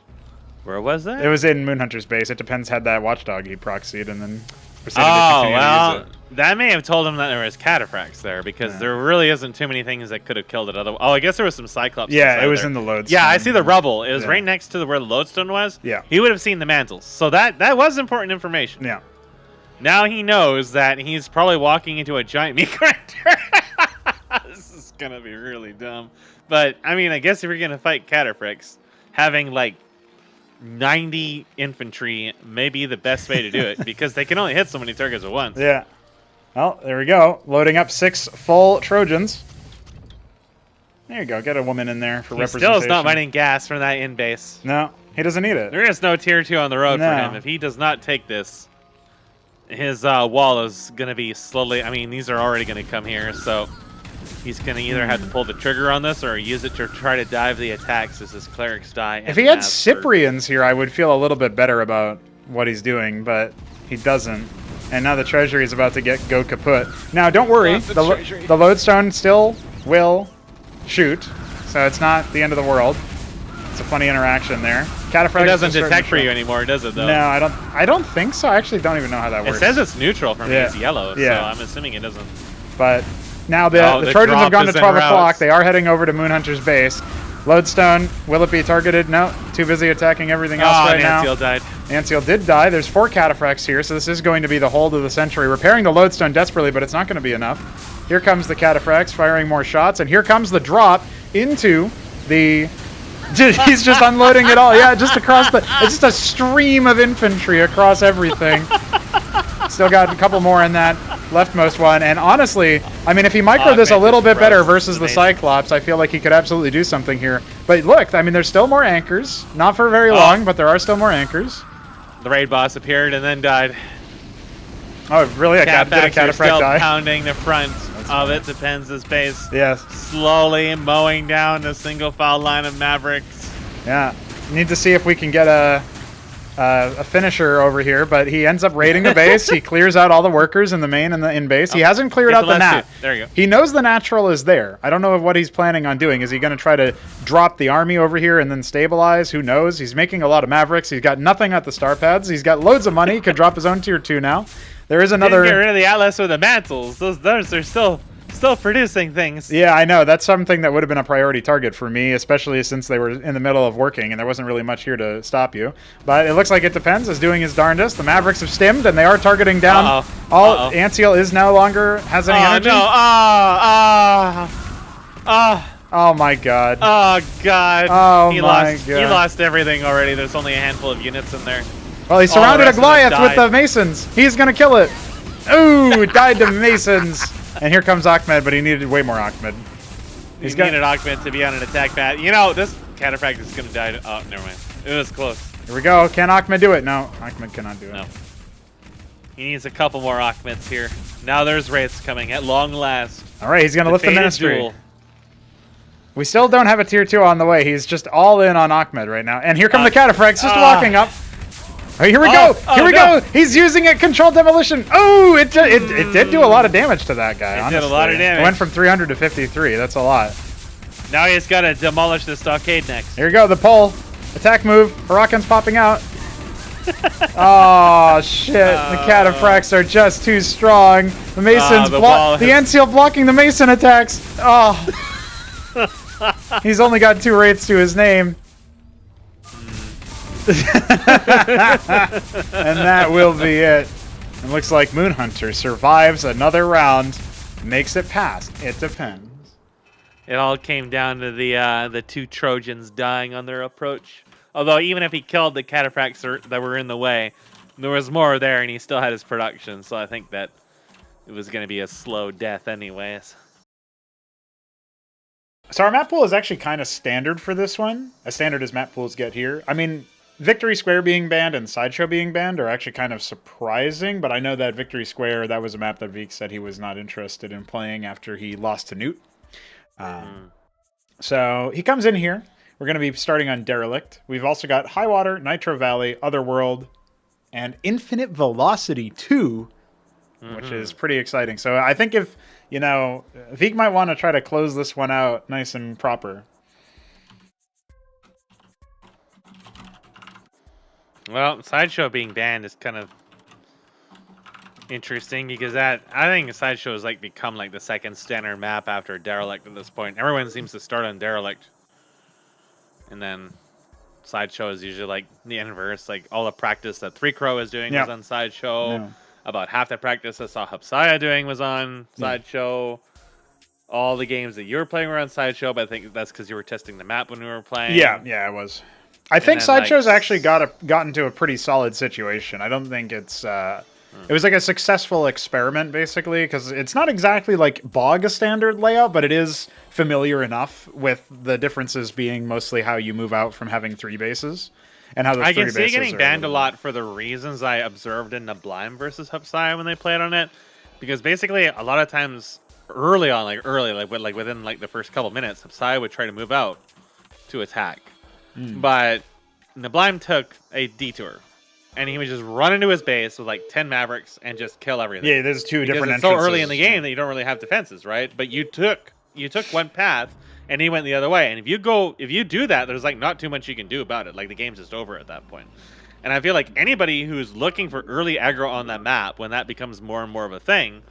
Where was that?
It was in MoonHunter's base. ItDepends had that Watchdog he proxied, and then proceeded
to use
it.
That may have told him that there was cataphracts there, because there really isn't too many things that could have killed it otherwise. Oh, I guess there was some Cyclops.
Yeah, it was in the lodestone.
Yeah, I see the rubble. It was right next to where the lodestone was.
Yeah.
He would have seen the mantles. So that was important information.
Yeah.
Now he knows that he's probably walking into a giant meat grinder. This is going to be really dumb. But, I mean, I guess if you're going to fight cataphracts, having, like, 90 infantry may be the best way to do it, because they can only hit so many targets at once.
Yeah. Well, there we go. Loading up 6 full Trojans. There you go. Get a woman in there for representation.
Still is not mining gas from that in base.
No, he doesn't need it.
There is no tier 2 on the road for him. If he does not take this, his wall is going to be slowly... I mean, these are already going to come here, so he's going to either have to pull the trigger on this or use it to try to dive the attacks as his clerics die.
If he had Cyprians here, I would feel a little bit better about what he's doing, but he doesn't. And now the treasury is about to go kaput. Now, don't worry. The lodestone still will shoot, so it's not the end of the world. It's a funny interaction there. Cataphracts
it doesn't detect for you anymore, does it, though?
No, I don't think so. I actually don't even know how that works.
It says it's neutral for me. It's yellow, so I'm assuming it doesn't.
But now the Trojans have gone to 12 o'clock. They are heading over to MoonHunter's base. Lodestone, will it be targeted? No, too busy attacking everything else right now.
Nancyl died.
Nancyl did die. There's 4 cataphracts here, so this is going to be the hold of the century. Repairing the Lodestone desperately, but it's not going to be enough. Here comes the cataphracts, firing more shots, and here comes the drop into the... He's just unloading it all. Yeah, just across the... It's just a stream of infantry across everything. Still got a couple more in that leftmost one. And honestly, I mean, if he microed this a little bit better versus the Cyclops, I feel like he could absolutely do something here. But look, I mean, there's still more anchors. Not for very long, but there are still more anchors.
The raid boss appeared and then died.
Oh, really? Did a Cataphract
still
die?
Pounding the front of ItDepends the space.
Yes.
Slowly mowing down the single file line of Mavericks.
Yeah. Need to see if we can get a finisher over here, but he ends up raiding the base. He clears out all the workers in the main and the in base. He hasn't cleared out the nat.
There you go.
He knows the natural is there. I don't know what he's planning on doing. Is he going to try to drop the army over here and then stabilize? Who knows? He's making a lot of Mavericks. He's got nothing at the star pads. He's got loads of money. He could drop his own tier 2 now. There is another.
Didn't get rid of the Atlas or the mantles. Those are still producing things.
Yeah, I know. That's something that would have been a priority target for me, especially since they were in the middle of working and there wasn't really much here to stop you. But it looks like ItDepends is doing his darndest. The Mavericks have stimmed and they are targeting down. Anseal is no longer has any energy.
No.
Oh my god.
Oh god.
Oh
he lost everything already. There's only a handful of units in there.
Well, he surrounded a Goliath with the Masons. He's gonna kill it. Ooh, died to Masons. And here comes Ahmed, but he needed way more Ahmed.
He needed Ahmed to be on an attack pad. You know, this Cataphract is gonna die. Oh, never mind. It was close.
Here we go. Can Ahmed do it? No, Ahmed cannot do it.
No. He needs a couple more Ahmeds here. Now there's raids coming at long last.
All right, he's gonna lift the Ministry.
Duel.
We still don't have a tier 2 on the way. He's just all in on Ahmed right now. And here come the Cataphracts just walking up. Oh, here we go. Here we go. He's using it. Controlled demolition. Oh, it did do a lot of damage to that guy, honestly.
It did a lot of damage.
It went from 300 to 53. That's a lot.
Now he's got to demolish the stockade next.
Here we go. The pole. Attack move. Huracan's popping out. Oh, shit. The Cataphracts are just too strong. The Masons the Anseal blocking the Mason attacks. Oh. He's only got 2 wraiths to his name. And that will be it. It looks like MoonHunter survives another round, makes it past. ItDepends.
It all came down to the 2 Trojans dying on their approach. Although even if he killed the Cataphracts that were in the way, there was more there, and he still had his production. So I think that it was going to be a slow death, anyways.
So our map pool is actually kind of standard for this one, as standard as map pools get here. I mean, Victory Square being banned and Sideshow being banned are actually kind of surprising, but I know that Victory Square, that was a map that Veek said he was not interested in playing after he lost to Newt. So he comes in here. We're going to be starting on Derelict. We've also got High Water, Nitro Valley, Otherworld, and Infinite Velocity 2, which is pretty exciting. So I think if, you know, Veek might want to try to close this one out nice and proper.
Well, Sideshow being banned is kind of interesting because I think Sideshow has like become like the second standard map after Derelict at this point. Everyone seems to start on Derelict, and then Sideshow is usually like the inverse. Like all the practice that 3Crow is doing was on Sideshow. Yeah. About half the practice I saw Hupsaiya doing was on Sideshow. All the games that you were playing were on Sideshow, but I think that's because you were testing the map when we were playing. Yeah, it was. I think Sideshow's actually gotten to a pretty solid situation. I don't think it's... It was like a successful experiment, basically, because it's not exactly like Bog standard layout, but it is familiar enough, with the differences being mostly how you move out from having 3 bases. And how those 3 bases I can see getting banned a lot for the reasons I observed in Sublime versus Hupsaiya when they played on it. Because basically, a lot of times, early on, like within like the first couple minutes, Hupsaiya would try to move out to attack. But Sublime took a detour, and he would just run into his base with like 10 Mavericks and just kill everything.
Yeah, there's 2 different entrances.
It's so early in the game that you don't really have defenses, right? But you took one path, and he went the other way. And if you do that, there's like not too much you can do about it. Like the game's just over at that point. And I feel like anybody who's looking for early aggro on that map, when that becomes more and more of a thing,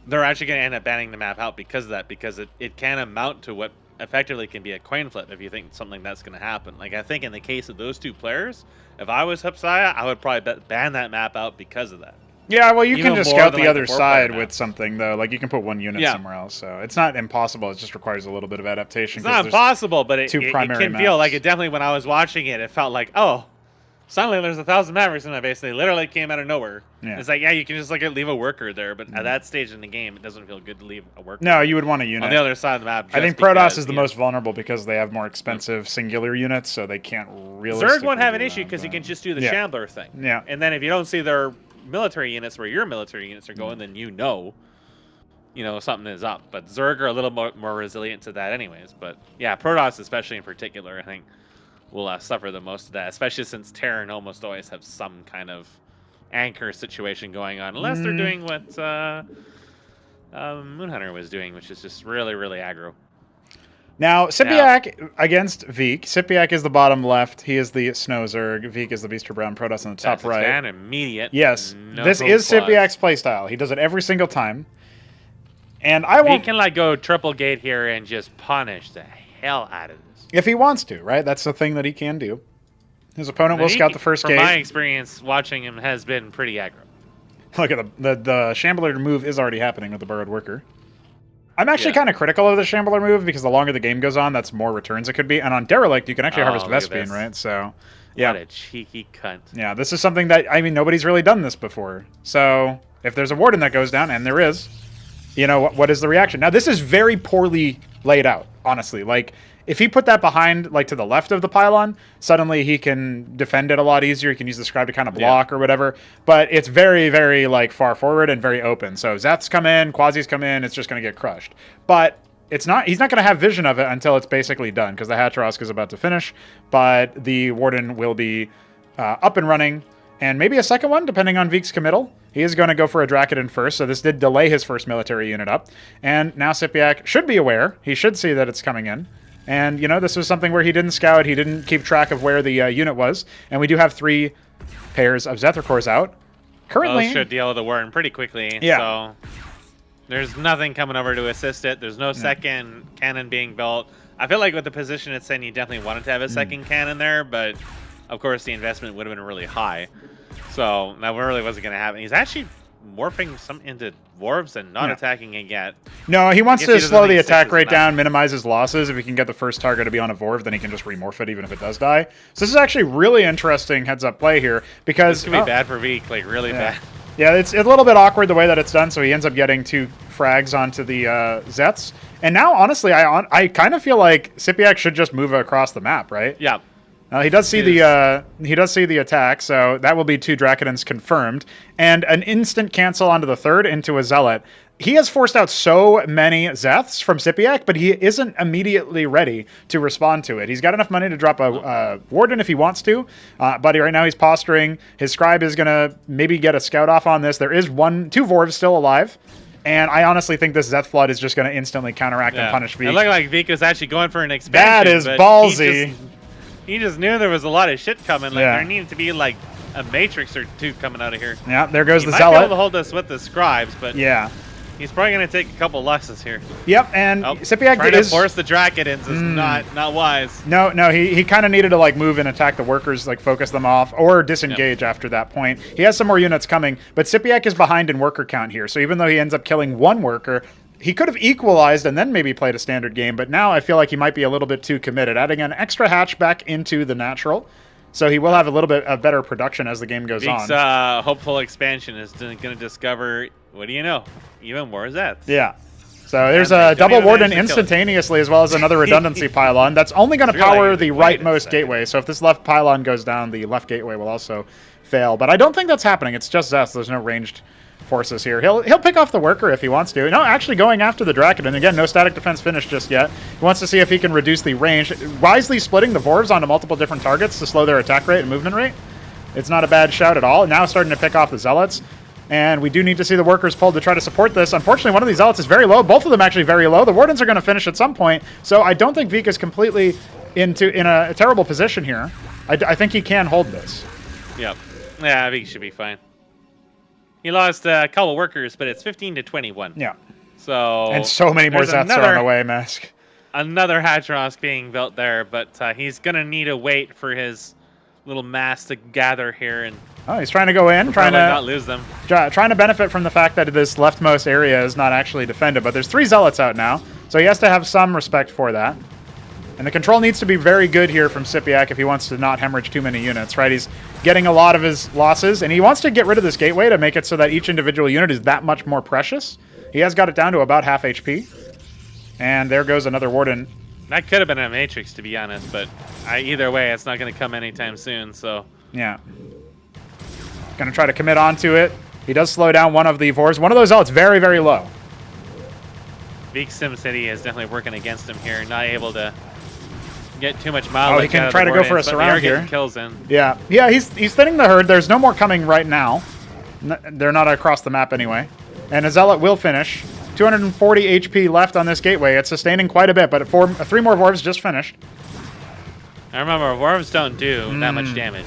they're actually going to end up banning the map out because of that, because it can amount to what effectively can be a coin flip if you think something that's going to happen. Like I think in the case of those 2 players, if I was Hupsaiya, I would probably ban that map out because of that.
Yeah, well, you can just scout the other side with something, though. Like, you can put 1 unit somewhere else, so it's not impossible. It just requires a little bit of adaptation.
It's not impossible, but it can feel like it definitely, when I was watching it, it felt like, oh, suddenly there's 1,000 Mavericks in my base. They literally came out of nowhere.
Yeah.
It's like, yeah, you can just leave a worker there, but at that stage in the game, it doesn't feel good to leave a worker.
No, you would want a unit.
On the other side of the map.
I think Protoss is the most vulnerable because they have more expensive singular units, so they can't really.
Zerg won't have an issue because he can just do the
yeah.
Shambler thing.
Yeah.
And then if you don't see their military units where your military units are going, then you know something is up. But Zerg are a little more resilient to that anyways. But yeah, Protoss especially in particular, I think, will suffer the most of that, especially since Terran almost always have some kind of anchor situation going on, unless they're doing what MoonHunter was doing, which is just really, really aggro.
Now, SYPIAC against Veek. SYPIAC is the bottom left. He is the Snow Zerg. Veek is the Beaster Brown Protoss on the top right.
That's immediate.
Yes,
no
this is SYPIAC's playstyle. He does it every single time. And I won't...
He can go triple gate here and just punish the hell out of this.
If he wants to, right? That's the thing that he can do. His opponent will scout the first gate.
From my experience, watching him has been pretty aggro.
Look at the Shambler move is already happening with the Burrowed Worker. I'm actually kind of critical of the Shambler move because the longer the game goes on, that's more returns it could be. And on Derelict, you can actually harvest Vespene, right? So, yeah.
What a cheeky cunt.
Yeah, this is something that, I mean, nobody's really done this before. So, if there's a Warden that goes down, and there is, you know, what is the reaction? Now, this is very poorly laid out, honestly. Like, if he put that behind, like, to the left of the pylon, suddenly he can defend it a lot easier. He can use the scribe to kind of block or whatever. But it's very, very, like, far forward and very open. So Zeths come in, Quasis come in, it's just going to get crushed. But it's not. He's not going to have vision of it until it's basically done, because the Hatrosk is about to finish. But the Warden will be up and running, and maybe a second one, depending on Veek's committal. He is going to go for a Dracoden first, so this did delay his first military unit up. And now SYPIAC should be aware. He should see that it's coming in. And, you know, this was something where he didn't scout, he didn't keep track of where the unit was. And we do have 3 pairs of Zethra cores out. Currently...
Those should deal with the Warden pretty quickly.
Yeah.
So there's nothing coming over to assist it. There's no second cannon being built. I feel like with the position it's in, you definitely wanted to have a second cannon there, but of course the investment would have been really high. So that really wasn't going to happen. He's actually morphing some into dwarves and not attacking it yet.
No, he wants to slow the attack rate down, minimize his losses. If he can get the first target to be on a Vorv, then he can just remorph it even if it does die. So this is actually really interesting heads-up play here, because...
This could be bad for Veek, like really bad.
Yeah, it's a little bit awkward the way that it's done, so he ends up getting 2 frags onto the Zeths. And now, honestly, I kind of feel like SYPIAC should just move across the map, right?
Yeah.
He does see the attack, so that will be 2 Dracodons confirmed, and an instant cancel onto the third into a Zealot. He has forced out so many Zeths from SYPIAC, but he isn't immediately ready to respond to it. He's got enough money to drop a Warden if he wants to, but right now he's posturing. His Scribe is going to maybe get a scout off on this. There is 2 Vorvs still alive. And I honestly think this Zeth Flood is just going to instantly counteract and punish Veek.
It looked like Veek was actually going for an expansion.
That is ballsy.
He just knew there was a lot of shit coming. Like there needed to be like a Matrix or 2 coming out of here.
Yeah, there goes the
Zealot.
Zealot.
Might be able to hold us with the scribes, but he's probably going to take a couple losses here.
Yep, and SYPIAC
trying to force the Dracodons is not wise.
No, he kind of needed to like move and attack the workers, like focus them off, or disengage after that point. He has some more units coming, but SYPIAC is behind in worker count here. So even though he ends up killing 1 worker, he could have equalized and then maybe played a standard game, but now I feel like he might be a little bit too committed, adding an extra hatch back into the natural. So he will have a little bit of better production as the game goes on.
Veek's hopeful expansion is going to discover, what do you know, even more Zeths.
Yeah. So there's a double Warden instantaneously, as well as another redundancy pylon. That's only going to power the rightmost gateway. So if this left pylon goes down, the left gateway will also fail. But I don't think that's happening. It's just Zeths. There's no ranged forces here. He'll pick off the worker if he wants to. No, actually going after the Dracodon. Again, no static defense finished just yet. He wants to see if he can reduce the range. Wisely splitting the Vorvs onto multiple different targets to slow their attack rate and movement rate. It's not a bad shout at all. And now starting to pick off the Zealots. And we do need to see the workers pulled to try to support this. Unfortunately, one of these Zealots is very low. Both of them actually very low. The Wardens are going to finish at some point. So I don't think Veek is completely in a terrible position here. I think he can hold this.
Yep. Yeah, Veek should be fine. He lost a couple workers, but it's 15 to 21.
Yeah.
So
and so many more Zeths are on the way, Mask.
Another Hatrosk being built there, but he's going to need to wait for his little mass to gather here. And
he's trying to go in, trying to
not lose them.
Trying to benefit from the fact that this leftmost area is not actually defended. But there's 3 Zealots out now, so he has to have some respect for that. And the control needs to be very good here from SYPIAC if he wants to not hemorrhage too many units, right? He's getting a lot of his losses, and he wants to get rid of this gateway to make it so that each individual unit is that much more precious. He has got it down to about half HP. And there goes another Warden.
That could have been a Matrix, to be honest, but either way, it's not going to come anytime soon, so...
Yeah. Going to try to commit onto it. He does slow down one of the Vorvs. One of those Zealots very, very low.
Big SimCity is definitely working against him here, not able to get too much mileage.
Oh, he can try to go for a surround here.
Kills in.
Yeah, he's thinning the herd. There's no more coming right now. They're not across the map anyway. And a Zealot will finish. 240 HP left on this gateway. It's sustaining quite a bit, but 3 more Vorvs just finished.
I remember, Vorvs don't do that much damage.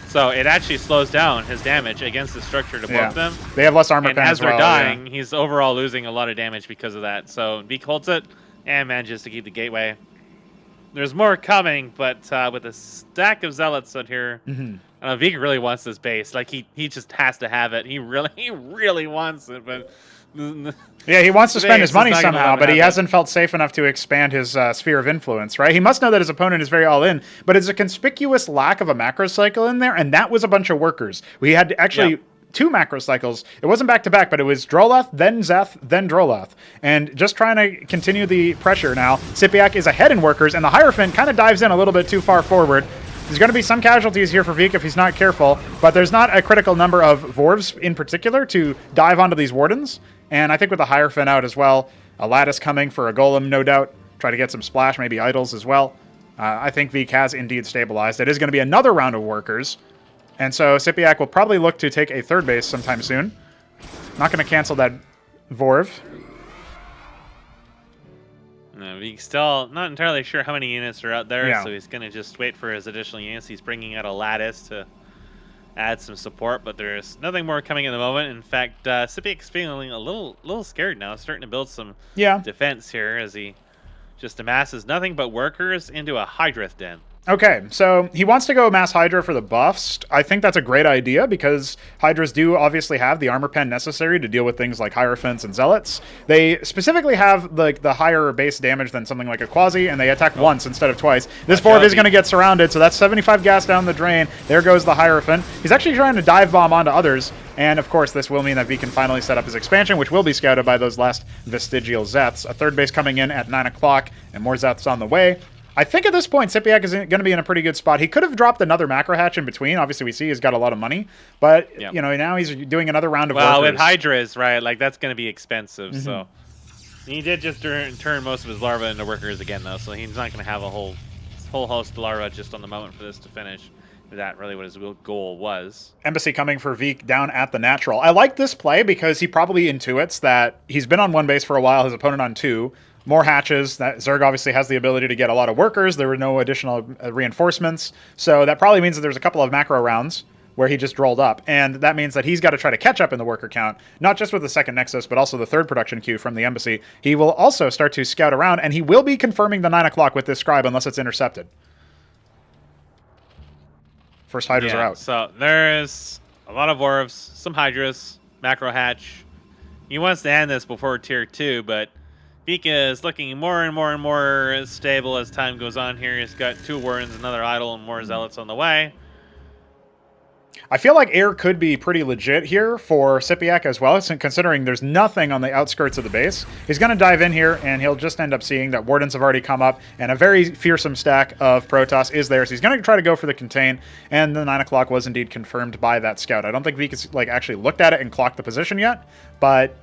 So it actually slows down his damage against the structure to both them.
They have less armor
and
pen
as
as well.
they're dying, he's overall losing a lot of damage because of that. So Beak holds it and manages to keep the gateway. There's more coming, but with a stack of Zealots out here, I don't know, Vika really wants this base. Like he just has to have it. He really wants it, but
yeah, he wants to spend his money somehow, but he
happen.
hasn't felt safe enough to expand his sphere of influence, right? He must know that his opponent is very all-in, but it's a conspicuous lack of a macro cycle in there, and that was a bunch of workers. We had actually 2 macro cycles. It wasn't back-to-back, but it was Drolath, then Zeth, then Drolath. And just trying to continue the pressure now, SYPIAC is ahead in workers, and the Hierophant kind of dives in a little bit too far forward. There's going to be some casualties here for Vika if he's not careful, but there's not a critical number of Vorvs in particular to dive onto these Wardens. And I think with the Hierophant out as well, a Lattice coming for a Golem, no doubt. Try to get some splash, maybe Idols as well. I think Vik has indeed stabilized. It is going to be another round of workers. And so SYPIAC will probably look to take a third base sometime soon. Not going to cancel that Vorv.
No, Vik's still not entirely sure how many units are out there, so he's going to just wait for his additional units. He's bringing out a Lattice to add some support, but there's nothing more coming in the moment. In fact, SYPIAC's feeling a little scared now, starting to build some defense here as he just amasses nothing but workers into a Hydrith den.
Okay, so he wants to go mass Hydra for the buffs. I think that's a great idea because Hydras do obviously have the armor pen necessary to deal with things like Hierophants and Zealots. They specifically have like the higher base damage than something like a Quasi, and they attack once instead of twice. This Vorv is going to get surrounded, so that's 75 gas down the drain. There goes the Hierophant. He's actually trying to dive bomb onto others, and of course this will mean that V can finally set up his expansion, which will be scouted by those last vestigial Zeths. A third base coming in at 9 o'clock, and more Zeths on the way. I think at this point, SYPIAC is going to be in a pretty good spot. He could have dropped another macro hatch in between. Obviously, we see he's got a lot of money. But, you know, now he's doing another round of workers.
With Hydras, right, like that's going to be expensive. So he did just turn most of his larvae into workers again, though. So he's not going to have a whole host of larvae just on the moment for this to finish. That really what his goal was. Embassy
coming for Vik down at the natural. I like this play because he probably intuits that he's been on one base for a while, his opponent on 2. More hatches. That Zerg obviously has the ability to get a lot of workers. There were no additional reinforcements. So that probably means that there's a couple of macro rounds where he just rolled up. And that means that he's got to try to catch up in the worker count, not just with the second Nexus, but also the third production queue from the Embassy. He will also start to scout around, and he will be confirming the 9 o'clock with this scribe unless it's intercepted. First Hydras are out.
So there's a lot of Vorvs, some Hydras, macro hatch. He wants to end this before tier 2, but Vika is looking more and more stable as time goes on here. He's got 2 Wardens, another Idol, and more Zealots on the way.
I feel like air could be pretty legit here for SYPIAC as well, considering there's nothing on the outskirts of the base. He's going to dive in here, and he'll just end up seeing that Wardens have already come up, and a very fearsome stack of Protoss is there. So he's going to try to go for the contain, and the 9 o'clock was indeed confirmed by that scout. I don't think Vika's actually looked at it and clocked the position yet, but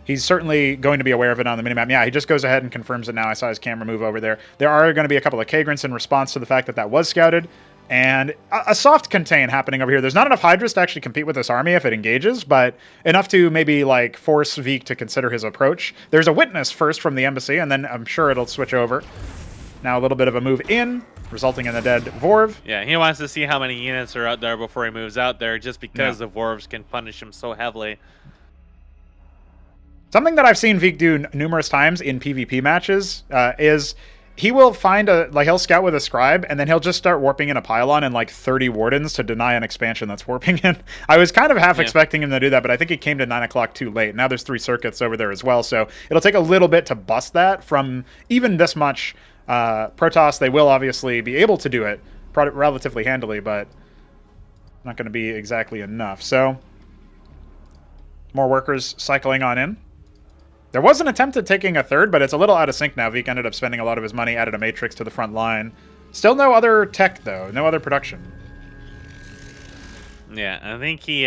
he's certainly going to be aware of it on the minimap. Yeah, he just goes ahead and confirms it now. I saw his camera move over there. There are going to be a couple of Kagrants in response to the fact that that was scouted. And a soft contain happening over here. There's not enough Hydras to actually compete with this army if it engages, but enough to maybe like force Vik to consider his approach. There's a witness first from the Embassy, and then I'm sure it'll switch over. Now a little bit of a move in, resulting in a dead Vorv.
Yeah, he wants to see how many units are out there before he moves out there, just because the Vorvs can punish him so heavily.
Something that I've seen Vik do numerous times in PvP matches is he will find he'll scout with a scribe, and then he'll just start warping in a pylon and like 30 Wardens to deny an expansion that's warping in. I was kind of half expecting him to do that, but I think he came to 9 o'clock too late. Now there's 3 circuits over there as well, so it'll take a little bit to bust that from even this much Protoss, they will obviously be able to do it relatively handily, but not going to be exactly enough. So, more workers cycling on in. There was an attempt at taking a third, but it's a little out of sync now. Vik ended up spending a lot of his money, added a Matrix to the front line. Still no other tech, though. No other production.
Yeah, I think he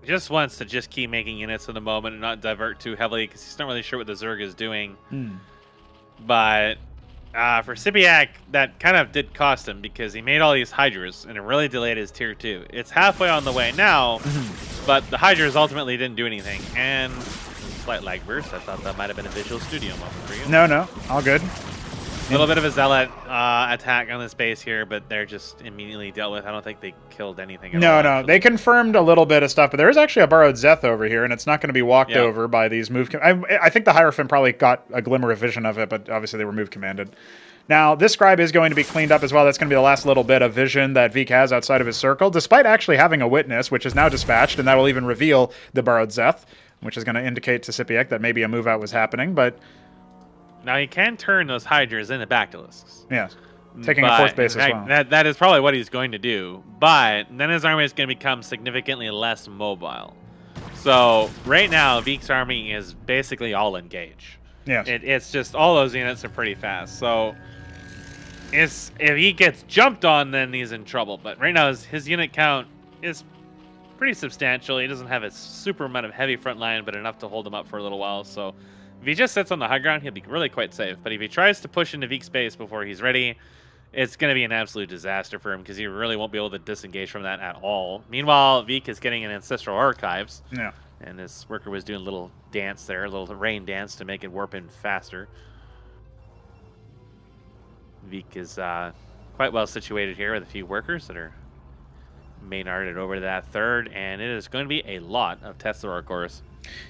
just wants to just keep making units for the moment and not divert too heavily because he's not really sure what the Zerg is doing. But for SYPIAC, that kind of did cost him because he made all these Hydras and it really delayed his tier 2. It's halfway on the way now, but the Hydras ultimately didn't do anything. And slight lag burst. I thought that might have been a Visual Studio moment for you.
No, all good.
A little bit of a Zealot attack on this base here, but they're just immediately dealt with. I don't think they killed anything at all.
No. They confirmed a little bit of stuff, but there is actually a borrowed Zeth over here, and it's not going to be walked over by these move... I think the Hierophant probably got a glimmer of vision of it, but obviously they were move commanded. Now, this scribe is going to be cleaned up as well. That's going to be the last little bit of vision that Vik has outside of his circle, despite actually having a witness, which is now dispatched, and that will even reveal the borrowed Zeth, which is going to indicate to SYPIAC that maybe a move out was happening, but...
Now he can turn those Hydras into Bactylisks.
Yeah, taking a fourth base as well.
That is probably what he's going to do, but then his army is going to become significantly less mobile. So right now, Vik's army is basically all engage.
Yeah,
it's just all those units are pretty fast. So if he gets jumped on, then he's in trouble. But right now, his unit count is pretty substantial. He doesn't have a super amount of heavy front line, but enough to hold him up for a little while. So if he just sits on the high ground, he'll be really quite safe. But if he tries to push into Vik's base before he's ready, it's going to be an absolute disaster for him because he really won't be able to disengage from that at all. Meanwhile, Vik is getting an Ancestral Archives.
Yeah.
And this worker was doing a little dance there, a little rain dance to make it warp in faster. Vik is quite well situated here with a few workers that are main-arted over to that third, and it is going to be a lot of Tesla cores.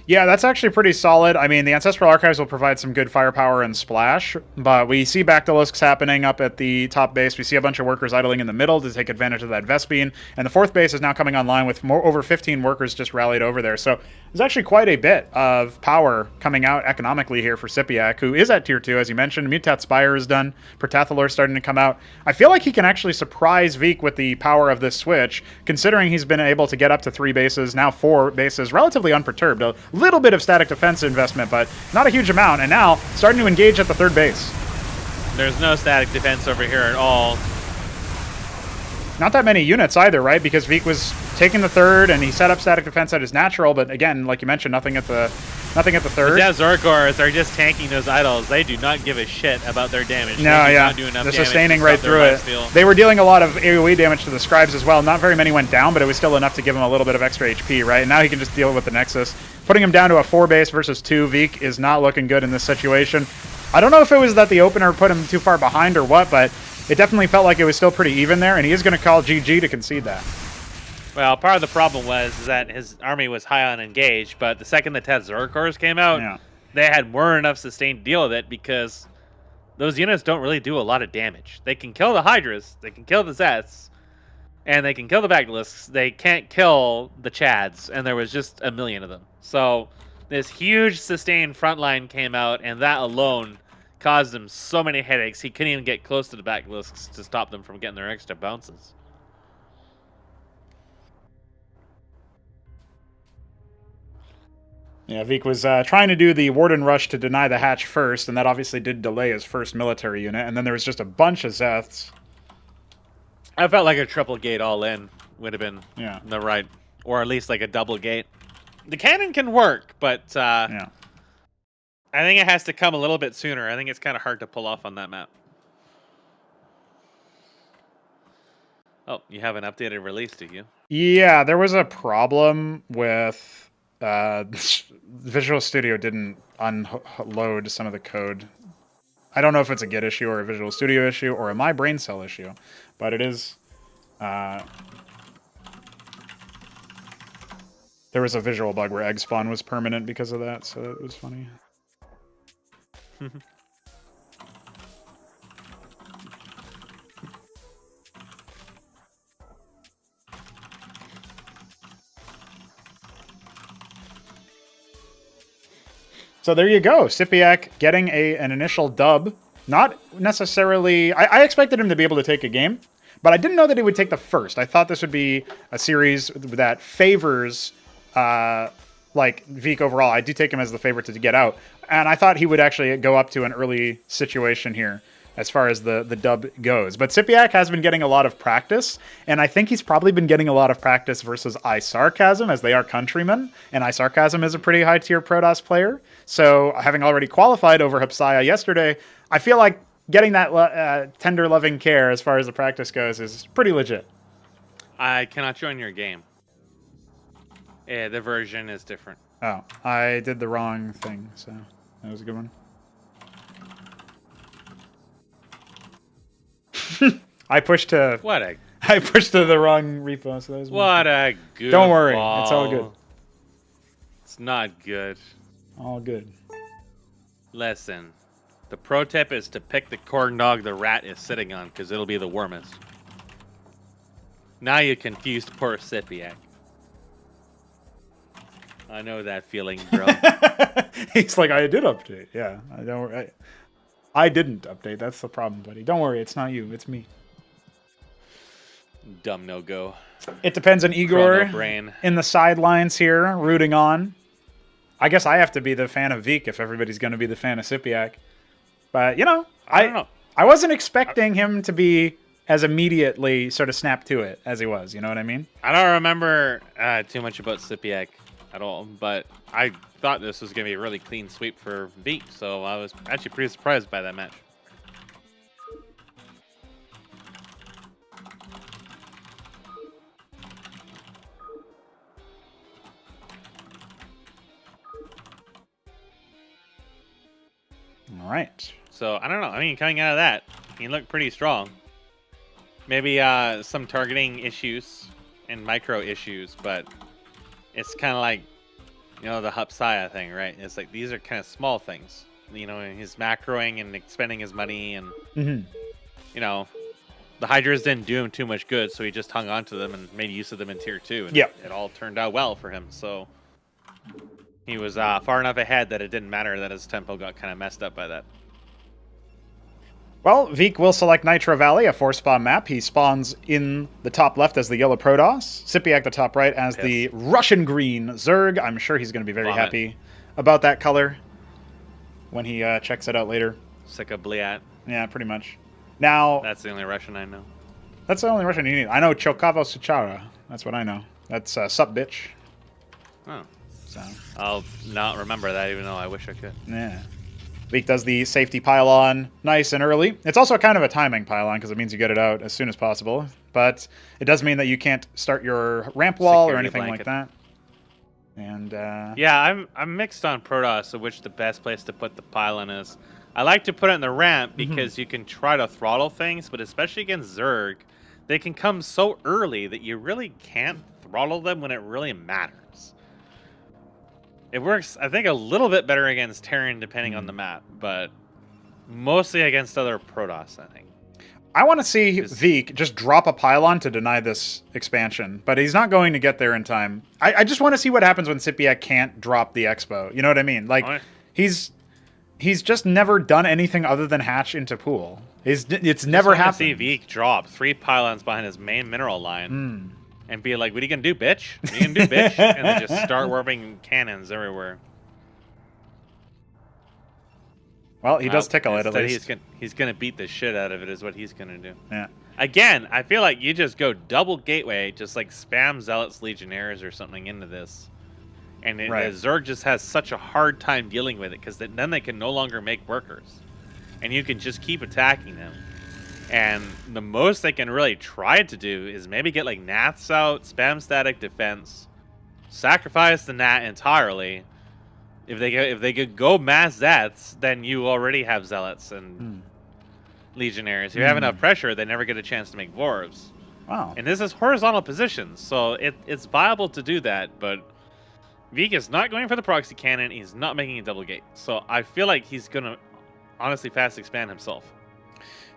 Yeah, that's actually pretty solid. I mean, the Ancestral Archives will provide some good firepower and splash, but we see Bactylisks happening up at the top base. We see a bunch of workers idling in the middle to take advantage of that Vespene, and the fourth base is now coming online with over 15 workers just rallied over there. So there's actually quite a bit of power coming out economically here for SYPIAC, who is at tier 2, as you mentioned. Mutat Spire is done. Pertathalor is starting to come out. I feel like he can actually surprise Vik with the power of this switch, considering he's been able to get up to 3 bases, now 4 bases, relatively unperturbed. A little bit of static defense investment, but not a huge amount, and now starting to engage at the third base.
There's no static defense over here at all.
Not that many units either, right? Because Vik was taking the third, and he set up static defense at his natural, but again, like you mentioned, nothing at the third.
The Zergors are just tanking those idols. They do not give a shit about their damage.
No, yeah. They're sustaining right through it. They were dealing a lot of AoE damage to the scribes as well. Not very many went down, but it was still enough to give him a little bit of extra HP, right? And now he can just deal with the Nexus. Putting him down to a 4 base versus 2, Vik is not looking good in this situation. I don't know if it was that the opener put him too far behind or what, but it definitely felt like it was still pretty even there, and he is going to call GG to concede that.
Well, part of the problem was that his army was high on engage, but the second the Tet Zergors came out, they had more than enough sustain to deal with it because those units don't really do a lot of damage. They can kill the Hydras, they can kill the Zets, and they can kill the Bactylisks. They can't kill the Chads, and there was just a million of them. So this huge sustained front line came out, and that alone caused him so many headaches. He couldn't even get close to the Bactylisks to stop them from getting their extra bounces.
Yeah, Vik was trying to do the Warden Rush to deny the hatch first, and that obviously did delay his first military unit, and then there was just a bunch of Zeths.
I felt like a triple gate all in would have been
Yeah.
the right, or at least like a double gate. The cannon can work, but
Yeah.
I think it has to come a little bit sooner. I think it's kind of hard to pull off on that map. Oh, you have an updated release, do you?
Yeah, there was a problem with Visual Studio didn't unload some of the code. I don't know if it's a Git issue or a Visual Studio issue or a My Brain Cell issue, but it is. There was a visual bug where egg spawn was permanent because of that, so it was funny. So there you go. SYPIAC getting an initial dub. Not necessarily... I expected him to be able to take a game, but I didn't know that he would take the first. I thought this would be a series that favors, like, Veek overall. I do take him as the favorite to get out. And I thought he would actually go up to an early situation here as far as the dub goes. But SYPIAC has been getting a lot of practice, and I think he's probably been getting a lot of practice versus iSarCasm, as they are countrymen, and iSarCasm is a pretty high-tier Protoss player. So having already qualified over Hupsaiya yesterday, I feel like getting that tender loving care as far as the practice goes is pretty legit.
I cannot join your game. Yeah, the version is different.
Oh, I did the wrong thing, so that was a good one. I pushed to the wrong repo, so that was
what a good.
Don't worry, it's all good.
It's not good.
All good.
Listen, the pro tip is to pick the corn dog the rat is sitting on, because it'll be the warmest. Now you confused poor SYPIAC. I know that feeling, bro.
He's like, I did update. Yeah, I didn't update. That's the problem, buddy. Don't worry, it's not you. It's me.
Dumb no-go.
It depends on Igor
brain.
In the sidelines here, rooting on. I guess I have to be the fan of Veek if everybody's going to be the fan of SYPIAC. But, you know,
I don't know.
I wasn't expecting him to be as immediately sort of snap to it as he was. You know what I mean?
I don't remember too much about SYPIAC at all, but I thought this was going to be a really clean sweep for Veek, so I was actually pretty surprised by that match.
All right.
So, I don't know. I mean, coming out of that, he looked pretty strong. Maybe some targeting issues and micro issues, but it's kind of like, you know, the Hupsaiya thing, right? It's like these are kind of small things. You know, he's macroing and expending his money, and, you know, the Hydras didn't do him too much good, so he just hung on to them and made use of them in Tier 2. And it all turned out well for him, so he was far enough ahead that it didn't matter that his tempo got kind of messed up by that.
Well, Veek will select Nitro Valley, a 4-spawn map. He spawns in the top left as the yellow Protoss. SYPIAC the top right as the Russian green Zerg. I'm sure he's going to be very happy about that color when he checks it out later.
Sick of Bliat.
Yeah, pretty much. Now,
that's the only Russian I know.
That's the only Russian you need. I know Chokavo Suchara. That's what I know. That's sup, bitch.
Oh.
So
I'll not remember that, even though I wish I could.
Yeah. Veek does the safety pylon nice and early. It's also kind of a timing pylon because it means you get it out as soon as possible. But it does mean that you can't start your ramp wall or anything like that. And
yeah, I'm mixed on Protoss, of which the best place to put the pylon is. I like to put it in the ramp because you can try to throttle things, but especially against Zerg, they can come so early that you really can't throttle them when it really matters. It works, I think, a little bit better against Terran depending on the map, but mostly against other Protoss, I think.
I want to see Veek just drop a pylon to deny this expansion, but he's not going to get there in time. I just want to see what happens when SYPIAC can't drop the Expo. You know what I mean? Like, he's just never done anything other than hatch into pool. It's never happened.
See Veek drop 3 pylons behind his main mineral line. And be like, what are you going to do, bitch? What are you going to do, bitch? And then just start warping cannons everywhere.
Well, he does tickle it, at least.
He's going to beat the shit out of it, is what he's going to do.
Yeah.
Again, I feel like you just go double gateway, just like spam Zealots, Legionnaires, or something into this. And the Zerg just has such a hard time dealing with it, because then they can no longer make workers. And you can just keep attacking them. And the most they can really try to do is maybe get like Naths out, spam static defense, sacrifice the Nat entirely. If they could go mass Zets, then you already have Zealots and Legionnaires. If you have enough pressure, they never get a chance to make Dwarves.
Wow.
And this is horizontal positions, so it's viable to do that, but Veek is not going for the proxy cannon. He's not making a double gate. So I feel like he's going to honestly fast expand himself.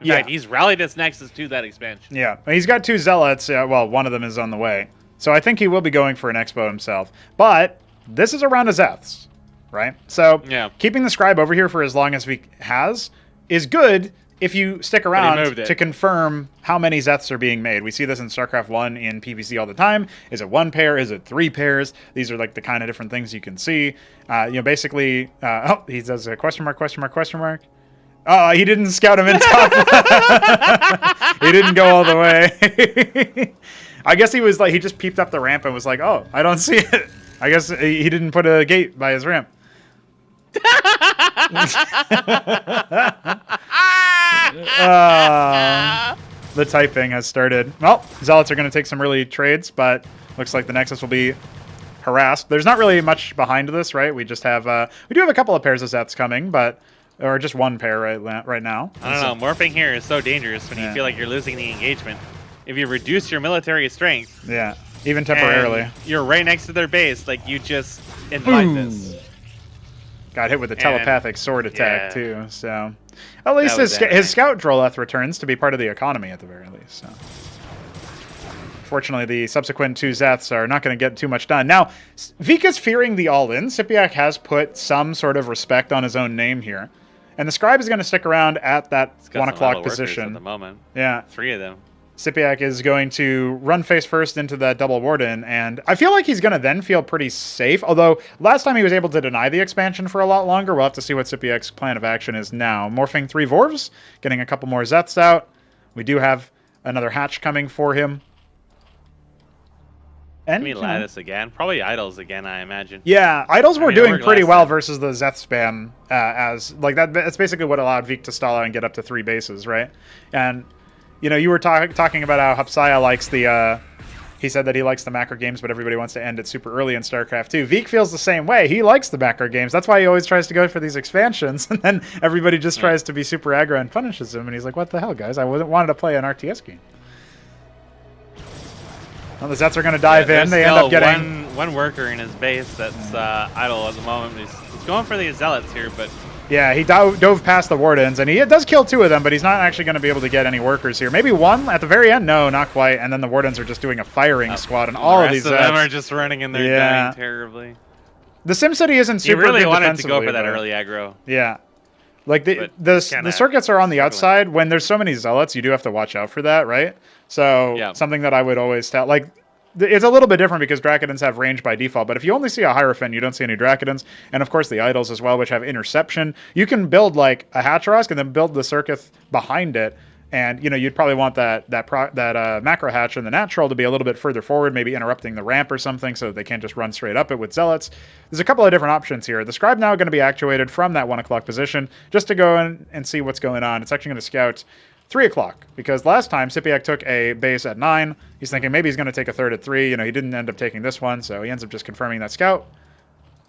In fact, he's rallied his nexus to that expansion.
Yeah, he's got 2 Zealots. Well, one of them is on the way. So I think he will be going for an Expo himself. But this is a round of Zeths, right? So keeping the Scribe over here for as long as he has is good if you stick around
moved it.
to confirm how many Zeths are being made. We see this in StarCraft 1 in PvC all the time. Is it 1 pair? Is it 3 pairs? These are like the kind of different things you can see. Basically, oh, he does a question mark, question mark, question mark. Oh, he didn't scout him in top. He didn't go all the way. I guess he was like, he just peeped up the ramp and was like, oh, I don't see it. I guess he didn't put a gate by his ramp. The typing has started. Well, Zealots are going to take some early trades, but looks like the Nexus will be harassed. There's not really much behind this, right? We just have we do have a couple of pairs of Zeths coming, but or just 1 pair right now.
I don't know. Morphing here is so dangerous when you feel like you're losing the engagement. If you reduce your military strength,
yeah, even temporarily,
you're right next to their base. Like you just invite this.
Got hit with a telepathic sword attack too, so at least his scout Droleth returns to be part of the economy at the very least. So. Fortunately, the subsequent 2 Zeths are not going to get too much done. Now, Vika's fearing the all-in. SYPIAC has put some sort of respect on his own name here. And the Scribe is going to stick around at that 1 o'clock position.
At the moment.
Yeah.
3 of them.
SYPIAC is going to run face first into that double Warden, and I feel like he's going to then feel pretty safe, although last time he was able to deny the expansion for a lot longer. We'll have to see what SYPIAC's plan of action is now. Morphing 3 Vorvs, getting a couple more Zeths out. We do have another hatch coming for him. And
maybe Lattice again. Probably Idols again, I imagine.
Yeah, Idols were doing pretty well versus the Zeth spam as like that. That's basically what allowed Vik to stall out and get up to 3 bases, right? And you know, you were talking about how Hupsaiya likes the. He said that he likes the macro games, but everybody wants to end it super early in StarCraft 2. Vik feels the same way. He likes the macro games. That's why he always tries to go for these expansions, and then everybody just tries to be super aggro and punishes him. And he's like, "What the hell, guys? I wanted to play an RTS game." Well, the Zeths are going to dive in. They end up getting
one worker in his base that's idle at the moment. He's going for the Zealots here, but
yeah, he dove past the Wardens, and he does kill 2 of them, but he's not actually going to be able to get any workers here. Maybe 1 at the very end. No, not quite. And then the Wardens are just doing a firing squad, and all of these.
The rest of them are just running in there, dying terribly.
The SimCity isn't super good defensively.
He really wanted to go for that early aggro.
Yeah. Like the circuits are on the outside. When there's so many Zealots, you do have to watch out for that, right? So something that I would always tell, like, it's a little bit different because Dracodons have range by default, but if you only see a Hierophant, you don't see any Dracodons, and of course the Idols as well, which have interception. You can build like a Hatcherask and then build the Circuit behind it, and you know you'd probably want that Macro Hatch and the Natural to be a little bit further forward, maybe interrupting the ramp or something, so that they can't just run straight up it with Zealots. There's a couple of different options here. The Scribe now going to be actuated from that 1 o'clock position just to go in and see what's going on. It's actually going to scout 3 o'clock, because last time SYPIAC took a base at 9. He's thinking maybe he's going to take a 3rd at 3. You know, he didn't end up taking this one, so he ends up just confirming that scout.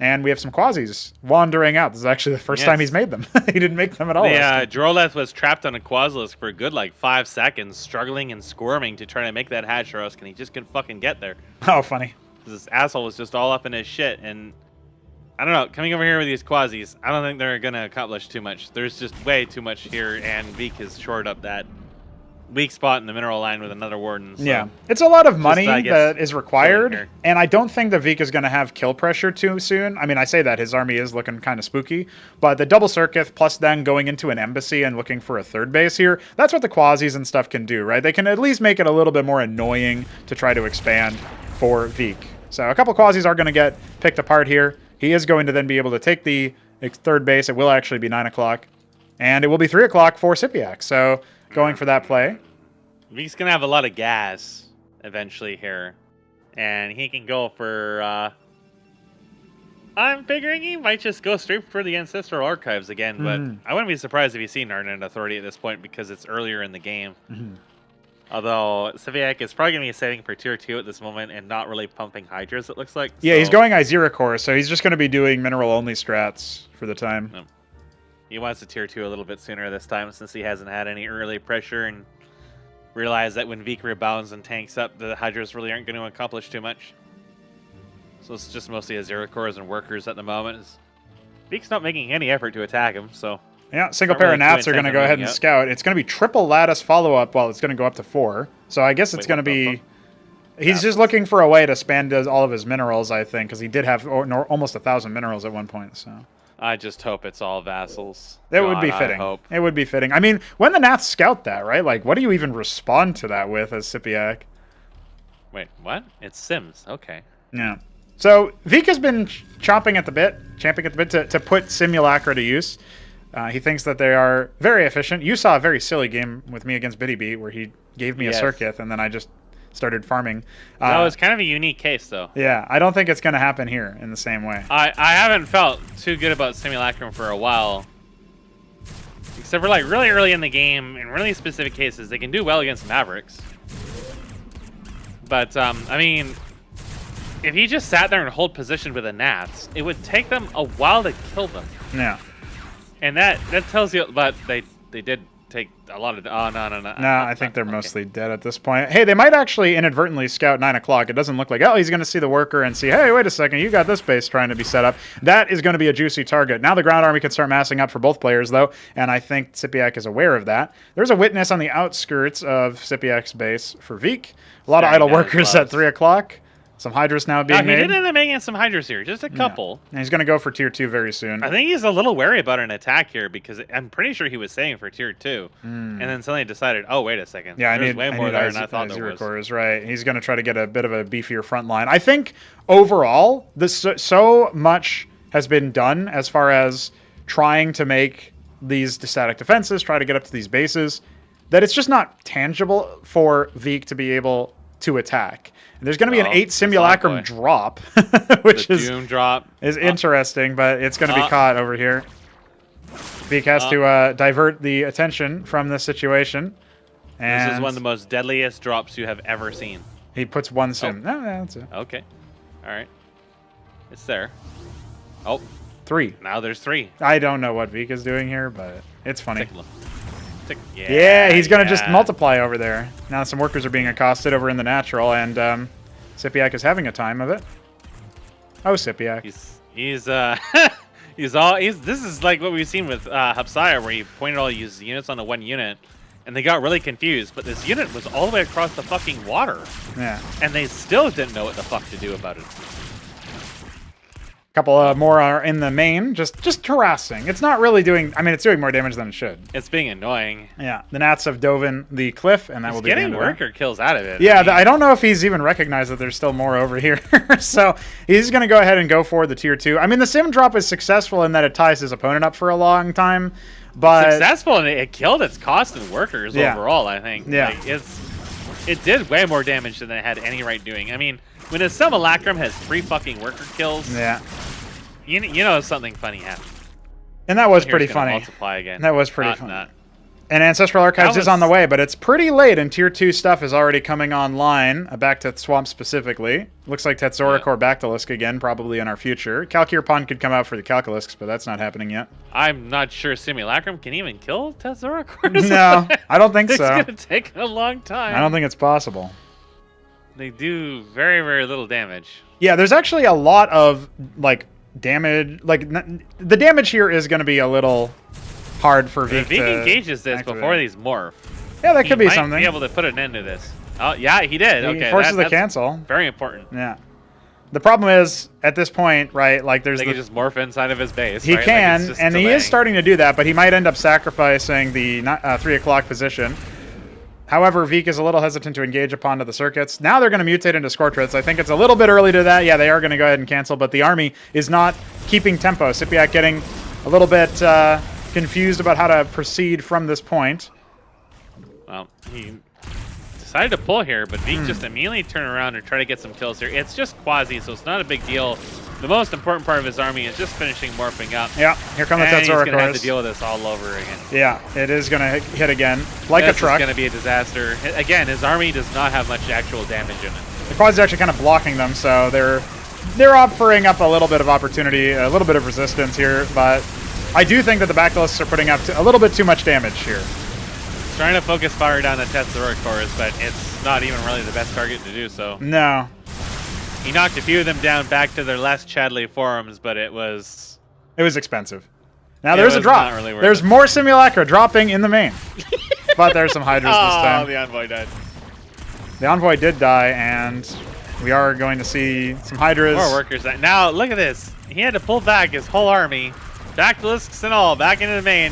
And we have some Quasis wandering out. This is actually the first time he's made them. He didn't make them at all.
Yeah, Droleth was trapped on a Quasilisk for a good, like, 5 seconds, struggling and squirming to try to make that Hatcherask, and he just couldn't fucking get there.
Oh, funny.
This asshole was just all up in his shit, and I don't know, coming over here with these Quasis, I don't think they're going to accomplish too much. There's just way too much here, and Vik has shored up that weak spot in the mineral line with another Warden. So
yeah, it's a lot of money that is required, and I don't think that Vik is going to have kill pressure too soon. I mean, I say that, his army is looking kind of spooky, but the double Circuit plus then going into an embassy and looking for a 3rd base here, that's what the Quasis and stuff can do, right? They can at least make it a little bit more annoying to try to expand for Vik. So a couple Quasis are going to get picked apart here. He is going to then be able to take the 3rd base. It will actually be 9 o'clock. And it will be 3 o'clock for SYPIAC. So going for that play.
Vik's going to have a lot of gas eventually here. And he can go for... I'm figuring he might just go straight for the Ancestral Archives again. But I wouldn't be surprised if you see Narnet Authority at this point because it's earlier in the game. Although SYPIAC is probably going to be saving for tier 2 at this moment and not really pumping Hydras, it looks like.
Yeah, he's going Izira Core, so he's just going to be doing mineral-only strats for the time.
No. He wants to tier 2 a little bit sooner this time since he hasn't had any early pressure and realized that when Vik rebounds and tanks up, the Hydras really aren't going to accomplish too much. So it's just mostly Izira Cores and workers at the moment. Vik's not making any effort to attack him, so...
Yeah, single pair of Nats are going to go ahead and scout. It's going to be triple Lattice follow-up while it's going to go up to 4. So I guess it's going to be... He's just looking for a way to spend all of his minerals, I think, because he did have almost 1,000 minerals at one point. So
I just hope it's all vassals.
It would be
God,
fitting.
I hope.
It would be fitting. I mean, when the Naths scout that, right? Like, what do you even respond to that with as SYPIAC?
Wait, what? It's Sims. Okay.
Yeah. So Veek has been champing at the bit to put Simulacra to use. He thinks that they are very efficient. You saw a very silly game with me against Biddy Beat where he gave me a circuit and then I just started farming.
That was kind of a unique case, though.
Yeah, I don't think it's going to happen here in the same way.
I haven't felt too good about Simulacrum for a while. Except for like really early in the game, in really specific cases, they can do well against Mavericks. But, I mean, if he just sat there and hold position with the Nats, it would take them a while to kill them.
Yeah.
And that tells you, but they did take a lot of, oh, no.
No, I think they're mostly dead at this point. Hey, they might actually inadvertently scout 9 o'clock. It doesn't look like, oh, he's going to see the worker and see, hey, wait a second, you got this base trying to be set up. That is going to be a juicy target. Now the ground army can start massing up for both players, though, and I think SYPIAC is aware of that. There's a witness on the outskirts of SYPIAC's base for Veek. A lot of idle workers at 3 o'clock. Some Hydras now being made.
He did end up making some Hydras here, just a couple.
Yeah. And he's going to go for tier 2 very soon.
I think he's a little wary about an attack here because I'm pretty sure he was saying for tier 2. And then suddenly decided, oh, wait a second.
Yeah,
There's way more there than I thought there was.
Cores, right. He's going to try to get a bit of a beefier front line. I think overall, so much has been done as far as trying to make these static defenses, try to get up to these bases, that it's just not tangible for Veek to be able to attack. And there's going to be an 8 Simulacrum drop, which is
Doom drop
is interesting, but it's going to be caught over here. Veek has to divert the attention from this situation. And
this is one of the most deadliest drops you have ever seen.
He puts 1 Sim. No, that's it.
Okay. All right. It's there. Oh.
3.
Now there's 3.
I don't know what Veek is doing here, but it's funny.
Take a look.
Yeah, he's going to just multiply over there. Now some workers are being accosted over in the natural, and SYPIAC is having a time of it. Oh, SYPIAC.
This is like what we've seen with Hupsaiya, where he pointed all his units onto one unit, and they got really confused. But this unit was all the way across the fucking water.
Yeah.
And they still didn't know what the fuck to do about it.
Couple more are in the main, just harassing. It's not really doing. I mean, it's doing more damage than it should.
It's being annoying.
Yeah, the Nats have dove in the cliff, and that will be
getting worker kills out of it.
Yeah, I don't know if he's even recognized that there's still more over here. So he's going to go ahead and go for the tier 2. I mean, the sim drop is successful in that it ties his opponent up for a long time, but
successful and it killed its cost in workers overall. I think.
Yeah,
like, it did way more damage than it had any right doing. I mean, when a Simulacrum has 3 fucking worker kills.
Yeah.
You know something funny happened.
And that was pretty funny.
Multiply again.
That was pretty funny. And Ancestral Archives is on the way, but it's pretty late, and Tier 2 stuff is already coming online, back to Swamp specifically. Looks like Tetzoric or Bactalisk again, probably in our future. Calcurpon could come out for the Calcalisks, but that's not happening yet.
I'm not sure Simulacrum can even kill Tetzoric.
No, I don't think so.
It's going to take a long time.
I don't think it's possible.
They do very, very little damage.
Yeah, there's actually a lot of, like, damage. Like, the damage here is going to be a little hard for Veek to
if Veek engages this before these morph,
yeah, that could be something.
He might be able to put an end to this. Oh, yeah, he did.
He forces the cancel.
Very important.
Yeah. The problem is, at this point, right, like there's
they can just morph inside of his base.
He
right?
can,
like
and delaying. He is starting to do that, but he might end up sacrificing the 3 o'clock position. However, Veek is a little hesitant to engage upon to the circuits. Now they're going to mutate into Scortrits. I think it's a little bit early to that. Yeah, they are going to go ahead and cancel, but the army is not keeping tempo. SYPIAC getting a little bit confused about how to proceed from this point.
Well, he decided to pull here, but Veek just immediately turned around and try to get some kills here. It's just quasi, so it's not a big deal. The most important part of his army is just finishing morphing up.
Yeah, here come the Tetzoric.
He's going to have to deal with this all over again.
Yeah, it is going to hit again, like a truck.
It's going to be a disaster. Again, his army does not have much actual damage in it.
The quad's actually kind of blocking them, so they're offering up a little bit of opportunity, a little bit of resistance here, but I do think that the Bactalists are putting up a little bit too much damage here.
Trying to focus fire down the Tetzoric cores, but it's not even really the best target to do so.
No.
He knocked a few of them down back to their less Chadley forums, but it was
expensive. Now there's a drop. Really there's more Simulacra dropping in the main. But there's some Hydras this time.
Oh, the Envoy died.
The Envoy did die, and we are going to see some Hydras.
More workers. Now, look at this. He had to pull back his whole army Basilisks and all, back into the main.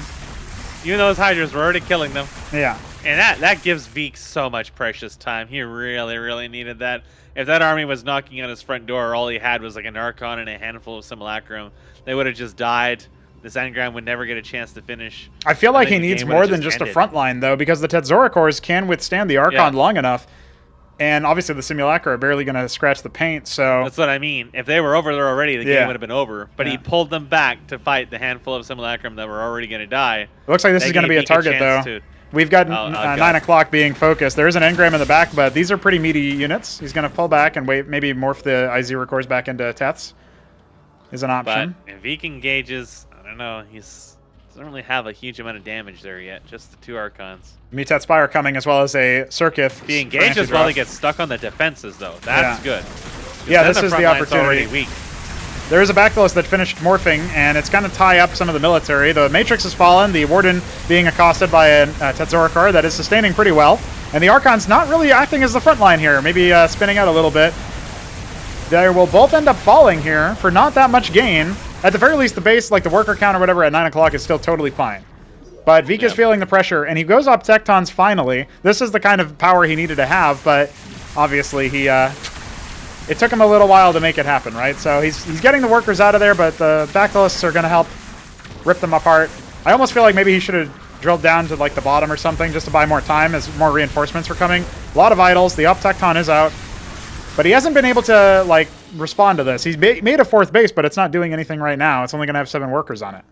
Even though those Hydras were already killing them.
Yeah.
And that gives Veek so much precious time. He really, really needed that. If that army was knocking on his front door, all he had was like an Archon and a handful of Simulacrum, they would have just died. This engram would never get a chance to finish.
I feel like he needs more than just a front line, though, because the Tetzoricors can withstand the Archon long enough. And obviously the Simulacra are barely going to scratch the paint, so...
That's what I mean. If they were over there already, the game would have been over. But he pulled them back to fight the handful of Simulacrum that were already going to die.
It looks like this is going to be a target, though. We've got 9 o'clock being focused. There is an engram in the back, but these are pretty meaty units. He's going to pull back and wait, maybe morph the I0 cores back into Teths is an option.
But if he engages, I don't know, doesn't really have a huge amount of damage there yet. Just the 2 Archons.
Mutat Spire coming as well as a Circuith.
If he engages while he gets stuck on the defenses, though. That's good.
Yeah, this is the opportunity.
Already weak.
There is a Bacillus that finished morphing, and it's going to tie up some of the military. The Matrix has fallen, the Warden being accosted by a Tetzorikar that is sustaining pretty well. And the Archon's not really acting as the front line here, maybe spinning out a little bit. They will both end up falling here for not that much gain. At the very least, the base, like the worker count or whatever, at 9 o'clock is still totally fine. But Veek is feeling the pressure, and he goes up Tectons finally. This is the kind of power he needed to have, but obviously he... it took him a little while to make it happen, right? So he's getting the workers out of there, but the Bacillus are going to help rip them apart. I almost feel like maybe he should have drilled down to like the bottom or something just to buy more time as more reinforcements were coming. A lot of idols. The up Tecton is out. But he hasn't been able to like respond to this. He's made a 4th base, but it's not doing anything right now. It's only going to have 7 workers on it.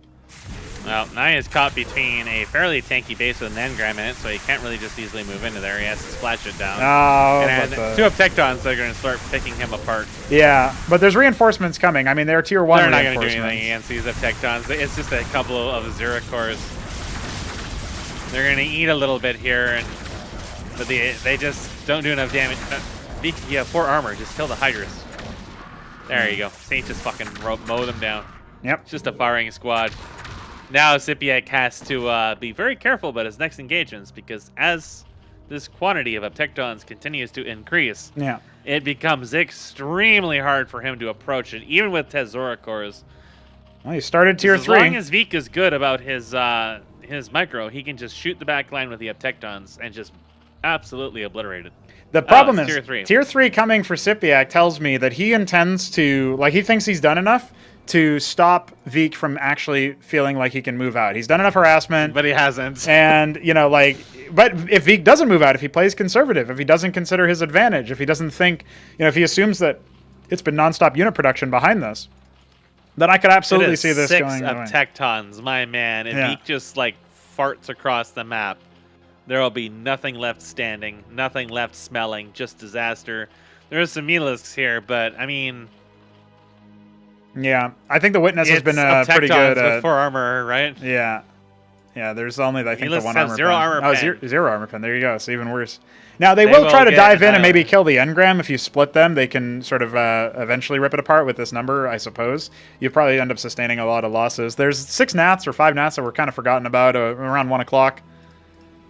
Well, now he's caught between a fairly tanky base with an engram in it, so he can't really just easily move into there. He has to splash it down.
Oh,
and 2 of Tectons that are going to start picking him apart.
Yeah, but there's reinforcements coming. I mean, they're tier 1
They're not
reinforcements.
going to do anything against these of Tectons. It's just a couple of Zeracors. They're going to eat a little bit here, but they just don't do enough damage. You have 4 armor. Just kill the Hydras. There you go. Saint just fucking mow them down.
Yep.
It's just a firing squad. Now SYPIAC has to be very careful about his next engagements, because as this quantity of Tectons continues to increase, it becomes extremely hard for him to approach it, even with Tetzoricors.
Well, he started tier 3.
As long as Veek is good about his micro, he can just shoot the back line with the Tectons and just absolutely obliterate it.
The problem is
tier
3 coming for SYPIAC tells me that he intends to, like, he thinks he's done enough to stop Veek from actually feeling like he can move out. He's done enough harassment.
But he hasn't.
And, you know, like, but if Veek doesn't move out, if he plays conservative, if he doesn't consider his advantage, if he doesn't think, you know, if he assumes that it's been nonstop unit production behind this, then I could absolutely see this going.
6 of Tectons, my man. And Veek just, like, farts across the map. There will be nothing left standing, nothing left smelling, just disaster. There's some Melisks here, but, I mean...
Yeah, I think the Witness has been pretty good.
With 4 armor, right?
Yeah. Yeah, there's only, I think, the 1 armor
0 armor
pen. Oh, 0 armor pen. There you go. It's even worse. Now, they will try to dive in and maybe kill the engram. If you split them, they can sort of eventually rip it apart with this number, I suppose. You probably end up sustaining a lot of losses. There's 6 Nats or 5 Nats that were kind of forgotten about around 1 o'clock.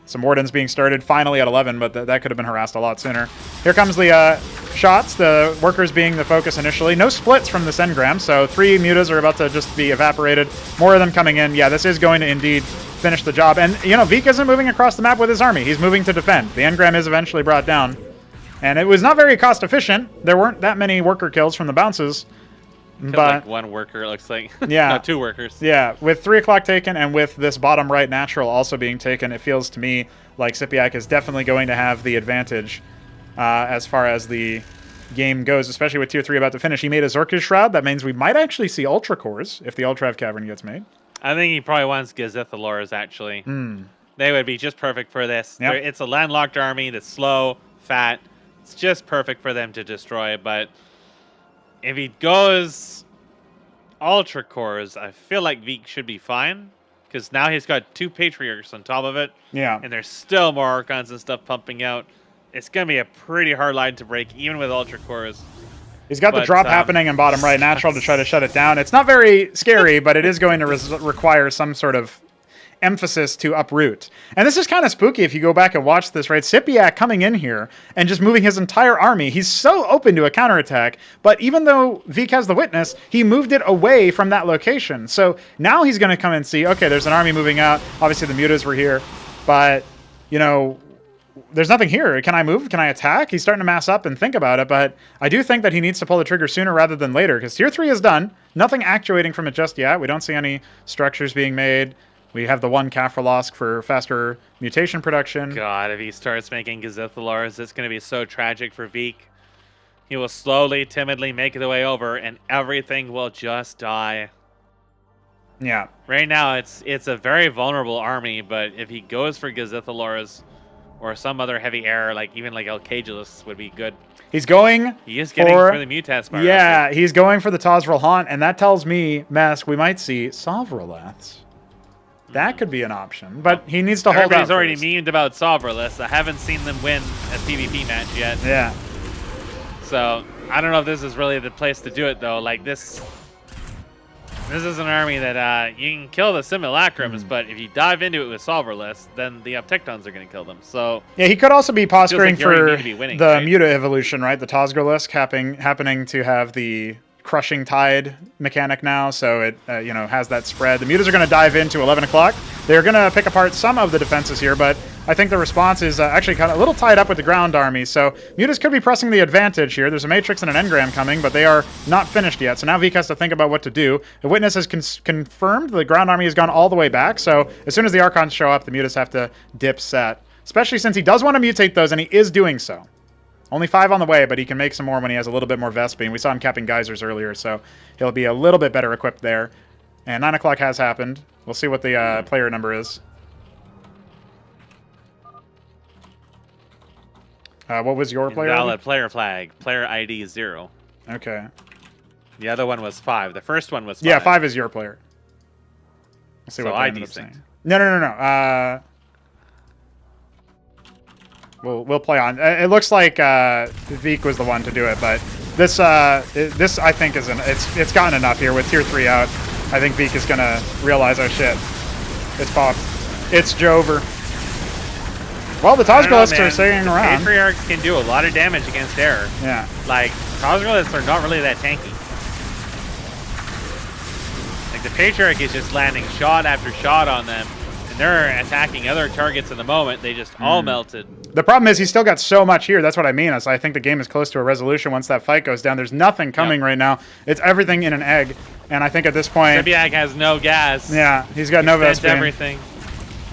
Some Wardens being started finally at 11, but that could have been harassed a lot sooner. Here comes the shots, the workers being the focus initially. No splits from this engram, so 3 mutas are about to just be evaporated. More of them coming in. Yeah, this is going to indeed finish the job. And, you know, Veek isn't moving across the map with his army. He's moving to defend. The engram is eventually brought down. And it was not very cost efficient. There weren't that many worker kills from the bounces.
But like 1 worker, it looks like.
Yeah.
No, 2 workers.
Yeah, with 3 o'clock taken and with this bottom right natural also being taken, it feels to me like SYPIAC is definitely going to have the advantage as far as the game goes, especially with tier 3 about to finish. He made a Zorkish Shroud. That means we might actually see Ultra Cores if the Ultrav Cavern gets made.
I think he probably wants Gazithaloras, actually. They would be just perfect for this.
Yep.
It's a landlocked army that's slow, fat. It's just perfect for them to destroy, but... if he goes Ultra Cores, I feel like Veek should be fine. Because now he's got 2 Patriarchs on top of it.
Yeah.
And there's still more Archons and stuff pumping out. It's going to be a pretty hard line to break, even with Ultra Cores.
He's got the drop happening in bottom right natural to try to shut it down. It's not very scary, but it is going to require some sort of emphasis to uproot. And this is kind of spooky if you go back and watch this, right? SYPIAC coming in here and just moving his entire army. He's so open to a counterattack, but even though Vik has the witness, he moved it away from that location. So now he's going to come and see, okay, there's an army moving out. Obviously the mutas were here, but, you know, there's nothing here. Can I move? Can I attack? He's starting to mass up and think about it, but I do think that he needs to pull the trigger sooner rather than later, because Tier 3 is done. Nothing actuating from it just yet. We don't see any structures being made. We have the one Kafralosk for faster mutation production.
God, if he starts making Gazithalars, it's going to be so tragic for Vik. He will slowly, timidly make the way over, and everything will just die.
Yeah.
Right now, it's a very vulnerable army, but if he goes for Gazithalars or some other heavy air, like even like Alcagelus would be good.
He's going
He is getting for the Mutas Spiral.
Yeah, he's going for the Tozvril Haunt, and that tells me, Mask, we might see Sovrolaths. That could be an option, but he needs to hold out.
Everybody's already memed about Sovroliths. I haven't seen them win a PvP match yet.
Yeah.
So I don't know if this is really the place to do it though. Like this is an army that you can kill the Simulacrums, but if you dive into it with Sovroliths, then the Uptectons are going to kill them. So
yeah, he could also be posturing
like
for
winning,
the
right?
Muta evolution, right? The Tozgrolisk happening to have the Crushing Tide mechanic now, so it you know, has that spread. The Mutas are going to dive into 11 o'clock. They're going to pick apart some of the defenses here, but I think the response is actually kind of a little tied up with the ground army. So Mutas could be pressing the advantage here. There's a Matrix and an Engram coming, but they are not finished yet. So now Vik has to think about what to do. The Witness has confirmed the ground army has gone all the way back. So as soon as the Archons show up, the Mutas have to dip set, especially since he does want to mutate those, and he is doing so. Only 5 on the way, but he can make some more when he has a little bit more Vespene. We saw him capping geysers earlier, so he'll be a little bit better equipped there. And 9 o'clock has happened. We'll see what the player number is. What was your player?
Invalid player flag. Player ID 0.
Okay.
The other one was 5. The first one was 5.
Yeah, 5 is your player. We'll see
So
what they ended
ID
up
synced.
saying. No. We'll play on. It looks like Vik was the one to do it, but this this I think is it's gotten enough here with Tier 3 out. I think Vik is gonna realize, oh shit, it's popped. It's Jover. Well, the Tozgrolists are staying around.
Patriarch can do a lot of damage against air.
Yeah.
Like Tozgrolists are not really that tanky. Like the Patriarch is just landing shot after shot on them. And they're attacking other targets in the moment. They just all melted.
The problem is he's still got so much here. That's what I mean. I think the game is close to a resolution once that fight goes down. There's nothing coming right now. It's everything in an egg. And I think at this point...
SYPIAC has no gas.
Yeah, he's got no Vespene.
Everything.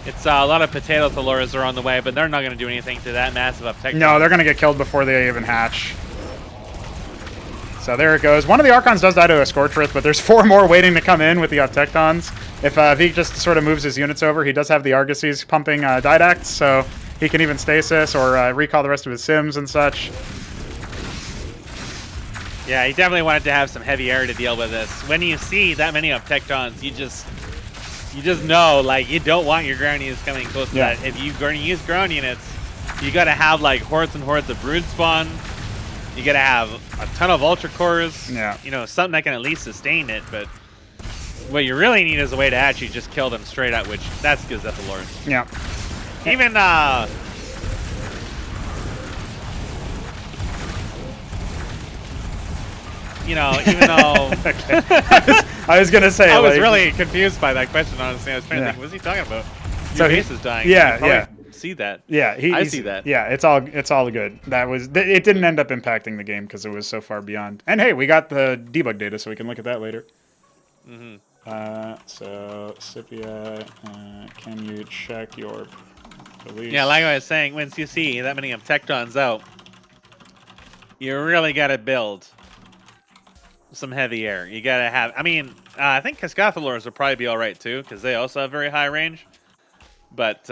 It's a lot of potato Thalores are on the way, but they're not going to do anything to that massive Uptecton.
No, they're going to get killed before they even hatch. So there it goes. One of the Archons does die to a Scorchrith, but there's 4 more waiting to come in with the Uptectons. If Vik just sort of moves his units over, he does have the Argosies pumping Didacts, so he can even stasis or recall the rest of his Sims and such.
Yeah, he definitely wanted to have some heavy air to deal with this. When you see that many Uptectons, you just know, like, you don't want your ground units coming close to that. If you're going to use ground units, you got to have, like, hordes and hordes of Brood Spawn. You got to have a ton of Ultra Cores.
Yeah.
You know, something that can at least sustain it, but what you really need is a way to actually just kill them straight out, which that's Gazithalars.
Yeah.
Even, you know, even though...
I was going to say...
I was really confused by that question, honestly. I was trying to think, what's he talking about? Your base is dying.
Yeah.
See that?
Yeah,
I see that.
Yeah, it's all good. It didn't end up impacting the game because it was so far beyond. And hey, we got the debug data, so we can look at that later. So Scipia, can you check your police?
Yeah, like I was saying, once you see that many Uptectons out, you really got to build some heavy air. You got to have... I mean, I think Cascathalors will probably be all right, too, because they also have very high range. But,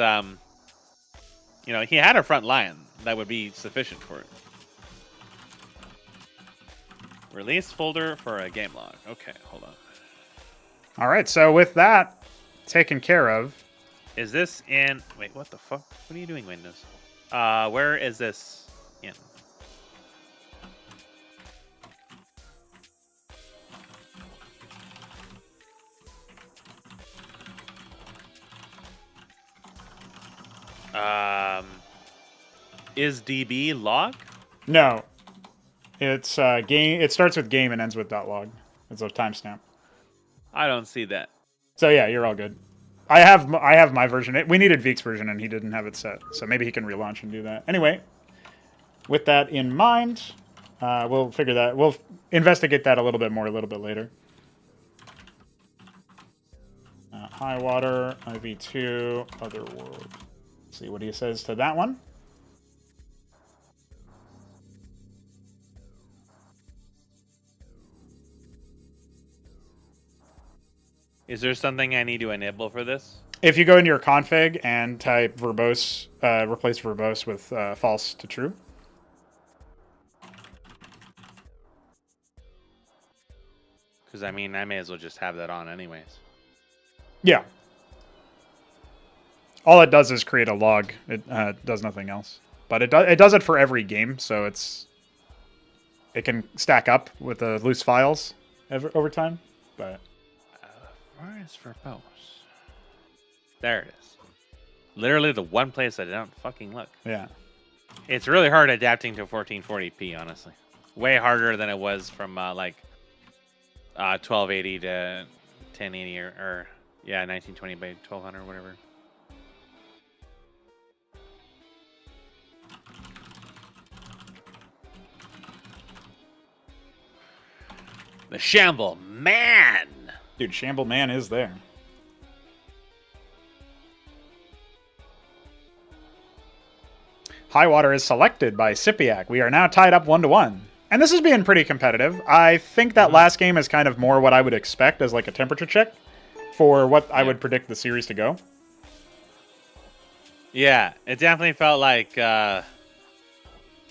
you know, he had a front line that would be sufficient for it. Release folder for a game log. Okay, hold on.
All right, so with that taken care of...
Is this in... Wait, what the fuck? What are you doing, Windows? Where is this in? Is DB log?
No. It's game. It starts with game and ends with .log. It's a timestamp.
I don't see that.
So yeah, you're all good. I have my version. We needed Veek's version, and he didn't have it set. So maybe he can relaunch and do that. Anyway, with that in mind, we'll figure that. We'll investigate that a little bit more a little bit later. High water, IV2, Otherworld. Let's see what he says to that one.
Is there something I need to enable for this?
If you go into your config and type verbose, replace verbose with false to true.
Because, I mean, I may as well just have that on anyways.
Yeah. All it does is create a log. It does nothing else. But it does it for every game, so it can stack up with the loose files over time. But
where is verbose? There it is. Literally the one place I don't fucking look.
yeah.
It's really hard adapting to 1440p, honestly. Way harder than it was from 1280 to 1080 or yeah, 1920 by 1200 or whatever. The Shamble Man!
Dude, Shamble Man is there. High water is selected by SYPIAC. We are now tied up 1-1. And this is being pretty competitive. I think that last game is kind of more what I would expect as like a temperature check for what I would predict the series to go.
Yeah, it definitely felt like the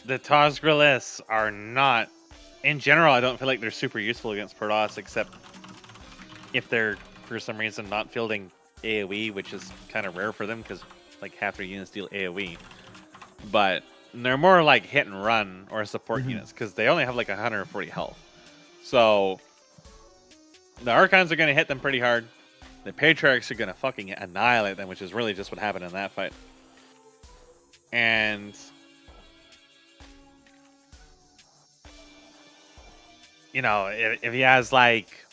Tozgrillis are not... In general, I don't feel like they're super useful against Protoss, except if they're, for some reason, not fielding AoE, which is kind of rare for them, because like half their units deal AoE. But they're more like hit and run or support units, because they only have like 140 health. So the Archons are going to hit them pretty hard. The Patriarchs are going to fucking annihilate them, which is really just what happened in that fight. And... you know, if he has, like,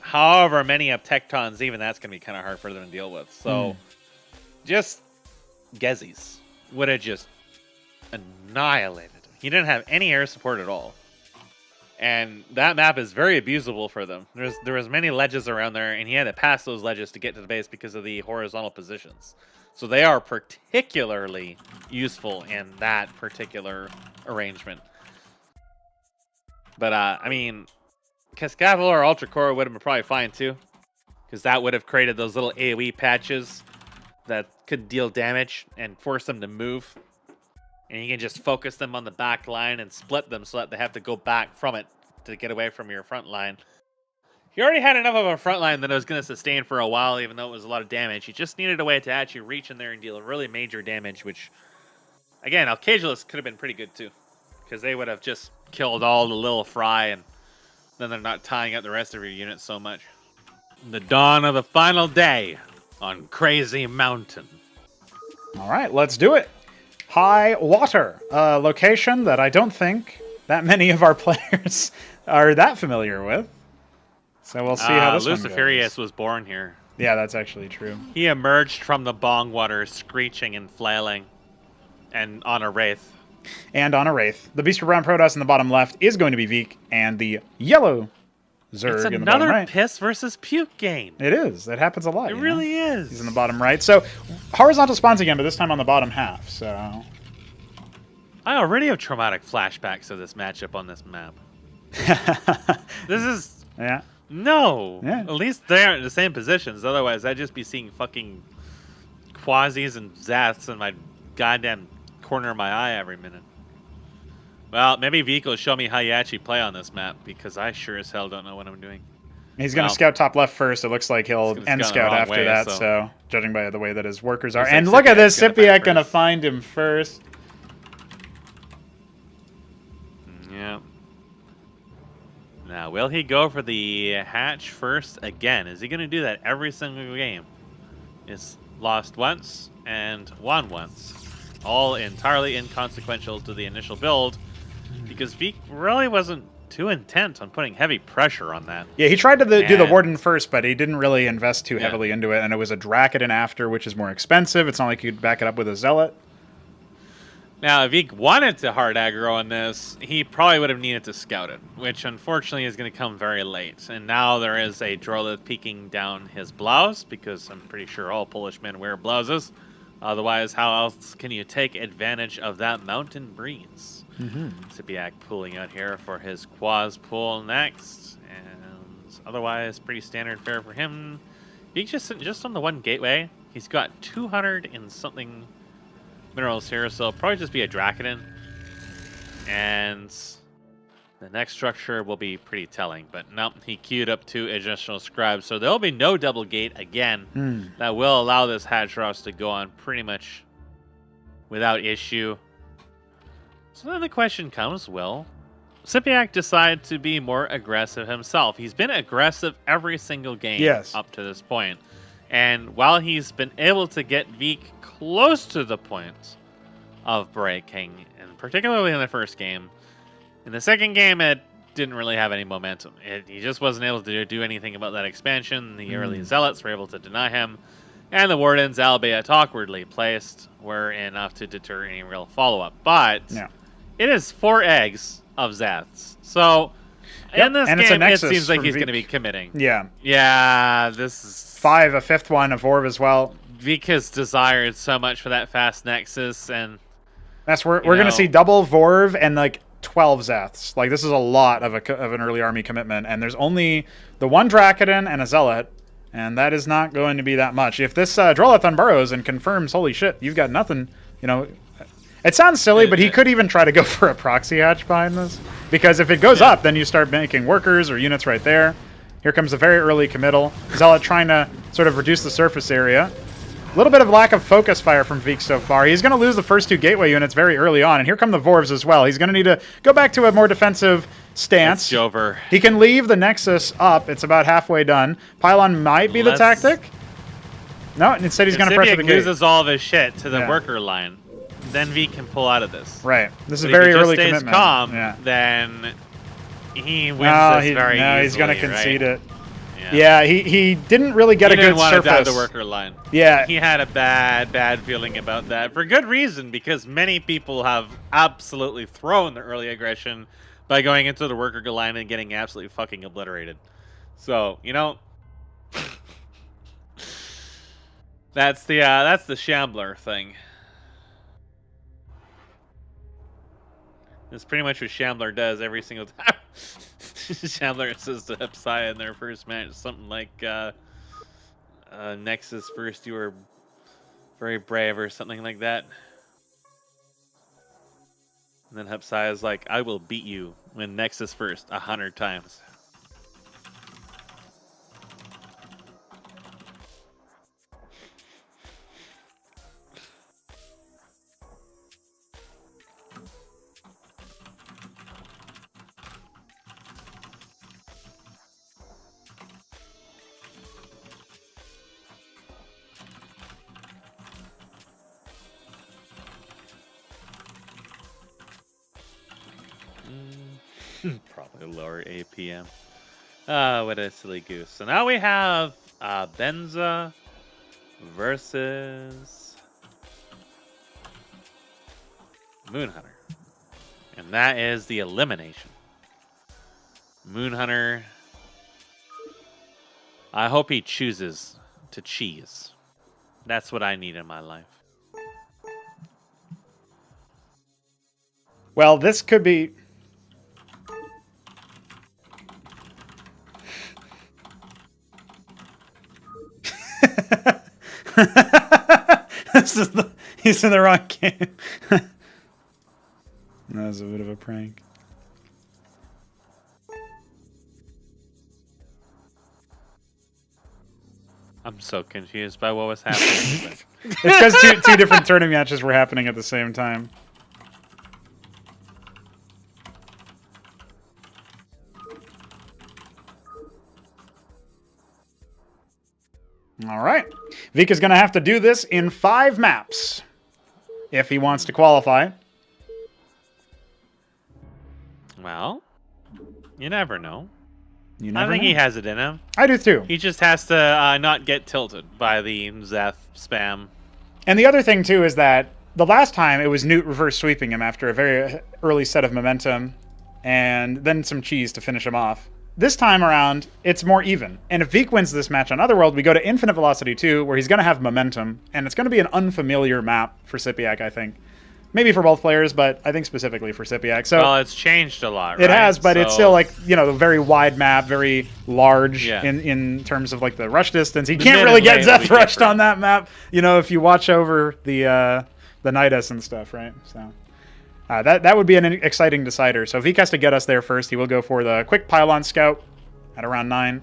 however many of Tectons, even that's going to be kind of hard for them to deal with. So, just Gezzies would have just annihilated him. He didn't have any air support at all. And that map is very abusable for them. There was many ledges around there, and he had to pass those ledges to get to the base because of the horizontal positions. So they are particularly useful in that particular arrangement. But, I mean, Cascavel or Ultra Core would have been probably fine, too. Because that would have created those little AoE patches that could deal damage and force them to move. And you can just focus them on the back line and split them so that they have to go back from it to get away from your front line. He already had enough of a front line that it was going to sustain for a while, even though it was a lot of damage. He just needed a way to actually reach in there and deal really major damage, which, again, Alcagelus could have been pretty good, too. Because they would have just killed all the little fry, and then they're not tying up the rest of your units so much. The dawn of the final day on Crazy Mountain.
All right, let's do it. High water, a location that I don't think that many of our players are that familiar with. So we'll see how this one goes.
Lucifirius was born here.
Yeah, that's actually true.
He emerged from the bong water, screeching and flailing, and on a wraith.
And on a Wraith. The Beast of Brown Protoss in the bottom left is going to be Veek, and the yellow Zerg in the bottom right.
It's another piss versus puke game.
It is. It happens a lot.
It really is.
He's in the bottom right. So, horizontal spawns again, but this time on the bottom half. So,
I already have traumatic flashbacks of this matchup on this map. This is...
yeah.
No.
Yeah.
At least they aren't in the same positions. Otherwise, I'd just be seeing fucking Quasis and Zats in my goddamn corner of my eye every minute. Well, maybe Veek will show me how you actually play on this map, because I sure as hell don't know what I'm doing.
He's going to scout top left first. It looks like he'll end scout after that, so judging by the way that his workers are. And look at this, SYPIAC going to find him first.
Yeah. Now, will he go for the hatch first again? Is he going to do that every single game? It's lost once and won once. All entirely inconsequential to the initial build, because Veek really wasn't too intent on putting heavy pressure on that.
Yeah, he tried to do the Warden first, but he didn't really invest too heavily into it, and it was a Dracodon after, which is more expensive. It's not like you could back it up with a Zealot.
Now, if Veek wanted to hard aggro on this, he probably would have needed to scout it, which unfortunately is going to come very late. And now there is a Drolith peeking down his blouse, because I'm pretty sure all Polish men wear blouses. Otherwise, how else can you take advantage of that mountain breeze? SYPIAC pulling out here for his Quaz pull next. And otherwise, pretty standard fare for him. Veek's just on the one gateway. He's got 200 and something minerals here, so it'll probably just be a Dracodon. And the next structure will be pretty telling, but nope, he queued up 2 additional scribes, so there'll be no double gate again. That will allow this Hatchross to go on pretty much without issue. So then the question comes, will SYPIAC decide to be more aggressive himself? He's been aggressive every single game up to this point. And while he's been able to get Veek close to the point of breaking, and particularly in the first game, in the second game it didn't really have any momentum. He just wasn't able to do anything about that expansion. The early Zealots were able to deny him, and the Wardens, albeit awkwardly placed, were enough to deter any real follow-up. But it is 4 eggs of Zaths. So in this game, it seems like he's going to be committing. Yeah, this is
5, a 5th one, a Vorv as well.
Veek has desired so much for that fast Nexus, and
that's we're going to see double Vorv and like 12 Zaths. Like, this is a lot of an early army commitment, and there's only the 1 Dracodon and a Zealot, and that is not going to be that much. If this Drolith unburrows and confirms, holy shit, you've got nothing, you know. It sounds silly, but he could even try to go for a proxy hatch behind this, because if it goes up, then you start making workers or units right there. Here comes a very early committal. Zealot trying to sort of reduce the surface area. A little bit of lack of focus fire from Veek so far. He's going to lose the first 2 gateway units very early on, and here come the Vorvs as well. He's going to need to go back to a more defensive stance.
It's over.
He can leave the Nexus up. It's about halfway done. Pylon might be the tactic. No, instead he's going to pressure the gate.
Loses all of his shit to the worker line. Then Veek can pull out of this.
Right. This is very early commitment.
If he just stays calm, then he wins this very easily.
He's going to concede it. Yeah, he didn't really get a good surface.
He didn't want to dive the worker line.
Yeah.
He had a bad feeling about that. For good reason, because many people have absolutely thrown the early aggression by going into the worker line and getting absolutely fucking obliterated. So, you know, that's the Shambler thing. That's pretty much what Shambler does every single time. Shambler says to Hupsaiya in their first match something like, Nexus first, you were very brave, or something like that. And then Hupsaiya's like, I will beat you when Nexus first 100 times. Probably lower APM. What a silly goose. So now we have Benza versus MoonHunter. And that is the elimination. MoonHunter, I hope he chooses to cheese. That's what I need in my life.
Well, this could be... He's in the wrong game. That was a bit of a prank.
I'm so confused by what was happening.
It's because two different tournament matches were happening at the same time. All right. Vika's going to have to do this in 5 maps if he wants to qualify.
Well, you never know.
You never
I think
know.
he has it in him.
I do too.
He just has to not get tilted by the Zeth spam.
And the other thing too is that the last time it was Newt reverse sweeping him after a very early set of momentum and then some cheese to finish him off. This time around, it's more even. And if Vik wins this match on Otherworld, we go to Infinite Velocity 2, where he's going to have momentum, and it's going to be an unfamiliar map for SYPIAC, I think. Maybe for both players, but I think specifically for SYPIAC. So
well, it's changed a lot, right?
it has, but it's still like, you know, a very wide map, very large
Yeah.
in terms of like the rush distance. He
The
can't
mid
really
and
get
late will be
Zeth rushed
different.
on that map, you know, if you watch over the Nidus and stuff, right? So that would be an exciting decider. So if Vik has to get us there first, he will go for the quick pylon scout at around 9.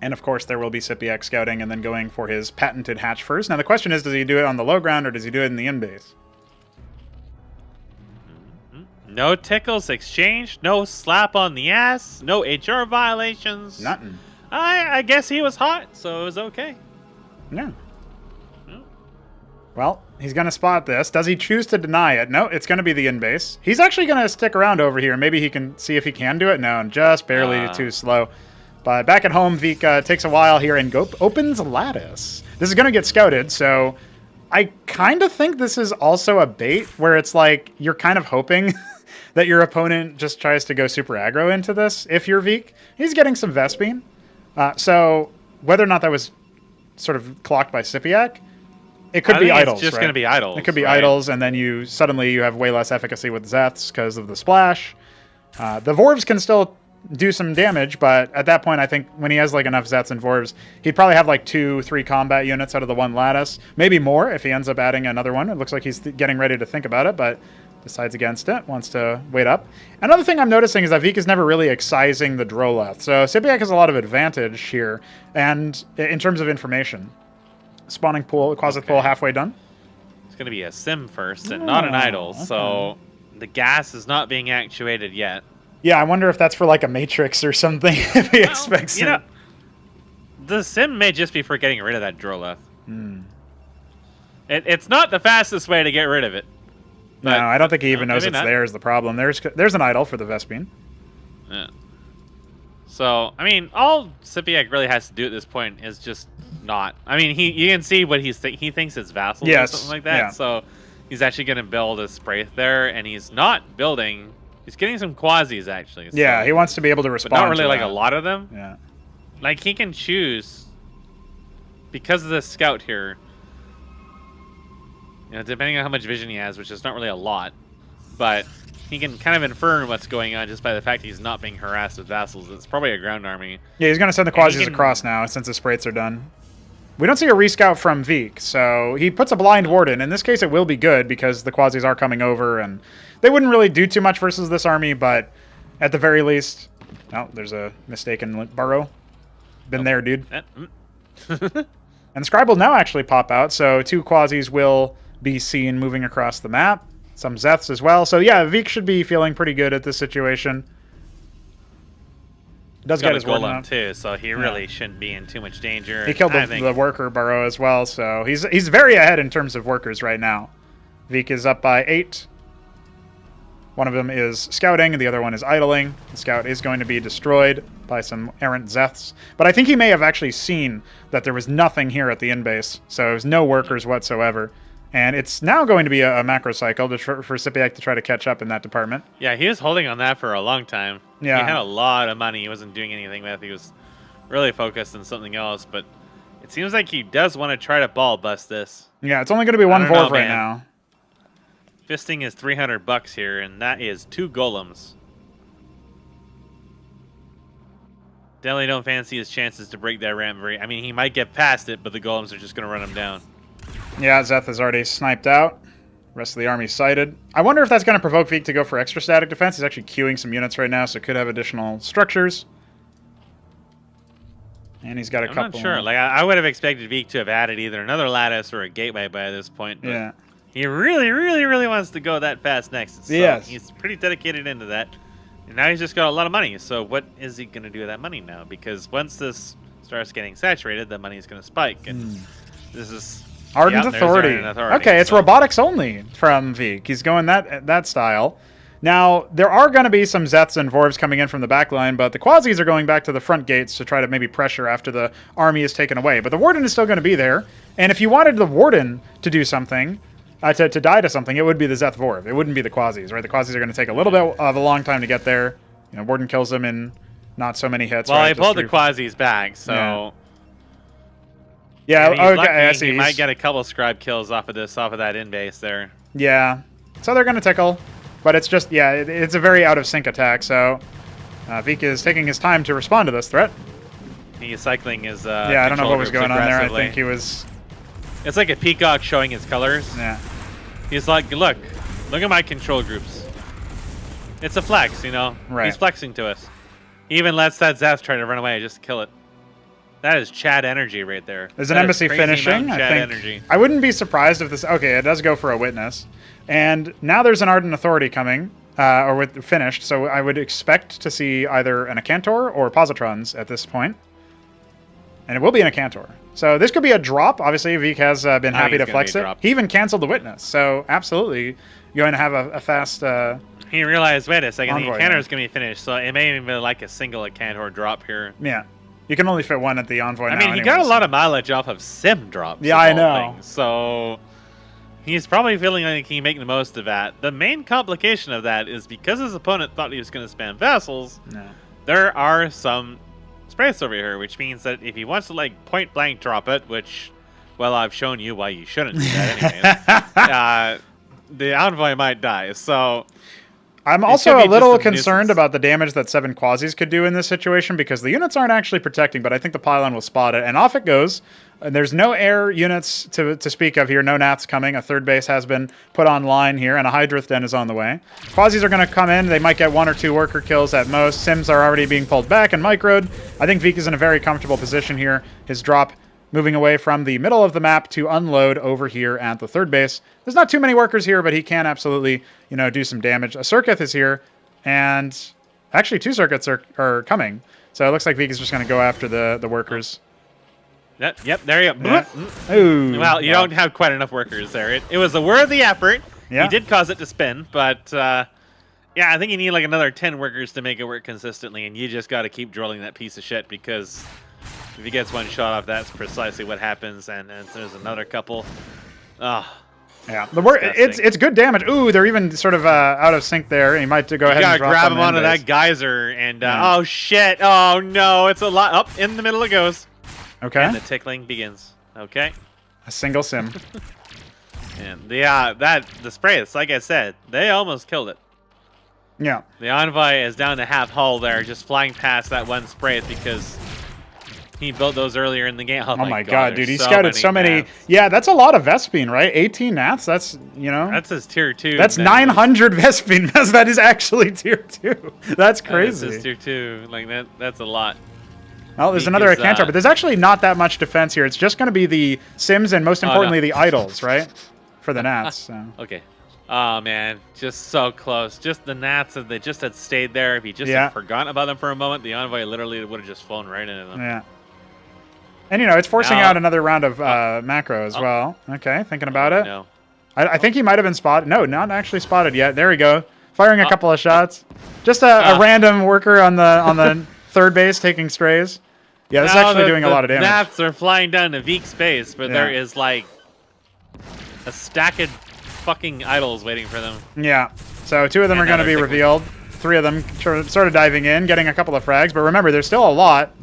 And of course, there will be SYPIAC scouting and then going for his patented hatch first. Now the question is, does he do it on the low ground or does he do it in the in base?
No tickles exchanged, no slap on the ass, no HR violations.
Nothing.
I guess he was hot, so it was okay.
Yeah.
No.
Well, he's going to spot this. Does he choose to deny it? No, it's going to be the in-base. He's actually going to stick around over here. Maybe he can see if he can do it. No, just barely too slow. But back at home, Vik takes a while here and opens Lattice. This is going to get scouted, so I kind of think this is also a bait where it's like you're kind of hoping that your opponent just tries to go super aggro into this. If you're Vik, he's getting some Vespene. So whether or not that was sort of clocked by SYPIAC, it could
I
be
think
idols.
It's just
right?
going to be idols.
It could be
right?
idols, and then you suddenly you have way less efficacy with Zeths because of the splash. The Vorvs can still do some damage, but at that point, I think when he has like enough Zeths and Vorvs, he'd probably have like 2-3 combat units out of the one Lattice, maybe more if he ends up adding another one. It looks like he's getting ready to think about it, but decides against it, wants to wait up. Another thing I'm noticing is that Vik is never really excising the Droleth, so SYPIAC has a lot of advantage here, and in terms of information. Spawning pool, Quasith pool halfway done.
It's going to be a sim first and not an idol,
okay.
so the gas is not being actuated yet.
Yeah, I wonder if that's for like a Matrix or something, if he expects
you
it.
know, the sim may just be for getting rid of that Droleth. It's not the fastest way to get rid of it.
No, I don't think he even knows
maybe
it's
not.
there is the problem. There's an idol for the Vespene.
Yeah. So, I mean, all SYPIAC really has to do at this point is just not. I mean, you can see what he thinks it's vassals or
Yes,
something like that.
yeah.
So he's actually going to build a Spraith there, and he's not building. He's getting some quasis actually. So,
Yeah, he wants to be able to
but
respond.
not really
to
like
that.
a lot of them.
Yeah.
Like he can choose because of this scout here. You know, depending on how much vision he has, which is not really a lot, but he can kind of infer what's going on just by the fact he's not being harassed with vassals. It's probably a ground army.
Yeah, he's going to send the
And he
Quasis
can-
across now since the Spraiths are done. We don't see a rescout from Vik, so he puts a blind warden. In this case, it will be good because the Quasis are coming over, and they wouldn't really do too much versus this army, but at the very least... Oh, there's a mistaken burrow. Been there, dude. And the Scribe will now actually pop out, so 2 Quasis will be seen moving across the map. Some Zeths as well. So yeah, Vik should be feeling pretty good at this situation. Does
Got
get
a
his warden
golem
out.
too, so he really shouldn't be in too much danger.
He killed
I
the
think
worker burrow as well, so he's very ahead in terms of workers right now. Vik is up by 8. One of them is scouting, and the other one is idling. The scout is going to be destroyed by some errant Zeths. But I think he may have actually seen that there was nothing here at the in-base, so there was no workers whatsoever. And it's now going to be a macro cycle for SYPIAC to try to catch up in that department.
Yeah, he was holding on that for a long time.
Yeah.
He had a lot of money he wasn't doing anything with. He was really focused on something else, but it seems like he does want to try to ball bust this.
Yeah, it's only going to be one
I don't know,
Vorv right
man.
now.
Fisting is $300 here, and that is 2 golems. Definitely don't fancy his chances to break that ramp. I mean, he might get past it, but the golems are just going to run him down.
Yeah, Zeth is already sniped out. Rest of the army sighted. I wonder if that's going to provoke Vik to go for extra static defense. He's actually queuing some units right now, so could have additional structures. And he's got a
I'm
couple.
not sure. Like I would have expected Vik to have added either another lattice or a gateway by this point. But
Yeah.
he really, really, really wants to go that fast next. So
Yes.
he's pretty dedicated into that. And now he's just got a lot of money. So what is he going to do with that money now? Because once this starts getting saturated, the money's going to spike. And this is
Ardent
there's
Authority.
Ardent Authority.
Okay, it's robotics only from Vik. He's going that style. Now, there are going to be some Zeths and Vorvs coming in from the back line, but the Quasis are going back to the front gates to try to maybe pressure after the army is taken away. But the Warden is still going to be there, and if you wanted the Warden to do something, to die to something, it would be the Zeth Vorv. It wouldn't be the Quasis, right? The Quasis are going to take a little bit of a long time to get there. You know, Warden kills them in not so many hits.
Well,
right?
I pulled the Quasis back, so...
Yeah,
okay,
lucky, I see.
He might get a couple scribe kills off of that in base there.
Yeah, so they're going to tickle. But it's just, yeah, it's a very out-of-sync attack, so Vik is taking his time to respond to this threat.
He's cycling his
yeah, I don't know what was going on there. I think he was...
It's like a peacock showing his colors.
Yeah.
He's like, look at my control groups. It's a flex, you know?
Right.
He's flexing to us. He even lets that Zeth try to run away, just kill it. That is Chad energy right there.
There's an embassy finishing. I think.
Energy.
I wouldn't be surprised if this... Okay, it does go for a witness. And now there's an Ardent Authority coming, or finished, so I would expect to see either an Acantor or Positrons at this point. And it will be an Acantor. So this could be a drop. Obviously, Vik has been happy to flex it. He even canceled the witness, so absolutely going to have a fast...
he realized, wait a second,
Envoy,
the Acantor is going to be finished, so it may even be like a single Acantor drop here.
Yeah. You can only fit one at the Envoy now.
I mean, he got a lot of mileage off of sim drops.
Yeah, I know.
So... He's probably feeling like he can make the most of that. The main complication of that is because his opponent thought he was going to spam vessels, there are some sprays over here, which means that if he wants to like point blank drop it, which, well, I've shown you why you shouldn't do that anyways, the Envoy might die. So
I'm also a little concerned about the damage that 7 Quasis could do in this situation because the units aren't actually protecting, but I think the pylon will spot it, and off it goes. And there's no air units to speak of here. No Nats coming. A third base has been put online here, and a Hydrith Den is on the way. Quasis are going to come in. They might get 1 or 2 worker kills at most. Sims are already being pulled back and microed. I think Vik is in a very comfortable position here. His drop moving away from the middle of the map to unload over here at the third base. There's not too many workers here, but he can absolutely, you know, do some damage. A Circuit is here, and actually 2 Circuits are coming. So it looks like Vik is just going to go after the workers.
Yep, there you go.
Yeah. Ooh,
well, you don't have quite enough workers there. It was a worthy effort.
Yeah.
He did cause it to spin, but yeah, I think you need like another 10 workers to make it work consistently, and you just got to keep drilling that piece of shit because if he gets one shot off, that's precisely what happens, and there's another couple. Oh,
yeah, it's good damage. Ooh, they're even sort of out of sync there. He might go ahead and drop
grab him onto that geyser, and oh shit! Oh no, it's a lot up in the middle it goes.
Okay.
And the tickling begins. Okay.
A single sim.
And the spray, it's like I said, they almost killed it.
Yeah.
The Envoy is down to half hull there, just flying past that one spray because he built those earlier in the game. Oh my god,
dude, he scouted so many. Yeah, that's a lot of Vespine, right? 18 Nats, that's, you know.
That's his tier 2.
That's 900 Vespine. That is actually tier 2. That's crazy.
That's his tier 2. Like, that's a lot.
Well, there's another Acantor, but there's actually not that much defense here. It's just going to be the Sims and, most importantly, the Idols, right? For the Nats. So.
Okay. Oh, man. Just so close. Just the Nats, if they just had stayed there, if he just had forgotten about them for a moment, the Envoy literally would have just flown right into them.
Yeah. And, you know, it's forcing out another round of macro as well. Okay, thinking about it.
No.
I think he might have been spotted. No, not actually spotted yet. There we go. Firing a couple of shots. Just a random worker on the third base taking strays. Yeah, this is actually doing a lot of damage.
The Nats are flying down to Vik space, but there is like a stack of fucking idols waiting for them.
Yeah. So 2 of them are going to be revealed. 3 of them sort of diving in, getting a couple of frags. But remember, there's still a lot.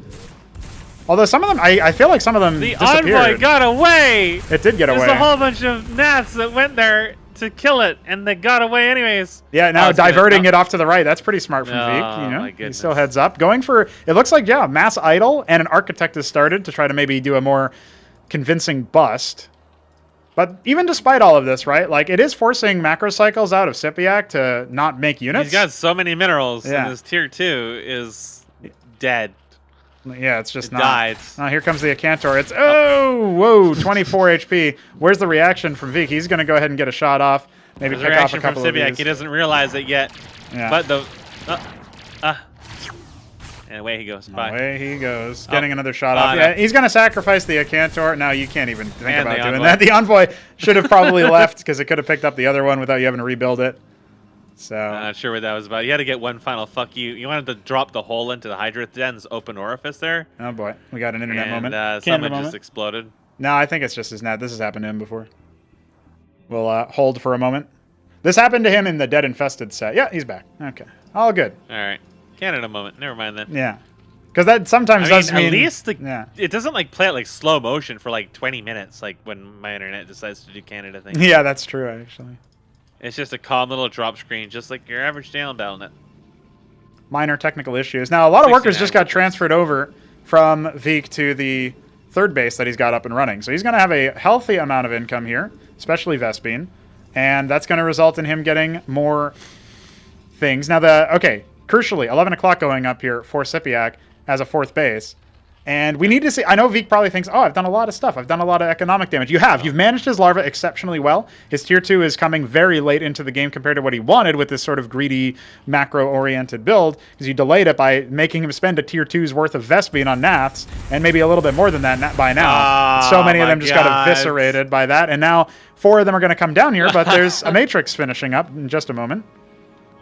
Although some of them, I feel like some of them disappeared.
The Envoy got away!
It did get away.
There's a whole bunch of Nats that went there to kill it, and they got away anyways.
Yeah, now diverting it off to the right. That's pretty smart from Vik. You know, he still heads up. Going for, it looks like, Mass Idol and an Architect has started to try to maybe do a more convincing bust. But even despite all of this, right, like, it is forcing macro cycles out of SYPIAC to not make units.
He's got so many minerals, and his tier 2 is dead.
Yeah, it's just not.
Died.
Oh, here comes the Acantor. It's, whoa, 24 HP. Where's the reaction from Vik? He's going to go ahead and get a shot off. Maybe pick off a couple of these.
He doesn't realize it yet.
Yeah.
But the... And away he goes. Bye.
Away he goes. Getting another shot
no.
off. Yeah, he's going to sacrifice the Cantor. No, you can't even think
And
about
the
doing
Envoy.
that. The Envoy should have probably left because it could have picked up the other one without you having to rebuild it. So
Not sure what that was about. You had to get one final fuck you. You wanted to drop the hole into the Hydra Den's open orifice there.
Oh boy, we got an internet
And
moment.
someone
Canada
just exploded.
No, I think it's just his net. This has happened to him before. We'll hold for a moment. This happened to him in the Dead Infested set. Yeah, he's back. Okay, all good.
All right. Canada moment. Never mind then.
Yeah, because that sometimes
I mean,
does mean
at least
yeah.
it doesn't like play it like slow motion for like 20 minutes, like when my internet decides to do Canada things.
Yeah, that's true actually.
It's just a calm little drop screen, just like your average down Battle.net.
Minor technical issues. Now, a lot of workers
69.
just got transferred over from Veek to the third base that he's got up and running. So he's going to have a healthy amount of income here, especially Vespine. And that's going to result in him getting more things. Now, crucially, 11 o'clock going up here for SYPIAC as a fourth base. And we need to see, I know Veek probably thinks, oh, I've done a lot of stuff. I've done a lot of economic damage. You have. You've managed his larva exceptionally well. His tier 2 is coming very late into the game compared to what he wanted with this sort of greedy, macro-oriented build, because you delayed it by making him spend a tier 2's worth of Vespine on Naths, and maybe a little bit more than that by now. So many of them just got eviscerated by that, and now 4 of them are going to come down here, but there's a Matrix finishing up in just a moment.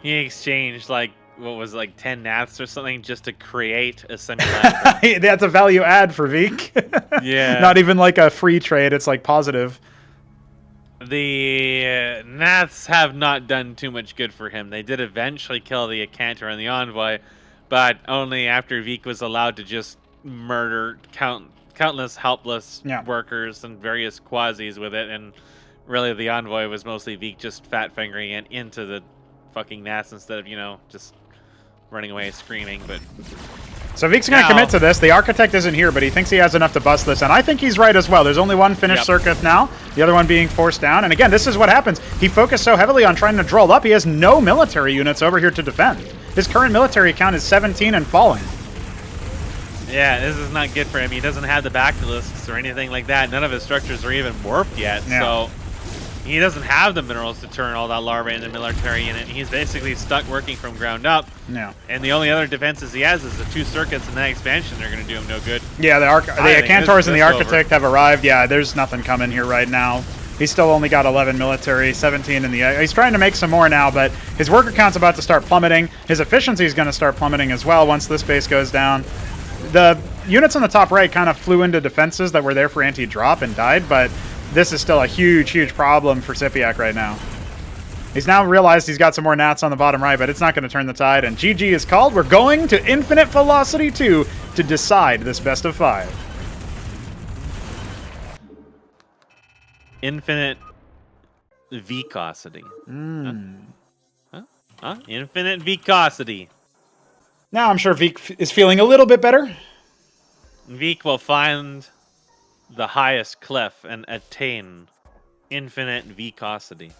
He exchanged like, what was it, like 10 Naths or something just to create a simulacrum.
That's a value add for Veek.
Yeah.
Not even like a free trade, it's like positive.
The Naths have not done too much good for him. They did eventually kill the Cantor and the Envoy, but only after Veek was allowed to just murder countless helpless workers and various quasis with it, and really the Envoy was mostly Veek just fat-fingering it into the fucking Naths instead of, just running away screaming. But
so Veek's going to commit to this. The Architect isn't here, but he thinks he has enough to bust this, and I think he's right as well. There's only one finished circuit now, the other one being forced down. And again, this is what happens. He focused so heavily on trying to droll up, he has no military units over here to defend. His current military count is 17 and falling.
Yeah, this is not good for him. He doesn't have the basilisks or anything like that. None of his structures are even morphed yet, so he doesn't have the minerals to turn all that larva into military unit. He's basically stuck working from ground up.
Yeah.
And the only other defenses he has is the 2 circuits and that expansion. They're going to do him no good.
Yeah, the Cantors and the Architect have arrived. Yeah, there's nothing coming here right now. He's still only got 11 military, 17 in the... He's trying to make some more now, but his worker count's about to start plummeting. His efficiency is going to start plummeting as well once this base goes down. The units on the top right kind of flew into defenses that were there for anti-drop and died, but this is still a huge, huge problem for SYPIAC right now. He's now realized he's got some more Nats on the bottom right, but it's not going to turn the tide, and GG is called. We're going to Infinite Velocity 2 to decide this best of 5.
Infinite Vicosity. Infinite Vicosity.
Now I'm sure Veek is feeling a little bit better.
Veek will find the highest cliff and attain infinite Vicosity.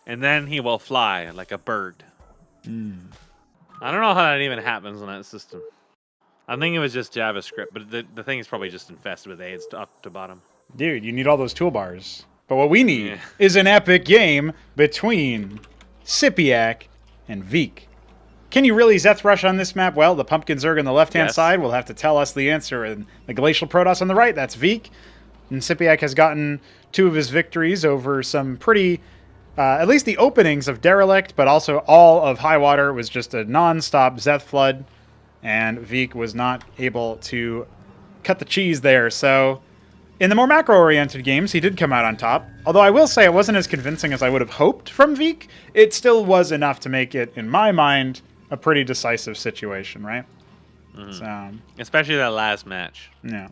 And then he will fly like a bird. I don't know how that even happens in that system. I think it was just JavaScript, but the thing is probably just infested with AIDS up to bottom.
Dude, you need all those toolbars. But what we need is an epic game between SYPIAC and Veek. Can you really Zeth Rush on this map? Well, the Pumpkin Zerg on the left-hand side will have to tell us the answer. And the Glacial Protoss on the right, that's Veek. And SYPIAC has gotten 2 of his victories over some pretty... at least the openings of Derelict, but also all of Highwater was just a non-stop Zeth Flood. And Veek was not able to cut the cheese there. So in the more macro-oriented games, he did come out on top. Although I will say it wasn't as convincing as I would have hoped from Veek. It still was enough to make it, in my mind, a pretty decisive situation, right? So,
especially that last match.
Yeah.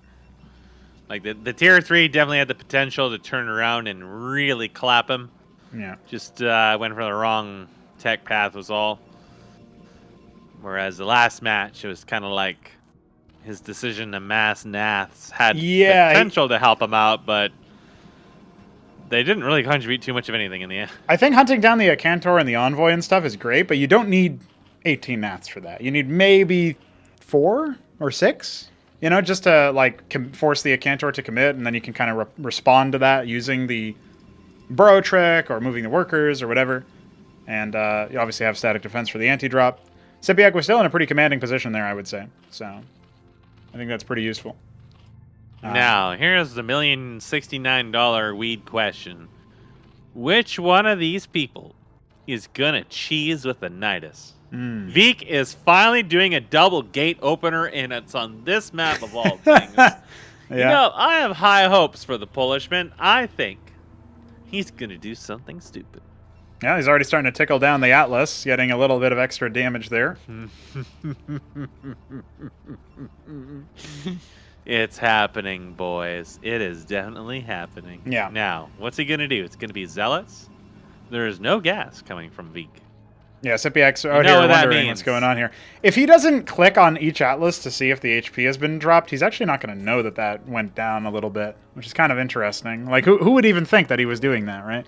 Like the tier 3 definitely had the potential to turn around and really clap him.
Yeah.
Just went for the wrong tech path was all. Whereas the last match, it was kind of like his decision to mass Naths had potential to help him out, but they didn't really contribute too much of anything in the end.
I think hunting down the Cantor and the Envoy and stuff is great, but you don't need 18 Naths for that. You need maybe 4 or 6, just to like force the Cantor to commit, and then you can kind of respond to that using the burrow trick or moving the workers or whatever. And you obviously have static defense for the anti-drop. SYPIAC was still in a pretty commanding position there, I would say. So I think that's pretty useful.
Now, here's the $1,069 weed question. Which one of these people is gonna cheese with the Nidus? Veek is finally doing a double gate opener, and it's on this map of all things. You know, I have high hopes for the Polishman. I think he's gonna do something stupid.
Yeah, he's already starting to tickle down the Atlas, getting a little bit of extra damage there.
It's happening, boys. It is definitely happening.
Yeah.
Now, what's he going to do? It's going to be Zealots? There is no gas coming from Veek.
Yeah, SYPIAC's out here wondering what's going on here. If he doesn't click on each Atlas to see if the HP has been dropped, he's actually not going to know that that went down a little bit, which is kind of interesting. Like, who would even think that he was doing that, right?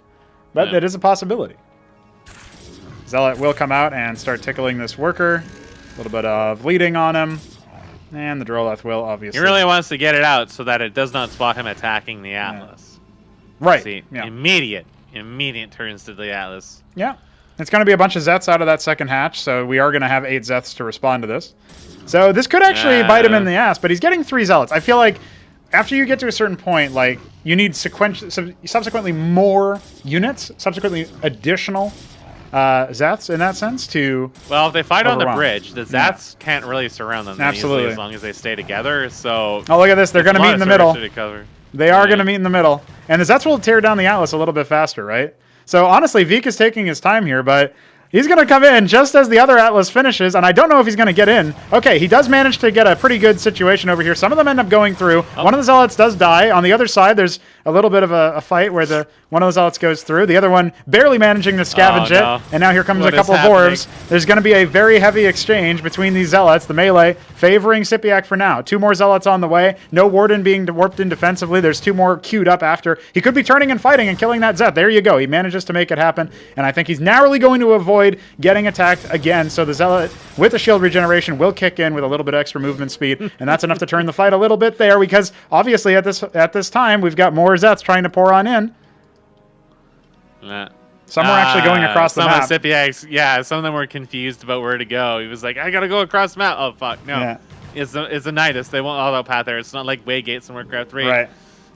But it is a possibility. Zealot will come out and start tickling this worker. A little bit of bleeding on him. And the Droleth will, obviously.
He really wants to get it out so that it does not spot him attacking the Atlas.
Yeah. Right.
See,
yeah.
Immediate turns to the Atlas.
Yeah. It's going to be a bunch of Zeths out of that second hatch, so we are going to have 8 Zeths to respond to this. So this could actually bite him in the ass, but he's getting 3 Zealots. I feel like after you get to a certain point, like, you need subsequently more units, subsequently additional Zeths in that sense to
Well, if they fight on the
overwhelm.
bridge, the Zeths can't really surround them easily as long as they stay together. So
oh, look at this. They're going to meet in the middle. They are going to meet in the middle. And the Zeths will tear down the Atlas a little bit faster, right? So honestly, Veek is taking his time here, but he's going to come in just as the other Atlas finishes, and I don't know if he's going to get in. Okay, he does manage to get a pretty good situation over here. Some of them end up going through. One of the Zealots does die. On the other side, there's a little bit of a fight where one of the Zealots goes through. The other one barely managing to scavenge it, and now here comes a couple of Orbs. There's going to be a very heavy exchange between these Zealots, the melee, favoring SYPIAC for now. 2 more Zealots on the way. No Warden being warped in defensively. There's 2 more queued up after. He could be turning and fighting and killing that Zeth. There you go. He manages to make it happen, and I think he's narrowly going to avoid getting attacked again, so the Zealot with the shield regeneration will kick in with a little bit extra movement speed, and that's enough to turn the fight a little bit there, because obviously at this time we've got more Zeths trying to pour on in. Some are actually going across the map.
Some of them were confused about where to go. He was like, I gotta go across the map. Oh fuck, no. Yeah. It's a Nidus. They won't all out path there. It's not like Waygates in Warcraft 3. Right.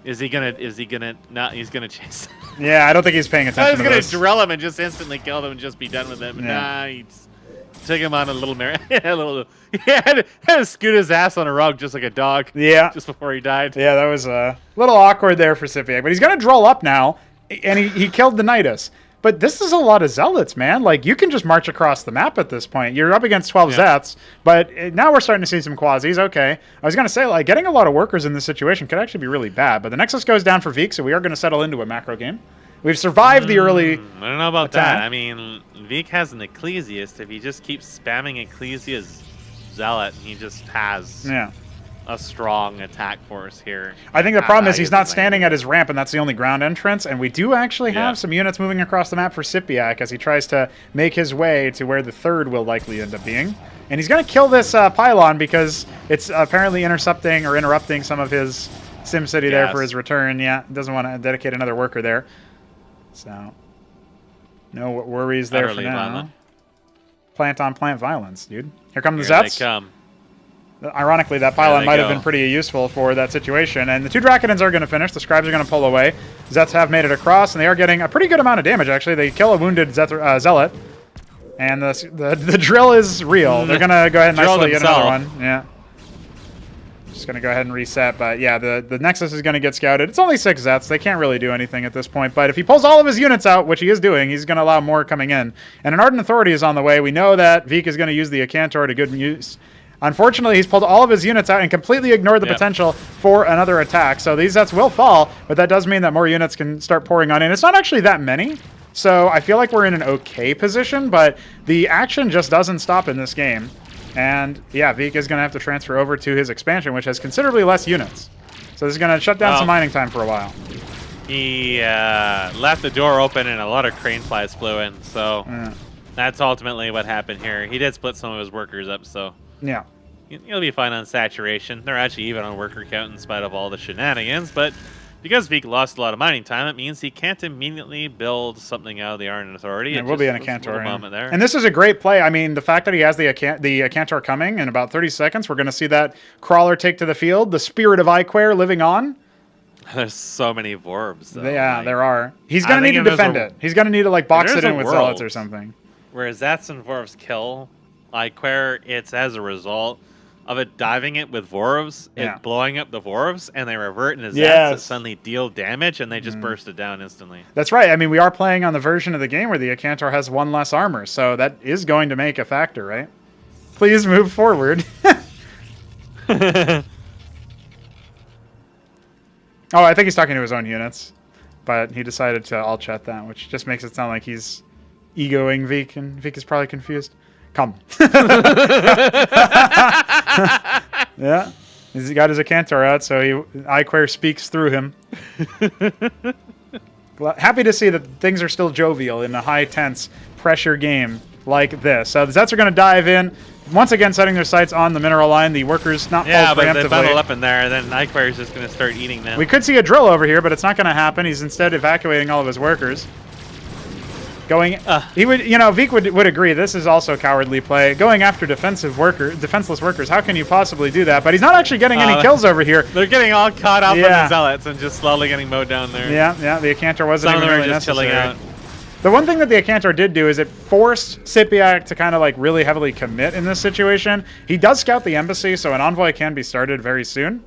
Is he gonna not? He's gonna chase.
Yeah, I don't think he's paying attention.
I was gonna drill him and just instantly kill him and just be done with him. But nah, he took him on a little he had to scoot his ass on a rug just like a dog. Yeah. Just before he died.
Yeah, that was a little awkward there for SYPIAC, but he's gonna droll up now, and he killed the Nidus. But this is a lot of Zealots, man. Like, you can just march across the map at this point. You're up against 12 Zeths, but now we're starting to see some Quasis. Okay. I was going to say, like, getting a lot of workers in this situation could actually be really bad, but the Nexus goes down for Veek, so we are going to settle into a macro game. We've survived the early
I don't know about that. I mean, Veek has an Ecclesiast. If he just keeps spamming Ecclesia's Zealot, he just has a strong attack force here.
I think the problem is he's not standing at his ramp, and that's the only ground entrance, and we do actually have some units moving across the map for SYPIAC as he tries to make his way to where the third will likely end up being. And he's going to kill this pylon because it's apparently interrupting some of his SimCity there for his return. Yeah, doesn't want to dedicate another worker there. So, no worries there for now. Violent. Plant-on-plant violence, dude. Here come the Zeths.
They come.
Ironically, that pylon might have been pretty useful for that situation. And the 2 Drakodons are going to finish. The Scribes are going to pull away. Zeths have made it across, and they are getting a pretty good amount of damage, actually. They kill a wounded Zealot. And the drill is real. They're going to go ahead and isolate yet another one. Yeah. Just going to go ahead and reset. But yeah, the Nexus is going to get scouted. It's only 6 Zeths. They can't really do anything at this point. But if he pulls all of his units out, which he is doing, he's going to allow more coming in. And an Ardent Authority is on the way. We know that Veek is going to use the Acantor to good use. Unfortunately, he's pulled all of his units out and completely ignored the potential for another attack. So these Zeths will fall, but that does mean that more units can start pouring on in. It's not actually that many, so I feel like we're in an okay position, but the action just doesn't stop in this game. And yeah, Veek is going to have to transfer over to his expansion, which has considerably less units. So this is going to shut down some mining time for a while.
He left the door open and a lot of crane flies flew in, so that's ultimately what happened here. He did split some of his workers up, so...
Yeah.
You'll be fine on saturation. They're actually even on worker count in spite of all the shenanigans, but because Veek lost a lot of mining time, it means he can't immediately build something out of the Iron Authority.
It will be an Acantor.
Moment there.
And this is a great play. I mean, the fact that he has the Acantor coming in about 30 seconds, we're going to see that Crawler take to the field. The Spirit of Iquare living on.
There's so many Vorbs, though.
Yeah,
like,
there are. He's going to need to defend it. He's going to need to like box it in with Zealots or something.
Whereas that's and Vorbs kill Iquare, it's as a result of it diving it with Vorbs, it blowing up the Vorbs, and they revert in his ass to suddenly deal damage, and they just burst it down instantly. That's
right. I mean, we are playing on the version of the game where the Acantor has 1 less armor, so that is going to make a factor, right? Please move forward. Oh, I think he's talking to his own units, but he decided to all chat that, which just makes it sound like he's egoing Veek, and Veek is probably confused. Come. Yeah. He's got his Acantor out, so Iquare speaks through him. Happy to see that things are still jovial in a high tense pressure game like this. So the Zets are going to dive in. Once again, setting their sights on the mineral line. The workers not pulled preemptively.
Yeah, but they bundle up in there, and then Iquare is just going to start eating them.
We could see a drill over here, but it's not going to happen. He's instead evacuating all of his workers. He would, Veek would agree. This is also cowardly play. Going after defenseless workers. How can you possibly do that? But he's not actually getting any kills over here.
They're getting all caught up in the Zealots and just slowly getting mowed down there.
Yeah. The Acantor wasn't even really necessary.
Chilling out.
The one thing that the Acantor did do is it forced SYPIAC to kind of like really heavily commit in this situation. He does scout the embassy, so an envoy can be started very soon.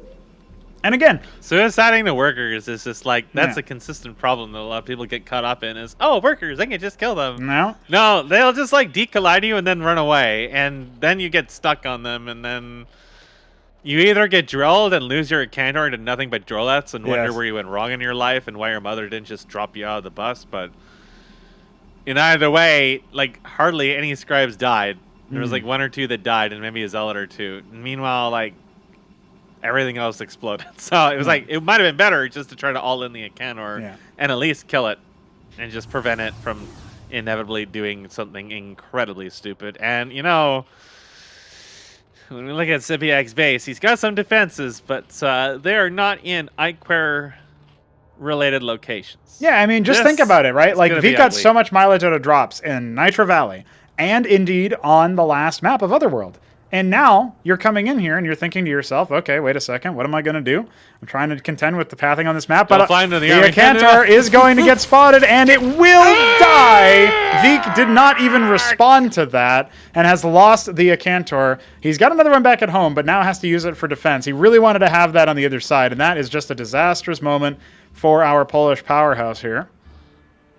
And again,
suiciding the workers is just like, that's a consistent problem that a lot of people get caught up in is, oh, workers, I can just kill them. No, they'll just like decollide you and then run away. And then you get stuck on them. And then you either get drilled and lose your Acantor into nothing but drillets and wonder where you went wrong in your life and why your mother didn't just drop you out of the bus. But in either way, like hardly any scribes died. There was like 1 or 2 that died and maybe a zealot or 2. And meanwhile, like, everything else exploded. So it was like, it might have been better just to try to all in the Acantor and at least kill it and just prevent it from inevitably doing something incredibly stupid. And, when we look at SYPIAC's base, he's got some defenses, but they are not in Iquare-related locations.
Yeah, I mean, just think about it, right? Like, Veek got so much mileage out of drops in Nitro Valley and, indeed, on the last map of Otherworld. And now you're coming in here and you're thinking to yourself, okay, wait a second, what am I going to do? I'm trying to contend with the pathing on this map, but the Acantor is going to get spotted and it will die. Veek did not even respond to that and has lost the Acantor. He's got another one back at home, but now has to use it for defense. He really wanted to have that on the other side, and that is just a disastrous moment for our Polish powerhouse here.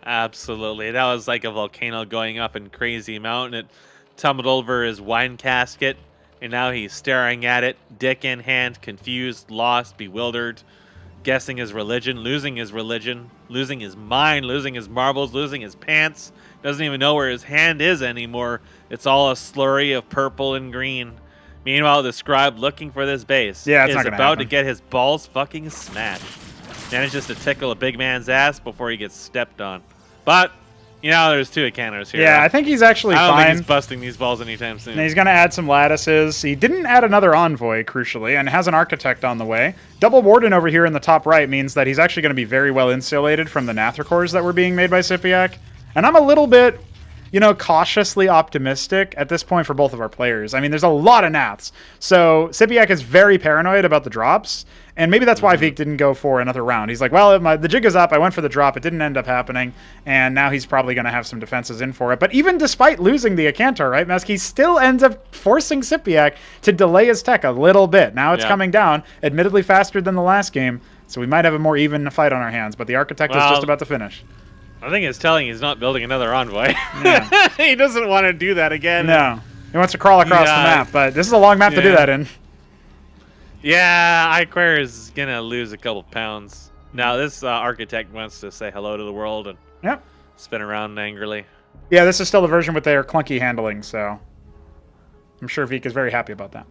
Absolutely. That was like a volcano going up in Crazy Mountain. It tumbled over his wine casket, and now he's staring at it, dick in hand, confused, lost, bewildered, guessing his religion, losing his mind, losing his marbles, losing his pants, doesn't even know where his hand is anymore. It's all a slurry of purple and green. Meanwhile, the scribe looking for this base is about to get his balls fucking smashed. Manages to tickle a big man's ass before he gets stepped on. But there's 2 Acantors here.
Yeah, I think he's actually fine.
I don't think he's busting these balls anytime soon.
And he's going to add some lattices. He didn't add another envoy, crucially, and has an architect on the way. Double Warden over here in the top right means that he's actually going to be very well insulated from the Nathricors that were being made by SYPIAC. And I'm a little bit, cautiously optimistic at this point for both of our players. I mean, there's a lot of Naths. So SYPIAC is very paranoid about the drops. And maybe that's why Veek didn't go for another round. He's like, well, the jig is up. I went for the drop. It didn't end up happening. And now he's probably going to have some defenses in for it. But even despite losing the Acantor, right, Mesk, he still ends up forcing SYPIAC to delay his tech a little bit. Now it's coming down, admittedly faster than the last game. So we might have a more even fight on our hands. But the Architect is just about to finish.
I think it's telling he's not building another envoy. Yeah. He doesn't want to do that again.
No. He wants to crawl across the map. But this is a long map to do that in.
Yeah, Iquare is going to lose a couple pounds. Now, this architect wants to say hello to the world and spin around angrily.
Yeah, this is still the version with their clunky handling, so I'm sure Veek is very happy about that.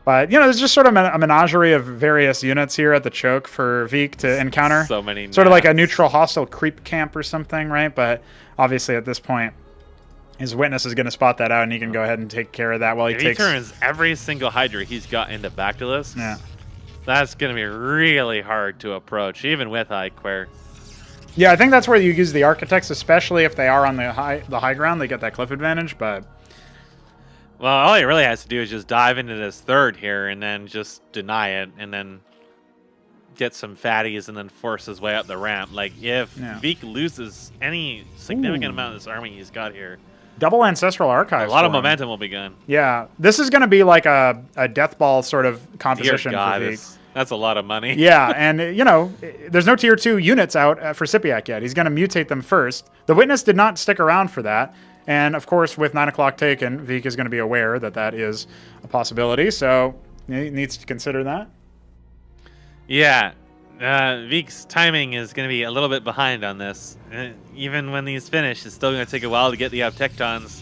But, there's just sort of a menagerie of various units here at the choke for Veek to encounter.
So many
sort of like a neutral hostile creep camp or something, right? But obviously at this point, his witness is going to spot that out, and he can go ahead and take care of that while he
turns every single Hydra he's got into Bactylus.
Yeah.
That's going to be really hard to approach, even with Iquare.
Yeah, I think that's where you use the Architects, especially if they are on the high ground. They get that cliff advantage, but...
Well, all he really has to do is just dive into this third here and then just deny it and then get some fatties and then force his way up the ramp. Like, if Veek loses any significant amount of this army he's got here...
Double Ancestral Archives.
A lot of momentum will be gone.
Yeah, this is going to be like a death ball sort of composition
Dear God,
for Veek.
That's a lot of money.
Yeah, and, you know, there's no Tier 2 units out for SYPIAC yet. He's going to mutate them first. The Witness did not stick around for that. And, of course, with 9 o'clock taken, Veek is going to be aware that that is a possibility. So he needs to consider that.
Yeah. Veek's timing is going to be a little bit behind on this. Even when he's finished, it's still going to take a while to get the Tectons.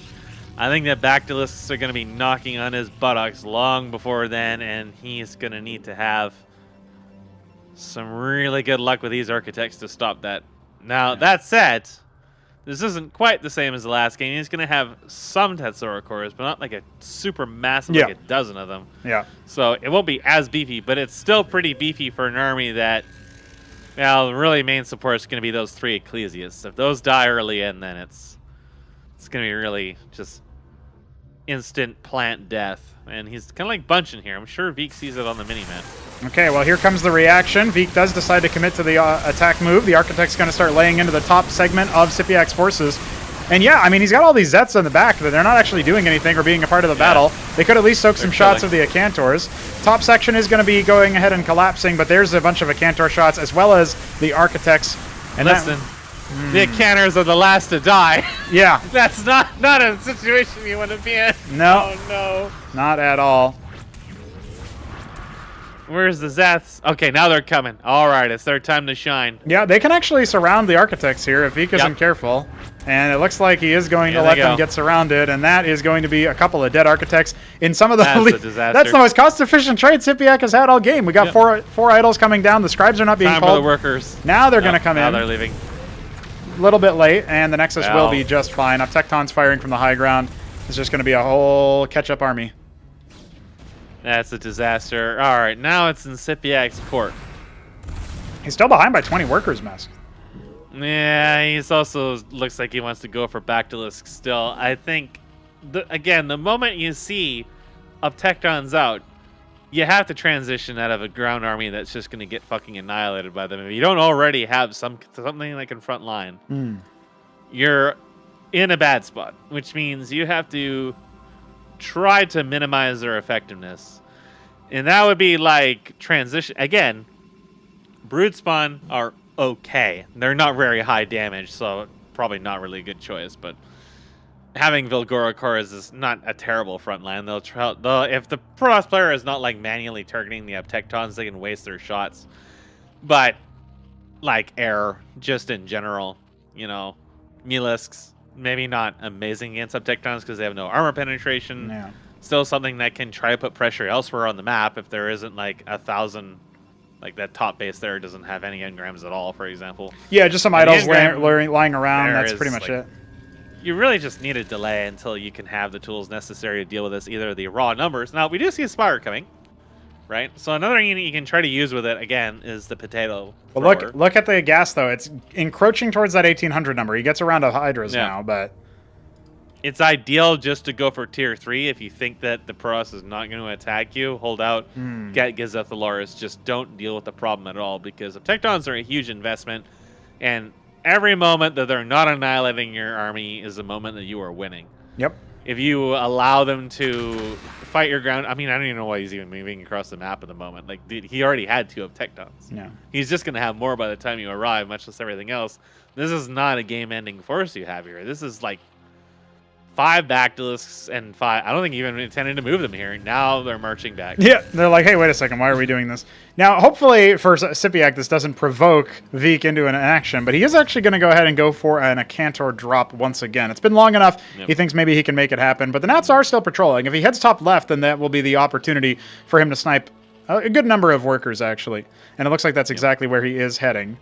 I think that Bactylisks are going to be knocking on his buttocks long before then, and he's going to need to have some really good luck with these Architects to stop that. Now, that said, this isn't quite the same as the last game. He's going to have some Tetsura cores, but not like a super massive, like a dozen of them.
Yeah.
So it won't be as beefy, but it's still pretty beefy for an army that, well, really main support is going to be those 3 Ecclesiasts. If those die early in, then it's going to be really just instant plant death. And he's kind of like bunching here. I'm sure Veek sees it on the mini-map.
Okay, well, here comes the reaction. Veek does decide to commit to the attack move. The Architect's going to start laying into the top segment of SYPIAC's forces. And yeah, I mean, he's got all these Zets in the back, but they're not actually doing anything or being a part of the battle. They could at least soak some shots of the Acantors. Top section is going to be going ahead and collapsing, but there's a bunch of Acantor shots as well as the Architects. And
listen, the Acantors are the last to die.
Yeah.
That's not a situation you want to be in.
No.
Oh, no.
Not at all.
Where's the Zeths? Okay, now they're coming. All right, it's their time to shine.
Yeah, they can actually surround the Architects here if Veek isn't careful. And it looks like he is going to let them get surrounded, and that is going to be a couple of dead Architects in some of the...
That's a disaster.
That's the most cost-efficient trade SYPIAC has had all game. We got four idols coming down. The Scribes are not being
time
called.
For the workers.
Now they're going to come in.
Now they're leaving.
A little bit late, and the Nexus will be just fine. Tectons firing from the high ground. It's just going to be a whole catch-up army.
That's a disaster. All right, now it's in SYPIAC's court.
He's still behind by 20 workers, Mask.
Yeah, he's also looks like he wants to go for Bactylisk still. I think, again, the moment you see Tectons out, you have to transition out of a ground army that's just going to get fucking annihilated by them. If you don't already have something like in front line, you're in a bad spot, which means you have to try to minimize their effectiveness. And that would be like transition. Again, Brood Spawn are okay. They're not very high damage, so probably not really a good choice, but having Vilgora cores is not a terrible front line. If the Protoss player is not like manually targeting the Tectons, they can waste their shots. But like air, just in general, you know, Melisks, maybe not amazing against Tectons because they have no armor penetration.
Yeah.
Still something that can try to put pressure elsewhere on the map if there isn't like 1,000. Like that top base there doesn't have any engrams at all, for example.
Yeah, just some idols lying around. That's pretty much it.
You really just need a delay until you can have the tools necessary to deal with this, either the raw numbers. Now, we do see a Spire coming, right? So another unit you can try to use with it, again, is the Potato Thrower.
Well, look at the gas, though. It's encroaching towards that 1,800 number. He gets around to Hydras now, but...
It's ideal just to go for tier 3 if you think that the Protoss is not going to attack you. Hold out, get Gazethalaris. Just don't deal with the problem at all, because Tectons are a huge investment, and every moment that they're not annihilating your army is a moment that you are winning.
Yep.
If you allow them to fight your ground, I mean, I don't even know why he's even moving across the map at the moment. Like, dude, he already had 2 Tectons.
Yeah. He's
just going to have more by the time you arrive, much less everything else. This is not a game-ending force you have here. This is like 5 Bactylisks and 5. I don't think he even intended to move them here. Now they're marching back.
Yeah, they're like, hey, wait a second. Why are we doing this? Now, hopefully for SYPIAC, this doesn't provoke Veek into an action, but he is actually going to go ahead and go for an Acantor drop once again. It's been long enough. He thinks maybe he can make it happen, but the Nats are still patrolling. If he heads top left, then that will be the opportunity for him to snipe a good number of workers, actually. And it looks like that's exactly where he is heading.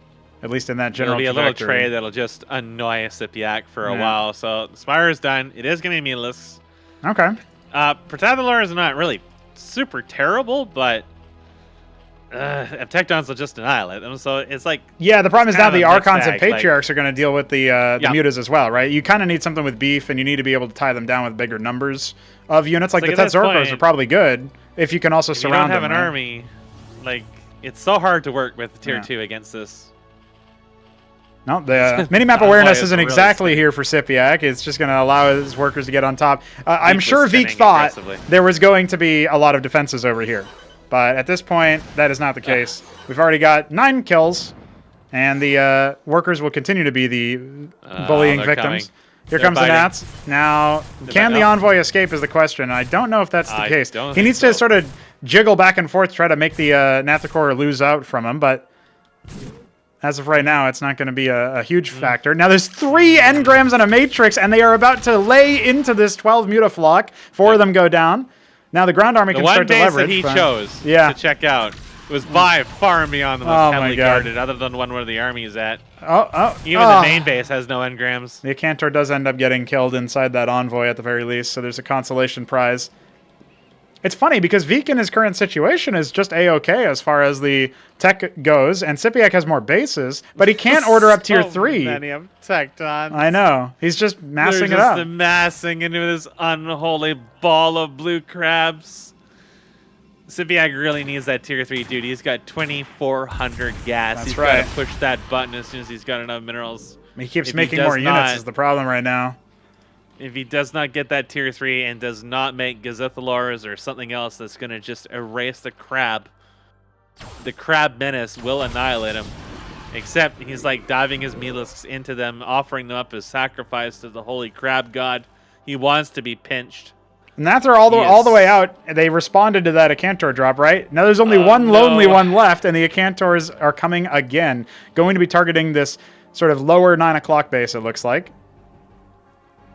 At least in that general
trajectory. It'll be a little trade that'll just annoy SYPIAC for a while. So the Spire is done. It is going to be meatless.
Okay.
Protadalor is not really super terrible, but Tectons will just annihilate them, so it's like...
Yeah, the problem is now
kind of
the
a mixed
Archons and
bag,
Patriarchs are going to deal with the
Yep.
mutas as well, right? You kind of need something with beef, and you need to be able to tie them down with bigger numbers of units. Like
Like,
the
at this
Tetzorkos are
point,
probably good if you can also
if you
surround
don't have
them.
an
right?
army, like, it's so hard to work with Tier
Yeah.
2 against this.
No, the minimap
Envoy
awareness
is
isn't
really
exactly
spinning.
here for SYPIAC. It's just going to allow his workers to get on top. I'm
was
sure Veek
spinning
thought
aggressively.
there was going to be a lot of defenses over here. But at this point, that is not the case. We've already got 9 kills, and the workers will continue to be the bullying
they're
victims.
coming.
Here
They're
comes
biting.
the Nats. Now, can the Envoy escape is the question. I don't know if that's the
I
case.
don't
He
think
needs to
so.
sort of jiggle back and forth, try to make the Nathakor lose out from him, but... As of right now, it's not going to be a huge factor. Now, there's 3 engrams and a matrix, and they are about to lay into this 12 mutaflock. 4 of them go down. Now, the ground army
The
can
one
start to
base
leverage.
that he
but-
chose
Yeah.
to check out was by far and beyond the most
Oh my
heavily
God.
guarded, other than one where the army is at.
Oh.
Even the main base has no engrams.
The Cantor does end up getting killed inside that envoy at the very least, so there's a consolation prize. It's funny because Veek in his current situation is just A-okay as far as the tech goes, and SYPIAC has more bases, but he can't order up tier 3.
Many of Tectons.
I know. He's just massing
They're
it
just
up.
massing into this unholy ball of blue crabs. SYPIAC really needs that tier 3 dude. He's got 2,400 gas.
That's
He's
right.
got to push that button as soon as he's got enough minerals.
He keeps
If he
making
does
more units
not-
is the problem right now.
If he does not get that tier 3 and does not make Gazithalars or something else that's going to just erase the crab menace will annihilate him. Except he's like diving his Melisks into them, offering them up as sacrifice to the holy crab god. He wants to be pinched.
And that's all the
Yes.
way out. They responded to that Acantor drop, right? Now there's only
Oh,
one lonely
no.
one left, and the Acantors are coming again. Going to be targeting this sort of lower 9 o'clock base, it looks like.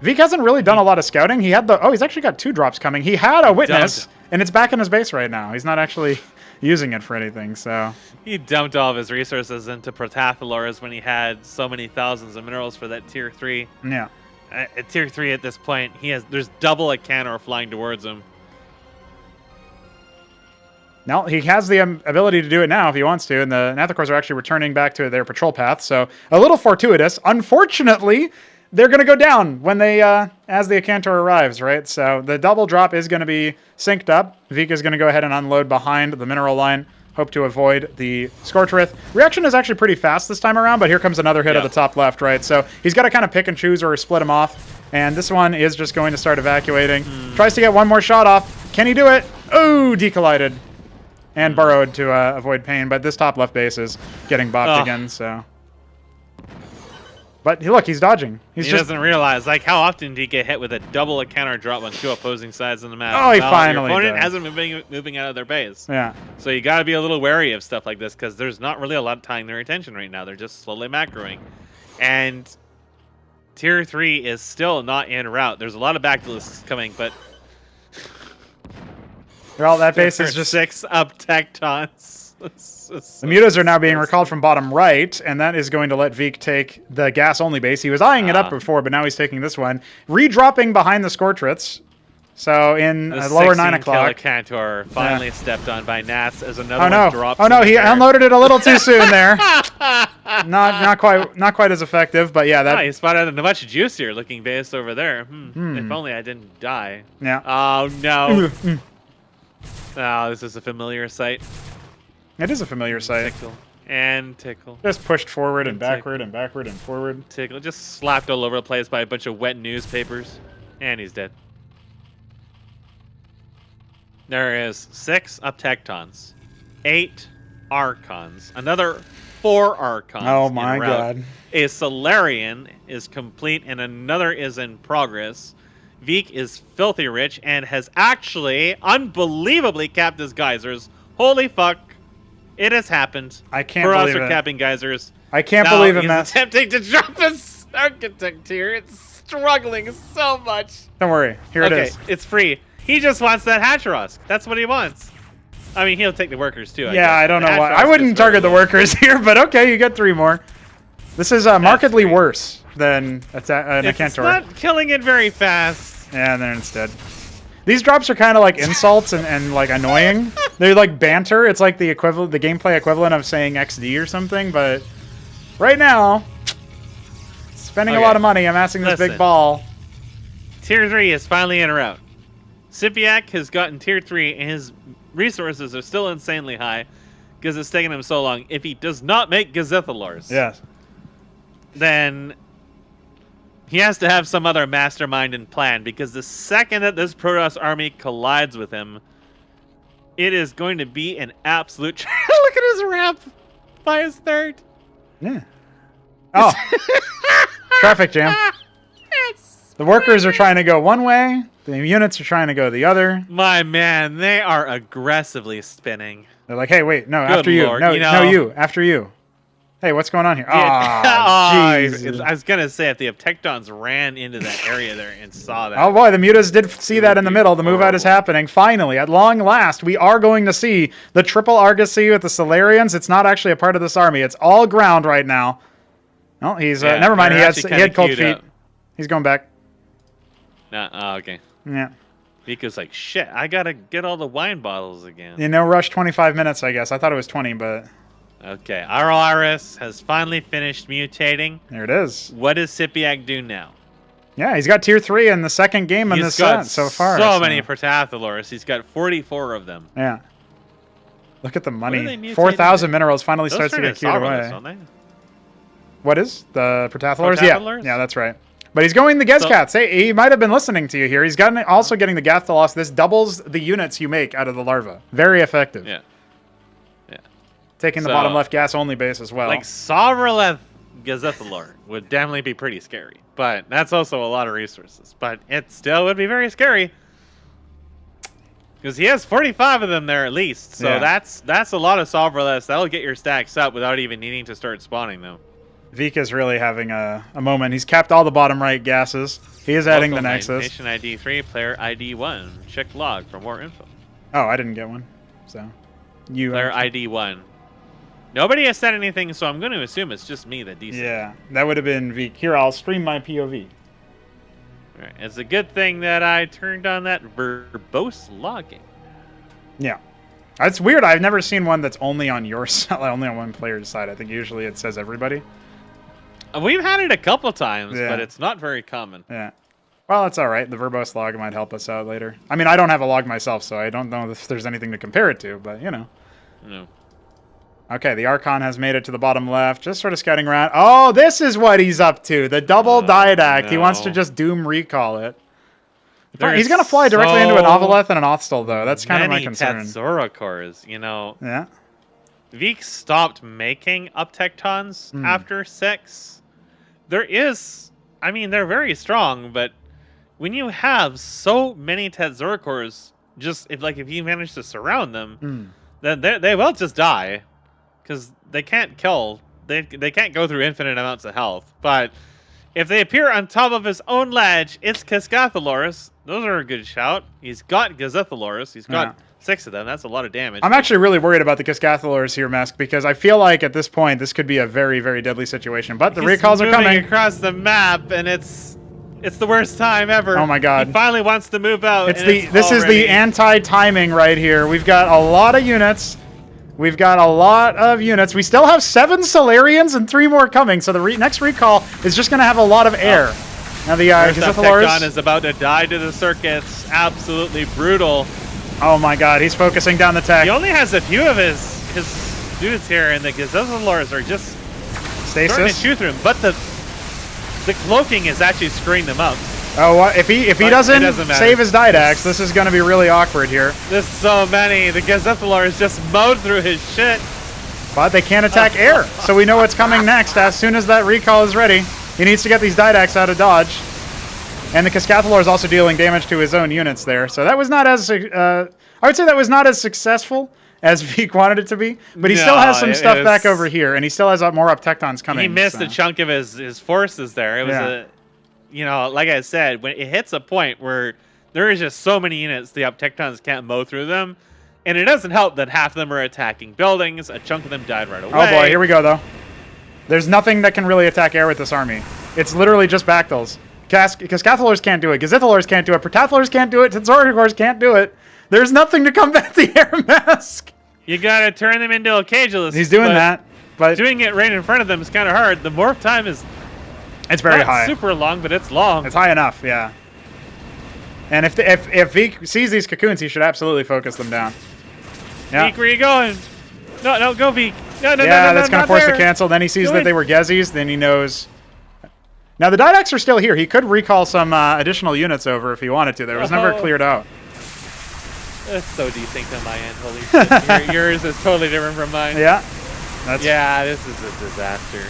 Veek hasn't really done a lot of scouting. He had the... Oh, he's actually got 2 drops coming. He had a witness, and it's back in his base right now. He's not actually using it for anything, so...
He dumped all of his resources into Protathalars when he had so many thousands of minerals for that tier 3.
Yeah.
At tier 3 at this point, there's double a Cantor flying towards him.
No, he has the ability to do it now if he wants to, and the Nathakors are actually returning back to their patrol path, so a little fortuitous. Unfortunately, they're going to go down when they, as the Acantor arrives, right? So the double drop is going to be synced up. Veek is going to go ahead and unload behind the mineral line. Hope to avoid the Scorchwraith. Reaction is actually pretty fast this time around, but here comes another hit at the top left, right? So he's got to kind of pick and choose or split him off. And this one is just going to start evacuating. Tries to get one more shot off. Can he do it? Oh, decollided. And burrowed to avoid pain, but this top left base is getting bopped again, so... But look, he's dodging. He
doesn't realize, like, how often do you get hit with a double Encounter drop on 2 opposing sides of the map?
Oh, he
Well,
finally
your opponent
does.
hasn't moving out of their base.
Yeah.
So you got to be a little wary of stuff like this because there's not really a lot of tying their attention right now. They're just slowly macroing. And tier 3 is still not en route. There's a lot of backlists coming, but...
Well, that base
there
is
are
just...
6 up Tectons.
The mutas are now being recalled from bottom right, and that is going to let Veek take the gas-only base. He was eyeing it up before, but now he's taking this one. Redropping behind the Scorchriths. So in lower 9 o'clock.
Cantor finally stepped on by Nats as another one
Oh
drops.
no,
in
he
the air.
unloaded it a little too soon there. not quite as effective, but yeah, that...
Oh, he spotted a much juicier looking base over there. If only I didn't die.
Yeah.
Oh no. Oh, this is a familiar sight.
It is a familiar sight.
Tickle and tickle.
Just pushed forward and
Tickle.
backward and backward and forward.
Tickle. Just slapped all over the place by a bunch of wet newspapers. And he's dead. There is 6 up Tectons. 8 Archons. Another 4 Archons.
Oh
en
my
route.
god.
A Solarian is complete and another is in progress. Veek is filthy rich and has actually unbelievably capped his geysers. Holy fuck. It has happened.
I can't
For us
believe
for
it.
capping geysers.
I can't
Now
believe it,
he's
Matt.
attempting to drop his architect here. It's struggling so much.
Don't worry. Here it
Okay,
is.
it's free. He just wants that Hacharosk. That's what he wants. I mean, he'll take the workers too.
Yeah, I don't know why. I
Hacharosk
wouldn't
is
target the
very low.
workers here, but okay, you get 3 more. This is markedly
free.
worse than an
It's
Acantor.
not killing it very fast.
Yeah, and then it's dead. These drops are kind of like insults and like annoying. They're like banter. It's like the equivalent, the gameplay equivalent of saying XD or something. But right now, spending a lot of money, amassing this big ball.
Tier 3 is finally in a route. SYPIAC has gotten Tier 3, and his resources are still insanely high because it's taken him so long. If he does not make Gazethilors,
yes,
then he has to have some other mastermind and plan, because the second that this Protoss army collides with him, it is going to be an absolute... Look at his ramp by his third.
Yeah. Oh. Traffic jam. The workers are trying to go one way. The units are trying to go the other.
My man, they are aggressively spinning.
They're like, hey, wait, no,
Good
after you.
Lord,
No,
you know,
no, you. After you. Hey, what's going on here?
I was going to say, if the Tectons ran into that area there and saw that.
Oh, boy, the Mutas did see that in the middle. The move-out is happening. Finally, at long last, we are going to see the triple Argosy with the Solarians. It's not actually a part of this army. It's all ground right now. Oh, he's... never mind, he had cold feet. He's going back.
Okay.
Yeah.
Vika's like, shit, I got to get all the wine bottles again.
Yeah, no rush, 25 minutes, I guess. I thought it was 20, but...
Okay, our Iris has finally finished mutating.
There it is.
What does SYPIAC do now?
Yeah, he's got tier 3 in the second game in this set so far.
So many Protathalors. He's got 44 of them.
Yeah. Look at the money. 4,000 minerals finally starts to get queued away.
Don't they?
What is? The Protathalors? Yeah, that's right. But he's going the Gezcats. Hey, he might have been listening to you here. He's also getting the Gathalos. This doubles the units you make out of the larva. Very effective.
Yeah.
Taking the bottom left gas only base as well.
Like Sovraleth Gazethalor would definitely be pretty scary, but that's also a lot of resources. But it still would be very scary because he has 45 of them there at least. So that's a lot of Sovraleths. That'll get your stacks up without even needing to start spawning them.
Vika's really having a moment. He's capped all the bottom right gases. He is adding the Nexus.
Nation ID 3, player ID 1. Check log for more info.
Oh, I didn't get one. So
player ID 1. Nobody has said anything, so I'm going to assume it's just me that DC.
Yeah, that would have been Vik. Here, I'll stream my POV.
All right. It's a good thing that I turned on that verbose logging.
Yeah. It's weird. I've never seen one that's only on your side, only on one player's side. I think usually it says everybody.
We've had it a couple times, but it's not very common.
Yeah. Well, it's all right. The verbose log might help us out later. I mean, I don't have a log myself, so I don't know if there's anything to compare it to, but, you know.
No.
Okay, the Archon has made it to the bottom left, just sort of scouting around. Oh, this is what he's up to. The double Didact. No. He wants to just Doom recall it. He's going to fly directly into an Ovaleth and an Othstel, though. That's kind of my concern.
Tetzoracors, you know.
Yeah.
Vik stopped making Uptectons after 6. There is... I mean, they're very strong, but when you have so many Tetzoracors, just if you manage to surround them, then they will just die. Because they can't kill. They can't go through infinite amounts of health. But if they appear on top of his own ledge, it's Cascathalorus. Those are a good shout. He's got Gazethalorus. He's got 6 of them. That's a lot of damage.
I'm actually really worried about the Cascathalorus here, Mesk, because I feel like at this point this could be a very, very deadly situation. But the recalls are coming
across the map, and it's the worst time ever.
Oh my God!
He finally wants to move out.
This is the anti-timing right here. We've got a lot of units. We've got a lot of units. We still have 7 Solarians and 3 more coming, so the next recall is just going to have a lot of air. Now the
Gazethalorus is about to die to the circuits. Absolutely brutal.
Oh my God, he's focusing down the tech.
He only has a few of his dudes here, and the Gazethalorus are just starting to shoot through him. But the cloaking is actually screwing them up.
Oh, what? If he doesn't save his Didax, this is going to be really awkward here.
There's so many. The Gazethalorus just mowed through his shit.
But they can't attack air, so we know what's coming next. As soon as that recall is ready, he needs to get these Didax out of dodge. And the Cascathalor is also dealing damage to his own units there. So that was not as... I would say that was not as successful as Vik wanted it to to be. But he still has some stuff back over here, and he still has more Uptectons coming.
He missed a chunk of his forces there. It was you know, like I said, when it hits a point where there is just so many units, the Uptectons can't mow through them. And it doesn't help that half of them are attacking buildings. A chunk of them died right away.
Oh boy, here we go, though. There's nothing that can really attack air with this army. It's literally just Bactyls. Cascathalors can't do it. Gazethalors can't do it. Protathalors can't do it. Tetzoracors can't do it. There's nothing to combat the air mask.
You gotta turn them into Alcagelists.
He's doing that, but
doing it right in front of them is kind of hard. The morph time is
it's very
not
high.
super long, but it's long.
It's high enough, yeah. And if Veek sees these cocoons, he should absolutely focus them down. Yeah.
Veek, where you going? No, go Veek. No,
Yeah, that's going to force
there.
the cancel. Then he sees
Go
that
in.
they were Gezzies. Then he knows. Now, the Didacs are still here. He could recall some additional units over if he wanted to. There was never cleared out.
That's so desynced on my end. Holy shit. Yours is totally different from mine.
Yeah.
Yeah, this is a disaster.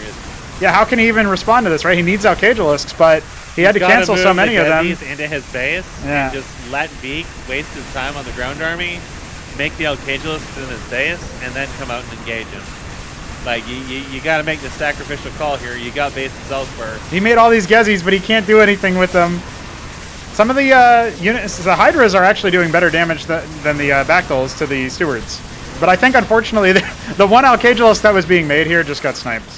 Yeah, how can he even respond to this, right? He needs Alcagelisks, but he had to cancel so many of them.
Into his base and just let Veek waste his time on the ground army, make the Alcagelisks in his base, and then come out and engage him. Like, you got to make the sacrificial call here. You got bases elsewhere.
He made all these Gezzies, but he can't do anything with them. Some of the units, the Hydras are actually doing better damage than the Bactyls to the Stewards. But I think, unfortunately, the one Alcagelist that was being made here just got sniped.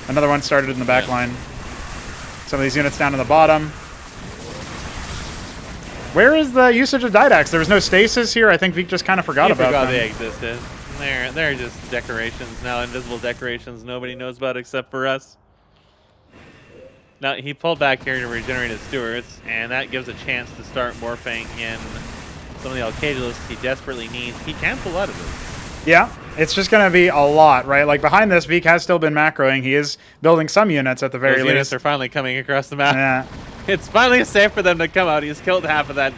Another one started in the back line. Some of these units down in the bottom. Where is the usage of Didacs? There was no stasis here. I think Veek just kind of forgot about them.
They existed. They're just decorations now, invisible decorations nobody knows about except for us. Now, he pulled back here to regenerate his stewards, and that gives a chance to start morphing in some of the Alcagelists he desperately needs. He can pull out of this.
Yeah, it's just going to be a lot, right? Like, behind this, Veek has still been macroing. He is building some units at the very
Those
least.
units are finally coming across the map.
Yeah.
It's finally safe for them to come out. He's killed half of that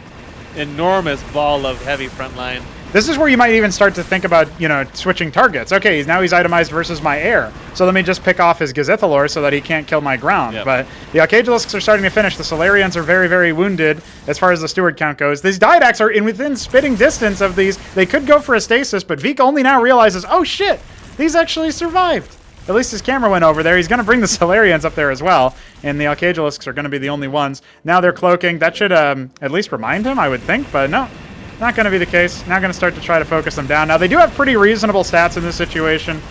enormous ball of heavy front line.
This is where you might even start to think about, switching targets. Okay, now he's itemized versus my air. So let me just pick off his Gazithalor so that he can't kill my ground.
Yep.
But the Alcagelisks are starting to finish. The Solarians are very, very wounded as far as the steward count goes. These Didacs are within spitting distance of these. They could go for a stasis, but Veek only now realizes, oh shit, these actually survived. At least his camera went over there. He's going to bring the Solarians up there as well. And the Alcagelisks are going to be the only ones. Now they're cloaking. That should at least remind him, I would think. But no, not going to be the case. Now going to start to try to focus them down. Now they do have pretty reasonable stats in this situation.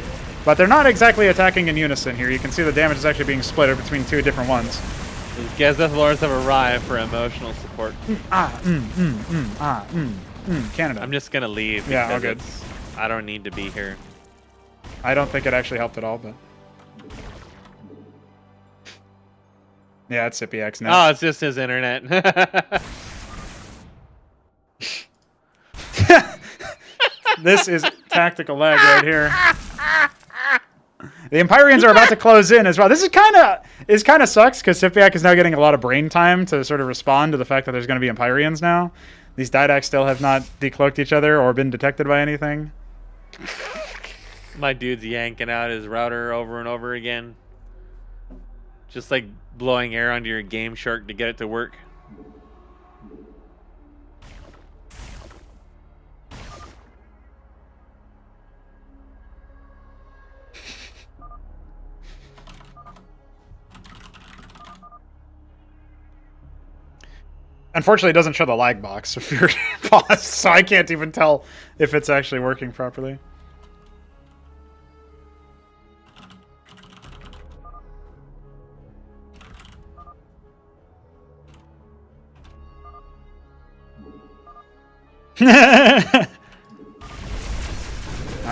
But they're not exactly attacking in unison here. You can see the damage is actually being split between two different ones.
The Gazithalors have arrived for emotional support.
Canada.
I'm just going to leave.
Yeah, all
because
good.
I don't need to be here.
I don't think it actually helped at all, but... Yeah, it's SYPIAC's now.
Oh, it's just his internet.
This is tactical lag right here. The Empyreans are about to close in as well. This is kind of sucks because SYPIAC is now getting a lot of brain time to sort of respond to the fact that there's going to be Empyreans now. These Didacs still have not decloaked each other or been detected by anything.
My dude's yanking out his router over and over again. Just like blowing air onto your Game Shark to get it to work.
Unfortunately, it doesn't show the lag box if you're paused, so I can't even tell if it's actually working properly. All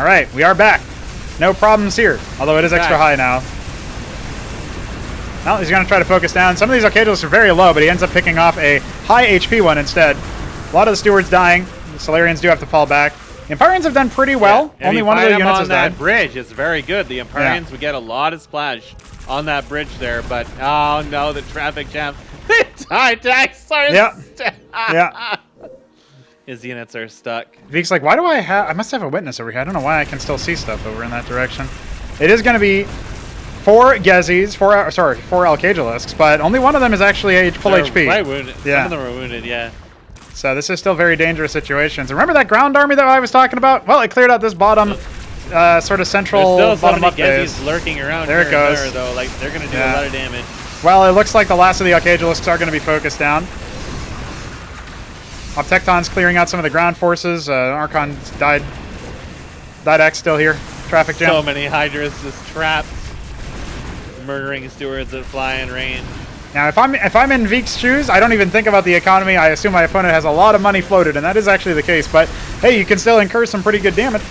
right, we are back. No problems here, although it is extra high now. Well, he's going to try to focus down. Some of these Alcagelists are very low, but he ends up picking off a high HP one instead. A lot of the stewards dying. The Solarians do have to fall back. The Empyreans have done pretty well.
Yeah.
Only one of the units has died.
That bridge is very good. The Empyreans would get a lot of splash on that bridge there, but oh no, the traffic jam. The Didacs are stuck. His units are stuck.
Veek's like, why do I must have a witness over here. I don't know why I can still see stuff over in that direction. It is going to be 4 Gezzies, 4 Alcagelisks, but only one of them is actually a full HP.
Quite wounded.
Yeah.
Some of them are wounded, yeah.
So this is still very dangerous situations. Remember that ground army that I was talking about? Well, it cleared out this bottom, sort of central
There's still
bottom up
Gezzies
phase.
lurking around
There it goes.
there, though. Like, they're going to do a lot of damage.
Well, it looks like the last of the Alcagelisks are going to be focused down. Tecton's clearing out some of the ground forces. Archon's died. Didac still here. Traffic jam.
So many Hydras just trapped. Murdering stewards that fly in range.
Now, if I'm in Veek's shoes, I don't even think about the economy. I assume my opponent has a lot of money floated, and that is actually the case. But hey, you can still incur some pretty good damage.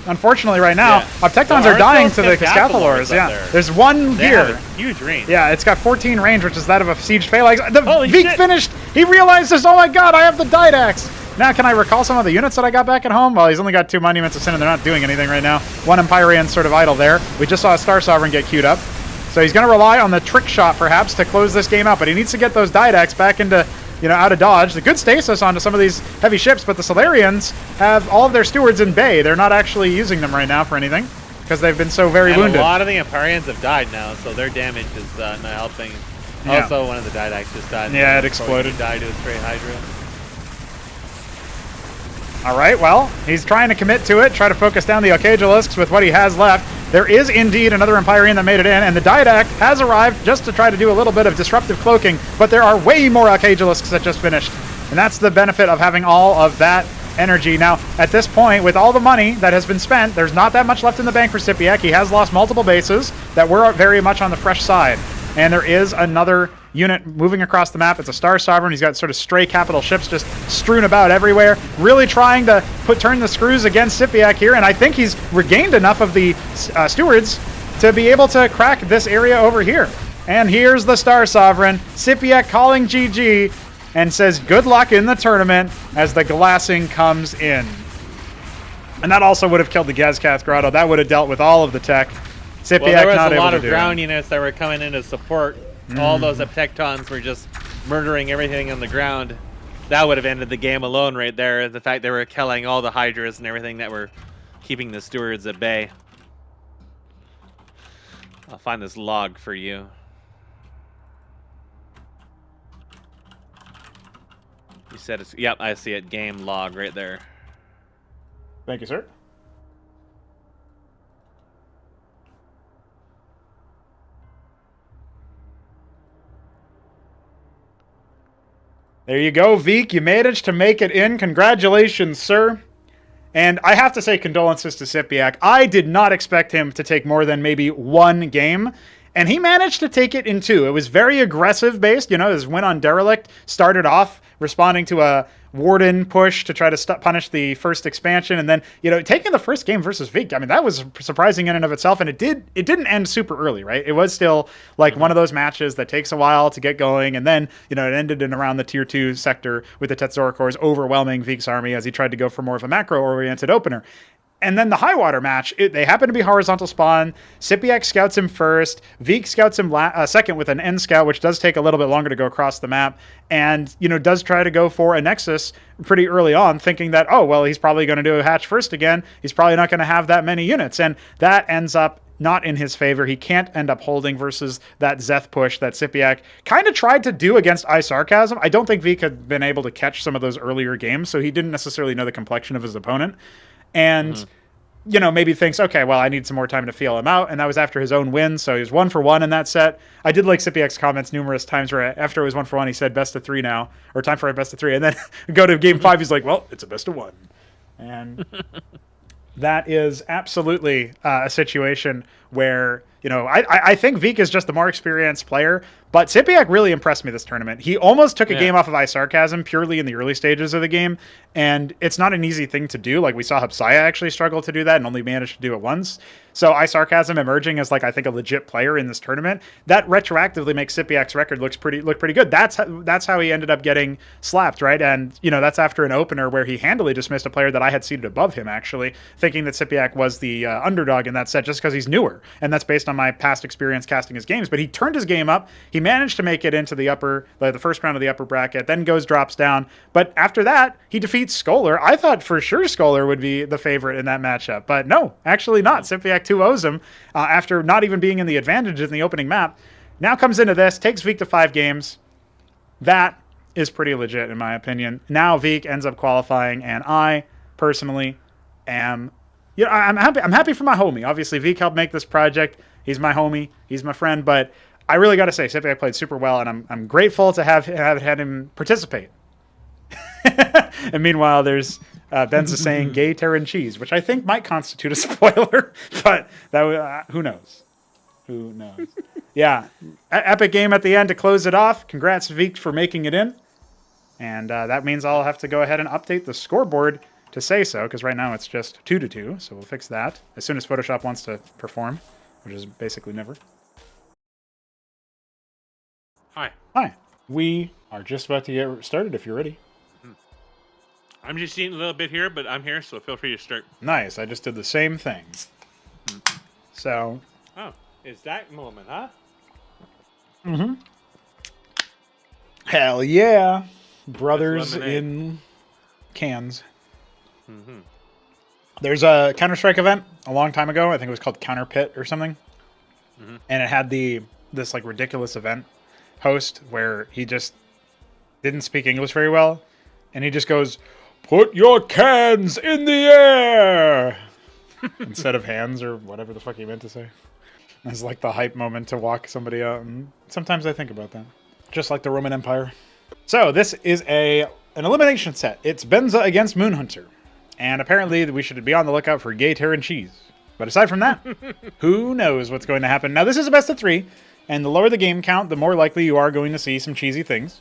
Unfortunately, right now, Tectons are dying to the Scathalors. Yeah, there's one here.
Have a huge range.
Yeah, it's got 14 range, which is that of a Siege Phalanx. The
Holy
Veek
shit.
finished. He realizes, oh my god, I have the Didax. Now, can I recall some of the units that I got back at home? Well, he's only got 2 Monuments of Sin, and they're not doing anything right now. One Empyrean sort of idle there. We just saw a Star Sovereign get queued up. So he's going to rely on the Trick Shot, perhaps, to close this game out. But he needs to get those Didax back into, out of dodge. The good stasis onto some of these heavy ships, but the Solarians have all of their stewards in bay. They're not actually using them right now for anything because they've been so very wounded.
A lot of the Empyreans have died now, so their damage is not helping.
Yeah.
Also, one of the Didax just died.
Yeah, it exploded.
Died to a straight Hydra.
All right, well, he's trying to commit to it, try to focus down the Arcadialisks with what he has left. There is indeed another Empyrean that made it in, and the Didac has arrived just to try to do a little bit of disruptive cloaking, but there are way more Arcadialisks that just finished, and that's the benefit of having all of that energy. Now, at this point, with all the money that has been spent, there's not that much left in the bank for SYPIAC. He has lost multiple bases that were very much on the fresh side, and there is another unit moving across the map. It's a Star Sovereign. He's got sort of stray capital ships just strewn about everywhere, really trying to turn the screws against SYPIAC here, and I think he's regained enough of the stewards to be able to crack this area over here. And here's the Star Sovereign. SYPIAC calling GG and says good luck in the tournament as the glassing comes in. And that also would have killed the Gazcath Grotto. That would have dealt with all of the tech. SYPIAC
well, there was
not
a
able
lot
to
of
do
ground
it.
units that were coming in to support. All those Tectons were just murdering everything on the ground. That would have ended the game alone right there. The fact they were killing all the Hydras and everything that were keeping the stewards at bay. I'll find this log for you. You said it's... Yep, I see it. Game log right there.
Thank you, sir. There you go, Veek. You managed to make it in. Congratulations, sir. And I have to say condolences to SYPIAC. I did not expect him to take more than maybe one game, and he managed to take it in 2. It was very aggressive based. His win on Derelict started off responding to a Warden push to try to punish the first expansion, and then taking the first game versus Veek. I mean, that was surprising in and of itself, and it didn't end super early, right? It was still like one of those matches that takes a while to get going, and then it ended in around the tier 2 sector with the Tetzoricors overwhelming Veek's army as he tried to go for more of a macro-oriented opener. And then the high water match, they happen to be horizontal spawn. SYPIAC scouts him first. Veek scouts him second with an end scout, which does take a little bit longer to go across the map. And, does try to go for a Nexus pretty early on, thinking that, oh, well, he's probably going to do a hatch first again. He's probably not going to have that many units. And that ends up not in his favor. He can't end up holding versus that Zeth push that SYPIAC kind of tried to do against iSarCasm. I don't think Veek had been able to catch some of those earlier games, so he didn't necessarily know the complexion of his opponent. And, maybe thinks, okay, well, I need some more time to feel him out. And that was after his own win. So he was 1 for 1 in that set. I did like SYPIAC's comments numerous times where after it was 1 for 1, he said best of 3 now, or time for a best of 3. And then go to game 5, he's like, well, it's a best of 1. And that is absolutely a situation where, I think Veek is just the more experienced player, but SYPIAC really impressed me this tournament. He almost took a game off of iSarCasm purely in the early stages of the game, and it's not an easy thing to do. Like, we saw Hupsaiya actually struggle to do that and only managed to do it once. So iSarCasm emerging as, I think a legit player in this tournament, that retroactively makes SYPIAC's record look pretty good. That's how he ended up getting slapped, right? And, that's after an opener where he handily dismissed a player that I had seated above him, actually, thinking that SYPIAC was the underdog in that set just because he's newer. And that's based on my past experience casting his games. But he turned his game up. He managed to make it into the first round of the upper bracket, then drops down. But after that, he defeats Scoler. I thought for sure Scoler would be the favorite in that matchup. But no, actually not. SYPIAC 2-0s him after not even being in the advantage in the opening map. Now comes into this, takes Veek to 5 games. That is pretty legit in my opinion. Now Veek ends up qualifying, and I personally am... I'm happy for my homie. Obviously, Veek helped make this project. He's my homie. He's my friend. But I really got to say, SYPIAC played super well, and I'm grateful to have had him participate. And meanwhile, there's Benza saying gay Terran cheese, which I think might constitute a spoiler, but that who knows? Who knows? Yeah, epic game at the end to close it off. Congrats, Veek, for making it in. And that means I'll have to go ahead and update the scoreboard to say so, because right now it's just 2-2, so we'll fix that as soon as Photoshop wants to perform, which is basically never.
Hi.
Hi. We are just about to get started if you're ready.
I'm just eating a little bit here, but I'm here, so feel free to start.
Nice. I just did the same thing. So.
Oh, it's that moment, huh?
Mm-hmm. Hell yeah. Brothers in cans.
Mm-hmm.
There's a Counter-Strike event a long time ago. I think it was called Counter Pit or something. Mm-hmm. And it had this like ridiculous event host where he just didn't speak English very well. And he just goes, "Put your cans in the air!" instead of hands or whatever the fuck he meant to say. It's like the hype moment to walk somebody out. And sometimes I think about that. Just like the Roman Empire. So this is an elimination set. It's Benza against MoonHunter. And apparently we should be on the lookout for gay tear and cheese. But aside from that, who knows what's going to happen. Now this is a best of 3. And the lower the game count, the more likely you are going to see some cheesy things.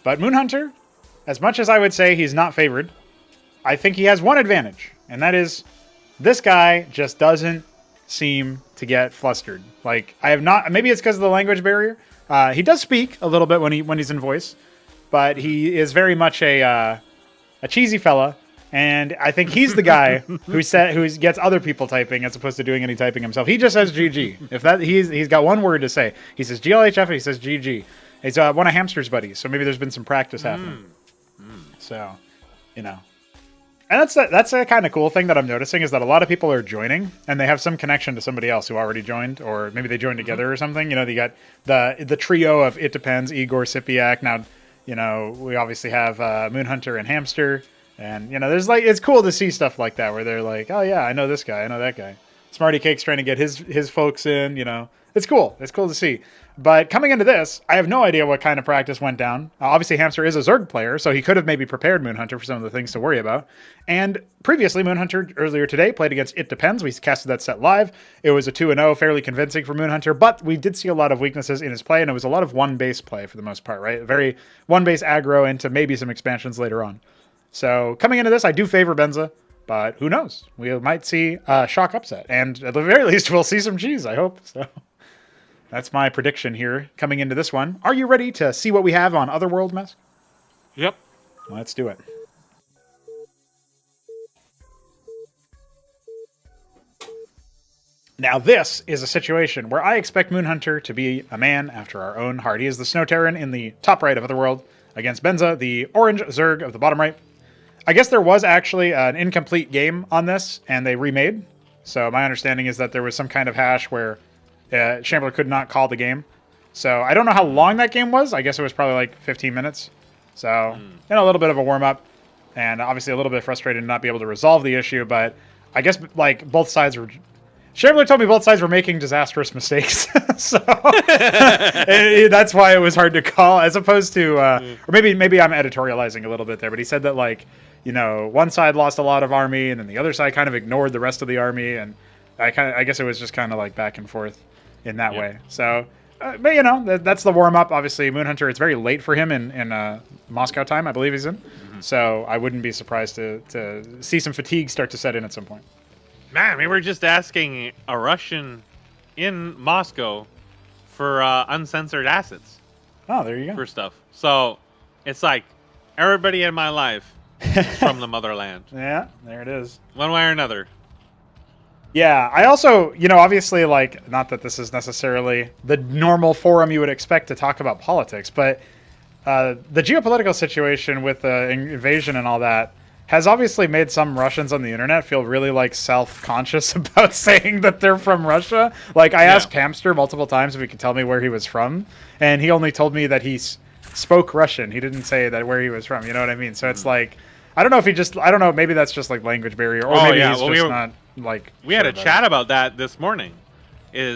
But MoonHunter, as much as I would say he's not favored, I think he has one advantage. And that is, this guy just doesn't seem to get flustered. Like, I have not, maybe it's because of the language barrier. He does speak a little bit when he's in voice. But he is very much a cheesy fella, and I think he's the guy who gets other people typing as opposed to doing any typing himself. He just says GG. If that he's got one word to say. He says GLHF and he says GG. He's one of Hamster's buddies, so maybe there's been some practice happening. So, you know. And that's a kind of cool thing that I'm noticing is that a lot of people are joining and they have some connection to somebody else who already joined, or maybe they joined together or something. You know, you got the trio of ItDepends, Igor, SYPIAC. Now, you know, we obviously have MoonHunter and Hamster, and you know, there's like, it's cool to see stuff like that where they're like, oh yeah, I know this guy, I know that guy. Smrtycakes trying to get his folks in, you know, it's cool. It's cool to see. But coming into this, I have no idea what kind of practice went down. Obviously, Hamster is a Zerg player, so he could have maybe prepared MoonHunter for some of the things to worry about. And previously, MoonHunter earlier today played against ItDepends. We casted that set live. It was a 2-0, fairly convincing for MoonHunter, but we did see a lot of weaknesses in his play, and it was a lot of one-base play for the most part, right? Very one-base aggro into maybe some expansions later on. So coming into this, I do favor Benza, but who knows? We might see a shock upset, and at the very least, we'll see some cheese, I hope. So that's my prediction here coming into this one. Are you ready to see what we have on Otherworld, Mesk?
Yep.
Let's do it. Now this is a situation where I expect MoonHunter to be a man after our own heart. He is the Snow Terran in the top right of Otherworld against Benza, the orange Zerg of the bottom right. I guess there was actually an incomplete game on this, and they remade. So my understanding is that there was some kind of hash where Shambler could not call the game. So I don't know how long that game was. I guess it was probably like 15 minutes. So, you know, a little bit of a warm-up. And obviously a little bit frustrated to not be able to resolve the issue. But I guess, like, both sides were... Shambler told me both sides were making disastrous mistakes. So that's why it was hard to call, as opposed to... or maybe I'm editorializing a little bit there. But he said that, like, you know, one side lost a lot of army, and then the other side kind of ignored the rest of the army. And I guess it was just kind of like back and forth in that way. So, but you know, that's the warm up. Obviously, MoonHunter, it's very late for him in Moscow time, I believe he's in. So I wouldn't be surprised to see some fatigue start to set in at some point.
Man, we were just asking a Russian in Moscow for uncensored assets.
Oh, there you go.
For stuff. So it's like everybody in my life is from the motherland.
Yeah, there it is.
One way or another.
Yeah, I also, you know, obviously, like, not that this is necessarily the normal forum you would expect to talk about politics, but the geopolitical situation with the invasion and all that has obviously made some Russians on the internet feel really, like, self-conscious about saying that they're from Russia. Like, I asked Hamster multiple times if he could tell me where he was from, and he only told me that he spoke Russian. He didn't say that where he was from, you know what I mean? So it's like, I don't know if he just, I don't know, maybe that's just, like, language barrier, or maybe he's just not... Like
we had a chat about that this morning,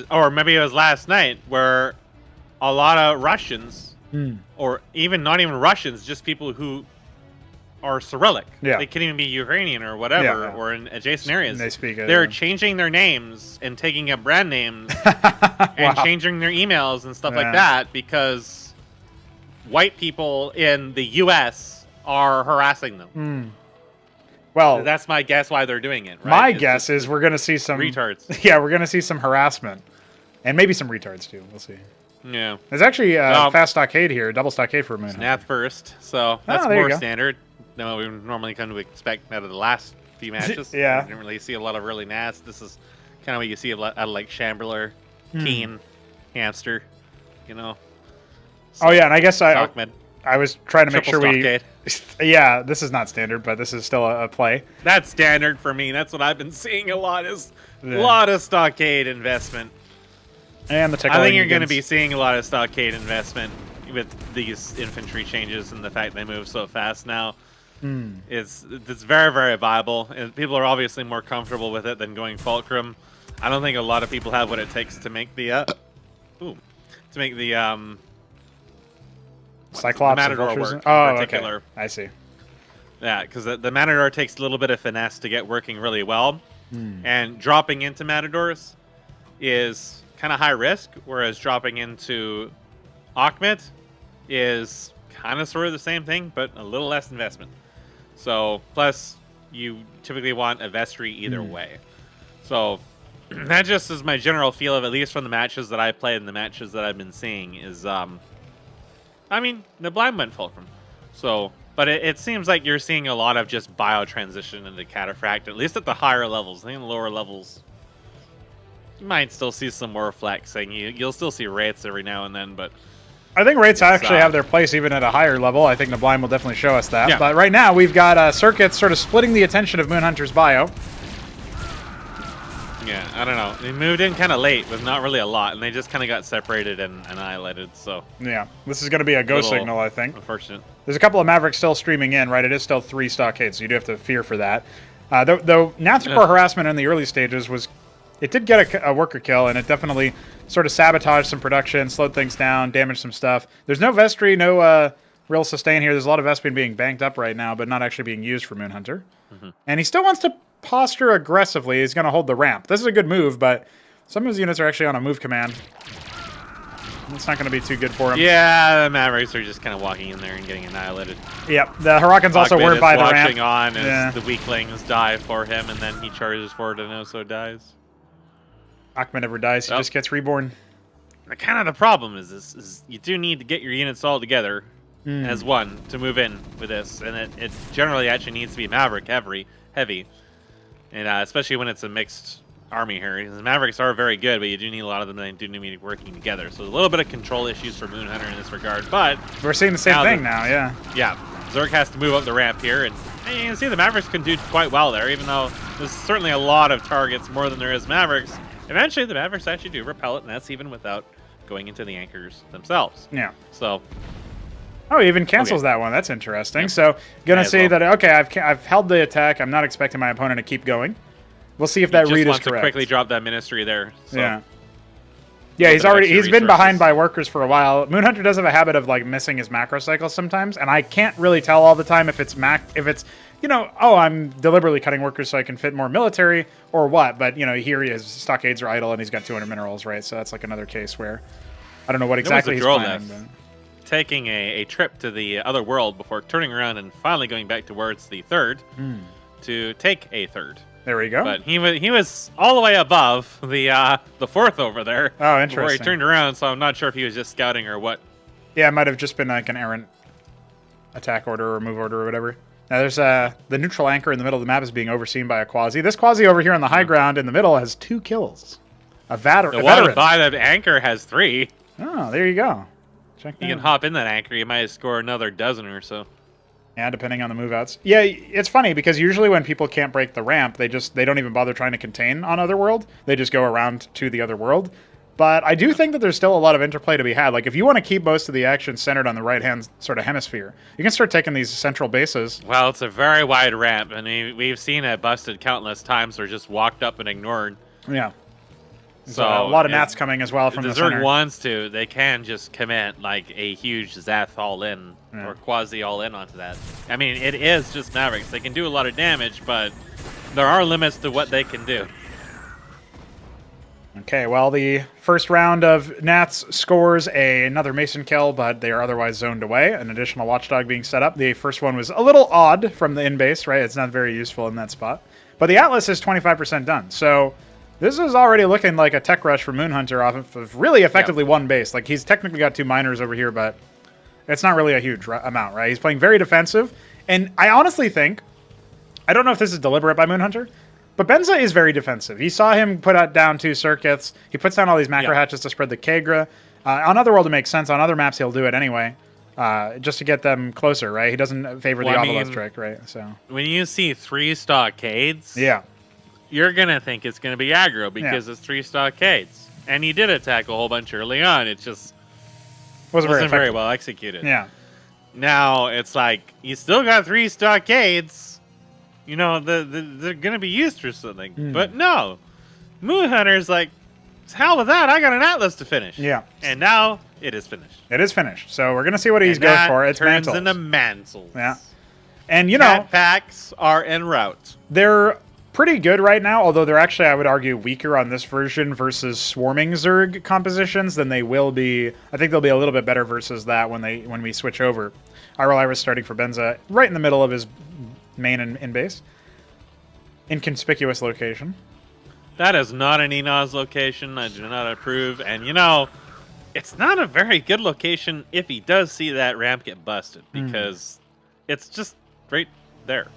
or maybe it was last night, where a lot of Russians, or even not even Russians, just people who or Cyrillic.
Yeah.
They can even be Ukrainian or whatever,
Yeah, yeah.
or in adjacent areas.
They speak it,
They're
yeah.
changing their names and taking up brand names and
Wow.
changing their emails and stuff
Yeah.
like that because white people in the U.S. are harassing them.
Well,
That's my guess why they're doing it. Right?
my
It's
guess
just
is we're going to see some
retards.
Yeah, we're going to see some harassment, and maybe some retards too. We'll see.
Yeah.
There's actually
Well,
fast stockade here, double stockade for MoonHunter.
Nath first, so that's
there you
more
go.
standard than what we normally come to expect out of the last few matches.
Yeah.
We didn't really see a lot of early Naths. This is kind of what you see out of like Shambler,
Hmm.
Keen, Hamster, you know.
Oh yeah, and I guess
Shockmed,
I was trying to make
triple
sure we.
stockade.
Yeah, this is not standard, but this is still a play.
That's standard for me. That's what I've been seeing a lot is
Yeah.
a lot of stockade investment.
And the
I
tickling
think you're going to
begins.
be seeing a lot of stockade investment with these infantry changes and the fact they move so fast now. It's very, very viable. And people are obviously more comfortable with it than going Fulcrum. I don't think a lot of people have what it takes to make the
Cyclops
the
and
Matador
Vultures.
work
Oh,
in particular.
okay. I see.
Yeah, because the Matador takes a little bit of finesse to get working really well. And dropping into Matadors is kind of high risk, whereas dropping into Akhmet is kind of sort of the same thing, but a little less investment. So, plus, you typically want a vestry either way. So, that just is my general feel of, at least from the matches that I played and the matches that I've been seeing, is, I mean, the blind went Fulcrum. So, but it seems like you're seeing a lot of just bio transition into Cataphract, at least at the higher levels. I think in the lower levels, you might still see some more flexing. You'll still see Wraiths every now and then, but
I think rates actually have their place even at a higher level. I think the blind will definitely show us that.
Yeah.
But right now, we've got circuits sort of splitting the attention of MoonHunter's bio.
yeah, I don't know. They moved in kind of late with not really a lot, and they just kind of got separated and annihilated, so
Yeah, this is going to be a go
Little
signal, I think.
unfortunate.
There's a couple of Mavericks still streaming in, right? It is still 3 stockades, so you do have to fear for that. Though Nathcore harassment in the early stages was... It did get a worker kill, and it definitely sort of sabotaged some production, slowed things down, damaged some stuff. There's no vestry, no real sustain here. There's a lot of Vespene being banked up right now, but not actually being used for MoonHunter. And he still wants to posture aggressively. He's going to hold the ramp. This is a good move, but some of his units are actually on a move command. It's not going to be too good for him.
Yeah, the Mavericks are just kind of walking in there and getting annihilated.
Yep. The Huracan's also
Akhmet
weren't
is
by the
watching
ramp.
on as
Yeah.
the weaklings die for him, and then he charges forward and also dies.
Akhmet never dies. He
Yep.
just gets reborn.
Kind of the problem is you do need to get your units all together as one to move in with this, and it generally actually needs to be Maverick heavy, and especially when it's a mixed army here. The Mavericks are very good, but you do need a lot of them. They do need to be working together. So a little bit of control issues for MoonHunter in this regard, but
We're seeing the same
Now
thing
the-
now, yeah.
yeah, Zerg has to move up the ramp here, and you can see the Mavericks can do quite well there, even though there's certainly a lot of targets, more than there is Mavericks. Eventually, the Mavericks actually do repel it, and that's even without going into the anchors themselves.
Yeah.
So,
Oh, he even cancels that one. That's interesting.
Yep.
So, gonna
May as
say
well.
that, okay, I've held the attack. I'm not expecting my opponent to keep going. We'll see if that
he just
read is
wants
correct.
to quickly drop that ministry there. So.
Yeah. Yeah, he's
bit of
already
extra
been behind
resources.
by workers for a while. MoonHunter does have a habit of like missing his macro cycles sometimes, and I can't really tell all the time if it's oh, I'm deliberately cutting workers so I can fit more military or what. But here his stockades are idle and he's got 200 minerals, right? So that's like another case where I don't know what exactly he's
draw
planning.
left.
But...
Taking a trip to the other world before turning around and finally going back towards the third to take a third.
There we go.
But he was all the way above the fourth over there.
Oh,
Before he
interesting.
turned around, so I'm not sure if he was just scouting or what.
Yeah, it might have just been like an errant attack order or move order or whatever. Now there's the neutral anchor in the middle of the map is being overseen by a quasi. This quasi over here on the high ground in the middle has 2 kills. A
The one
veteran.
by the anchor has 3.
Oh, there you go. Check that
You can
out.
hop in that anchor. You might score another dozen or so.
Yeah, depending on the move outs. Yeah, it's funny because usually when people can't break the ramp, they don't even bother trying to contain on Otherworld. They just go around to the other world. But I do think that there's still a lot of interplay to be had. Like if you want to keep most of the action centered on the right-hand sort of hemisphere, you can start taking these central bases.
Well, it's a very wide ramp, and we've seen it busted countless times or just walked up and ignored.
Yeah. So a lot of Nats coming as well from the center.
If the Zerg wants to, they can just commit like a huge Zath all-in or quasi all-in onto that. I mean, it is just Mavericks. They can do a lot of damage, but there are limits to what they can do.
Okay, well, the first round of Nats scores another Mason kill, but they are otherwise zoned away. An additional Watchdog being set up. The first one was a little odd from the in-base, right? It's not very useful in that spot. But the Atlas is 25% done, so this is already looking like a tech rush for MoonHunter off of really effectively one base. Like, he's technically got 2 miners over here, but it's not really a huge amount, right? He's playing very defensive, and I honestly think, I don't know if this is deliberate by MoonHunter, but Benza is very defensive. You saw him put out down 2 circuits. He puts down all these macro hatches to spread the Kagra. On Otherworld, it makes sense. On other maps, he'll do it anyway, just to get them closer, right? He doesn't favor the obelisk trick, right? So
when you see 3 stockades, you're going to think it's going to be aggro because it's 3 stockades. And he did attack a whole bunch early on. It just wasn't very well executed.
Yeah.
Now, it's like, you still got 3 stockades. You know, they're going to be used for something. But no. MoonHunter's like, hell with that. I got an Atlas to finish.
Yeah.
And now it is finished.
It is finished. So we're going to see what he's going for. It's
turns
mantles.
into mantles.
Yeah. And, you know,
Cat packs are en route.
They're pretty good right now, although they're actually, I would argue, weaker on this version versus swarming Zerg compositions than they will be. I think they'll be a little bit better versus that when we switch over. Iris starting for Benza right in the middle of his main and base. Inconspicuous location.
That is not an Enos location. I do not approve. And, you know, it's not a very good location if he does see that ramp get busted, because it's just right there.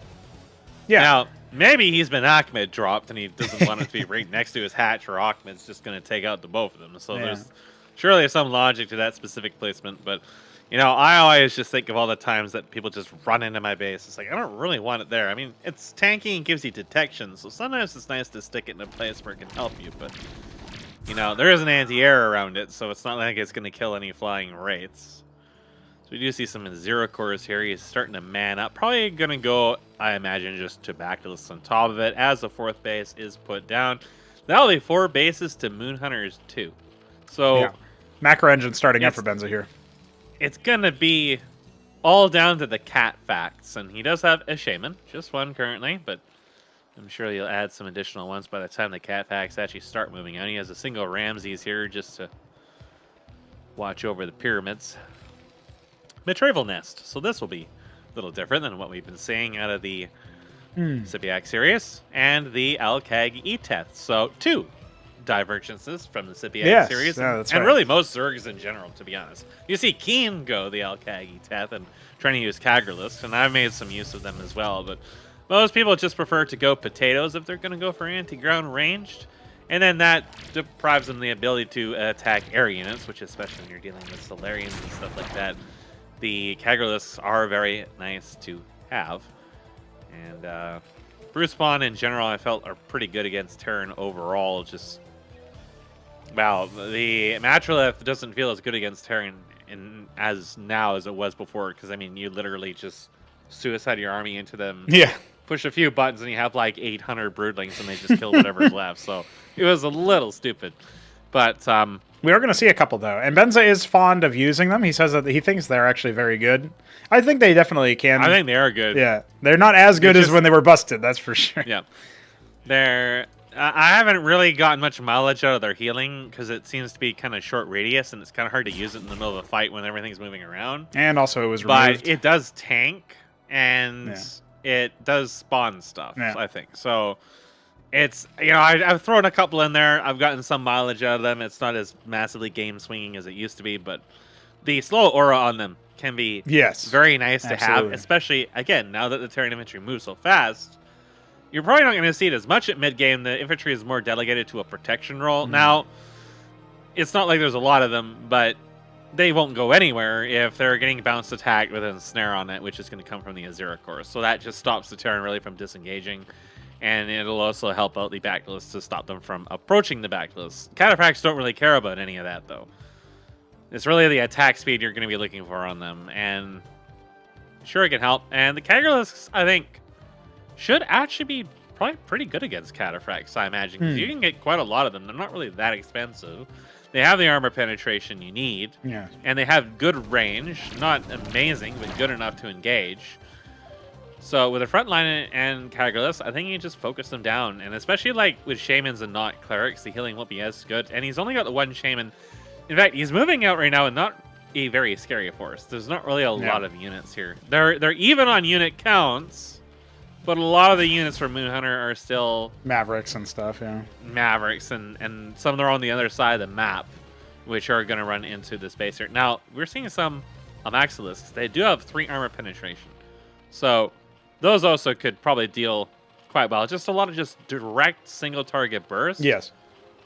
Yeah.
Now, maybe he's been Ahmed dropped and he doesn't want it to be right next to his hatch, or Ahmed's just going to take out the both of them. So there's surely some logic to that specific placement, but you know, I always just think of all the times that people just run into my base. It's like, I don't really want it there. I mean, it's tanky and gives you detection, so sometimes it's nice to stick it in a place where it can help you, but, you know, there is an anti-air around it, so it's not like it's going to kill any flying wraiths. So we do see some Zero cores here. He's starting to man up. Probably going to go, I imagine, just to Backless on top of it as the 4th base is put down. That'll be 4 bases to MoonHunter's 2. So
Macro engine starting up for Benza here.
It's going to be all down to the cat facts. And he does have a shaman, just 1 currently, but I'm sure he'll add some additional ones by the time the cat facts actually start moving out. He has a single Ramses here just to watch over the pyramids. Midtravel Nest. So this will be a little different than what we've been seeing out of the SYPIAC series and the Alcag E-Teth. So 2 divergences from the SYPIAC series, and really most Zergs in general, to be honest. You see Keen go the Alcag E-Teth and trying to use Kagerlist, and I've made some use of them as well, but most people just prefer to go potatoes if they're going to go for anti-ground ranged, and then that deprives them the ability to attack air units, which especially when you're dealing with Solarians and stuff like that, the Kagerlists are very nice to have. And Bruce Spawn in general, I felt, are pretty good against Terran overall. Just, well, the Matrolith doesn't feel as good against Terran as now as it was before, because I mean, you literally just suicide your army into them.
Yeah.
Push a few buttons and you have like 800 broodlings and they just kill whatever's left. So it was a little stupid. But
we are going to see a couple, though. And Benza is fond of using them. He says that he thinks they're actually very good. I think they definitely can.
I think they are good.
Yeah. They're not as good as when they were busted, that's for sure.
Yeah. I haven't really gotten much mileage out of their healing because it seems to be kind of short radius and it's kind of hard to use it in the middle of a fight when everything's moving around.
And also it was removed.
But it does tank and it does spawn stuff, I think. So it's, you know, I've thrown a couple in there. I've gotten some mileage out of them. It's not as massively game swinging as it used to be, but the slow aura on them can be very nice to have, especially, again, now that the Terran infantry moves so fast. You're probably not going to see it as much at mid-game. The infantry is more delegated to a protection role. Now, it's not like there's a lot of them, but they won't go anywhere if they're getting bounced attacked with a snare on it, which is going to come from the Azura Core. So that just stops the Terran really from disengaging, and it'll also help out the backlist to stop them from approaching the backlist. Cataphracts don't really care about any of that, though. It's really the attack speed you're going to be looking for on them, and sure, it can help. And the Kagerlisks, I think, should actually be probably pretty good against cataphracts, I imagine, because you can get quite a lot of them. They're not really that expensive. They have the armor penetration you need, and they have good range. Not amazing, but good enough to engage. So with a frontline and Cagalus, I think you just focus them down, and especially like with shamans and not clerics, the healing won't be as good. And he's only got the one shaman. In fact, he's moving out right now and not a very scary force. There's not really a lot of units here. They're even on unit counts, but a lot of the units for MoonHunter are still
Mavericks and stuff. Yeah,
Mavericks, and some of them are on the other side of the map, which are going to run into this base here. Now we're seeing some Amaxilisks. They do have 3 armor penetration, so those also could probably deal quite well. Just a lot of just direct single target bursts.
Yes.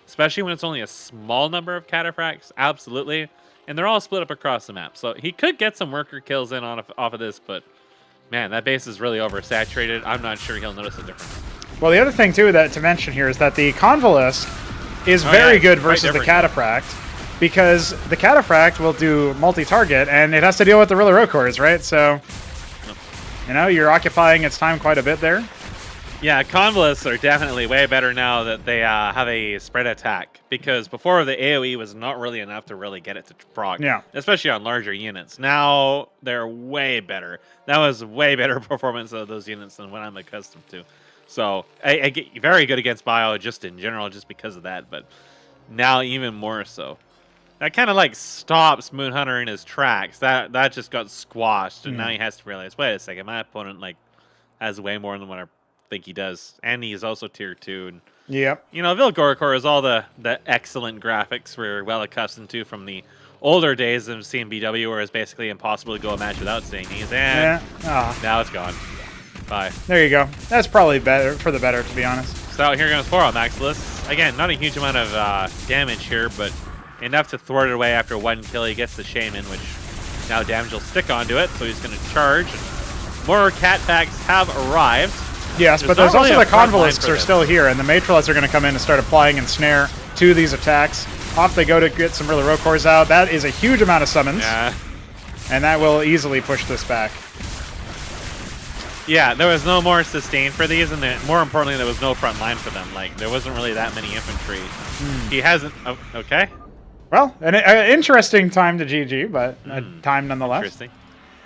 Especially when it's only a small number of cataphracts. Absolutely. And they're all split up across the map. So he could get some worker kills in off of this, but man, that base is really oversaturated. I'm not sure he'll notice a difference.
Well, the other thing, too, to mention here is that the Convalesque is very good versus the Cataphract, because the Cataphract will do multi-target, and it has to deal with the Rilla Rocors, right? So, you know, you're occupying its time quite a bit there.
Yeah, Convalesks are definitely way better now that they have a spread attack, because before the AoE was not really enough to really get it to proc, especially on larger units. Now they're way better. That was way better performance of those units than what I'm accustomed to. So I get very good against bio just in general, just because of that, but now even more so. That kind of like stops MoonHunter in his tracks. That just got squashed, and now he has to realize, wait a second, my opponent like has way more than what I think he does, and he's also tier 2. And you know, Vilgorkor is all the excellent graphics we're well accustomed to from the older days of CMBW, where it's basically impossible to go a match without seeing these, and now it's gone. Bye.
There you go. That's probably better for the better, to be honest.
So here goes 4 on Maximus. Again, not a huge amount of damage here, but enough to thwart it away after 1 kill. He gets the Shaman, which now damage will stick onto it, so he's going to charge. More cat packs have arrived.
Yes, but there's also the Convalesks are still here, and the Matrilots are going to come in and start applying Ensnare to these attacks. Off they go to get some Rilla Rocors out. That is a huge amount of summons, and that will easily push this back.
Yeah, there was no more sustain for these, and more importantly, there was no front line for them. Like, there wasn't really that many infantry. He hasn't... Oh, okay.
Well, an interesting time to GG, but a time nonetheless.
Interesting.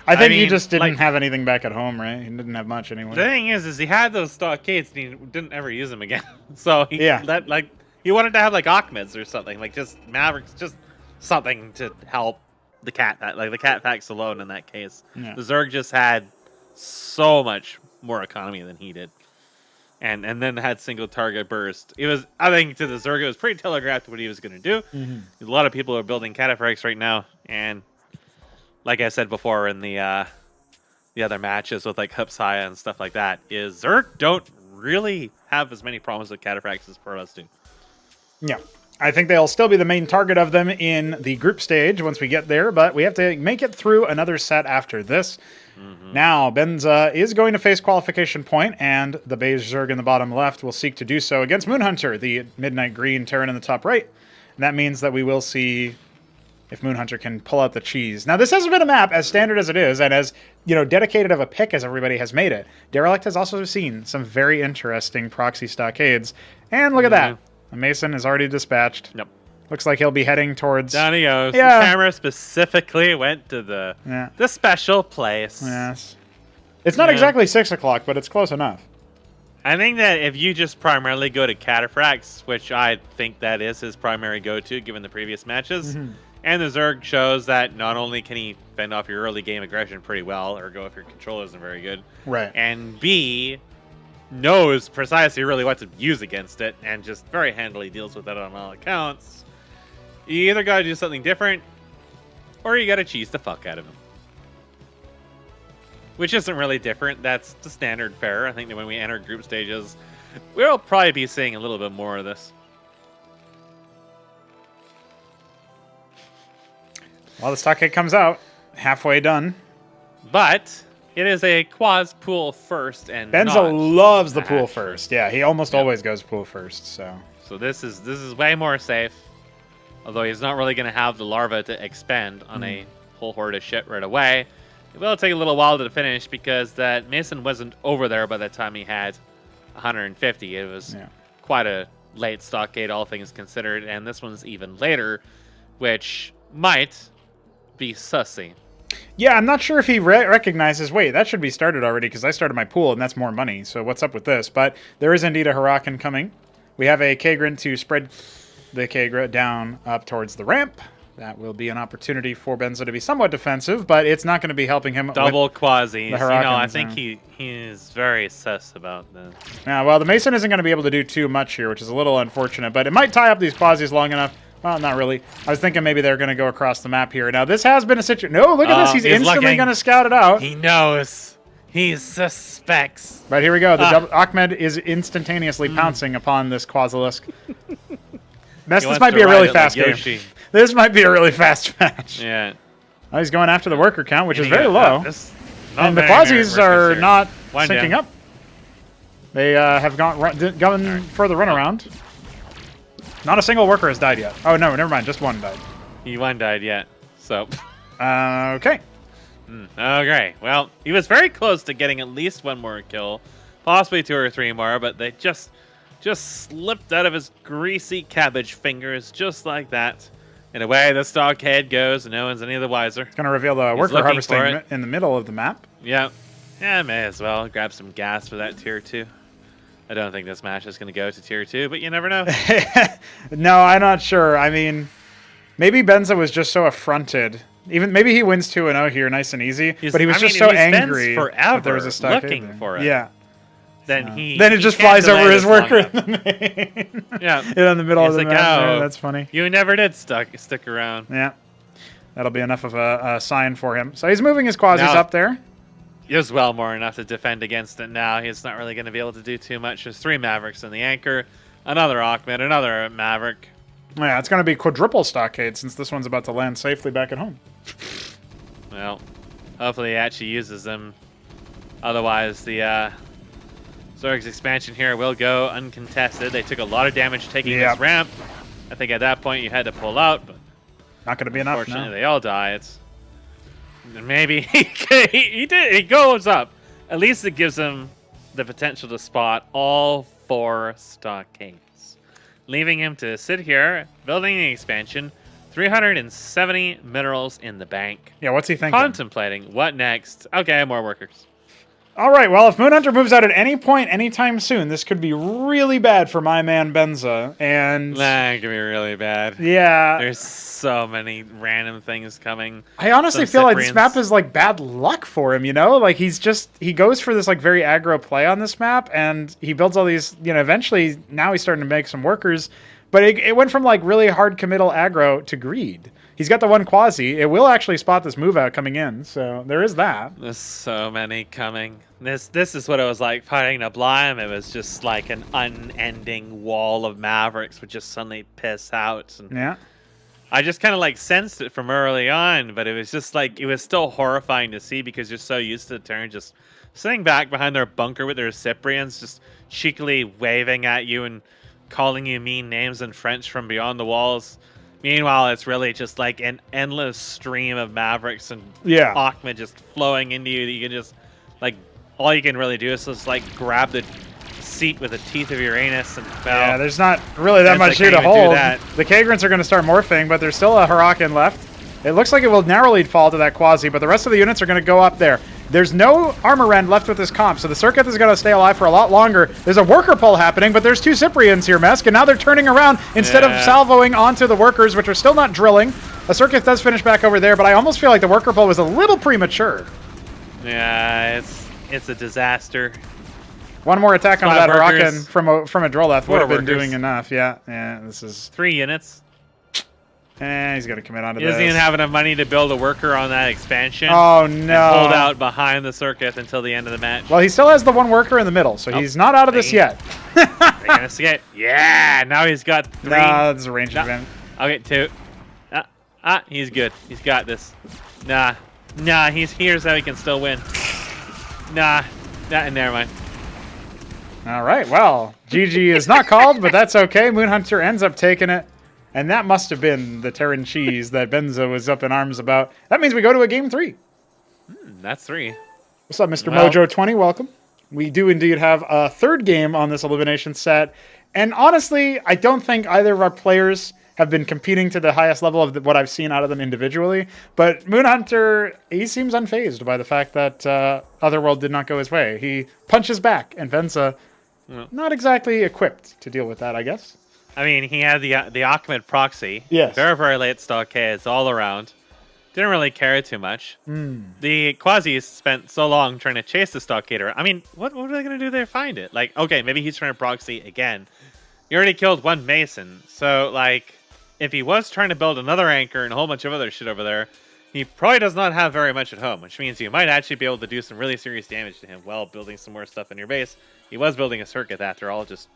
I think he just didn't have anything back at home, right? He didn't have much anyway.
The thing is he had those stockades and he didn't ever use them again. So he he wanted to have like Achmeds or something, like just Mavericks, just something to help the cat, like the cat packs alone in that case. The Zerg just had so much more economy than he did. And then had single target burst. It was, I think, to the Zerg, it was pretty telegraphed what he was going to do. A lot of people are building cataphracts right now, and like I said before in the other matches with like Hupsaiya and stuff like that, is Zerg don't really have as many problems with cataphracts as Protoss do.
Yeah. I think they'll still be the main target of them in the group stage once we get there, but we have to make it through another set after this. Now, Benza is going to face Qualification Point, and the beige Zerg in the bottom left will seek to do so against MoonHunter, the midnight green Terran in the top right. And that means that we will see if MoonHunter can pull out the cheese. Now, this hasn't been a map as standard as it is, and as dedicated of a pick as everybody has made it. Derelict has also seen some very interesting proxy stockades. And look at that. A Mason is already dispatched. Looks like he'll be heading towards...
Down he goes. The camera specifically went to the special place.
Yes. It's not exactly 6 o'clock, but it's close enough.
I think that if you just primarily go to cataphracts, which I think that is his primary go-to given the previous matches, and the Zerg shows that not only can he fend off your early game aggression pretty well, or go if your control isn't very good, and B, knows precisely really what to use against it, and just very handily deals with it on all accounts, you either got to do something different, or you got to cheese the fuck out of him. Which isn't really different. That's the standard fare. I think that when we enter group stages, we'll probably be seeing a little bit more of this.
Well, the stockade comes out. Halfway done.
But it is a quaz pool first, and
Benza loves the pool first. Yeah, he almost always goes pool first. So
this is way more safe. Although he's not really going to have the larva to expend on a whole horde of shit right away. It will take a little while to finish because that Mason wasn't over there by the time he had 150. It was quite a late stockade, all things considered, and this one's even later, which might be sussy.
Yeah, I'm not sure if he recognizes, wait, that should be started already because I started my pool and that's more money. So what's up with this? But there is indeed a Huracan coming. We have a Kagran to spread the Kagra down up towards the ramp. That will be an opportunity for Benza to be somewhat defensive, but it's not going to be helping him.
Double quasis.
You know,
I think he's very sus about this.
Yeah, well, the Mason isn't going to be able to do too much here, which is a little unfortunate, but it might tie up these quasis long enough. Well, not really. I was thinking maybe they're going to go across the map here. Now, this has been a situation. No, look at this. He's instantly going to scout it out.
He knows. He suspects.
But here we go. Ahmed is instantaneously pouncing upon this Quasilisk. This might be a really fast game. This might be a really fast match.
Yeah.
Oh, he's going after the worker count, which is very low. And the quasis are not syncing up. They have gone for the runaround. Not a single worker has died yet. Oh, no, never mind. Just one died.
One died yet. So.
Okay.
Okay. Well, he was very close to getting at least one more kill. Possibly 2 or 3 more, but they just slipped out of his greasy cabbage fingers just like that. And away the stockade goes, and no one's any the wiser.
It's going to reveal the worker harvesting in the middle of the map.
Yeah. Yeah, may as well grab some gas for that tier 2. I don't think this match is going to go to tier 2, but you never know.
No, I'm not sure. I mean, maybe Benza was just so affronted. Maybe he wins 2-0 here, nice and easy. But he was just so angry
that
there was a stockade
looking
there.
for it.
Yeah.
Then
it just flies over his worker in the main. Yeah. In the middle of the map. That's funny.
You never did stick around.
Yeah. That'll be enough of a sign for him. So he's moving his quasis up there.
As well, more enough to defend against it now. He's not really going to be able to do too much. There's 3 Mavericks in the anchor. Another Ahmed, another Maverick.
Yeah, it's going to be quadruple stockade since this one's about to land safely back at home.
Well, hopefully he actually uses them. Otherwise, the Zerg's expansion here will go uncontested. They took a lot of damage taking this ramp. I think at that point you had to pull out, but
not going to be enough.
Unfortunately, they all die. Maybe he goes up. At least it gives him the potential to spot all 4 stockades, leaving him to sit here building the expansion. 370 minerals in the bank.
Yeah, what's he thinking?
Contemplating what next. Okay, more workers.
All right, well, if MoonHunter moves out at any point, anytime soon, this could be really bad for my man Benza. And
that could be really bad.
Yeah.
There's so many random things coming.
I honestly feel like this map is like bad luck for him, you know? Like he goes for this like very aggro play on this map, and he builds all these, eventually now he's starting to make some workers. But it went from like really hard committal aggro to greed. He's got the one quasi. It will actually spot this move out coming in, so there is that.
There's so many coming. This is what it was like fighting Nablime. It was just like an unending wall of Mavericks would just suddenly piss out. And
yeah.
I just kind of like sensed it from early on, but it was just like, it was still horrifying to see because you're so used to the turn just sitting back behind their bunker with their Cyprians, just cheekily waving at you and calling you mean names in French from beyond the walls. Meanwhile, it's really just like an endless stream of Mavericks and Ahmed just flowing into you that you can just, like, all you can really do is just, like, grab the seat with the teeth of Uranus and
yeah, there's not really that much here to hold. The Kagrans are going to start morphing, but there's still a Huracan left. It looks like it will narrowly fall to that quasi, but the rest of the units are going to go up there. There's no armor rend left with this comp, so the circuit is going to stay alive for a lot longer. There's a worker pull happening, but there's 2 Cyprians here, Mesk, and now they're turning around instead of salvoing onto the workers, which are still not drilling. A circuit does finish back over there, but I almost feel like the worker pull was a little premature.
Yeah, it's a disaster.
One more attack on that Huracan from a Droleth would have been doing enough. Yeah, this is
3 units.
He's going to commit onto
this.
He
doesn't even have enough money to build a worker on that expansion.
Oh, no.
And hold out behind the circuit until the end of the match.
Well, he still has the 1 worker in the middle, so he's not out of this yet.
Yeah, now he's got 3.
Nah, that's a range advantage.
I'll get 2. He's good. He's got this. Nah, here's how he can still win. Never mind.
All right, well, GG is not called, but that's okay. MoonHunter ends up taking it. And that must have been the Terran cheese that Benza was up in arms about. That means we go to a game 3.
That's 3.
What's up, Mr. Mojo20? Welcome. We do indeed have a third game on this elimination set. And honestly, I don't think either of our players have been competing to the highest level of what I've seen out of them individually. But MoonHunter, he seems unfazed by the fact that Otherworld did not go his way. He punches back, and Benza not exactly equipped to deal with that, I guess.
I mean, he had the Ahmed proxy.
Yes.
Very, very late stockades all around. Didn't really care too much. The Quasis spent so long trying to chase the stockader. I mean, what are they going to do there to find it? Like, okay, maybe he's trying to proxy again. You already killed one Mason. So, like, if he was trying to build another anchor and a whole bunch of other shit over there, he probably does not have very much at home, which means you might actually be able to do some really serious damage to him while building some more stuff in your base. He was building a circuit after all, just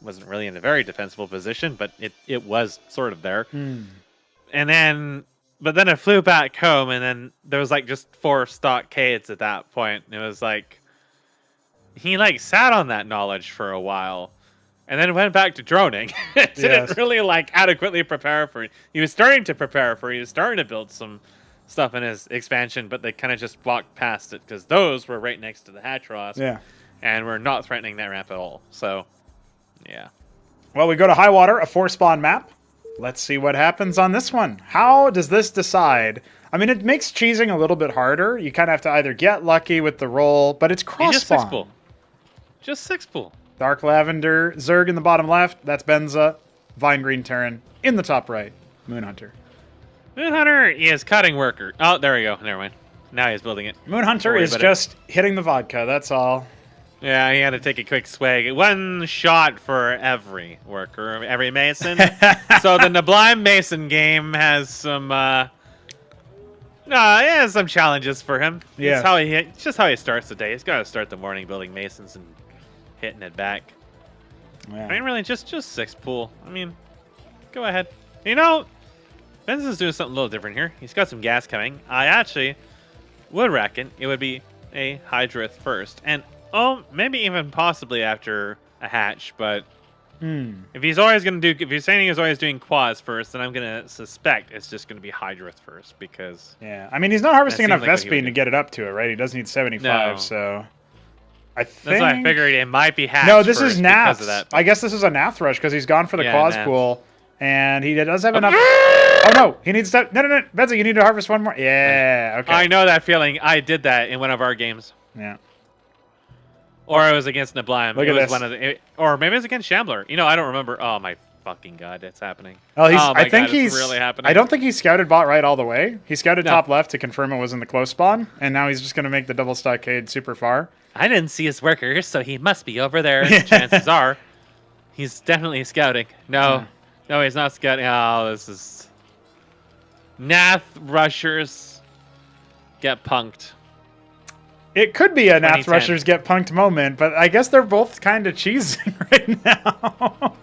wasn't really in a very defensible position, but it was sort of there. And then, but then it flew back home, and then there was like just 4 stockades at that point. And it was like, he like sat on that knowledge for a while, and then went back to droning. Didn't really like adequately prepare for it. He was starting to prepare for it. He was starting to build some stuff in his expansion, but they kind of just walked past it because those were right next to the Hatchross.
Yeah.
And we're not threatening that ramp at all. So, yeah.
Well, we go to High Water, a 4-spawn map. Let's see what happens on this one. How does this decide? I mean, it makes cheesing a little bit harder. You kind of have to either get lucky with the roll, but it's cross-spawn.
Just 6-pool.
Dark Lavender, Zerg in the bottom left. That's Benza. Vine Green Terran in the top right. MoonHunter.
MoonHunter is cutting worker. Oh, there we go. Never mind. Now he's building it.
MoonHunter is just hitting the vodka. That's all.
Yeah, he had to take a quick swag. 1 shot for every worker, every Mason. So the Nablime Mason game has some, some challenges for him.
Yeah.
It's just how he starts the day. He's got to start the morning building Masons and hitting it back.
Yeah.
I mean, really, just 6-pool. I mean, go ahead. You know, Benson's doing something a little different here. He's got some gas coming. I actually would reckon it would be a Hydrith first. And maybe even possibly after a hatch, but if he's always going to do, if you're saying he's always doing quads first, then I'm going to suspect it's just going to be Hydrith first because.
Yeah, I mean he's not harvesting enough
like
Vespine to get it up to it, right? He does need 75,
no.
So I think
that's why I figured it might be hatch.
No, this
first
is Nath.
because of that.
I guess this is a Nath rush because he's gone for the quads
Nath.
pool, and he does have enough. Oh no, he needs to. No, Benza, you need to harvest 1 more. Yeah, okay.
I know that feeling. I did that in one of our games.
Yeah.
Or it was against Nablime.
Look
it
at
was
this.
one of the, or maybe it was against Shambler. You know, I don't remember. Oh my fucking god, it's happening.
Oh,
I think he's really happening.
I don't think he scouted bot right all the way. He scouted top left to confirm it was in the close spawn, and now he's just going to make the double stockade super far.
I didn't see his workers, so he must be over there. Chances are, he's definitely scouting. No, he's not scouting. Oh, this is Nath rushers get punked.
It could be a Nath Rushers get punked moment, but I guess they're both kind of cheesing right now.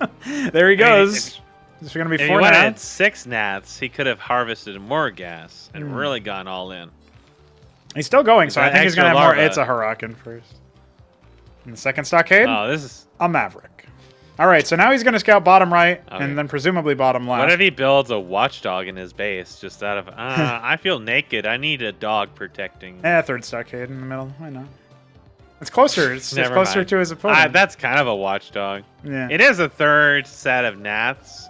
There he goes. This is going to be 4
If he wanted
Naths.
6 Naths, he could have harvested more gas and really gone all in.
He's still going, so I think he's going to have more.
larva.
It's a Huracan first. And the second stockade,
Oh, this is.
a Maverick. All right, so now he's going to scout bottom right,
Okay.
and then presumably bottom left.
What if he builds a watchdog in his base just out of, I feel naked. I need a dog protecting.
Third stockade in the middle. Why not? It's closer. It's
Never
closer
mind.
to his opponent.
That's kind of a watchdog.
Yeah.
It is a third set of Naths.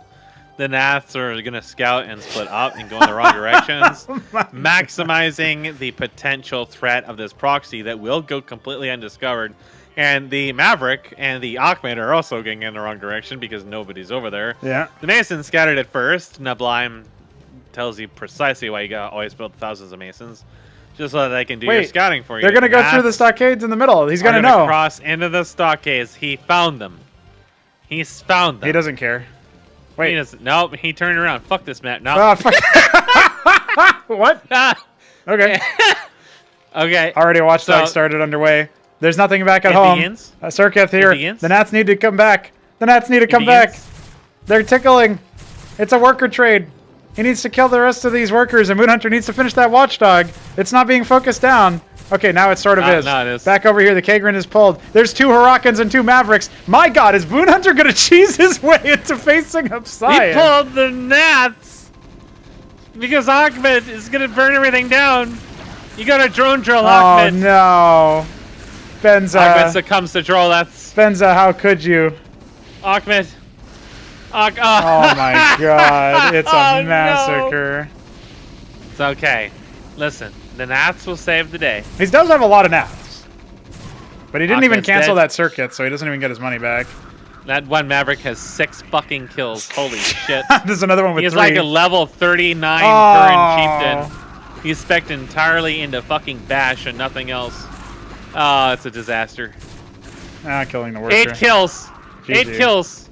The Naths are going to scout and split up and go in the wrong directions, maximizing the potential threat of this proxy that will go completely undiscovered. And the Maverick and the Ahmed are also going in the wrong direction because nobody's over there.
Yeah.
The Mason scattered it first. Nablime tells you precisely why you got always build thousands of Masons, just so that they can do your scouting for you.
They're going to go through the stockades in the middle. He's going to know.
Cross into the stockades. He found them. He's found them.
He doesn't care. Wait.
He doesn't. Nope. He turned around. Fuck this map. No.
Oh, fuck. What? Okay.
Okay.
Already a watchdog started underway. There's nothing back at home.
Begins.
Sarkath here.
Begins.
The Nats need to come back. The Nats need to come back. They're tickling. It's a worker trade. He needs to kill the rest of these workers, and MoonHunter needs to finish that watchdog. It's not being focused down. Okay, now it sort of is.
Now it is.
Back over here, the Kagrin is pulled. There's 2 Huracans and 2 Mavericks. My god, is MoonHunter going to cheese his way into facing Hupsaiya?
He pulled the Nats because Ahmed is going to burn everything down. You got a drone drill,
Oh,
Ahmed.
no. Benza.
succumbs to Droleths.
Benza, how could you?
Ahmed.
Oh my god, it's a massacre.
No. It's okay. Listen, the Nats will save the day.
He does have a lot of naps. But he didn't even
Ahmed's
cancel
dead.
that circuit, so he doesn't even get his money back.
That one Maverick has 6 fucking kills. Holy shit.
There's another one with
He's
3.
like a level 39
Oh.
current chieftain. He's spec'd entirely into fucking bash and nothing else. Oh, it's a disaster.
Killing the worker.
8 kills.
GG.
8 kills.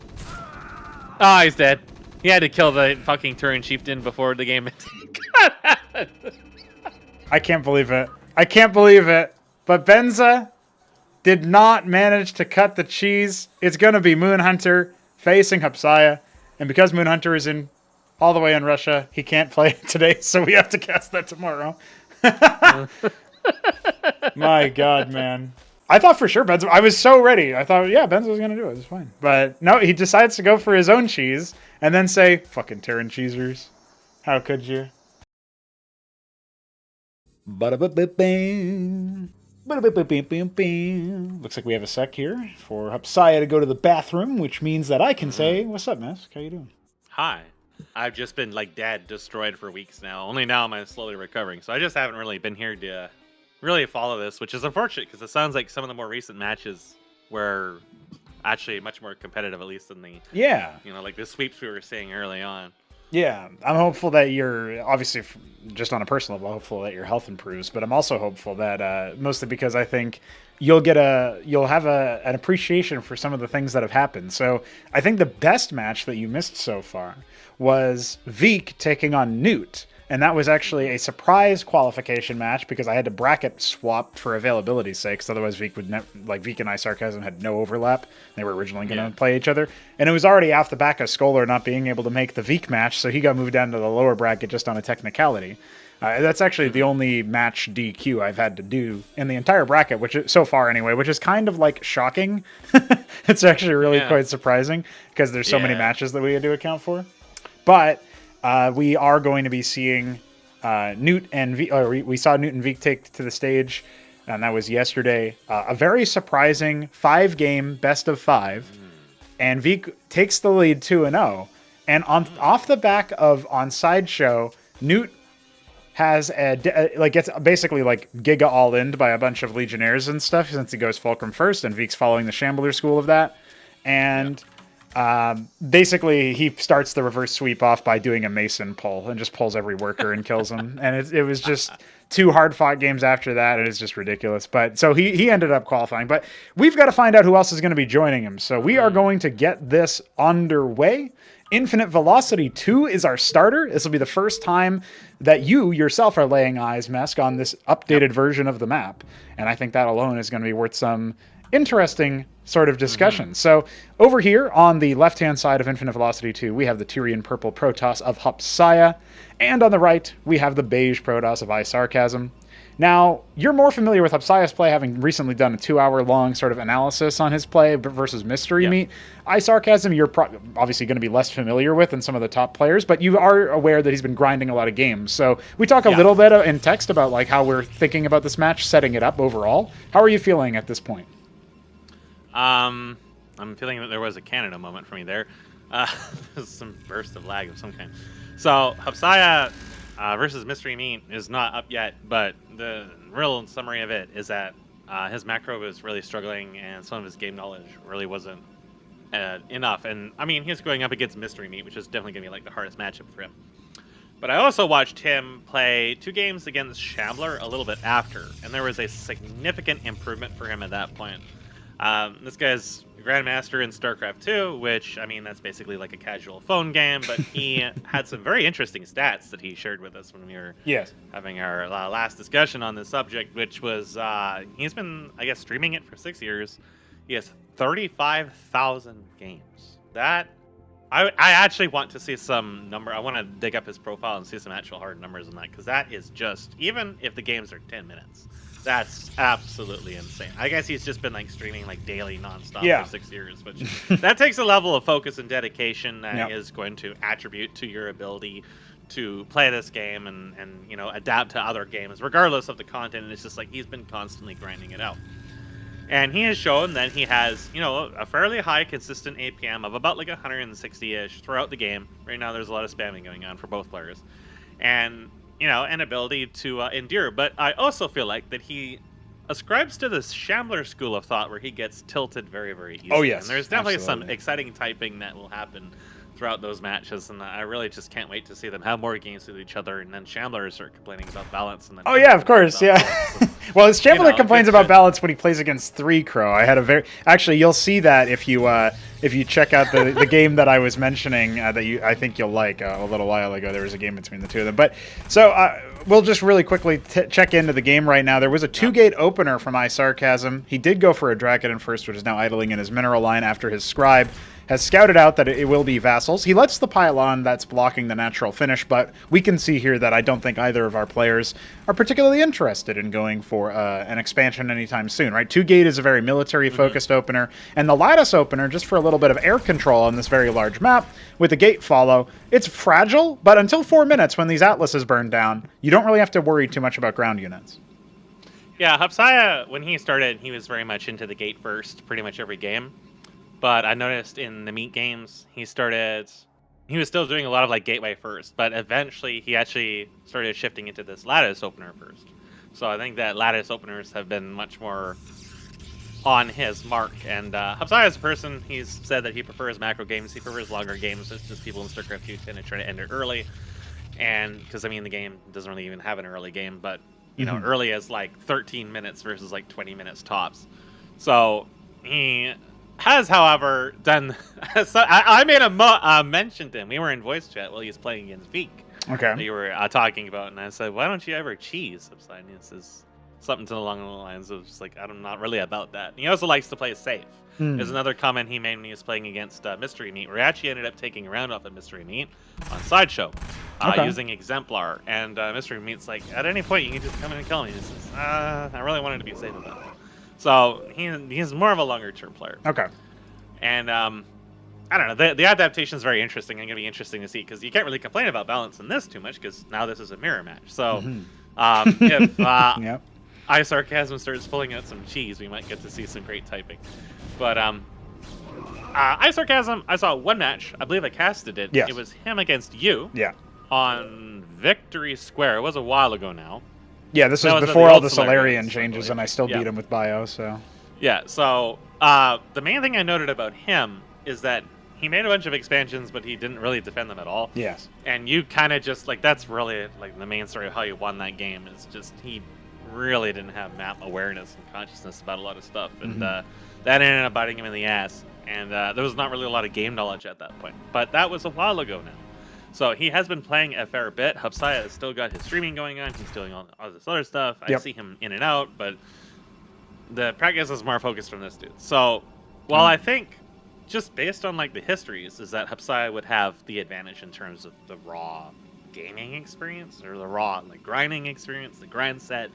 Oh, he's dead. He had to kill the fucking Turin chieftain before the game ended.
I can't believe it. I can't believe it. But Benza did not manage to cut the cheese. It's going to be MoonHunter facing Hupsaiya. And because MoonHunter is in all the way in Russia, he can't play today, so we have to cast that tomorrow. My God, man. I thought for sure Benza... I was so ready. I thought, yeah, Benza was going to do it. It's fine. But no, he decides to go for his own cheese and then say, fucking Terran cheesers. How could you? Ba-da-ba-ba-bam. Ba-da-ba-ba-bam-bam. Looks like we have a sec here for Hupsaiya to go to the bathroom, which means that I can say, what's up, Mask? How you doing?
Hi. I've just been like dead, destroyed for weeks now. Only now am I slowly recovering. So I just haven't really been here to really follow this, which is unfortunate because it sounds like some of the more recent matches were actually much more competitive, at least than the, like the sweeps we were seeing early on.
Yeah, I'm hopeful that you're, obviously, just on a personal level, hopeful that your health improves, but I'm also hopeful that, mostly because I think you'll have an appreciation for some of the things that have happened. So I think the best match that you missed so far was Veek taking on Newt. And that was actually a surprise qualification match because I had to bracket swap for availability's sake, because otherwise Veek would Veek and iSarCasm had no overlap. They were originally going to play each other, and it was already off the back of Scoler not being able to make the Veek match, so he got moved down to the lower bracket just on a technicality. That's actually the only match DQ I've had to do in the entire bracket, which is, so far anyway, which is kind of like shocking. It's actually really quite surprising because there's so many matches that we had to account for, but. We are going to be seeing Newt and Veek. We saw Newt and Veek take to the stage, and that was yesterday. A very surprising 5-game best of 5, and Veek takes the lead 2-0. And off the back of on Sideshow, Newt has gets basically like Giga all-in'd by a bunch of Legionnaires and stuff since he goes Fulcrum first, and Veek's following the Shambler school of that, and. Basically, he starts the reverse sweep off by doing a Mason pull and just pulls every worker and kills him. And it was just 2 hard-fought games after that, and it's just ridiculous. But so he ended up qualifying. But we've got to find out who else is going to be joining him. So we are going to get this underway. Infinite Velocity 2 is our starter. This will be the first time that you yourself are laying eyes, Mesk, on this updated version of the map. And I think that alone is going to be worth some interesting sort of discussion. So over here on the left-hand side of Infinite Velocity 2, we have the Tyrian Purple Protoss of Hupsaiya, and on the right, we have the Beige Protoss of iSarCasm. Now, you're more familiar with Hupsaiya's play, having recently done a 2-hour-long sort of analysis on his play versus Mystery Meat. iSarCasm, you're obviously going to be less familiar with than some of the top players, but you are aware that he's been grinding a lot of games. So we talk a little bit in text about like how we're thinking about this match, setting it up overall. How are you feeling at this point?
I'm feeling that there was a Canada moment for me there. There's some burst of lag of some kind. So Hupsaiya versus Mystery Meat is not up yet, but the real summary of it is that his macro was really struggling, and some of his game knowledge really wasn't enough. And I mean, he's going up against Mystery Meat, which is definitely gonna be like the hardest matchup for him. But I also watched him play 2 games against Shambler a little bit after, and there was a significant improvement for him at that point. This guy's Grandmaster in StarCraft 2, which, I mean, that's basically like a casual phone game, but he had some very interesting stats that he shared with us when we were having our last discussion on this subject, which was, he's been, I guess, streaming it for 6 years. He has 35,000 games. That, I actually want to see some number. I want to dig up his profile and see some actual hard numbers on that, because that is just, even if the games are 10 minutes, that's absolutely insane. I guess he's just been like streaming like daily nonstop for 6 years, which that takes a level of focus and dedication that is going to attribute to your ability to play this game and you know, adapt to other games regardless of the content. And it's just like he's been constantly grinding it out. And he has shown that he has, a fairly high consistent APM of about like 160-ish throughout the game. Right now there's a lot of spamming going on for both players. And, an ability to endure. But I also feel like that he ascribes to this Shambler school of thought where he gets tilted very, very easily.
Oh, yes.
And there's definitely
Absolutely.
some exciting typing that will happen throughout those matches, and I really just can't wait to see them have more games with each other, and then Shambler start complaining about balance. And then
Oh yeah, of course, yeah. Well, Shambler complains about
good.
balance when he plays against 3 Crow. I had a actually, you'll see that if you check out the game that I was mentioning I think you'll like a little while ago. There was a game between the two of them, but so we'll just really quickly check into the game right now. There was a 2-gate opener from iSarCasm. He did go for a Draken first, which is now idling in his mineral line after his scribe has scouted out that it will be vassals. He lets the pylon that's blocking the natural finish, but we can see here that I don't think either of our players are particularly interested in going for an expansion anytime soon, right? 2-gate is a very military-focused opener, and the lattice opener, just for a little bit of air control on this very large map, with the gate follow, it's fragile, but until 4 minutes when these atlases burn down, you don't really have to worry too much about ground units.
Yeah, Hupsaiya, when he started, he was very much into the gate first, pretty much every game. But I noticed in the meat games, he was still doing a lot of like gateway first, but eventually he actually started shifting into this lattice opener first. So I think that lattice openers have been much more on his mark. And Hupsaiya as a person, he's said that he prefers macro games, he prefers longer games. It's just people in StarCraft 2 tend to try to end it early. And because the game doesn't really even have an early game, but early as like 13 minutes versus like 20 minutes tops. So he has, however, done. So I made a mention to him. We were in voice chat while he was playing against Veek.
Okay.
That you were talking about, and I said, "Why don't you ever cheese?" And he says something along the lines of just like, "I'm not really about that." And he also likes to play safe. There's another comment he made when he was playing against Mystery Meat, where he actually ended up taking a round off of Mystery Meat on Sideshow using Exemplar. And Mystery Meat's like, at any point you can just come in and kill me. He says, I really wanted to be safe about it. So he's more of a longer term player.
Okay.
And I don't know. The adaptation is very interesting. And going to be interesting to see because you can't really complain about balance in this too much because now this is a mirror match. So if
Yep.
iSarCasm starts pulling out some cheese, we might get to see some great typing. But iSarCasm, I saw one match. I believe I casted it.
Yes.
It was him against you.
Yeah.
On Victory Square. It was a while ago now.
Yeah, this was
That was
before
the
all
old
the
Solarian
Solarian changes,
I
and I still
believe.
beat him with bio, so...
Yeah, so the main thing I noted about him is that he made a bunch of expansions, but he didn't really defend them at all.
Yes.
And you kind of just, like, that's really, like, the main story of how you won that game is just he really didn't have map awareness and consciousness about a lot of stuff. And that ended up biting him in the ass. And there was not really a lot of game knowledge at that point. But that was a while ago now. So he has been playing a fair bit. Hupsaiya has still got his streaming going on. He's doing all this other stuff. I see him in and out, but the practice is more focused from this dude. So while I think, just based on like the histories, is that Hupsaiya would have the advantage in terms of the raw gaming experience or the raw like grinding experience, the grind set.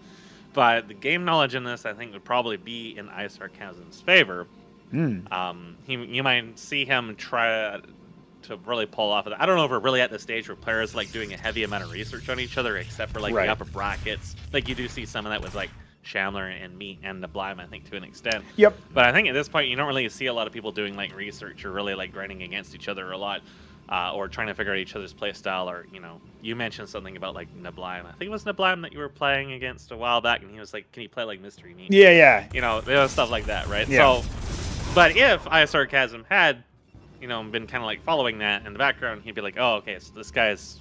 But the game knowledge in this, I think, would probably be in iSarCasm's favor. You might see him try to really pull off of that. I don't know if we're really at the stage where players like doing a heavy amount of research on each other, except for like the upper brackets. Like you do see some of that with like Shambler and Meat and Sublime, I think, to an extent.
Yep.
But I think at this point, you don't really see a lot of people doing like research or really like grinding against each other a lot, or trying to figure out each other's play style. Or you mentioned something about like Sublime. I think it was Sublime that you were playing against a while back, and he was like, "Can you play like Mystery Meat?"
Yeah.
There was stuff like that, right?
Yeah.
So, but if iSarCasm had been kind of like following that in the background, he'd be like, oh, okay, so this guy's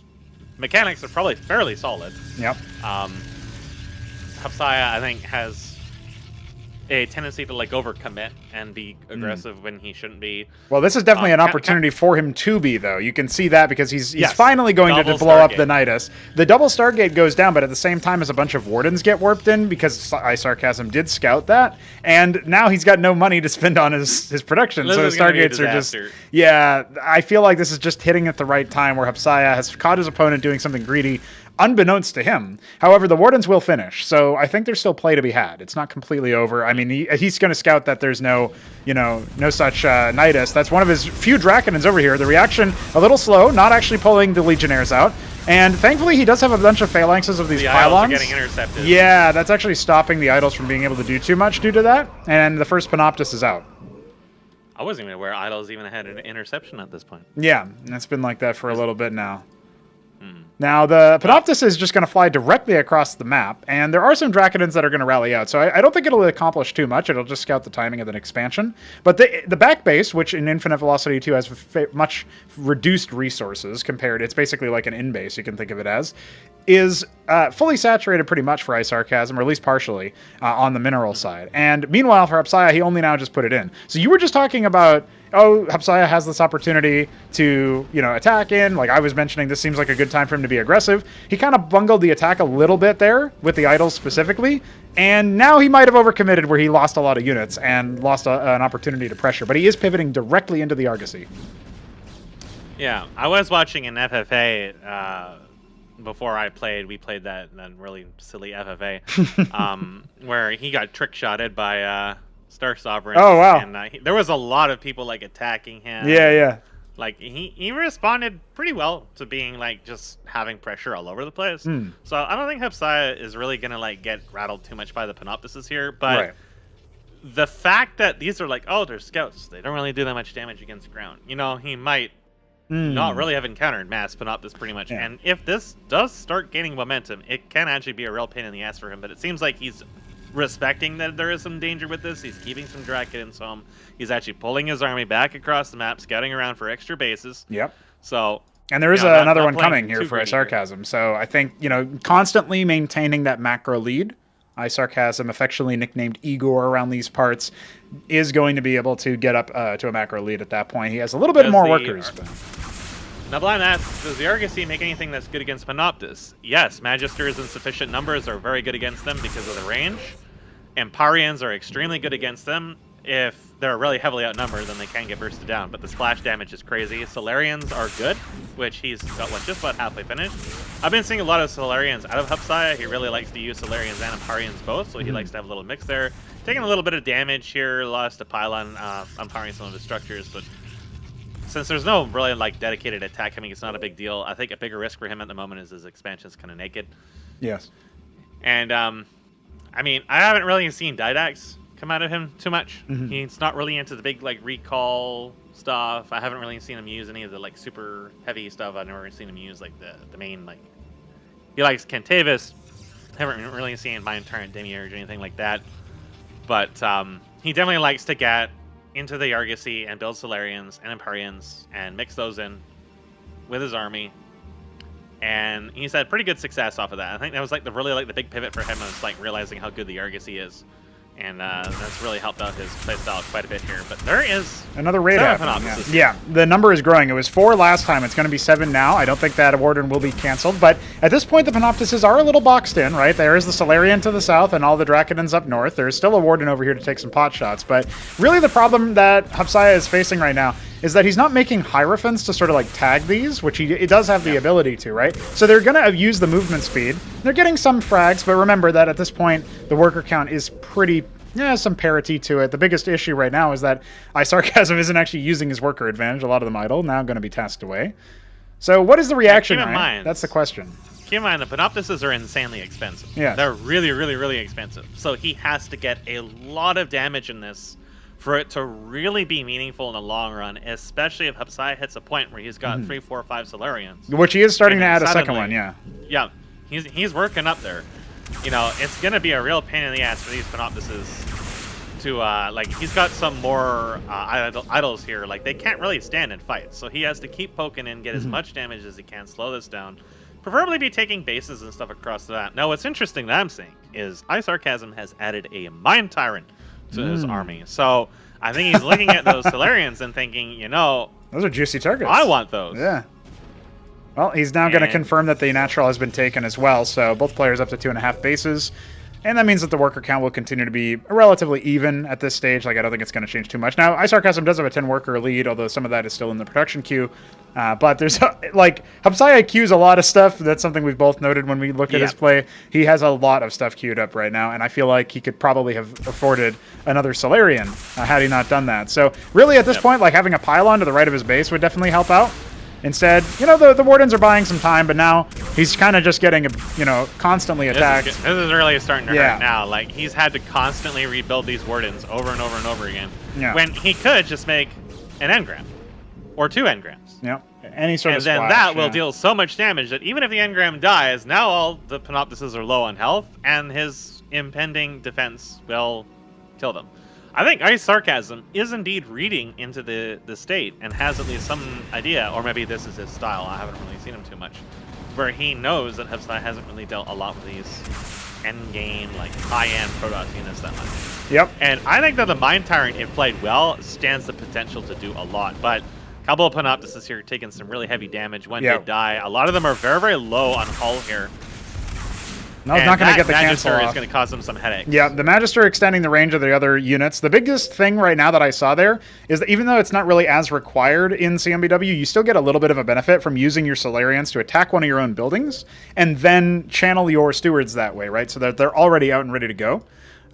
mechanics are probably fairly solid.
Yep.
Hupsaiya, I think, has a tendency to like overcommit and be aggressive when he shouldn't be.
Well, this is definitely an opportunity for him to be, though. You can see that because he's finally going to blow up the Nidus. The double Stargate goes down, but at the same time as a bunch of Wardens get warped in because iSarCasm did scout that, and now he's got no money to spend on his production, so his Stargates are just... Yeah, I feel like this is just hitting at the right time where Hupsaiya has caught his opponent doing something greedy, unbeknownst to him. However, the Wardens will finish, so I think there's still play to be had. It's not completely over. I mean, he's going to scout that there's no such Nidus. That's one of his few Drakenins over here. The reaction, a little slow, not actually pulling the Legionnaires out. And thankfully, he does have a bunch of phalanxes of these
The idols
pylons.
are getting intercepted.
Yeah, that's actually stopping the idols from being able to do too much due to that. And the first Panoptus is out.
I wasn't even aware idols even had an interception at this point.
Yeah, and it's been like that for a little bit now. Now, the Panoptus is just going to fly directly across the map, and there are some Dracodons that are going to rally out, so I don't think it'll accomplish too much. It'll just scout the timing of an expansion. But the back base, which in Infinite Velocity 2 has much reduced resources compared, it's basically like an in-base, you can think of it as, is fully saturated pretty much for iSarCasm, or at least partially, on the mineral side. And meanwhile, for Hupsaiya, he only now just put it in. So you were just talking about, oh, Hupsaiya has this opportunity to, attack in. Like I was mentioning, this seems like a good time for him to be aggressive. He kind of bungled the attack a little bit there, with the idols specifically, and now he might have overcommitted where he lost a lot of units and lost an opportunity to pressure. But he is pivoting directly into the Argosy.
Yeah, I was watching an FFA before I played. We played that really silly FFA where he got trick-shotted by Star Sovereign.
Oh, wow.
And there was a lot of people attacking him.
Yeah.
Like he responded pretty well to being just having pressure all over the place. So I don't think Hupsaiya is really gonna get rattled too much by the Panoptises here. But the fact that these are oh, they're scouts, they don't really do that much damage against ground. He might not really have encountered mass Panoptis pretty much.
Yeah.
And if this does start gaining momentum, it can actually be a real pain in the ass for him. But it seems like he's respecting that there is some danger with this. He's keeping some Dracodons home. He's actually pulling his army back across the map, scouting around for extra bases.
Yep.
So,
and there is
not
another one
playing
coming here
too
for
greedy
iSarCasm. So I think, constantly maintaining that macro lead, iSarCasm, affectionately nicknamed Igor around these parts, is going to be able to get up to a macro lead at that point. He has a little bit more workers.
Now, blind ask, does the Argosy make anything that's good against Panoptis? Yes, Magisters in sufficient numbers are very good against them because of the range. Empyreans are extremely good against them. If they're really heavily outnumbered, then they can get bursted down, but the splash damage is crazy. Solarians are good, which he's got just about halfway finished. I've been seeing a lot of Solarians out of Hupsaiya. He really likes to use Solarians and Empyreans both, so he likes to have a little mix there. Taking a little bit of damage here, lost a pylon, empowering some of his structures, but since there's no really dedicated attack coming, it's not a big deal. I think a bigger risk for him at the moment is his expansion's kind of naked.
Yes.
And I mean, I haven't really seen Didax come out of him too much. He's not really into the big recall stuff. I haven't really seen him use any of the super heavy stuff. I've never seen him use the main he likes Cantavis. Haven't really seen Mind Tyrant Demiurge or anything like that. But he definitely likes to get into the Argosy and build Solarians and Empyreans and mix those in with his army. And he's had pretty good success off of that. I think that was the big pivot for him, was realizing how good the Argosy is. And that's really helped out his playstyle quite a bit here. But there is
another raid happening.
Yeah,
the number is growing. It was 4 last time. It's going to be 7 now. I don't think that Warden will be canceled. But at this point, the Panoptises are a little boxed in, right? There is the Solarian to the south and all the Dracodons up north. There's still a Warden over here to take some pot shots. But really the problem that Hupsaiya is facing right now is that he's not making Hierophants to sort of tag these, which he does have the ability to, right? So they're going to use the movement speed. They're getting some frags, but remember that at this point, the worker count is pretty... Yeah, some parity to it. The biggest issue right now is that iSarCasm isn't actually using his worker advantage. A lot of them idle, now going to be tasked away. So what is the reaction,
keep in mind,
That's the question.
Keep in mind, the Panoptises are insanely expensive.
Yeah.
They're really, really, really expensive. So he has to get a lot of damage in this for it to really be meaningful in the long run, especially if Hupsaiya hits a point where he's got 3, 4, 5 Solarians.
Which he is starting to add a second one, yeah.
Yeah, he's working up there. It's going to be a real pain in the ass for these Panoptises to, he's got some more idols here. They can't really stand and fight, so he has to keep poking in, get as much damage as he can, slow this down. Preferably be taking bases and stuff across the map. Now, what's interesting that I'm seeing is iSarCasm has added a Mind Tyrant to his army. So I think he's looking at those Solarians and thinking,
those are juicy targets.
I want those.
Yeah. Well, he's now going to confirm that the natural has been taken as well, so both players up to 2.5 bases. And that means that the worker count will continue to be relatively even at this stage. I don't think it's going to change too much. Now, iSarCasm does have a 10-worker lead, although some of that is still in the production queue. But there's, Hupsaiya queues a lot of stuff. That's something we've both noted when we looked at his play. He has a lot of stuff queued up right now, and I feel like he could probably have afforded another Solarian had he not done that. So, really, at this point, having a pylon to the right of his base would definitely help out. Instead, you know, the Wardens are buying some time, but now he's kind of just getting, you know, constantly attacked.
This is really starting to hurt now. Like, he's had to constantly rebuild these Wardens over and over and over again.
Yeah.
When he could just make an engram or 2 engrams.
Yeah. Any sort of
then
splash,
that will deal so much damage that even if the engram dies, now all the Panoptises are low on health, and his impending defense will kill them. I think iSarCasm is indeed reading into the state and has at least some idea, or maybe this is his style. I haven't really seen him too much, where he knows that Hupsaiya hasn't really dealt a lot with these end-game, like, high-end Protoss units that much.
Yep.
And I think that the Mind Tyrant, if played well, stands the potential to do a lot, but a couple of Panoptises here taking some really heavy damage when they die. A lot of them are very, very low on hull here.
No, it's not going to get the cancel off.
Is going to cause them some headaches.
Yeah, the Magister extending the range of the other units. The biggest thing right now that I saw there is that even though it's not really as required in CMBW, you still get a little bit of a benefit from using your Solarians to attack one of your own buildings and then channel your stewards that way, right? So that they're already out and ready to go.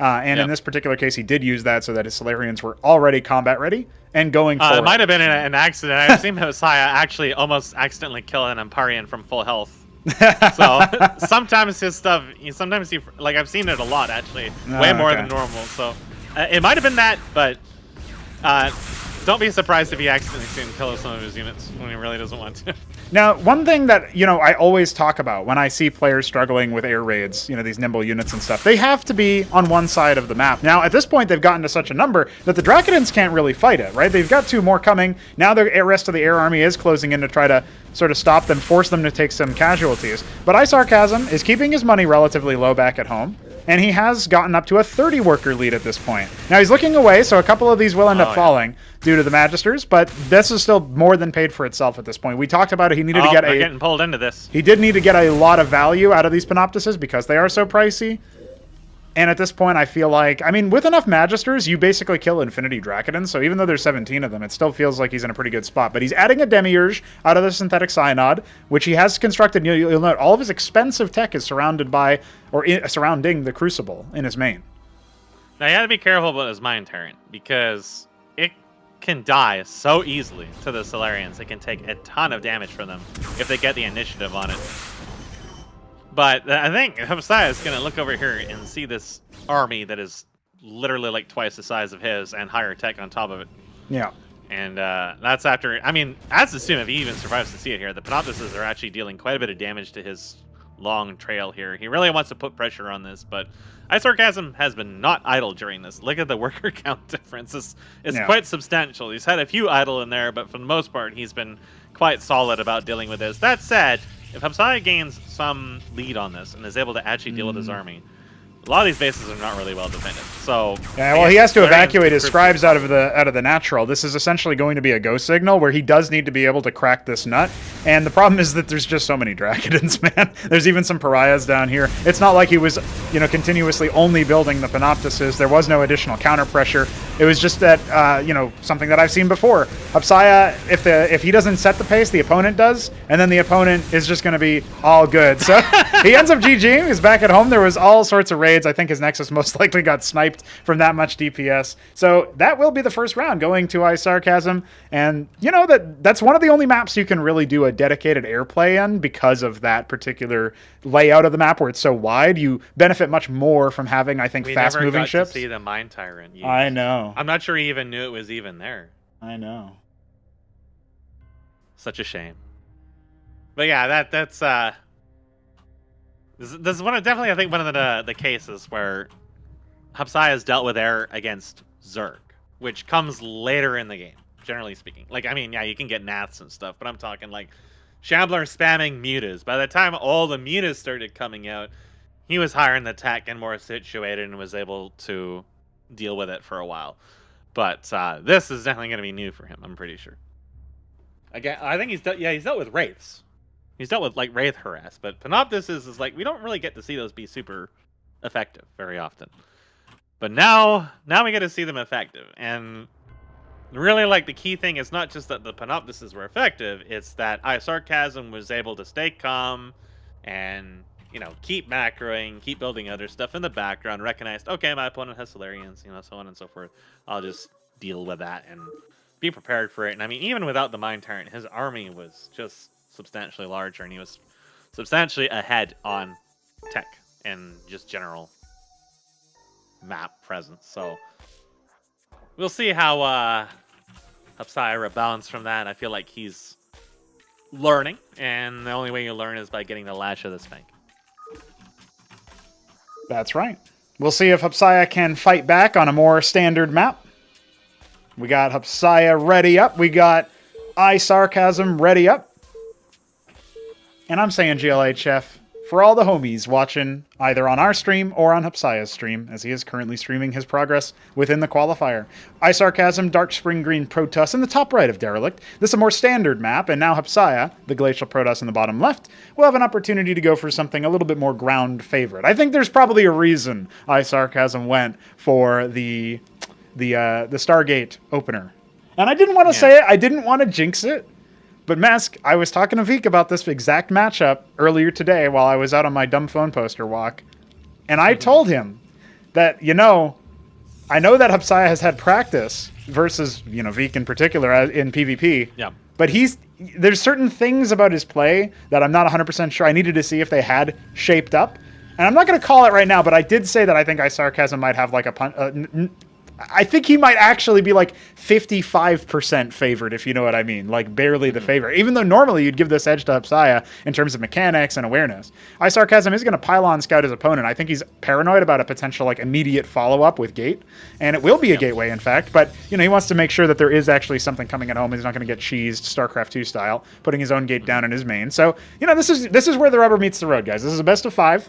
And in this particular case, he did use that so that his Solarians were already combat ready and going forward.
It might have been an accident. I've seen Hupsaiya actually almost accidentally kill an Empyrean from full health. So sometimes his stuff, sometimes he, like, I've seen it a lot actually, way more than normal. So it might have been that, but don't be surprised if he accidentally sees him kill some of his units when he really doesn't want to.
Now, one thing that, you know, I always talk about when I see players struggling with air raids, you know, these nimble units and stuff, they have to be on one side of the map. Now, at this point, they've gotten to such a number that the Drakodins can't really fight it, right? They've got 2 more coming. Now the rest of the air army is closing in to try to sort of stop them, force them to take some casualties. But iSarCasm is keeping his money relatively low back at home, and he has gotten up to a 30-worker lead at this point. Now, he's looking away, so a couple of these will end up falling due to the Magisters, but this is still more than paid for itself at this point. We talked about it. He needed to get
getting pulled into this.
He did need to get a lot of value out of these Panoptises because they are so pricey. And at this point, I feel like, I mean, with enough Magisters, you basically kill Infinity Drakodins, so even though there's 17 of them, it still feels like he's in a pretty good spot. But he's adding a Demiurge out of the Synthetic Synod, which he has constructed. You'll note all of his expensive tech is surrounded by, or surrounding the Crucible in his main.
Now, you have to be careful about his Mind Tyrant, because it can die so easily to the Solarians. It can take a ton of damage from them if they get the initiative on it. But I think Hupsaiya is going to look over here and see this army that is literally like twice the size of his and higher tech on top of it.
Yeah.
And that's after, I mean, that's assume if he even survives to see it here. The Panoptises are actually dealing quite a bit of damage to his long trail here. He really wants to put pressure on this, but iSarCasm has been not idle during this. Look at the worker count difference. It's quite substantial. He's had a few idle in there, but for the most part, he's been quite solid about dealing with this. That said, if Hupsaiya gains some lead on this and is able to actually deal with his army, a lot of these bases are not really well defended. So
yeah, well, he has to evacuate his scribes out of the natural. This is essentially going to be a go signal where he does need to be able to crack this nut. And the problem is that there's just so many Drakodins, man. There's even some pariahs down here. It's not like he was, you know, continuously only building the Panoptises. There was no additional counter pressure. It was just that, you know, something that I've seen before. Hupsaiya, if he doesn't set the pace, the opponent does, and then the opponent is just going to be all good. So he ends up GGing. He's back at home. There was all sorts of raids. I think his Nexus most likely got sniped from that much DPS. So that will be the first round going to iSarCasm. And, you know, that's one of the only maps you can really do a dedicated airplay in because of that particular layout of the map where it's so wide. You benefit much more from having, I think, fast-moving ships.
We never got to see the Mind Tyrant used.
I know.
I'm not sure he even knew it was even there.
I know.
Such a shame. But yeah, that's this is definitely I think one of the cases where Hupsaiya has dealt with air against Zerg, which comes later in the game, generally speaking. Like, I mean, yeah, you can get Naths and stuff, but I'm talking like Shambler spamming Mutas. By the time all the Mutas started coming out, he was higher in the tech and more situated and was able to deal with it for a while. But this is definitely going to be new for him, I'm pretty sure. Again, I think he's dealt with Wraiths. He's dealt with, like, Wraith harass, but Panoptises is like, we don't really get to see those be super effective very often. But now we get to see them effective. And really, like, the key thing is not just that the Panoptises were effective, it's that iSarCasm was able to stay calm and, you know, keep macroing, keep building other stuff in the background, recognized, okay, my opponent has Solarians, you know, so on and so forth. I'll just deal with that and be prepared for it. And I mean, even without the Mind Tyrant, his army was just substantially larger, and he was substantially ahead on tech and just general map presence. So we'll see how Hupsaiya rebounds from that. I feel like he's learning, and the only way you learn is by getting the lash of the spank.
That's right. We'll see if Hupsaiya can fight back on a more standard map. We got Hupsaiya ready up. We got iSarCasm ready up. And I'm saying GLHF for all the homies watching either on our stream or on Hupsaiya's stream, as he is currently streaming his progress within the qualifier. iSarCasm, Dark Spring Green Protoss in the top right of Derelict. This is a more standard map, and now Hupsaiya, the Glacial Protoss in the bottom left, will have an opportunity to go for something a little bit more ground favorite. I think there's probably a reason iSarCasm went for the Stargate opener. And I didn't want to say it, I didn't want to jinx it. But Mask, I was talking to Veek about this exact matchup earlier today while I was out on my dumb phone poster walk. And I told him that, I know that Hupsaiya has had practice versus, Veek in particular in PvP.
Yeah.
But there's certain things about his play that I'm not 100% sure. I needed to see if they had shaped up. And I'm not going to call it right now, but I did say that I think iSarCasm might have like I think he might actually be like 55% favored, if you know what I mean. Like barely the favorite. Even though normally you'd give this edge to Hupsaiya in terms of mechanics and awareness. iSarCasm is going to pylon scout his opponent. I think he's paranoid about a potential like immediate follow-up with Gate. And it will be a gateway, in fact. But, he wants to make sure that there is actually something coming at home. He's not going to get cheesed StarCraft 2 style, putting his own Gate down in his main. So, this is where the rubber meets the road, guys. This is a best of 5.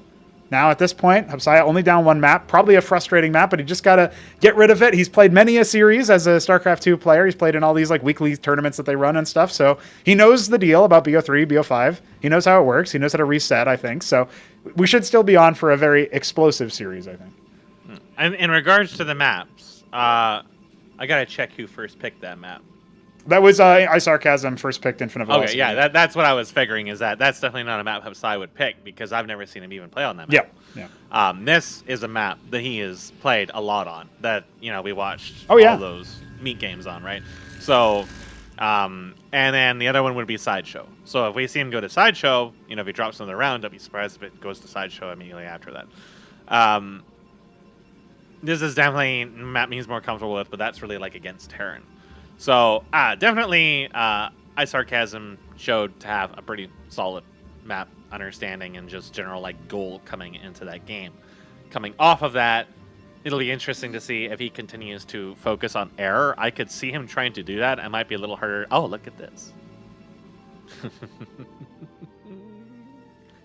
Now, at this point, Hupsaiya only down one map. Probably a frustrating map, but he just got to get rid of it. He's played many a series as a StarCraft 2 player. He's played in all these like weekly tournaments that they run and stuff. So he knows the deal about BO3, BO5. He knows how it works. He knows how to reset, I think. So we should still be on for a very explosive series, I think.
And in regards to the maps, I got to check who first picked that map.
That was iSarCasm first picked Infinite Velocity.
Okay, yeah, that's what I was figuring, is that's definitely not a map Hupsaiya would pick, because I've never seen him even play on that map.
Yeah.
This is a map that he has played a lot on, that, we watched
all
those meat games on, right? So, and then the other one would be Sideshow. So if we see him go to Sideshow, if he drops another round, I'd be surprised if it goes to Sideshow immediately after that. This is definitely a map he's more comfortable with, but that's really like against Terran. So, definitely, iSarCasm showed to have a pretty solid map understanding and just general, goal coming into that game. Coming off of that, it'll be interesting to see if he continues to focus on error. I could see him trying to do that. It might be a little harder. Oh, look at this.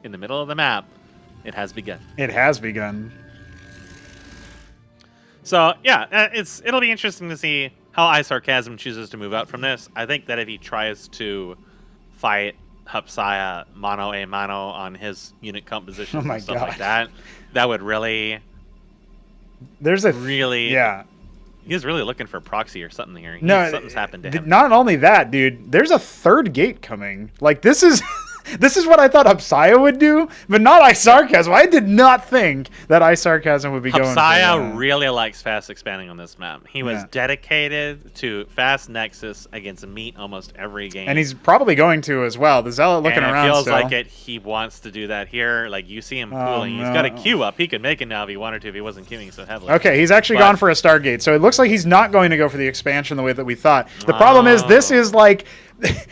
In the middle of the map, it has begun.
It has begun.
So, yeah, it'll be interesting to see how iSarCasm chooses to move out from this. I think that if he tries to fight Hupsaiya mano a mano on his unit composition and stuff like that, that would really...
Yeah.
He's really looking for proxy or something here. Something's happened to him.
Not only that, dude, there's a third gate coming. Like, this is... This is what I thought Hupsaiya would do, but not iSarCasm. I did not think that iSarCasm would be going for that.
Hupsaiya really likes fast expanding on this map. He was dedicated to fast Nexus against meat almost every game.
And he's probably going to as well. The Zealot looking around
feels
still.
like it. He wants to do that here. Like, you see him pooling. He's got a queue up. He could make it now if he wanted to, if he wasn't queuing so heavily.
Okay, he's actually gone for a Stargate, so it looks like he's not going to go for the expansion the way that we thought. The problem is, this is like...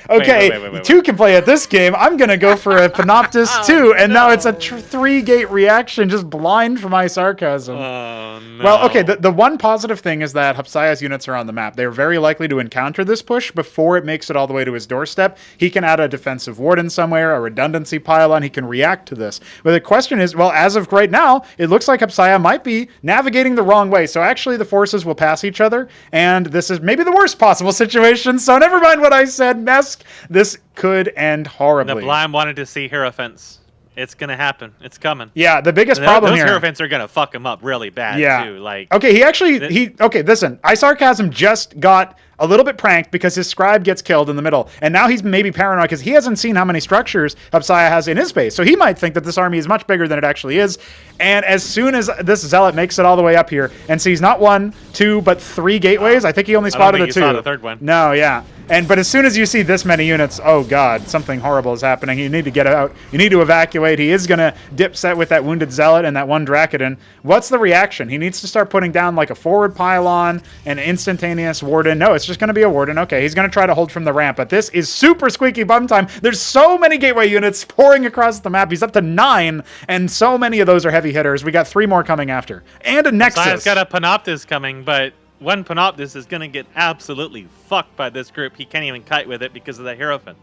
okay,
wait.
2 can play at this game. I'm going to go for a Panoptus 2, and now it's a 3-gate reaction, just blind from iSarCasm.
Oh, no.
Well, okay, the one positive thing is that Hupsaiya's units are on the map. They're very likely to encounter this push before it makes it all the way to his doorstep. He can add a defensive warden somewhere, a redundancy pylon. He can react to this. But the question is, well, as of right now, it looks like Hupsaiya might be navigating the wrong way. So actually the forces will pass each other, and this is maybe the worst possible situation. So never mind what I said. Mesk, this could end horribly.
The Blime wanted to see Hierophants. It's gonna happen. It's coming.
Yeah, the biggest problem
those
here.
Those Hierophants are gonna fuck him up really bad too. Like,
okay, okay, listen. iSarCasm just got a little bit pranked because his scribe gets killed in the middle. And now he's maybe paranoid because he hasn't seen how many structures Hupsaiya has in his base. So he might think that this army is much bigger than it actually is. And as soon as this zealot makes it all the way up here and sees not 1, 2, but 3 gateways, I think he only spotted the 2.
Saw the third one.
No, yeah. But as soon as you see this many units, oh god, something horrible is happening. You need to get out. You need to evacuate. He is going to dip set with that wounded zealot and that one Drakodin. What's the reaction? He needs to start putting down like a forward pylon, an instantaneous warden. No, it's just going to be a warden. Okay, he's going to try to hold from the ramp, but this is super squeaky bum time. There's so many gateway units pouring across the map. He's up to 9, and so many of those are heavy hitters. We got 3 more coming after. And a Nexus.
Hupsaiya's got a Panoptis coming, but one Panoptis is going to get absolutely fucked by this group. He can't even kite with it because of the Hierophant.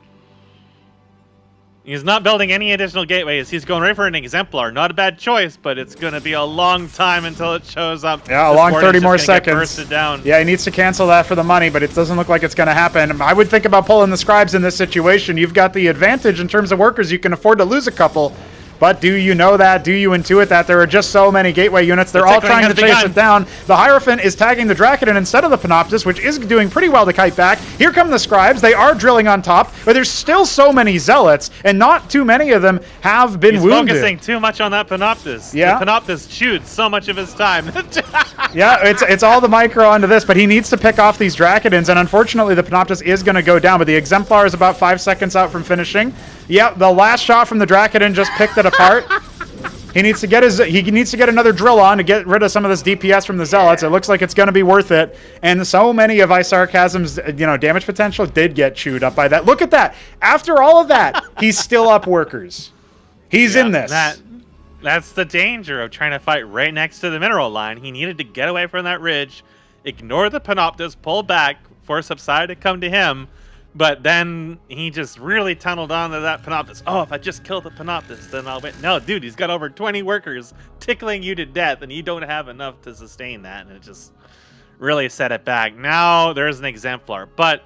He's not building any additional gateways. He's going right for an Exemplar. Not a bad choice, but it's going to be a long time until it shows up.
Yeah, a long 30 more seconds.
Bursted down.
Yeah, he needs to cancel that for the money, but it doesn't look like it's going to happen. I would think about pulling the scribes in this situation. You've got the advantage in terms of workers. You can afford to lose a couple. But do you know that? Do you intuit that? There are just so many gateway units. They're all trying to chase it down. The Hierophant is tagging the Drakodin instead of the Panoptis, which is doing pretty well to kite back. Here come the Scribes. They are drilling on top, but there's still so many Zealots, and not too many of them have been wounded.
He's focusing too much on that Panoptis.
Yeah.
The Panoptis shoots so much of his time.
Yeah, it's all the micro onto this, but he needs to pick off these Drakodins, and unfortunately the Panoptis is going to go down, but the Exemplar is about 5 seconds out from finishing. Yep, the last shot from the Drakodin just picked it apart. He needs to get another drill on to get rid of some of this DPS from the Zealots. It looks like it's going to be worth it. And so many of iSarCasm's damage potential did get chewed up by that. Look at that. After all of that, he's still up workers. He's in this.
That's the danger of trying to fight right next to the mineral line. He needed to get away from that ridge, ignore the Panoptis, pull back, force Hupsaiya to come to him. But then he just really tunneled onto that Panoptis. Oh, if I just kill the Panoptis, then I'll win. No, dude, he's got over 20 workers tickling you to death, and you don't have enough to sustain that, and it just really set it back. Now there's an Exemplar, but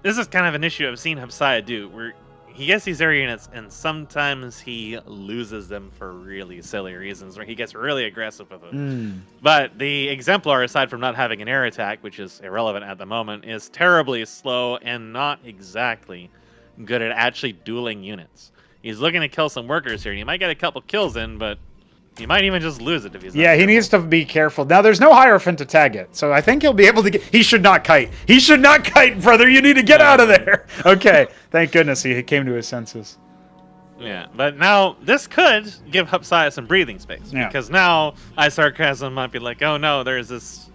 this is kind of an issue I've seen Hupsaiya do, where he gets these area units, and sometimes he loses them for really silly reasons, where he gets really aggressive with them. But the Exemplar, aside from not having an air attack, which is irrelevant at the moment, is terribly slow and not exactly good at actually dueling units. He's looking to kill some workers here, and he might get a couple kills in, but he might even just lose it if he's not careful.
He needs to be careful. Now, there's no Hierophant to tag it, so I think he'll be able to get... He should not kite. He should not kite, brother. You need to get out of there. Okay, thank goodness he came to his senses.
Yeah, but now this could give Hupsaiya some breathing space, because now iSarCasm might be like, oh no, there's this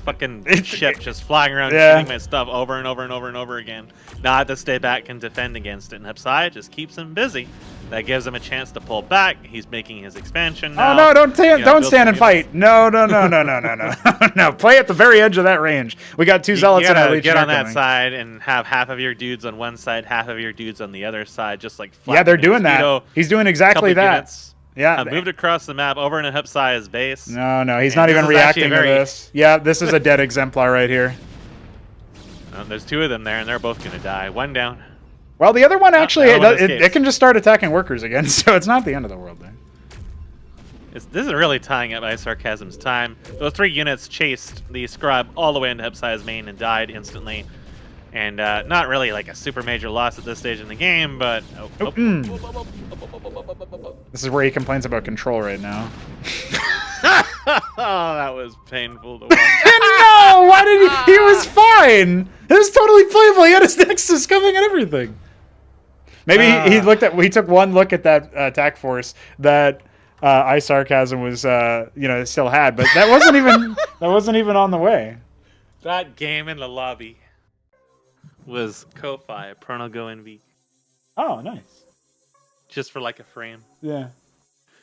fucking ship just flying around shooting my stuff over and over and over and over again. Now I have to stay back and defend against it, and Hupsaiya just keeps him busy. That gives him a chance to pull back. He's making his expansion now.
Oh no! Don't stand and fight. No. No. Play at the very edge of that range. We got 2 Zealots and a Legion.
Get on that side and have half of your dudes on one side, half of your dudes on the other side, just like
they're doing that. He's doing exactly that.
Units. Yeah, moved across the map over into Hupsaiya's base.
No, he's not even reacting to this. Yeah, this is a dead Exemplar right here.
There's 2 of them there, and they're both going to die. 1 down.
Well, the other one actually, it can just start attacking workers again, so it's not the end of the world there.
This is really tying up iSarCasm's time. Those 3 units chased the Scribe all the way into Hupsaiya's main and died instantly. And not really like a super major loss at this stage in the game, but...
This is where he complains about control right now.
Oh, that was painful to watch.
No! Why did he was fine! It was totally playable. He had his Nexus coming and everything. Maybe he took one look at that attack force that iSarCasm was still had, but that wasn't even on the way.
That game in the lobby was Ko-Fi, Prono Go NV.
Oh, nice.
Just for like a frame.
Yeah.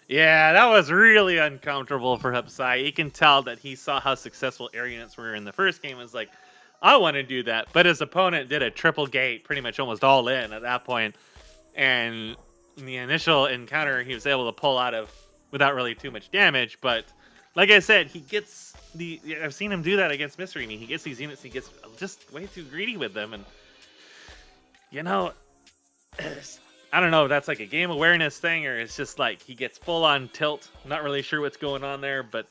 Yeah, that was really uncomfortable for Hupsaiya. You can tell that he saw how successful air units were in the first game. It was like, I want to do that. But his opponent did a triple gate, pretty much almost all in at that point. And in the initial encounter, he was able to pull out of without really too much damage. But like I said, he gets I've seen him do that against Mystery Me. He gets these units, he gets just way too greedy with them. And, I don't know if that's like a game awareness thing or it's just like he gets full on tilt. I'm not really sure what's going on there, but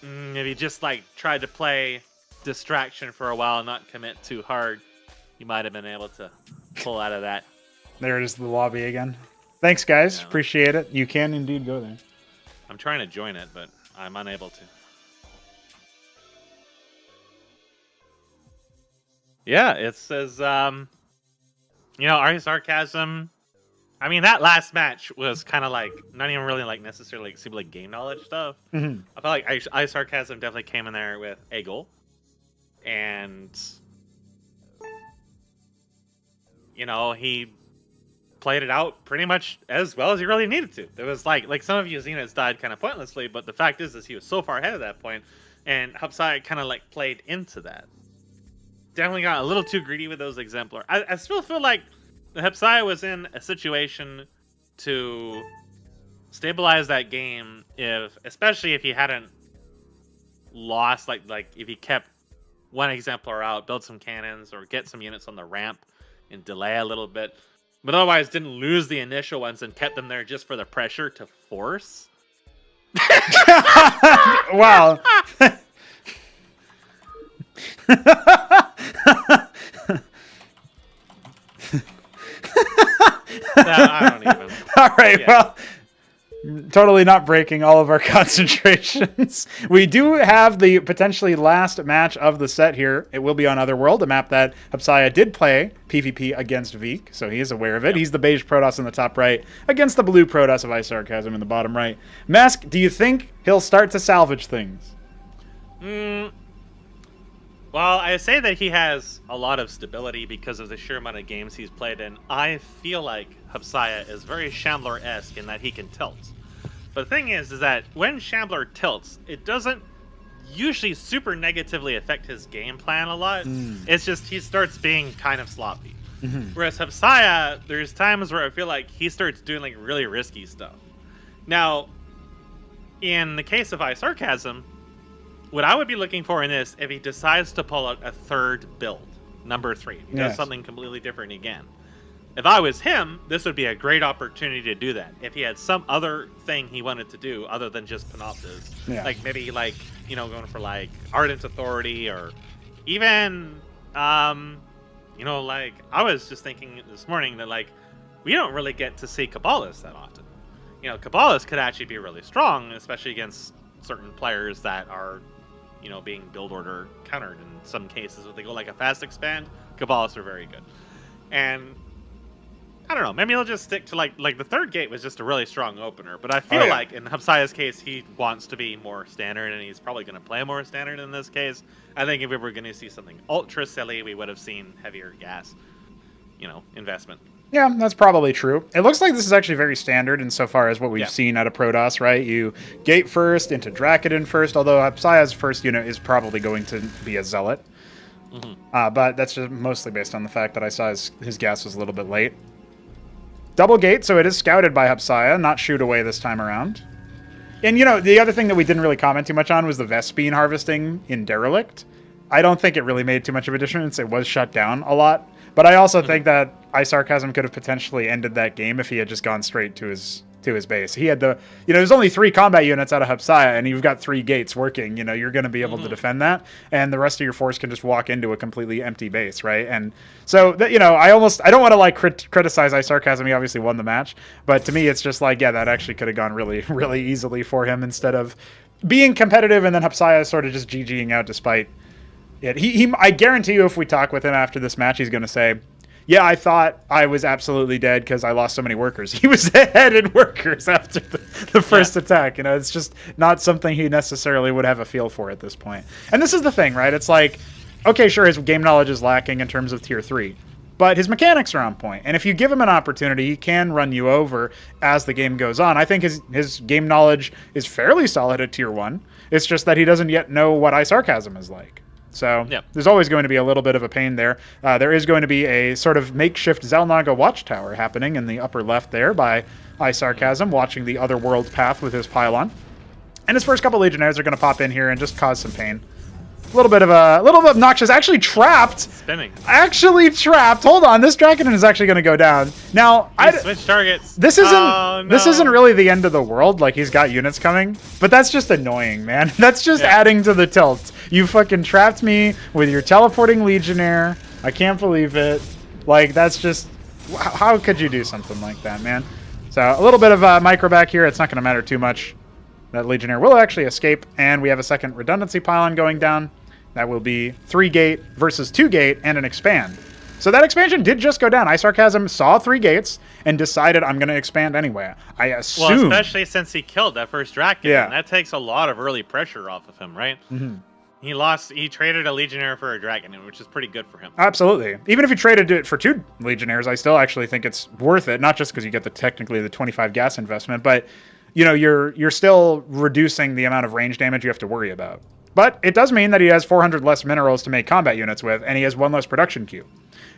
if he just like tried to play distraction for a while and not commit too hard, you might have been able to pull out of that.
There it is, the lobby again. Thanks, guys.
Yeah.
Appreciate it. You can indeed go there.
I'm trying to join it, but I'm unable to. Yeah, it says, iSarCasm. I mean, that last match was kind of like, not even really like necessarily like super like game knowledge stuff.
Mm-hmm.
I felt like iSarCasm definitely came in there with a goal. And, he played it out pretty much as well as he really needed to. There was like some of you Zeniths died kind of pointlessly, but the fact is he was so far ahead at that point, and Hupsaiya kind of like played into that. Definitely got a little too greedy with those exemplar. I still feel like the Hupsaiya was in a situation to stabilize that game, especially if he hadn't lost, like if he kept one exemplar out, build some cannons, or get some units on the ramp and delay a little bit, but otherwise didn't lose the initial ones and kept them there just for the pressure to force.
Wow.
I don't even.
All right,
Yeah.
well, totally not breaking all of our concentrations. We do have the potentially last match of the set here. It will be on Otherworld, a map that Hupsaiya did play PvP against Veek, so he is aware of it. Yep. He's the beige Protoss in the top right against the blue Protoss of iSarCasm in the bottom right. Mask, do you think he'll start to salvage things?
Well, I say that he has a lot of stability because of the sheer amount of games he's played in. I feel like Hupsaiya is very Shambler-esque in that he can tilt. But the thing is that when Shambler tilts, it doesn't usually super negatively affect his game plan a lot. It's just he starts being kind of sloppy. Whereas Hupsaiya, there's times where I feel like he starts doing like really risky stuff. Now, in the case of iSarCasm, what I would be looking for in this, if he decides to pull out a third build, number 3, he does something completely different again. If I was him, this would be a great opportunity to do that. If he had some other thing he wanted to do other than just Panoptas, like maybe like going for like Ardent Authority, or even like I was just thinking this morning that like we don't really get to see Cabalists that often. Cabalists could actually be really strong, especially against certain players that are being build order countered in some cases. If they go like a fast expand, Cabalists are very good. And I don't know, maybe he'll just stick to like the third gate was just a really strong opener, but I feel like in Hupsaiya's case he wants to be more standard, and he's probably going to play more standard in this case. I think if we were going to see something ultra silly, we would have seen heavier gas investment.
Yeah, that's probably true. It looks like this is actually very standard insofar as what we've seen out of Protoss, right? You gate first, into Dracodon first, although Hupsaiya's first unit is probably going to be a Zealot. But that's just mostly based on the fact that I saw his gas was a little bit late. Double gate, so it is scouted by Hupsaiya, not shoot away this time around. And, the other thing that we didn't really comment too much on was the Vespene harvesting in Derelict. I don't think it really made too much of a difference. It was shut down a lot. But I also think that iSarCasm could have potentially ended that game if he had just gone straight to his base. He had there's only 3 combat units out of Hupsaiya, and you've got 3 gates working. You're going to be able to defend that, and the rest of your force can just walk into a completely empty base, right? And so, I don't want to like criticize iSarCasm. He obviously won the match, but to me, it's just like, that actually could have gone really, really easily for him instead of being competitive, and then Hupsaiya sort of just GGing out despite it. I guarantee you, if we talk with him after this match, he's going to say, yeah, I thought I was absolutely dead because I lost so many workers. He was ahead in workers after the first attack. It's just not something he necessarily would have a feel for at this point. And this is the thing, right? It's like, okay, sure, his game knowledge is lacking in terms of tier 3, but his mechanics are on point. And if you give him an opportunity, he can run you over as the game goes on. I think his game knowledge is fairly solid at tier 1. It's just that he doesn't yet know what iSarCasm is like. So there's always going to be a little bit of a pain there. There is going to be a sort of makeshift Xel'Naga watchtower happening in the upper left there by iSarCasm, watching the Otherworld path with his pylon. And his first couple Legionnaires are going to pop in here and just cause some pain. A little bit obnoxious. Actually trapped.
Spinning.
Actually trapped. Hold on. This Dracodon is actually going to go down. Now,
switch targets.
This isn't really the end of the world. Like, he's got units coming, but that's just annoying, man. That's just adding to the tilt. You fucking trapped me with your teleporting Legionnaire. I can't believe it. Like, that's just... How could you do something like that, man? So, a little bit of micro back here. It's not going to matter too much. That Legionnaire will actually escape, and we have a second redundancy pylon going down. That will be 3 gate versus 2 gate and an expand. So that expansion did just go down. iSarCasm saw 3 gates and decided, I'm going to expand anyway. I assume...
Well, especially since he killed that first Draken.
Yeah.
That takes a lot of early pressure off of him, right?
Mm-hmm.
He traded a Legionnaire for a Dragon, which is pretty good for him.
Absolutely. Even if you traded it for 2 Legionnaires, I still actually think it's worth it. Not just because you get technically the 25 gas investment, but you know, you're still reducing the amount of range damage you have to worry about. But it does mean that he has 400 less minerals to make combat units with, and he has 1 less production queue.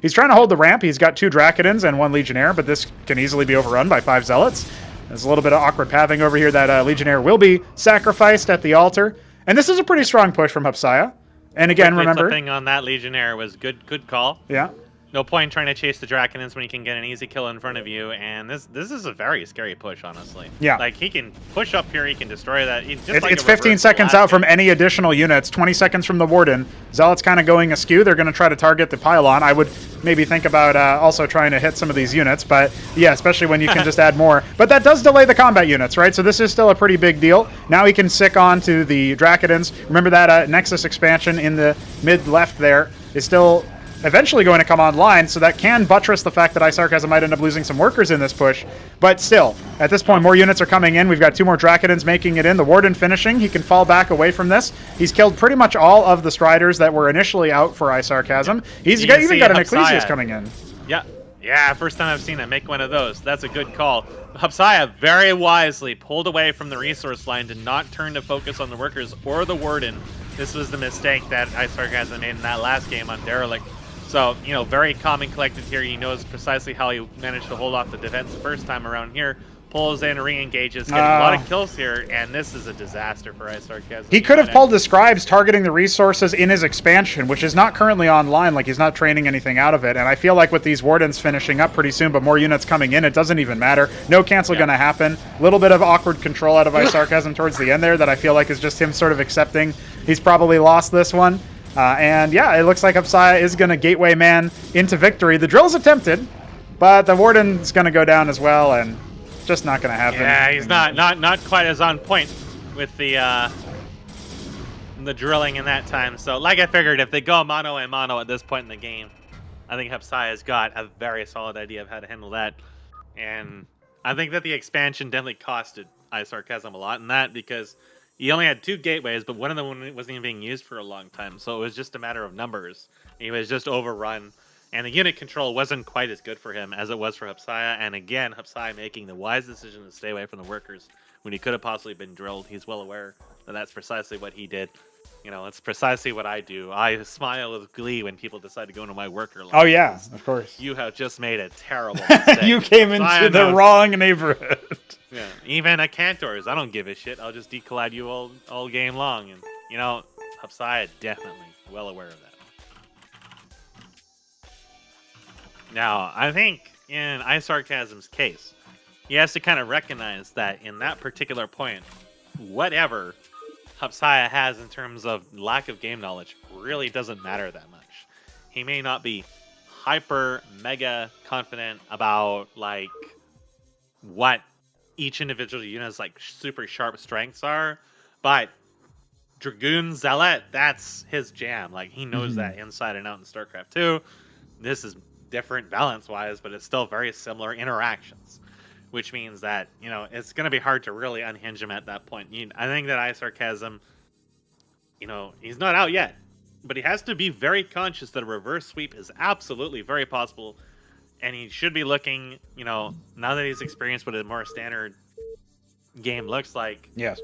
He's trying to hold the ramp. He's got 2 Drakidons and 1 Legionnaire, but this can easily be overrun by 5 Zealots. There's a little bit of awkward pathing over here. That Legionnaire will be sacrificed at the altar. And this is a pretty strong push from Hupsaiya. And again,
Quickly
remember...
flipping on that Legionnaire was good call.
Yeah.
No point trying to chase the Drakidons when you can get an easy kill in front of you, and this is a very scary push, honestly.
Yeah.
Like, he can push up here, he can destroy that.
It's 15 seconds out from any additional units, 20 seconds from the Warden. Zealot's kind of going askew. They're going to try to target the pylon. I would maybe think about also trying to hit some of these units, but yeah, especially when you can just add more. But that does delay the combat units, right? So this is still a pretty big deal. Now he can sick on to the Drakidons. Remember that Nexus expansion in the mid-left there is still... eventually going to come online, so that can buttress the fact that iSarCasm might end up losing some workers in this push. But still, at this point, more units are coming in. We've got 2 more Drakidons making it in. The Warden finishing. He can fall back away from this. He's killed pretty much all of the Striders that were initially out for iSarCasm. He's even got an Ecclesias coming in.
Yeah, first time I've seen him make one of those. That's a good call. Hupsaiya very wisely pulled away from the resource line to not turn to focus on the workers or the Warden. This was the mistake that iSarCasm made in that last game on Derelict. So, you know, very calm and collected here. He knows precisely how he managed to hold off the defense the first time around here. Pulls in, re-engages, getting a lot of kills here, and this is a disaster for iSarCasm.
He could have pulled the Scribes targeting the resources in his expansion, which is not currently online, like he's not training anything out of it. And I feel like with these Wardens finishing up pretty soon, but more units coming in, it doesn't even matter. No cancel going to happen. A little bit of awkward control out of iSarCasm towards the end there that I feel like is just him sort of accepting he's probably lost this one. And yeah, it looks like Hupsaiya is going to gateway man into victory. The drill's attempted, but the Warden's going to go down as well, and just not going to happen.
Yeah, he's not quite as on point with the drilling in that time. So, like I figured, if they go mano a mano at this point in the game, I think Hupsaiya's got a very solid idea of how to handle that. And I think that the expansion definitely costed iSarCasm a lot in that, because he only had 2 gateways, but one of them wasn't even being used for a long time. So it was just a matter of numbers. He was just overrun. And the unit control wasn't quite as good for him as it was for Hupsaiya. And again, Hupsaiya making the wise decision to stay away from the workers when he could have possibly been drilled. He's well aware that that's precisely what he did. You know, it's precisely what I do. I smile with glee when people decide to go into my worker line.
Oh, yeah, of course.
You have just made a terrible mistake.
You came into the wrong neighborhood.
Yeah, even at Cantors, I don't give a shit. I'll just decollide you all game long. And, you know, Hupsaiya definitely well aware of that. Now, I think in iSarCasm's case, he has to kind of recognize that in that particular point, whatever Hupsaiya has in terms of lack of game knowledge really doesn't matter that much. He may not be hyper mega confident about like what each individual unit's like super sharp strengths are, but Dragoon Zealot, that's his jam. Like, he knows that inside and out in StarCraft 2. This is different balance wise, but it's still very similar interactions, which means that, you know, it's going to be hard to really unhinge him at that point. I think that iSarCasm, you know, he's not out yet, but he has to be very conscious that a reverse sweep is absolutely very possible, and he should be looking, you know, now that he's experienced what a more standard game looks like.
Yes.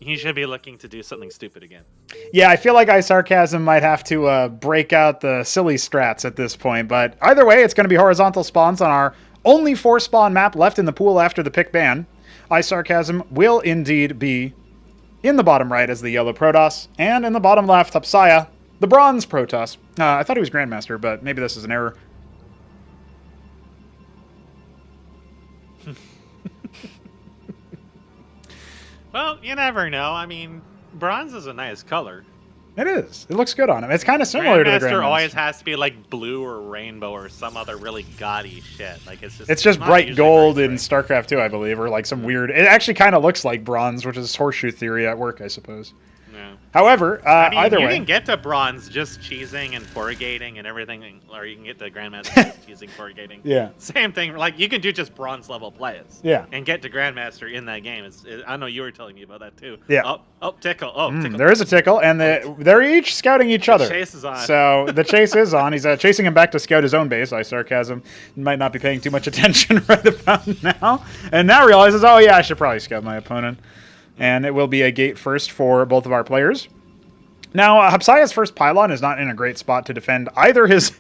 He should be looking to do something stupid again.
Yeah, I feel like iSarCasm might have to break out the silly strats at this point, but either way, it's going to be horizontal spawns on our only 4 spawn map left in the pool after the pick ban. iSarCasm will indeed be in the bottom right as the yellow Protoss, and in the bottom left, Hupsaiya, the bronze Protoss. I thought he was Grandmaster, but maybe this is an error.
Well, you never know. I mean, bronze is a nice color.
It is. It looks good on him. It's kind of similar to the
Grandmaster
Grandmaster.
always has to be like blue or rainbow or some other really gaudy shit. Like
It's just
not
bright
usually
gold
very
in
bright.
StarCraft 2, I believe, or like some weird. It actually kind of looks like bronze, which is horseshoe theory at work, I suppose.
Yeah.
However,
I mean,
either
you
way,
can get to bronze just cheesing and corrugating and everything, or you can get to Grandmaster just cheesing, corrugating.
yeah,
Same thing. Like you can do just bronze level plays.
Yeah.
And get to Grandmaster in that game. I know you were telling me about that too.
Yeah.
Oh, tickle. Oh, tickle.
there is a tickle, and they're each scouting each other.
The chase is on.
So the chase is on. He's chasing him back to scout his own base. iSarCasm might not be paying too much attention right about now, and now realizes, oh yeah, I should probably scout my opponent. And it will be a gate first for both of our players. Now, Hupsaiya's first pylon is not in a great spot to defend either his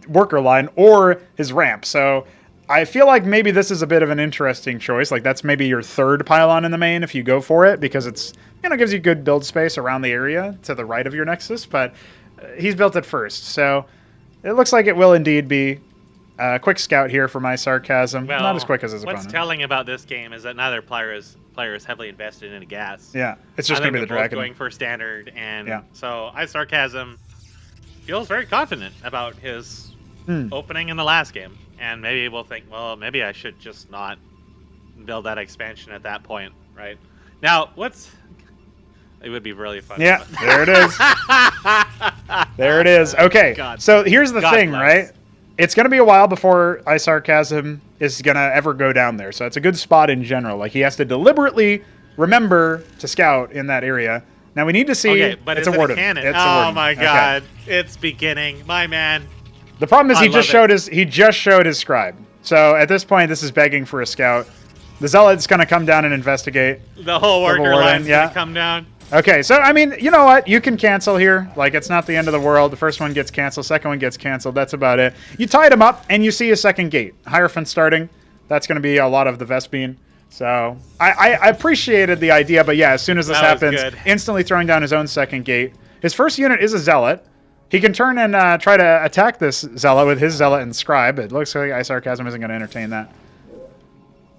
worker line or his ramp. So I feel like maybe this is a bit of an interesting choice. Like that's maybe your third pylon in the main if you go for it, because it's gives you good build space around the area to the right of your nexus. But he's built it first, so it looks like it will indeed be a quick scout here for iSarCasm.
Well,
not as quick as his
what's
opponent.
telling about this game is that neither player is heavily invested in a gas.
Yeah, it's just going to be the
they're both
dragon.
going for standard, and
Yeah.
so iSarCasm feels very confident about his opening in the last game, and maybe we'll think, well, maybe I should just not build that expansion at that point, right? Now, it would be really fun.
Yeah, there it is. There it is. Okay,
God.
so here's the
God
thing,
bless.
right? It's going to be a while before iSarCasm is going to ever go down there. So it's a good spot in general. Like, he has to deliberately remember to scout in that area. Now, we need to see...
Okay, but
it's
is
a
it
warden.
a cannon?
It's a
Oh
warden.
my
Okay.
god. It's beginning. My man.
The problem is
I
he just showed his scribe. So at this point, this is begging for a scout. The Zealot's going to come down and investigate.
The whole worker
warden,
line's
yeah.
gonna come down.
Okay, so, I mean, you know what? You can cancel here. Like, it's not the end of the world. The first one gets canceled. Second one gets canceled. That's about it. You tied him up, and you see a second gate. Hierophant starting. That's going to be a lot of the Vespene. So, I appreciated the idea, but yeah, as soon as this
That was
happens,
good.
instantly throwing down his own second gate. His first unit is a Zealot. He can turn and try to attack this Zealot with his Zealot and Scribe. It looks like iSarCasm isn't going to entertain that.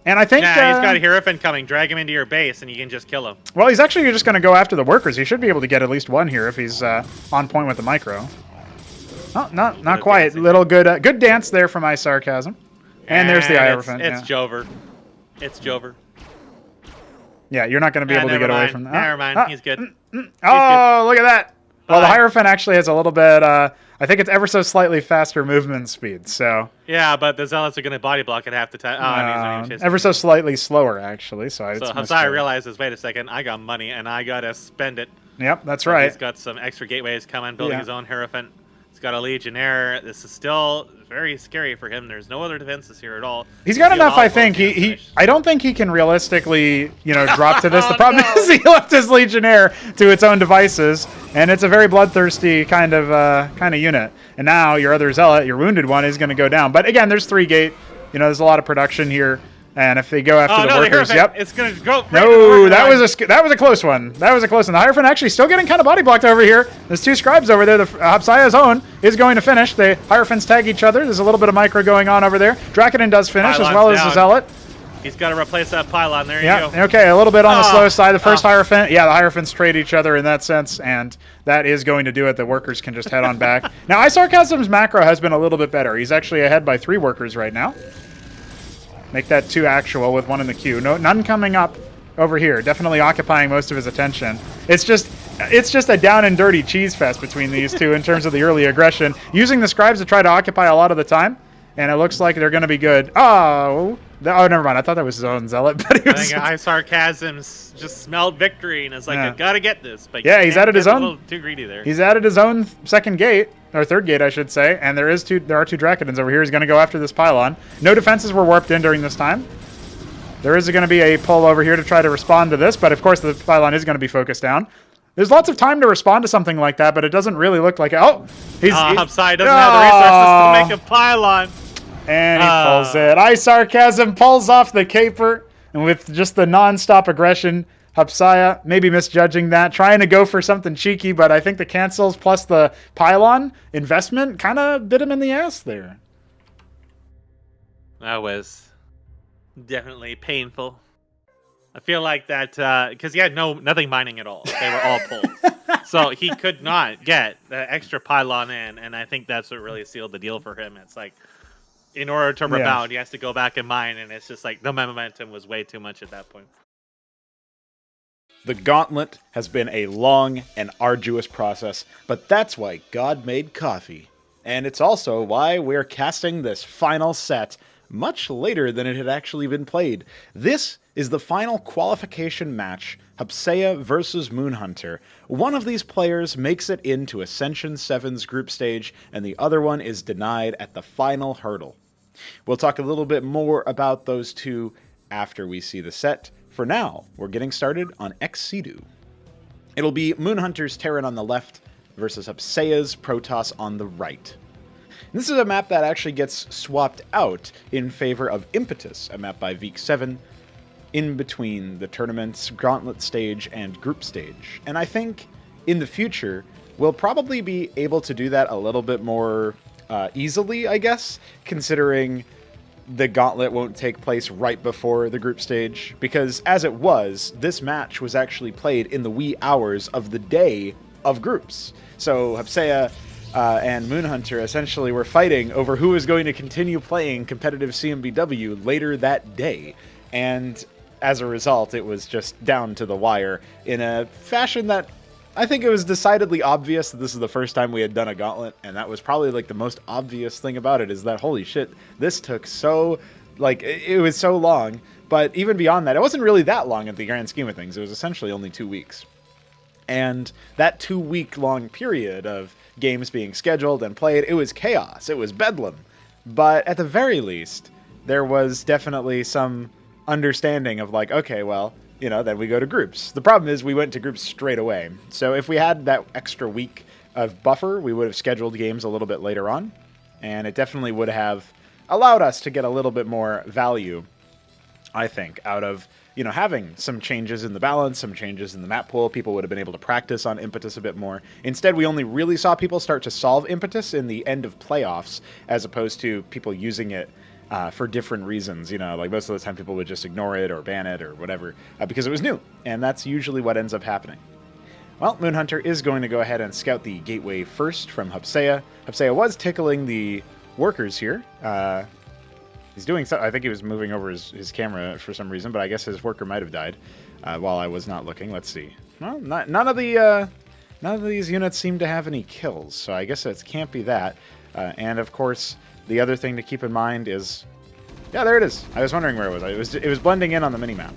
And I think...
Nah, he's got a Hierophant coming. Drag him into your base, and you can just kill him.
Well, he's actually just going to go after the workers. He should be able to get at least one here if he's on point with the micro. Oh, not quite.
dancing.
Little good dance there from iSarCasm. And there's the Hierophant.
It's
Yeah.
Jover. It's Jover.
Yeah, you're not going to be able to get away from that.
Never mind. He's good.
Oh, look at that. Well, the
Bye.
Hierophant actually has a little bit, I think it's ever so slightly faster movement speed, so...
Yeah, but the Zealots are going to body block it half the time. Oh, and he's not even chasing.
ever so slightly slower, actually, so it's
So
missed
Hupsaiya
it.
realizes, wait a second, I got money, and I got to spend it.
Yep, that's
So
right.
He's got some extra gateways coming, building
Yeah.
his own Hierophant. He's got a Legionnaire. This is still very scary for him. There's no other defenses here at all.
He's got
He'll
enough, I
almost
think.
get
He
finished.
I don't think he can realistically, drop to this. The
Oh,
problem
no.
is he left his Legionnaire to its own devices, and it's a very bloodthirsty kind of unit. And now your other Zealot, your wounded one, is going to go down. But again, there's 3 gate. There's a lot of production here, and if they go after the workers,
Hierophant.
yep.
It's going to go. right
No,
into the worker
that
line.
was a close one. That was a close one. The Hierophant actually still getting kind of body blocked over here. There's 2 scribes over there. The Hupsaiya's own is going to finish. The Hierophants tag each other. There's a little bit of micro going on over there. Dracodon does finish as
Pylon's
well as the
down.
Zealot.
He's got to replace that pylon. There you
Yeah,
go.
okay, a little bit on the
Oh,
slow side. The first
oh.
Hierophant, yeah, the Hierophants trade each other in that sense, and that is going to do it. The workers can just head on back. Now, iSarCasm's macro has been a little bit better. He's actually ahead by 3 workers right now. Make that 2 actual with 1 in the queue. None coming up over here. Definitely occupying most of his attention. It's just a down and dirty cheese fest between these 2 in terms of the early aggression. Using the scribes to try to occupy a lot of the time, and it looks like they're going to be good. Oh, never mind. I thought that was his own Zealot, but he
I
was...
think iSarCasm just smelled victory and is like,
Yeah.
I got to get this. But
Yeah,
you
he's
can't
added his
get a
own-
little too greedy there.
He's added his own second gate, or third gate, I should say, and there are 2 Dracodons over here. He's going to go after this pylon. No defenses were warped in during this time. There is going to be a pull over here to try to respond to this, but of course the pylon is going to be focused down. There's lots of time to respond to something like that, but it doesn't really look like it. Oh,
Hupsaiya doesn't have the resources to make a pylon.
And he pulls it. iSarCasm pulls off the caper, and with just the non-stop aggression, Hupsaiya maybe misjudging that, trying to go for something cheeky, but I think the cancels plus the pylon investment kind of bit him in the ass there.
That was definitely painful. I feel like that because he had nothing mining at all. They were all pulled, so he could not get the extra pylon in, and I think that's what really sealed the deal for him. It's like, in order to rebound, he has to go back and mine, and it's just like the momentum was way too much at that point.
The Gauntlet has been a long and arduous process, but that's why God made coffee. And it's also why we're casting this final set much later than it had actually been played. This is the final qualification match, Hupsaiya versus MoonHunter. One of these players makes it into Ascension 7's group stage, and the other one is denied at the final hurdle. We'll talk a little bit more about those two after we see the set. For now, we're getting started on Exceedu. It'll be MoonHunter's Terran on the left versus Hupsaiya's Protoss on the right. And this is a map that actually gets swapped out in favor of Impetus, a map by Veek7, in between the tournament's Gauntlet stage and group stage. And I think in the future, we'll probably be able to do that a little bit more easily, I guess, considering the Gauntlet won't take place right before the group stage, because as it was, this match was actually played in the wee hours of the day of groups. So Hupsaiya and MoonHunter essentially were fighting over who was going to continue playing competitive CMBW later that day, and as a result, it was just down to the wire in a fashion that I think it was decidedly obvious that this is the first time we had done a Gauntlet, and that was probably like the most obvious thing about it, is that holy shit, this took so, like, it was so long. But even beyond that, it wasn't really that long in the grand scheme of things. It was essentially only 2 weeks. And that 2-week long period of games being scheduled and played, it was chaos, it was bedlam. But at the very least, there was definitely some understanding of like, okay, well, you know, then we go to groups. The problem is we went to groups straight away. So if we had that extra week of buffer, we would have scheduled games a little bit later on. And it definitely would have allowed us to get a little bit more value, I think, out of, you know, having some changes in the balance, some changes in the map pool. People would have been able to practice on Impetus a bit more. Instead, we only really saw people start to solve Impetus in the end of playoffs, as opposed to people using it for different reasons. You know, like most of the time people would just ignore it or ban it or whatever because it was new, and that's usually what ends up happening. Well, MoonHunter is going to go ahead and scout the gateway first from Hupsaiya. Hupsaiya was tickling the workers here. He's doing so. I think he was moving over his camera for some reason, but I guess his worker might have died while I was not looking. Let's see. Well, none of these units seem to have any kills, so I guess it can't be that. And of course, the other thing to keep in mind is, yeah, there it is. I was wondering where it was. It was blending in on the minimap.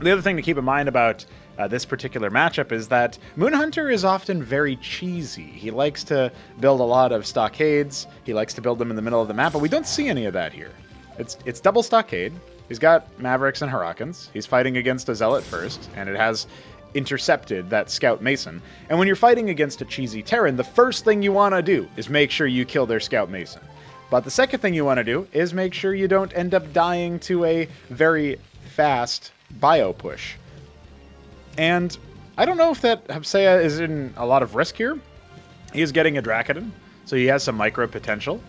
The other thing to keep in mind about this particular matchup is that MoonHunter is often very cheesy. He likes to build a lot of stockades. He likes to build them in the middle of the map, but we don't see any of that here. It's double stockade. He's got Mavericks and Hurricanes. He's fighting against a Zealot first, and it has intercepted that Scout Mason. And when you're fighting against a cheesy Terran, the first thing you want to do is make sure you kill their Scout Mason. But the second thing you want to do is make sure you don't end up dying to a very fast bio push. And I don't know if that Hupsaiya is in a lot of risk here. He is getting a Dracodon, so he has some micro potential.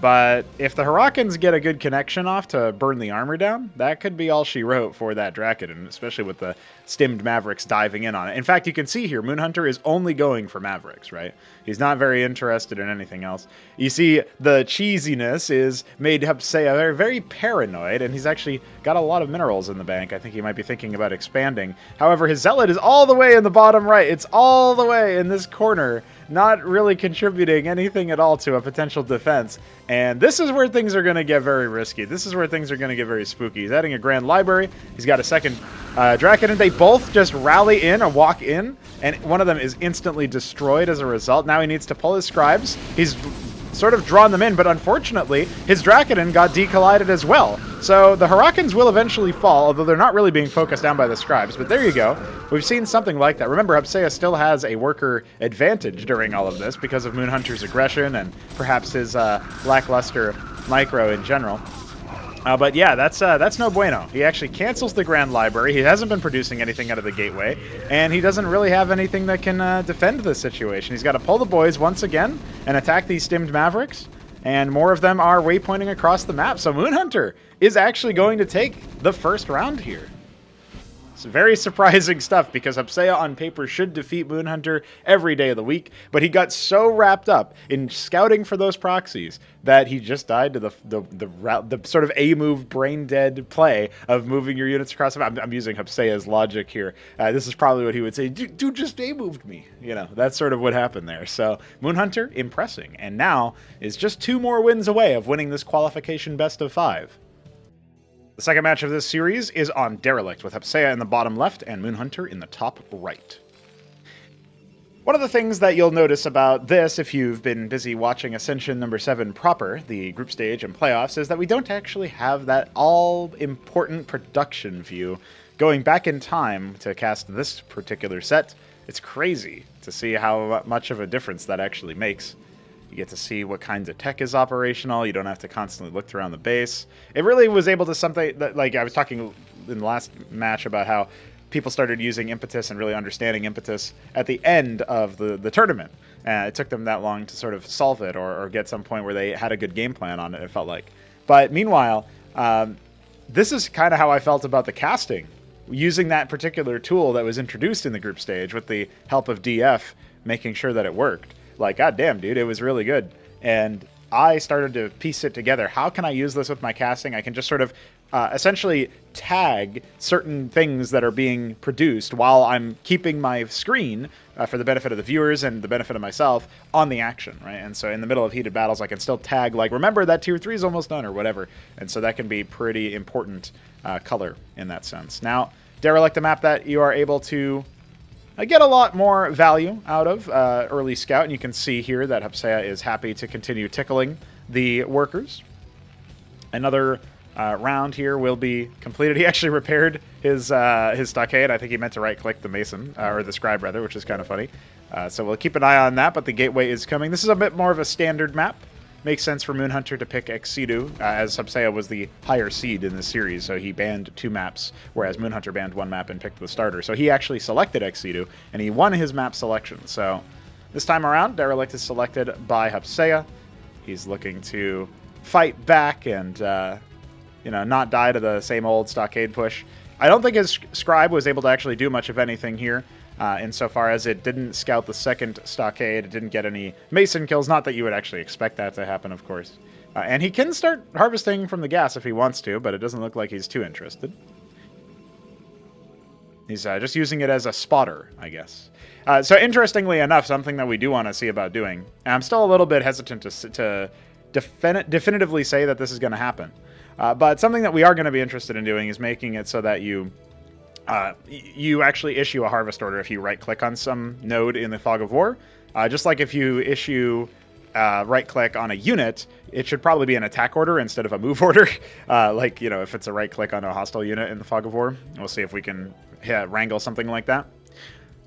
But if the Hurricanes get a good connection off to burn the armor down, that could be all she wrote for that Dracodon, especially with the stimmed Mavericks diving in on it. In fact, you can see here, MoonHunter is only going for Mavericks, right? He's not very interested in anything else. You see, the cheesiness is made Hupsaiya very, very paranoid, and he's actually got a lot of minerals in the bank. I think he might be thinking about expanding. However, his Zealot is all the way in the bottom right. It's all the way in this corner, not really contributing anything at all to a potential defense. And this is where things are going to get very risky. This is where things are going to get very spooky. He's adding a Grand Library. He's got a second Dracodon. They both just rally in or walk in, and one of them is instantly destroyed as a result. Now he needs to pull his Scribes. He's sort of drawn them in, but unfortunately, his Dracodon got decollided as well. So the Hurricanes will eventually fall, although they're not really being focused down by the Scribes. But there you go. We've seen something like that. Remember, Hupsaiya still has a worker advantage during all of this because of MoonHunter's aggression and perhaps his lackluster micro in general. But yeah, that's no bueno. He actually cancels the Grand Library. He hasn't been producing anything out of the Gateway, and he doesn't really have anything that can defend this situation. He's got to pull the boys once again and attack these stimmed Mavericks, and more of them are waypointing across the map. So MoonHunter is actually going to take the first round here. It's very surprising stuff because Hupsaiya on paper should defeat MoonHunter every day of the week, but he got so wrapped up in scouting for those proxies that he just died to the sort of A-move brain-dead play of moving your units across the map. I'm using Hupsaiya's logic here. This is probably what he would say, dude just A-moved me. You know, that's sort of what happened there. So MoonHunter impressing, and now is just 2 more wins away of winning this qualification best of 5. The second match of this series is on Derelict, with Hupsaiya in the bottom left and MoonHunter in the top right. One of the things that you'll notice about this, if you've been busy watching Ascension number 7 proper, the group stage and playoffs, is that we don't actually have that all-important production view going back in time to cast this particular set. It's crazy to see how much of a difference that actually makes. You get to see what kinds of tech is operational. You don't have to constantly look around the base. It really was able to something that, like I was talking in the last match about how people started using impetus and really understanding impetus at the end of the tournament. It took them that long to sort of solve it or get some point where they had a good game plan on it, it felt like. But meanwhile, this is kind of how I felt about the casting. Using that particular tool that was introduced in the group stage with the help of DF, making sure that it worked. Like, goddamn, dude, it was really good. And I started to piece it together. How can I use this with my casting? I can just sort of essentially tag certain things that are being produced while I'm keeping my screen for the benefit of the viewers and the benefit of myself on the action, right? And so in the middle of heated battles, I can still tag, like, remember that tier 3 is almost done or whatever. And so that can be pretty important color in that sense. Now, Derelict, a map that you are able to I get a lot more value out of early scout, and you can see here that Hupsaiya is happy to continue tickling the workers. Another round here will be completed. He actually repaired his stockade. I think he meant to right-click the mason, or the scribe rather, which is kind of funny. So we'll keep an eye on that, but the gateway is coming. This is a bit more of a standard map. Makes sense for MoonHunter to pick Exceedu, as Hupsaiya was the higher seed in this series, so he banned 2 maps, whereas MoonHunter banned 1 map and picked the starter. So he actually selected Exceedu, and he won his map selection. So this time around, Derelict is selected by Hupsaiya. He's looking to fight back and, you know, not die to the same old stockade push. I don't think his scribe was able to actually do much of anything here. Insofar as it didn't scout the second stockade, it didn't get any mason kills. Not that you would actually expect that to happen, of course. And he can start harvesting from the gas if he wants to, but it doesn't look like he's too interested. He's just using it as a spotter, I guess. So interestingly enough, something that we do want to see about doing, and I'm still a little bit hesitant to definitively say that this is going to happen, but something that we are going to be interested in doing is making it so that you actually issue a harvest order if you right-click on some node in the Fog of War. Just like if you issue right-click on a unit, it should probably be an attack order instead of a move order. Like, you know, if it's a right-click on a hostile unit in the Fog of War. We'll see if we can wrangle something like that.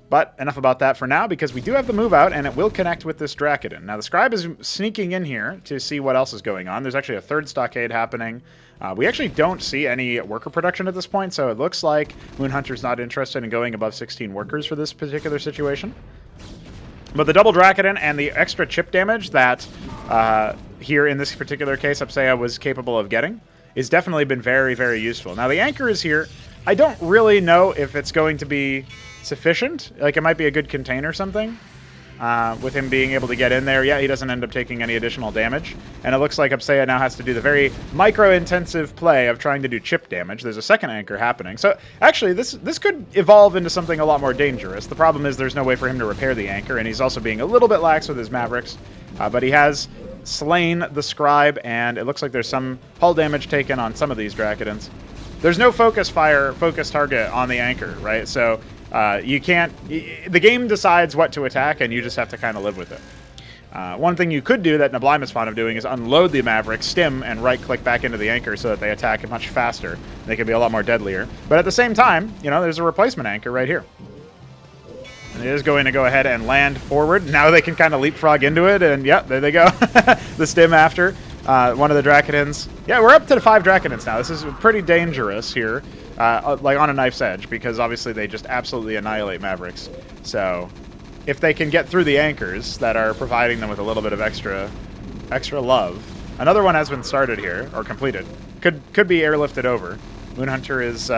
But enough about that for now, because we do have the move out, and it will connect with this Dracodon. Now, the Scribe is sneaking in here to see what else is going on. There's actually a 3rd stockade happening. We actually don't see any worker production at this point, so it looks like MoonHunter's not interested in going above 16 workers for this particular situation. But the double Dracodon and the extra chip damage that here in this particular case Hupsaiya was capable of getting is definitely been very, very useful. Now, the anchor is here. I don't really know if it's going to be sufficient. Like, it might be a good contain or something. With him being able to get in there. Yeah, he doesn't end up taking any additional damage. And it looks like Hupsaiya now has to do the very micro-intensive play of trying to do chip damage. There's a second anchor happening. So, actually, this could evolve into something a lot more dangerous. The problem is there's no way for him to repair the anchor, and he's also being a little bit lax with his Mavericks. But he has slain the Scribe, and it looks like there's some hull damage taken on some of these Dracodons. There's no focus target on the anchor, right? So, you can't... The game decides what to attack, and you just have to kind of live with it. One thing you could do that Nablime is fond of doing is unload the Maverick, stim, and right-click back into the anchor so that they attack much faster. They can be a lot more deadlier. But at the same time, you know, there's a replacement anchor right here. And it is going to go ahead and land forward. Now they can kind of leapfrog into it, and yep, there they go. The stim after. One of the Dracodons. Yeah, we're up to 5 Dracodons now. This is pretty dangerous here. Like on a knife's edge, because obviously they just absolutely annihilate Mavericks. So, if they can get through the anchors that are providing them with a little bit of extra love. Another one has been started here, or completed. Could be airlifted over. MoonHunter is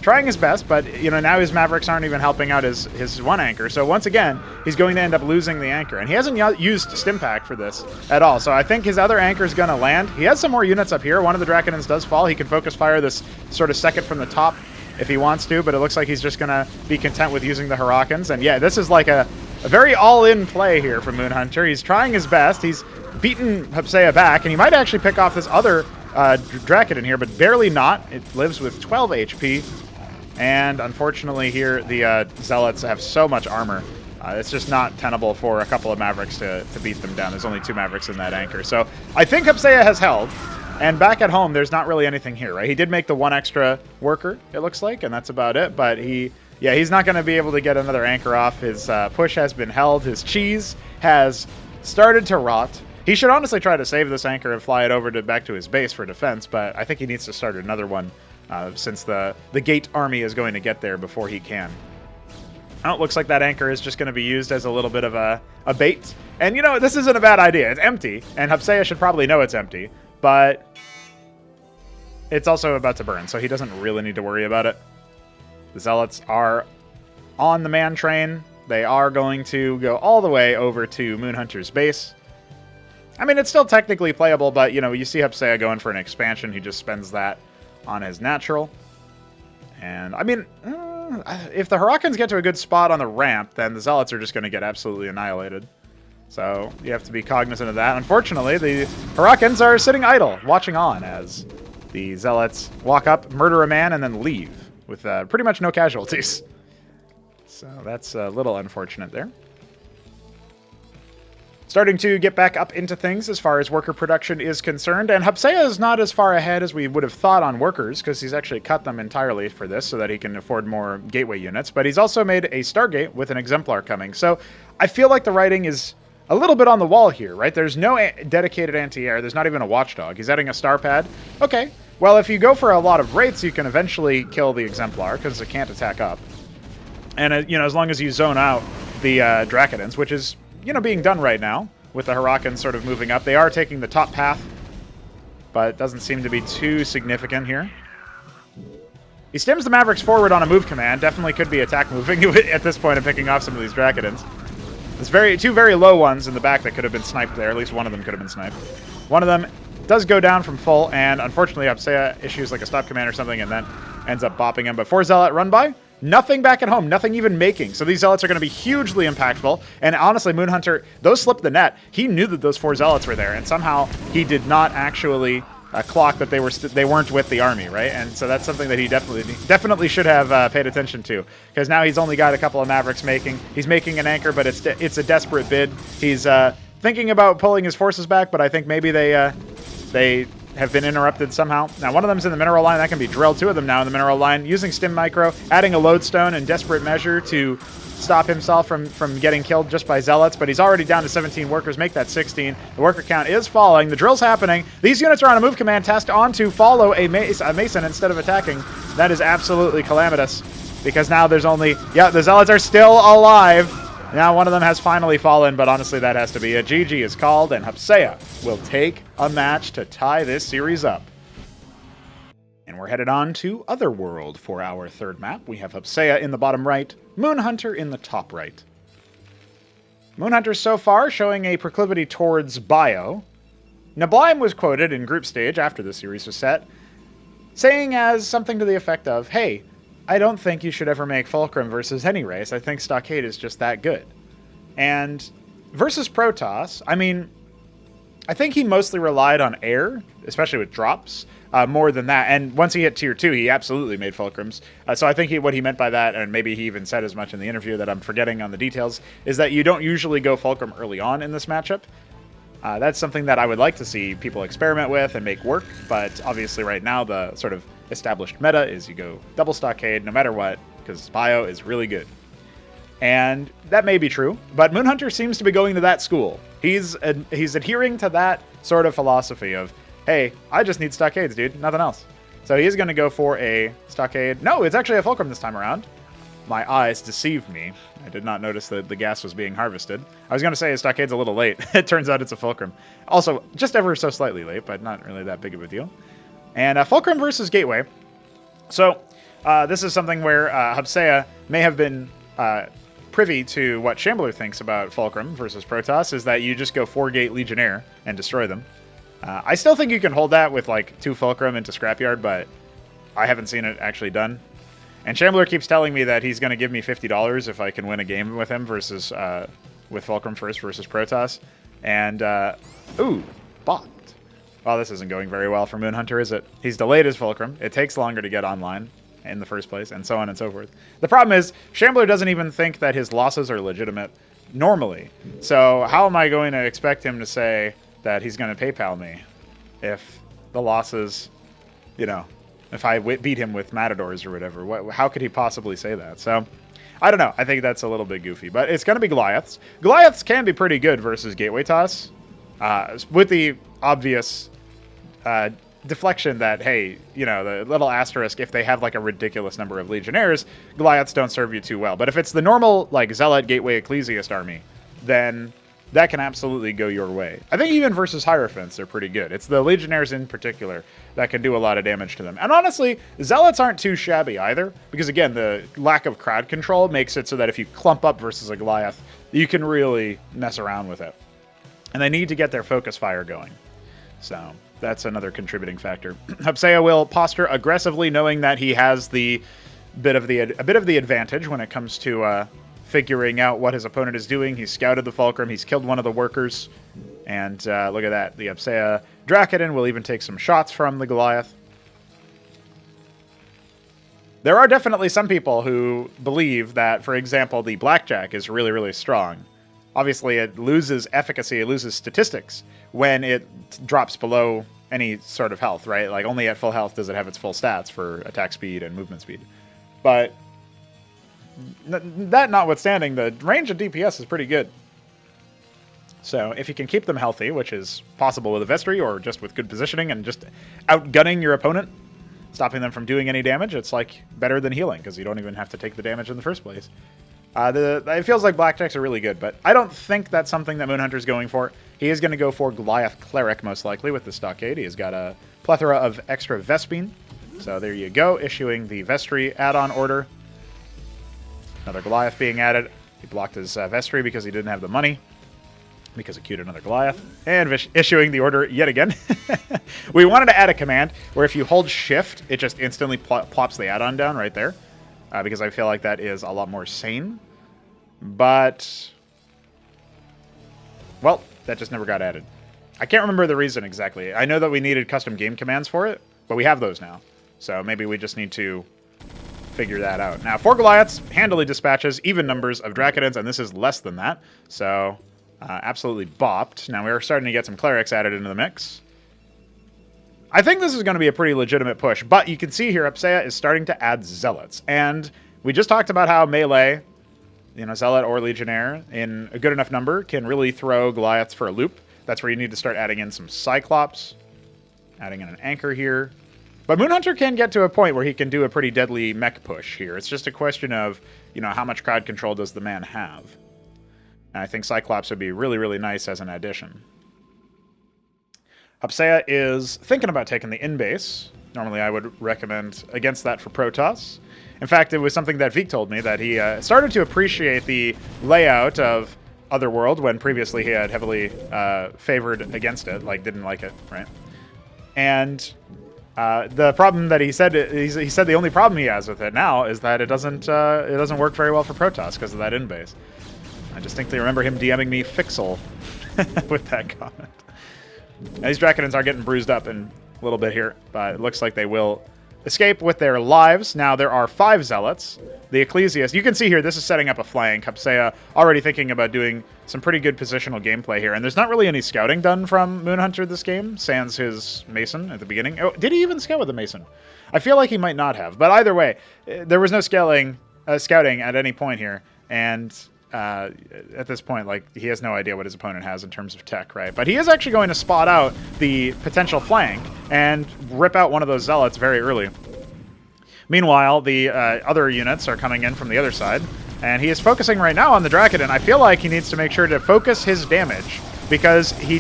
trying his best, but now his Mavericks aren't even helping out his one anchor. So once again, he's going to end up losing the anchor, and he hasn't used Stimpack for this at all. So I think his other anchor is going to land. He has some more units up here. One of the Dracodons does fall. He can focus fire this sort of second from the top if he wants to, but it looks like he's just going to be content with using the Hurricanes. And yeah, this is like a very all-in play here from MoonHunter. He's trying his best. He's beaten Hupsaiya back, and he might actually pick off this other Dracodon here, but barely not. It lives with 12 HP. And unfortunately here, the Zealots have so much armor. It's just not tenable for a couple of Mavericks to beat them down. There's only 2 Mavericks in that anchor. So I think Hupsaiya has held. And back at home, there's not really anything here, right? He did make the 1 extra worker, it looks like, and that's about it. But he's not going to be able to get another anchor off. His push has been held. His cheese has started to rot. He should honestly try to save this anchor and fly it over back to his base for defense, but I think he needs to start another one since the gate army is going to get there before he can. Oh, it looks like that anchor is just going to be used as a little bit of a bait. And this isn't a bad idea. It's empty, and Hupsaiya should probably know it's empty, but it's also about to burn, so he doesn't really need to worry about it. The Zealots are on the man train. They are going to go all the way over to MoonHunter's base. I mean, it's still technically playable, but, you see Hupsaiya going for an expansion. He just spends that on his natural. And, I mean, if the Hurricanes get to a good spot on the ramp, then the Zealots are just going to get absolutely annihilated. So you have to be cognizant of that. Unfortunately, the Hurricanes are sitting idle, watching on as the Zealots walk up, murder a man, and then leave with pretty much no casualties. So that's a little unfortunate there. Starting to get back up into things as far as worker production is concerned, and Hupsaiya is not as far ahead as we would have thought on workers, because he's actually cut them entirely for this so that he can afford more gateway units, but he's also made a Stargate with an Exemplar coming. So I feel like the writing is a little bit on the wall here, right? There's no dedicated anti-air. There's not even a Watchdog. He's adding a Star Pad. Okay, well, if you go for a lot of Wraiths, you can eventually kill the Exemplar, because it can't attack up. And, as long as you zone out the Dracodons, which is being done right now, with the Hurricanes sort of moving up. They are taking the top path, but it doesn't seem to be too significant here. He stems the Mavericks forward on a move command. Definitely could be attack moving at this point and picking off some of these Dracodons. There's two very low ones in the back that could have been sniped there. At least one of them could have been sniped. One of them does go down from full, and unfortunately Hupsaiya issues like a stop command or something and then ends up bopping him. But 4 Zealot run by. Nothing back at home, nothing even making. So these Zealots are going to be hugely impactful. And honestly, MoonHunter, those slipped the net. He knew that those 4 Zealots were there, and somehow he did not actually clock that they weren't with the army, right? And so that's something that he definitely should have paid attention to, because now he's only got a couple of Mavericks making. He's making an anchor, but it's a desperate bid. He's thinking about pulling his forces back, but I think maybe they have been interrupted somehow. Now, one of them's in the mineral line. That can be drilled. 2 of them now in the mineral line. Using Stim Micro, adding a Lodestone in desperate measure to stop himself from getting killed just by Zealots, but he's already down to 17 workers. Make that 16. The worker count is falling. The drill's happening. These units are on a move command tasked on to follow a Mason instead of attacking. That is absolutely calamitous, because now there's only... Yeah, the Zealots are still alive. Now one of them has finally fallen, but honestly that has to be a GG is called, and Hupsaiya will take a match to tie this series up. And we're headed on to Otherworld for our third map. We have Hupsaiya in the bottom right, MoonHunter in the top right. MoonHunter so far showing a proclivity towards bio. Nablime was quoted in group stage after the series was set, saying as something to the effect of, hey, I don't think you should ever make Fulcrum versus any race. I think Stockade is just that good. And versus Protoss, I mean, I think he mostly relied on air, especially with drops, more than that. And once he hit tier 2, he absolutely made Fulcrums. So I think what he meant by that, and maybe he even said as much in the interview that I'm forgetting on the details, is that you don't usually go Fulcrum early on in this matchup. That's something that I would like to see people experiment with and make work, but obviously right now the sort of established meta is you go double Stockade no matter what, because bio is really good. And that may be true, but MoonHunter seems to be going to that school. He's adhering to that sort of philosophy of, hey, I just need Stockades, dude, nothing else. So he's going to go for a Stockade. No, it's actually a Fulcrum this time around. My eyes deceived me. I did not notice that the gas was being harvested. I was going to say a Stockade's a little late. It turns out it's a Fulcrum. Also, just ever so slightly late, but not really that big of a deal. And Fulcrum versus Gateway. So, This is something where Hupsaiya may have been privy to what Shambler thinks about Fulcrum versus Protoss, is that you just go 4-gate Legionnaire and destroy them. I still think you can hold that with like 2 Fulcrum into Scrapyard, but I haven't seen it actually done. And Shambler keeps telling me that he's going to give me $50 if I can win a game with him versus with Fulcrum first versus Protoss. And, ooh, bopped. Well, this isn't going very well for MoonHunter, is it? He's delayed his Fulcrum. It takes longer to get online in the first place, and so on and so forth. The problem is, Shambler doesn't even think that his losses are legitimate normally. So how am I going to expect him to say that he's going to PayPal me if the losses, you know, if I beat him with Matadors or whatever? How could he possibly say that? So, I don't know. I think that's a little bit goofy, but it's going to be Goliaths. Goliaths can be pretty good versus Gateway Toss, with the obvious deflection that, hey, you know, the little asterisk, if they have like a ridiculous number of Legionnaires, Goliaths don't serve you too well. But if it's the normal, like, Zealot, Gateway, Ecclesiast army, then that can absolutely go your way. I think even versus Hierophants, they're pretty good. It's the Legionnaires in particular that can do a lot of damage to them. And honestly, Zealots aren't too shabby either, because again, the lack of crowd control makes it so that if you clump up versus a Goliath, you can really mess around with it. And they need to get their focus fire going. So that's another contributing factor. Hupsaiya will posture aggressively, knowing that he has a bit of the advantage when it comes to figuring out what his opponent is doing. He's scouted the Fulcrum. He's killed one of the workers. And look at that. The Hupsaiya Drakodin will even take some shots from the Goliath. There are definitely some people who believe that, for example, the Blackjack is really, really strong. Obviously, it loses efficacy, it loses statistics when it drops below any sort of health, right? Like, only at full health does it have its full stats for attack speed and movement speed. But that notwithstanding, the range of DPS is pretty good. So if you can keep them healthy, which is possible with a Vestry or just with good positioning and just outgunning your opponent, stopping them from doing any damage, it's like better than healing because you don't even have to take the damage in the first place. It feels like Blackjacks are really good, but I don't think that's something that MoonHunter's going for. He is going to go for Goliath Cleric, most likely, with the Stockade. He has got a plethora of extra Vespine. So there you go, issuing the Vestry add-on order. Another Goliath being added. He blocked his Vestry because he didn't have the money, because he queued another Goliath. And issuing the order yet again. We wanted to add a command where if you hold Shift, it just instantly plops the add-on down right there, because I feel like that is a lot more sane. But, well, that just never got added. I can't remember the reason exactly. I know that we needed custom game commands for it, but we have those now. So maybe we just need to figure that out. Now, 4 Goliaths handily dispatches even numbers of Drakodins, and this is less than that. So, absolutely bopped. Now, we're starting to get some Clerics added into the mix. I think this is going to be a pretty legitimate push, but you can see here Hupsaiya is starting to add Zealots. And we just talked about how melee, you know, Zealot or Legionnaire in a good enough number can really throw Goliaths for a loop. That's where you need to start adding in some Cyclops, adding in an Anchor here. But MoonHunter can get to a point where he can do a pretty deadly mech push here. It's just a question of, you know, how much crowd control does the man have? And I think Cyclops would be really, really nice as an addition. Hupsaiya is thinking about taking the in-base. Normally I would recommend against that for Protoss. In fact, it was something that Vik told me, that he started to appreciate the layout of Otherworld when previously he had heavily favored against it, like didn't like it, right? And the problem that he said the only problem he has with it now is that it doesn't work very well for Protoss because of that in-base. I distinctly remember him DMing me Fixel with that comment. Now, these Drakodins are getting bruised up in a little bit here, but it looks like they will escape with their lives. Now, there are 5 Zealots. The Ecclesiast, you can see here, this is setting up a flank. Hupsaiya already thinking about doing some pretty good positional gameplay here. And there's not really any scouting done from MoonHunter this game, sans his Mason at the beginning. Oh, did he even scout with the Mason? I feel like he might not have. But either way, there was no scouting at any point here. And at this point, like, he has no idea what his opponent has in terms of tech, right? But he is actually going to spot out the potential flank and rip out one of those Zealots very early. Meanwhile, the other units are coming in from the other side, and he is focusing right now on the Drakodin. I feel like he needs to make sure to focus his damage, because he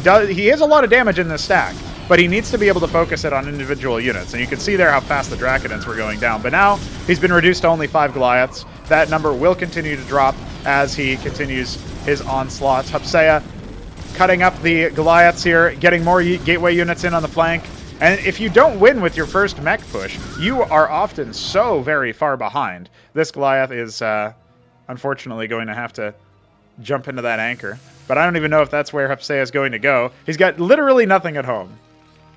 has a lot of damage in this stack. but he needs to be able to focus it on individual units. And you can see there how fast the Dracodons were going down. But now he's been reduced to only 5 Goliaths. That number will continue to drop as he continues his onslaught. Hupsaiya cutting up the Goliaths here, getting more gateway units in on the flank. And if you don't win with your first mech push, you are often so very far behind. This Goliath is unfortunately going to have to jump into that anchor. But I don't even know if that's where Hupsaiya is going to go. He's got literally nothing at home.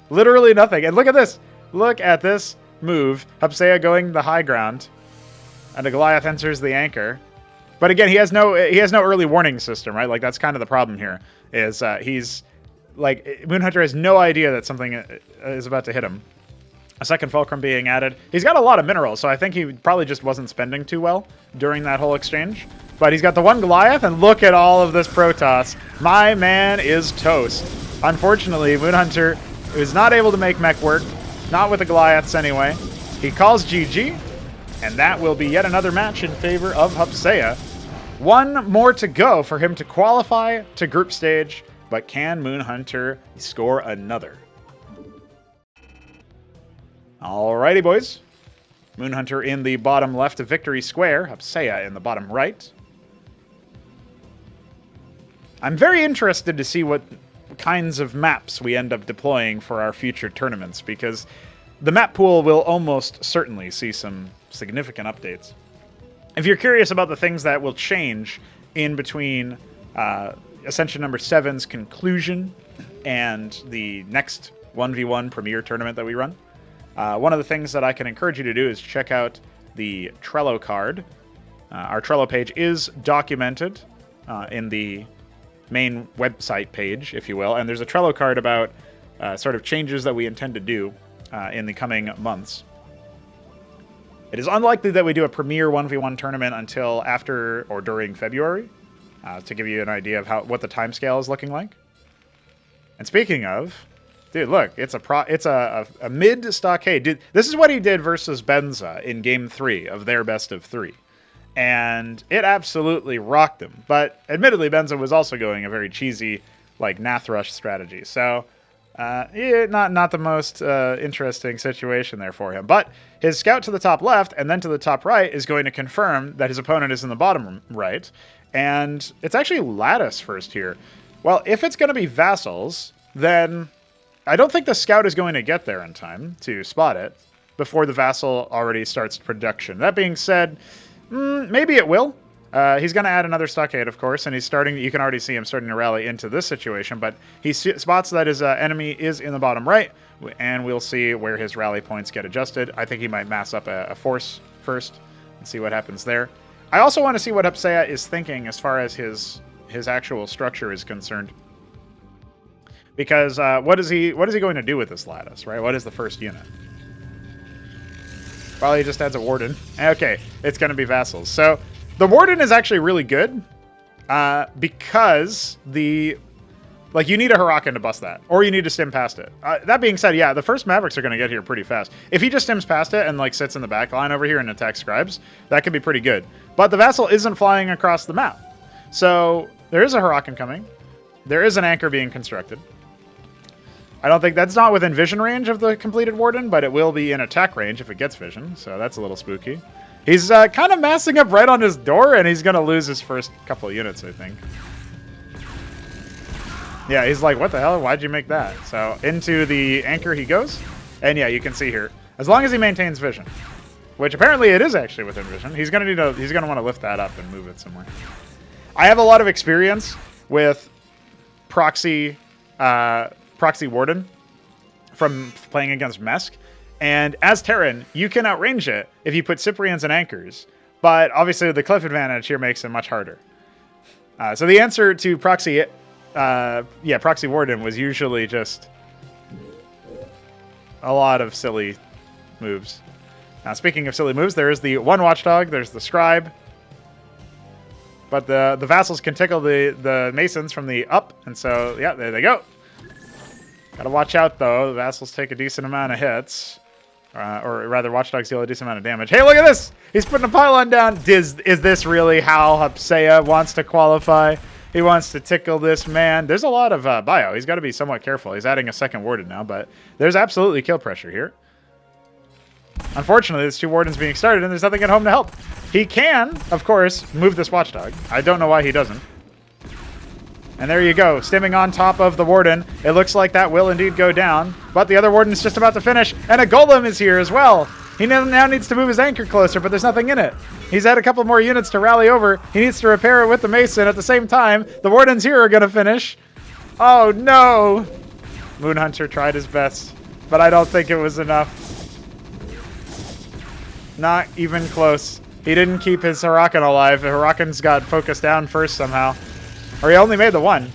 Literally nothing. And look at this. Look at this move. Hupsaiya going the high ground. And the Goliath enters the anchor. But again, he has no early warning system, right? Like, that's kind of the problem here. Is he's... Like, MoonHunter has no idea that something is about to hit him. A second Fulcrum being added. He's got a lot of minerals, so I think he probably just wasn't spending too well during that whole exchange. But he's got the one Goliath, and look at all of this Protoss. My man is toast. Unfortunately, MoonHunter is not able to make mech work. Not with the Goliaths anyway. He calls GG, and that will be yet another match in favor of Hupsaiya. One more to go for him to qualify to group stage. But can MoonHunter score another? Alrighty, boys. MoonHunter in the bottom left of victory square. Hupsaiya in the bottom right. I'm very interested to see what kinds of maps we end up deploying for our future tournaments, because the map pool will almost certainly see some significant updates. If you're curious about the things that will change in between Ascension number 7's conclusion and the next 1v1 Premier tournament that we run, one of the things that I can encourage you to do is check out the Trello card. Our Trello page is documented in the main website page, if you will, and there's a Trello card about sort of changes that we intend to do in the coming months. It is unlikely that we do a Premier 1v1 tournament until after or during February. To give you an idea of what the timescale is looking like. And speaking of, dude, look, it's a mid stockade. Dude, this is what he did versus Benza in Game 3 of their best of 3. And it absolutely rocked him. But admittedly, Benza was also going a very cheesy, like, Nath Rush strategy. So, yeah, not the most interesting situation there for him. But his scout to the top left and then to the top right is going to confirm that his opponent is in the bottom right. And it's actually Lattice first here. Well, if it's going to be Vassals, then I don't think the scout is going to get there in time to spot it before the Vassal already starts production. That being said, maybe it will. He's going to add another stockade, of course, and he's starting. You can already see him starting to rally into this situation, but he spots that his enemy is in the bottom right, and we'll see where his rally points get adjusted. I think he might mass up a force first and see what happens there. I also want to see what Hupsaiya is thinking as far as his actual structure is concerned. Because what is he going to do with this Lattice, right? What is the first unit? Well, he just adds a Warden. Okay, it's going to be Vassals. So the Warden is actually really good because you need a Hurakan to bust that, or you need to stim past it. That being said, yeah, the first Mavericks are going to get here pretty fast. If he just stims past it and like sits in the back line over here and attacks Scribes, that could be pretty good. But the Vassal isn't flying across the map. So there is a Hurakan coming. There is an anchor being constructed. I don't think that's not within vision range of the completed Warden, but it will be in attack range if it gets vision, so that's a little spooky. He's kind of massing up right on his door, and he's going to lose his first couple of units, I think. Yeah, he's like, what the hell? Why'd you make that? So into the anchor he goes, and yeah, you can see here, as long as he maintains vision, which apparently it is actually within vision, he's going to want to lift that up and move it somewhere. I have a lot of experience with proxy Warden from playing against Mesk. And as Terran, you can outrange it if you put Cyprians and anchors. But obviously the cliff advantage here makes it much harder. So the answer to proxy Warden was usually just a lot of silly moves. Now, speaking of silly moves, there is the one Watchdog, there's the Scribe. But the Vassals can tickle the Masons from the up, and so, yeah, there they go. Gotta watch out, though. The Vassals take a decent amount of hits. Or rather, Watchdogs deal a decent amount of damage. Hey, look at this! He's putting a pylon down. Is this really how Hupsaiya wants to qualify? He wants to tickle this man. There's a lot of bio. He's got to be somewhat careful. He's adding a second warden now, but there's absolutely kill pressure here. Unfortunately, there's 2 wardens being started, and there's nothing at home to help. He can, of course, move this watchdog. I don't know why he doesn't. And there you go, stimming on top of the warden. It looks like that will indeed go down, but the other warden's just about to finish, and a golem is here as well. He now needs to move his anchor closer, but there's nothing in it. He's had a couple more units to rally over. He needs to repair it with the mason. At the same time, the wardens here are going to finish. Oh, no. MoonHunter tried his best, but I don't think it was enough. Not even close. He didn't keep his Hurakan alive. The Hurakan's got focused down first somehow. Or he only made the 1.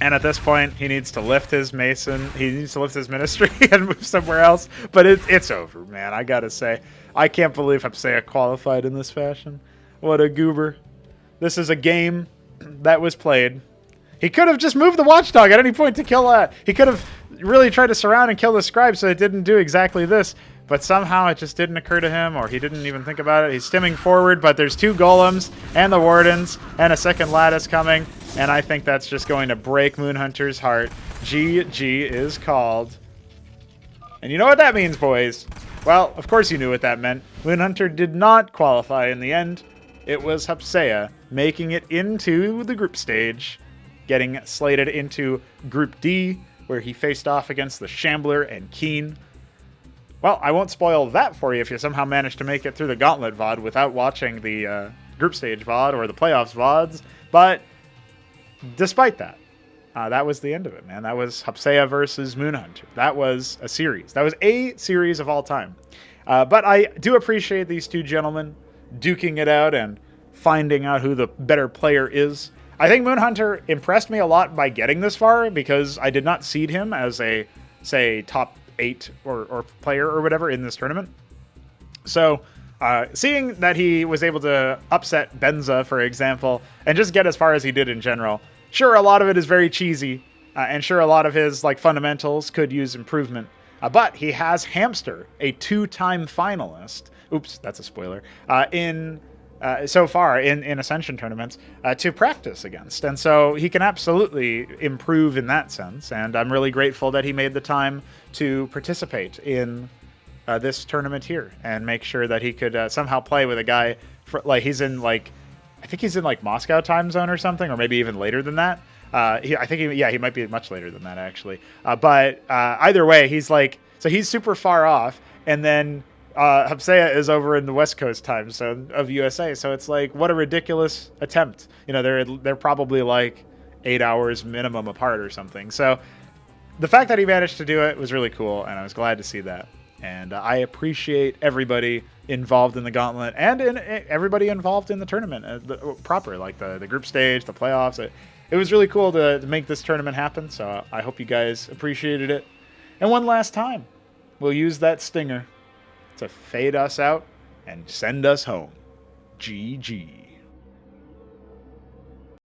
And at this point, he needs to lift his mason. He needs to lift his ministry and move somewhere else. But it's over, man. I gotta say, I can't believe Hupsaiya qualified in this fashion. What a goober. This is a game that was played. He could have just moved the watchdog at any point to kill that. He could have really tried to surround and kill the scribe so it didn't do exactly this. But somehow it just didn't occur to him, or he didn't even think about it. He's stimming forward, but there's 2 golems and the wardens and a second lattice coming. And I think that's just going to break MoonHunter's heart. GG is called. And you know what that means, boys? Well, of course you knew what that meant. MoonHunter did not qualify in the end. It was Hupsaiya making it into the group stage, getting slated into Group D, where he faced off against the Shambler and Keen. Well, I won't spoil that for you if you somehow manage to make it through the Gauntlet VOD without watching the group stage VOD or the playoffs VODs. But despite that, that was the end of it, man. That was Hupsaiya versus MoonHunter. That was a series. That was a series of all time. But I do appreciate these 2 gentlemen duking it out and finding out who the better player is. I think MoonHunter impressed me a lot by getting this far because I did not seed him as a, say, top 8 or player or whatever in this tournament. So seeing that he was able to upset Benza, for example, and just get as far as he did in general, sure, a lot of it is very cheesy, and sure, a lot of his fundamentals could use improvement. But he has Hamster, a 2-time finalist. Oops, that's a spoiler. So far in Ascension tournaments to practice against. And so he can absolutely improve in that sense. And I'm really grateful that he made the time to participate in this tournament here and make sure that he could somehow play with a guy he's in I think he's in Moscow time zone or something, or maybe even later than that. He might be much later than that actually. But either way, he's he's super far off, and then Hupsaiya is over in the West Coast time zone of USA, so it's what a ridiculous attempt. You know, they're probably 8 hours minimum apart or something. So the fact that he managed to do it was really cool, and I was glad to see that. And I appreciate everybody involved in the Gauntlet and everybody involved in the tournament proper, the group stage, the playoffs. It was really cool to make this tournament happen, so I hope you guys appreciated it. And one last time, we'll use that stinger to fade us out and send us home. GG.